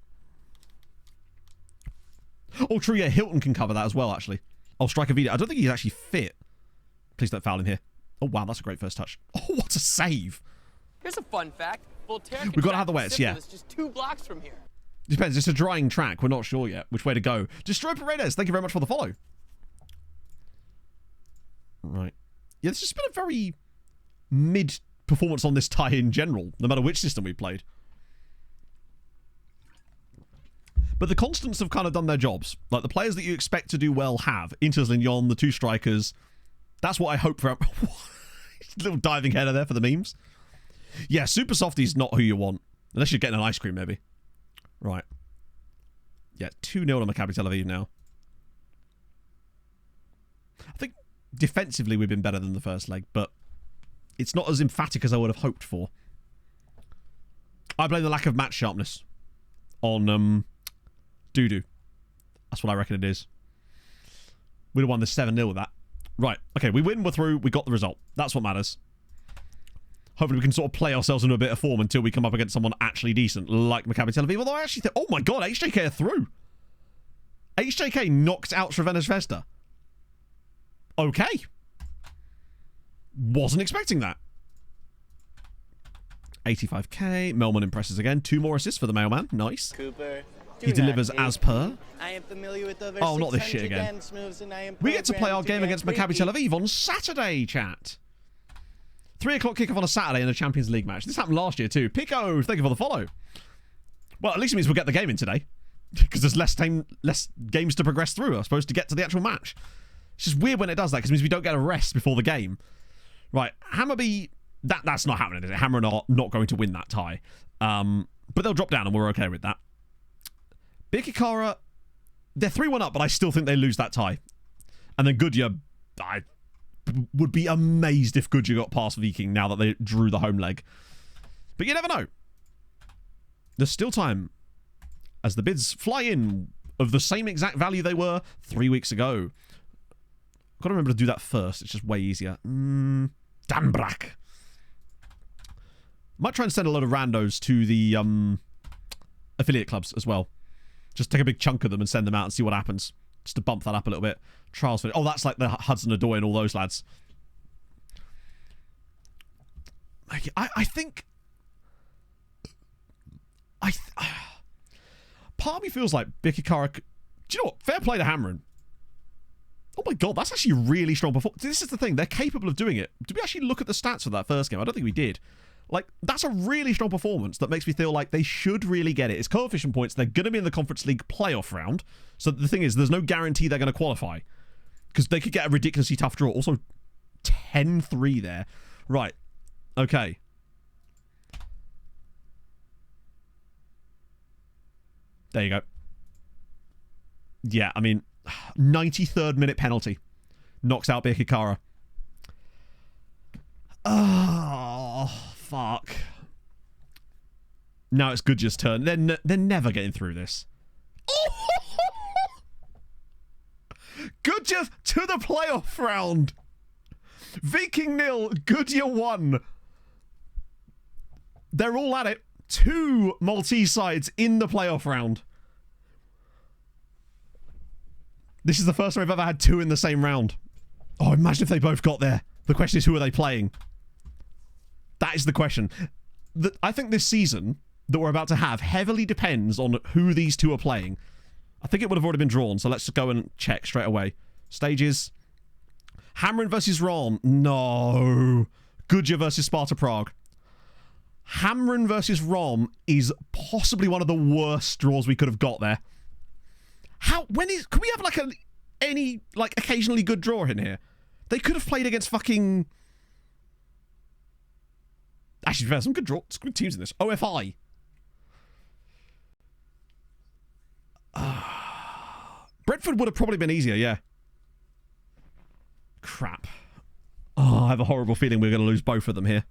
Oh, true, yeah, Hilton can cover that as well, actually. Oh, Striker Vida. I don't think he's actually fit. Please don't foul him here. Oh, wow, that's a great first touch. Oh, what a save. Here's a fun fact. We've got to have the wets, yeah. It's just 2 blocks from here. Depends, it's a drying track. We're not sure yet which way to go. Destroy Paredes, thank you very much for the follow. Right. Yeah, this has been a very mid performance on this tie in general, no matter which system we played. But the constants have kind of done their jobs. Like, the players that you expect to do well have. Inters, Lignon, the 2 strikers. That's what I hope for. Little diving header there for the memes. Yeah, Super Softy's not who you want. Unless you're getting an ice cream, maybe. Right. Yeah, 2-0 to Maccabi Tel Aviv now. I think defensively we've been better than the first leg, but it's not as emphatic as I would have hoped for. I blame the lack of match sharpness on Dudu. That's what I reckon it is. We'd have won this 7-0 with that. Right, okay, we win, we're through, we got the result. That's what matters. Hopefully we can sort of play ourselves into a bit of form until we come up against someone actually decent, like Maccabi Tel Aviv. Although I actually think, oh my god, HJK are through. HJK knocked out Crvena Zvezda. Okay. Wasn't expecting that. 85k. Melman impresses again. 2 more assists for the mailman. Nice. Cooper, he delivers as per. I am familiar with over oh, not this shit again. We get to play our game against Maccabi Tel Aviv on Saturday, chat. 3 o'clock kickoff on a Saturday in a Champions League match. This happened last year too. Pico, thank you for the follow. Well, at least it means we'll get the game in today. Because there's less games to progress through, I suppose, to get to the actual match. It's just weird when it does that, because it means we don't get a rest before the game. Right, Hammarby, that's not happening, is it? Hammer are not going to win that tie. But they'll drop down and we're okay with that. Birkirkara, they're 3-1 up, but I still think they lose that tie. And then Goodyear, I would be amazed if Goodyear got past Viking now that they drew the home leg. But you never know. There's still time as the bids fly in of the same exact value they were 3 weeks ago. Got to remember to do that first. It's just way easier. Danbrak. Might try and send a lot of randos to the affiliate clubs as well. Just take a big chunk of them and send them out and see what happens. Just to bump that up a little bit. Trials for... Oh, that's like the Hudson Odoi and all those lads. I think... part of me feels like Birkirkara... Do you know what? Fair play to Hamren. Oh my god, that's actually really strong performance. This is the thing. They're capable of doing it. Did we actually look at the stats for that first game? I don't think we did. Like, that's a really strong performance that makes me feel like they should really get it. It's coefficient points. They're going to be in the Conference League playoff round. So the thing is, there's no guarantee they're going to qualify. Because they could get a ridiculously tough draw. Also, 10-3 there. Right. Okay. There you go. Yeah, I mean, 93rd minute penalty. Knocks out Birkirkara. Oh, fuck. Now it's Goodyear's turn. They're never getting through this. Goodyear to the playoff round. Viking 0, Goodyear 1. They're all at it. 2 Maltese sides in the playoff round. This is the first time I've ever had 2 in the same round. Oh, imagine if they both got there. The question is, who are they playing? That is the question. I think this season that we're about to have heavily depends on who these 2 are playing. I think it would have already been drawn, so let's just go and check straight away. Stages. Hamren versus Rom. No. Goodyear versus Sparta Prague. Hamren versus Rom is possibly one of the worst draws we could have got there. Can we have like any occasionally good draw in here? They could have played against fucking... Actually, there's some good teams in this. OFI. Brentford would have probably been easier, yeah. Crap. Oh. Oh, I have a horrible feeling we're going to lose both of them here.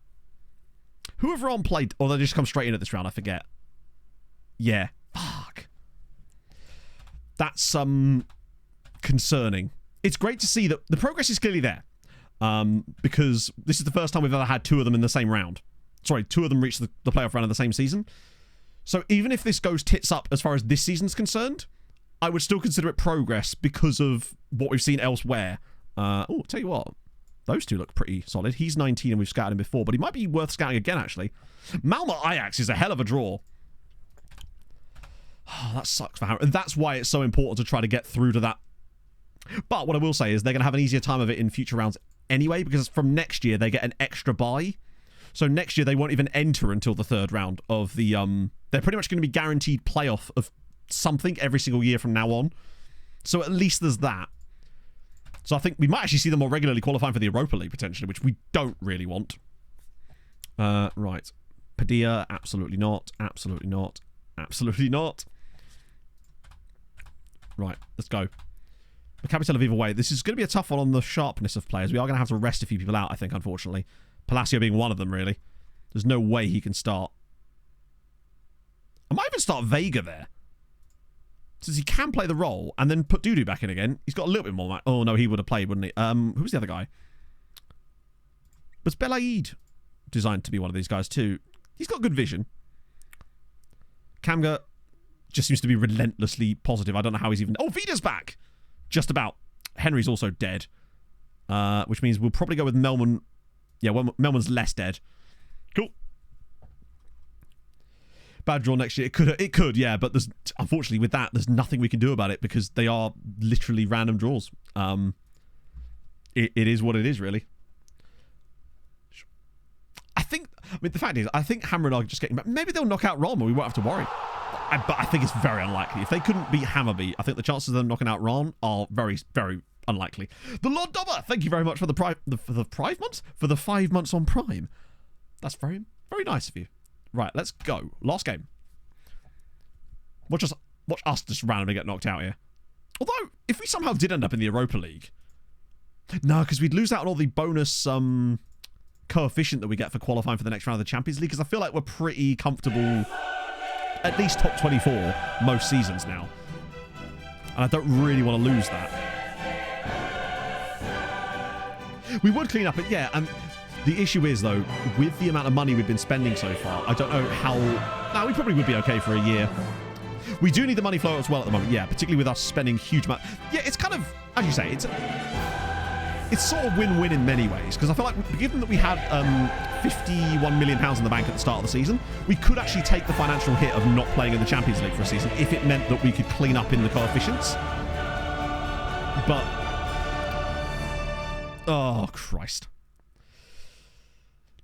Whoever on played... Or they just come straight in at this round, I forget. Yeah. Fuck. That's concerning. It's great to see that the progress is clearly there. Because this is the first time we've ever had two of them in the same round. Sorry, two of them reached the playoff round of the same season. So even if this goes tits up as far as this season's concerned, I would still consider it progress because of what we've seen elsewhere. Oh, tell you what. Those two look pretty solid. He's 19 and we've scouted him before, but he might be worth scouting again, actually. Malta Ajax is a hell of a draw. Oh, that sucks for Hammer. And that's why it's so important to try to get through to that. But what I will say is they're going to have an easier time of it in future rounds anyway, because from next year they get an extra bye. So next year they won't even enter until the third round of the... They're pretty much going to be guaranteed playoff of something every single year from now on. So at least there's that. So I think we might actually see them more regularly qualifying for the Europa League, potentially, which we don't really want. Right. Padilla, absolutely not. Absolutely not. Absolutely not. Right, let's go. Maccabi Tel Aviv away. This is going to be a tough one on the sharpness of players. We are going to have to rest a few people out, I think, unfortunately. Palacio being one of them, really. There's no way he can start. I might even start Vega there. Since he can play the role and then put Dudu back in again. He's got a little bit more... Oh, no, he would have played, wouldn't he? Who's the other guy? Was Belaid designed to be one of these guys too? He's got good vision. Kamga just seems to be relentlessly positive. I don't know how he's even... Oh, Vida's back! Just about. Henry's also dead. Which means we'll probably go with Melman. Yeah, well, Melman's less dead. Cool. Bad draw next year. It could, yeah, but there's unfortunately with that, there's nothing we can do about it because they are literally random draws. It is what it is, really. I mean, the fact is, I think Hammer and I are just getting back. Maybe they'll knock out Rom and we won't have to worry. But I think it's very unlikely. If they couldn't beat Hammerby, I think the chances of them knocking out Ron are very, very unlikely. The Lord Dobber, thank you very much for the 5 months on Prime. That's very, very nice of you. Right, let's go. Last game. Watch us just randomly get knocked out here. Although, if we somehow did end up in the Europa League... No, because we'd lose out on all the bonus coefficient that we get for qualifying for the next round of the Champions League, because I feel like we're pretty comfortable, at least top 24 most seasons now. And I don't really want to lose that. We would clean up it, yeah, and... The issue is, though, with the amount of money we've been spending so far, I don't know how... No, we probably would be okay for a year. We do need the money flow as well at the moment, yeah, particularly with us spending huge amount... Yeah, it's kind of, as you say, it's sort of win-win in many ways, because I feel like, given that we had £51 million in the bank at the start of the season, we could actually take the financial hit of not playing in the Champions League for a season if it meant that we could clean up in the coefficients. But... Oh, Christ.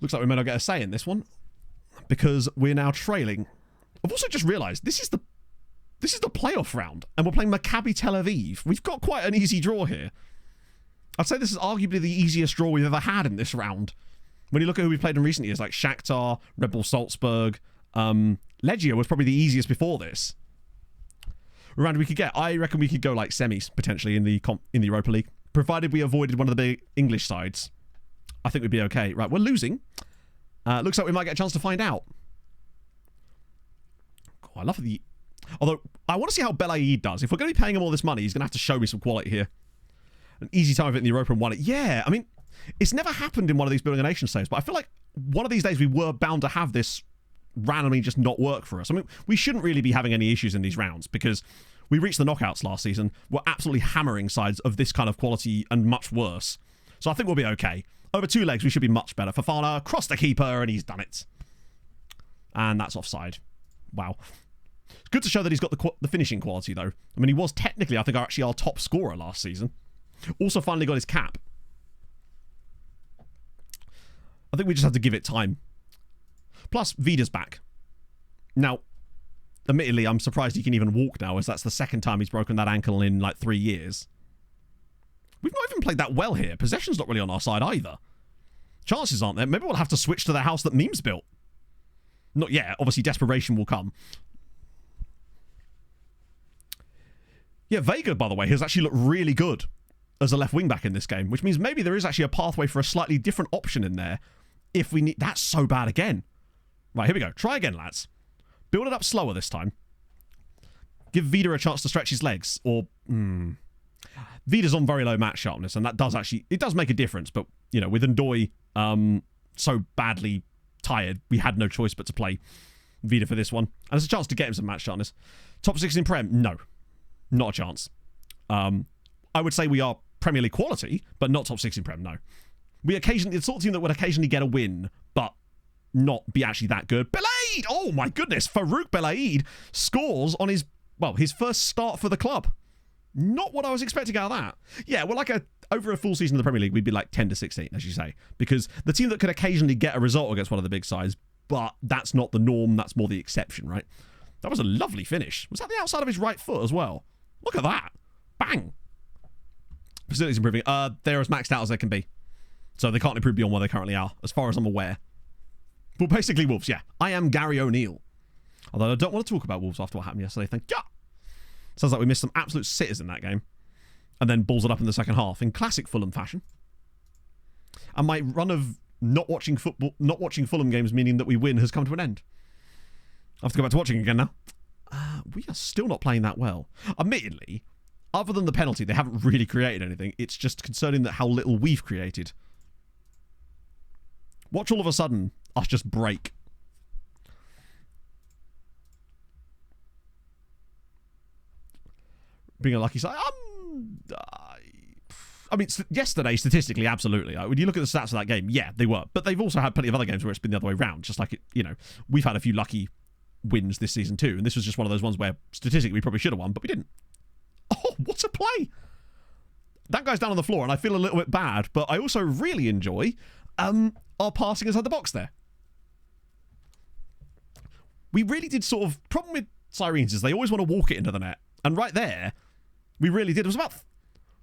Looks like we may not get a say in this one because we're now trailing. I've also just realised this is the playoff round and we're playing Maccabi Tel Aviv. We've got quite an easy draw here. I'd say this is arguably the easiest draw we've ever had in this round. When you look at who we've played in recent years, like Shakhtar, Red Bull Salzburg, Legia was probably the easiest before this. Round we could get. I reckon we could go like semis potentially in the Europa League, provided we avoided one of the big English sides. I think we'd be okay. Right, we're losing. Looks like we might get a chance to find out. Oh, I love the... Although, I want to see how Belaid does. If we're going to be paying him all this money, he's going to have to show me some quality here. An easy time of it in the Europa and won it. Yeah, I mean, it's never happened in one of these Building a Nation saves, but I feel like one of these days we were bound to have this randomly just not work for us. I mean, we shouldn't really be having any issues in these rounds because we reached the knockouts last season. We're absolutely hammering sides of this kind of quality and much worse. So I think we'll be okay. Over 2 legs, we should be much better. Fofana crossed the keeper, and he's done it. And that's offside. Wow. It's good to show that he's got the finishing quality, though. I mean, he was technically, I think, actually our top scorer last season. Also finally got his cap. I think we just have to give it time. Plus, Vida's back. Now, admittedly, I'm surprised he can even walk now, as that's the second time he's broken that ankle in, like, 3 years. We've not even played that well here. Possession's not really on our side either. Chances aren't there. Maybe we'll have to switch to the house that Memes built. Not yet. Obviously, desperation will come. Yeah, Vega, by the way, has actually looked really good. as a left wing back in this game, which means maybe there is actually a pathway for a slightly different option in there if we need... That's so bad again. Right, here we go. Try again, lads. Build it up slower this time. Give Vida a chance to stretch his legs, or... Vida's on very low match sharpness, and that does actually... It does make a difference, but, you know, with Ndoye so badly tired, we had no choice but to play Vida for this one. And there's a chance to get him some match sharpness. Top 6 in Prem? No. Not a chance. I would say we are Premier League quality, but not top 6 in Prem, no. We occasionally... It's the sort of team that would occasionally get a win, but not be actually that good. Belaid! Oh, my goodness. Farouk Belaid scores on his... Well, his first start for the club. Not what I was expecting out of that. Yeah, well, like over a full season of the Premier League, we'd be like 10 to 16, as you say. Because the team that could occasionally get a result against one of the big sides, but that's not the norm, that's more the exception, right? That was a lovely finish. Was that the outside of his right foot as well? Look at that. Bang. Facilities improving. They're as maxed out as they can be. So they can't improve beyond where they currently are, as far as I'm aware. Well, basically, Wolves, yeah. I am Gary O'Neill. Although I don't want to talk about Wolves after what happened yesterday. Thank you. Sounds like we missed some absolute sitters in that game. And then balls it up in the second half in classic Fulham fashion. And my run of not watching Fulham games, meaning that we win, has come to an end. I have to go back to watching again now. We are still not playing that well. Admittedly, other than the penalty, they haven't really created anything. It's just concerning that how little we've created. Watch all of a sudden us just break. Being a lucky side. I mean, yesterday, statistically, absolutely. When you look at the stats of that game, yeah, they were. But they've also had plenty of other games where it's been the other way around. Just like, we've had a few lucky wins this season too. And this was just one of those ones where, statistically, we probably should have won, but we didn't. Oh, what a play! That guy's down on the floor, and I feel a little bit bad, but I also really enjoy our passing inside the box there. We really did sort of... Problem with Sirens is they always want to walk it into the net. And right there... We really did. It was about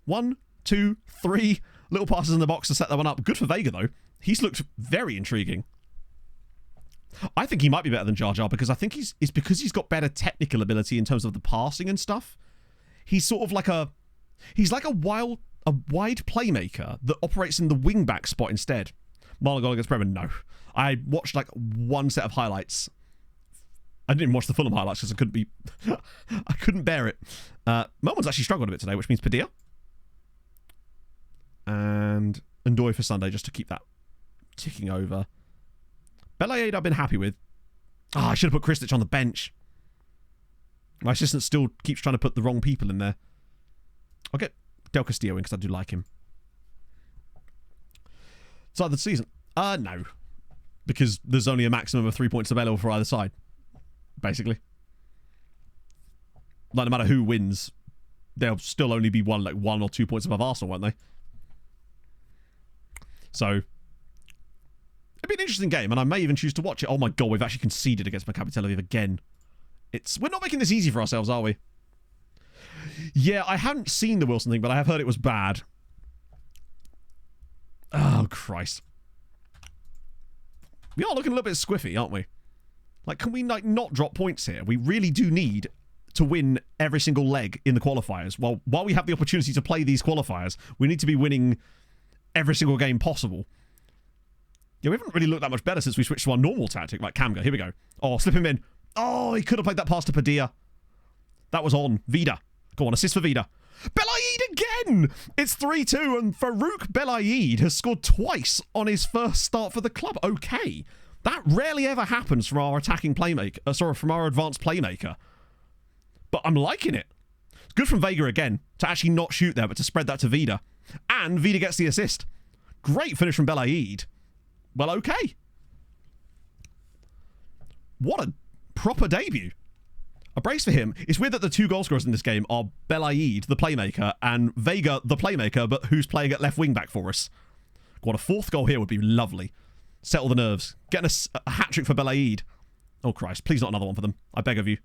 1, 2, 3 little passes in the box to set that one up. Good for Vega, though. He's looked very intriguing. I think he might be better than Jar Jar because I think it's because he's got better technical ability in terms of the passing and stuff. He's sort of like a... He's like a wide playmaker that operates in the wing-back spot instead. Marlon goal against Bremen, no. I watched like one set of highlights. I didn't watch the Fulham highlights because I couldn't be... I couldn't bear it. Melbourne's actually struggled a bit today, which means Padilla. And Ndoye for Sunday, just to keep that ticking over. Belaid I've been happy with. I should have put Kristich on the bench. My assistant still keeps trying to put the wrong people in there. I'll get Del Castillo in because I do like him. Start of the season? No. Because there's only a maximum of 3 points available for either side. Basically. Like, no matter who wins, there'll still only be one or 2 points above Arsenal, won't they? So, it'd be an interesting game, and I may even choose to watch it. Oh my god, we've actually conceded against Maccabi Tel Aviv again. We're not making this easy for ourselves, are we? Yeah, I haven't seen the Wilson thing, but I have heard it was bad. Oh, Christ. We are looking a little bit squiffy, aren't we? Like, can we not drop points here? We really do need to win every single leg in the qualifiers. While we have the opportunity to play these qualifiers, we need to be winning every single game possible. Yeah, we haven't really looked that much better since we switched to our normal tactic, like Kamga. Here we go. Oh, slip him in. Oh, he could have played that pass to Padilla. That was on. Vida. Go on, assist for Vida. Belaid again! It's 3-2, and Farouk Belaid has scored twice on his first start for the club. Okay. That rarely ever happens from our attacking playmaker. From our advanced playmaker. But I'm liking it. It's good from Vega again to actually not shoot there, but to spread that to Vida. And Vida gets the assist. Great finish from Belaid. Well, okay. What a proper debut. A brace for him. It's weird that the two goal scorers in this game are Belaid, the playmaker, and Vega, the playmaker, but who's playing at left wing back for us. What, a fourth goal here would be lovely. Settle the nerves. Getting a hat-trick for Belaid. Oh, Christ. Please not another one for them. I beg of you.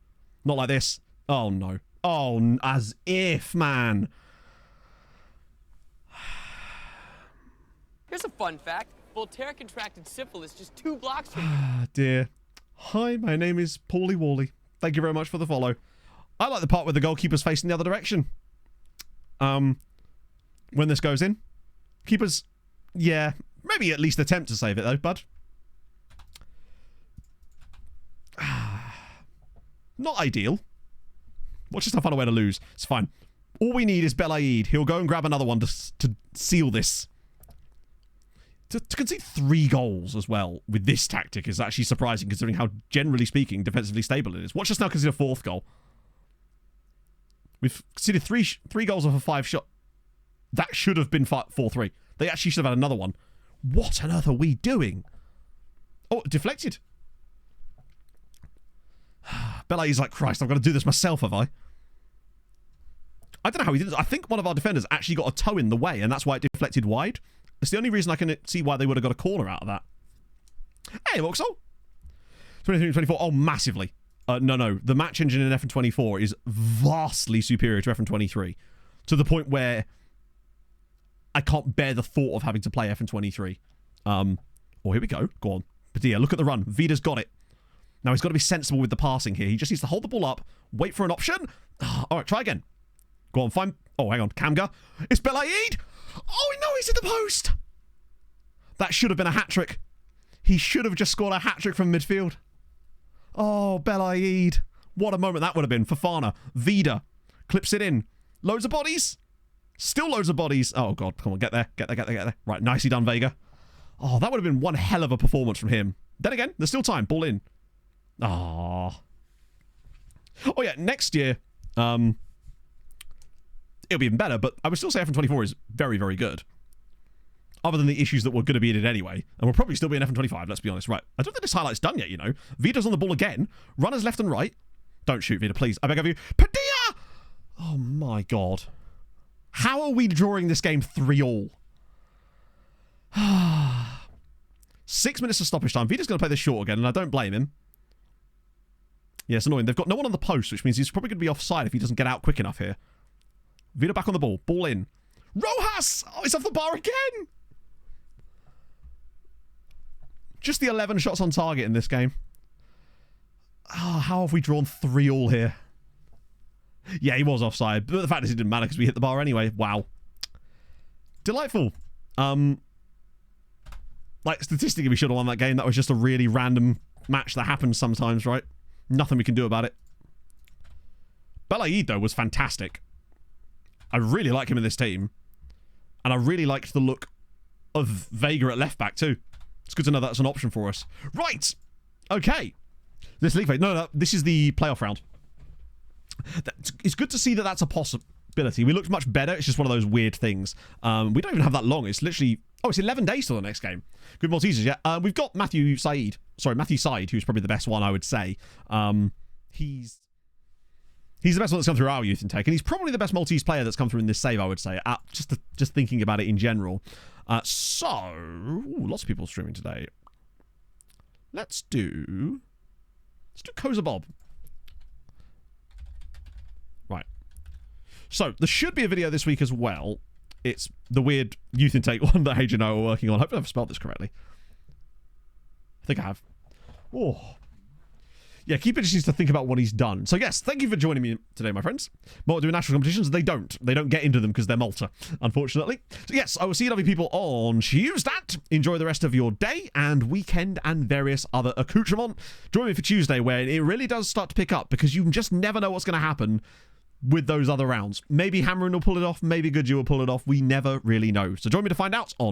Not like this. Oh, no. Oh, as if, man. Here's a fun fact. Voltaire contracted syphilis just 2 blocks from here. Ah, dear. Hi, my name is Paulie Wally. Thank you very much for the follow. I like the part where the goalkeeper's facing the other direction. when this goes in. Keepers, yeah, maybe at least attempt to save it though, bud. Not ideal. Watch us find a way to lose. It's fine. All we need is Belaid. He'll go and grab another one to seal this. To concede 3 goals as well with this tactic is actually surprising, considering how, generally speaking, defensively stable it is. Watch us now concede a 4th goal. We've conceded 3 goals off a 5 shot. That should have been 4-3. They actually should have had another one. What on earth are we doing? Oh, deflected. Belaid's like, Christ, I've got to do this myself, have I? I don't know how he did it. I think one of our defenders actually got a toe in the way, and that's why it deflected wide. It's the only reason I can see why they would have got a corner out of that. Hey, Vauxhall. 23-24. Oh, massively. No. The match engine in FN24 is vastly superior to FN23. To the point where I can't bear the thought of having to play FN23. Oh, here we go. Go on. Padilla, look at the run. Vida's got it. Now, he's got to be sensible with the passing here. He just needs to hold the ball up, wait for an option. All right, try again. Go on, find... Oh, hang on. Kamga. It's Belaid. Oh, no, he's in the post. That should have been a hat-trick. He should have just scored a hat-trick from midfield. Oh, Belaid. What a moment that would have been. Fofana. Vida. Clips it in. Loads of bodies. Still loads of bodies. Oh, God. Come on, get there. Get there. Right, nicely done, Vega. Oh, that would have been one hell of a performance from him. Then again, there's still time. Ball in. Oh. Oh, yeah, next year... It'll be even better, but I would still say FN24 is very, very good. Other than the issues that were going to be in it anyway. And we'll probably still be in FN25, let's be honest. Right, I don't think this highlight's done yet, you know. Vida's on the ball again. Runners left and right. Don't shoot, Vida, please. I beg of you. Padilla! Oh, my God. How are we drawing this game 3-all? 6 minutes of stoppage time. Vida's going to play this short again, and I don't blame him. Yeah, it's annoying. They've got no one on the post, which means he's probably going to be offside if he doesn't get out quick enough here. Vida back on the ball. Ball in. Rojas! Oh, it's off the bar again! Just the 11 shots on target in this game. Oh, how have we drawn 3-all here? Yeah, he was offside. But the fact is it didn't matter because we hit the bar anyway. Wow. Delightful. Like, statistically, we should have won that game. That was just a really random match that happens sometimes, right? Nothing we can do about it. Belaid, though, was fantastic. I really like him in this team. And I really liked the look of Vega at left back too. It's good to know that's an option for us. Right. Okay. This league phase. No, this is the playoff round. It's good to see that that's a possibility. We looked much better. It's just one of those weird things. We don't even have that long. It's literally... Oh, it's 11 days till the next game. Good Maltesers, yeah. We've got Matthew Said, who's probably the best one, I would say. He's the best one that's come through our youth intake, and he's probably the best Maltese player that's come through in this save, I would say, just thinking about it in general. Lots of people streaming today. Let's do Koza Bob. Right. So, there should be a video this week as well. It's the weird youth intake one that H and I are working on. I hope I've spelled this correctly. I think I have. Oh. Yeah, Keeper just needs to think about what he's done. So yes, thank you for joining me today, my friends. Malta do national competitions. They don't get into them because they're Malta, unfortunately. So yes, I will see you lovely people on Tuesday. Enjoy the rest of your day and weekend and various other accoutrement. Join me for Tuesday, where it really does start to pick up, because you just never know what's going to happen with those other rounds. Maybe Hammerin will pull it off, maybe Goodyear will pull it off. We never really know. So join me to find out on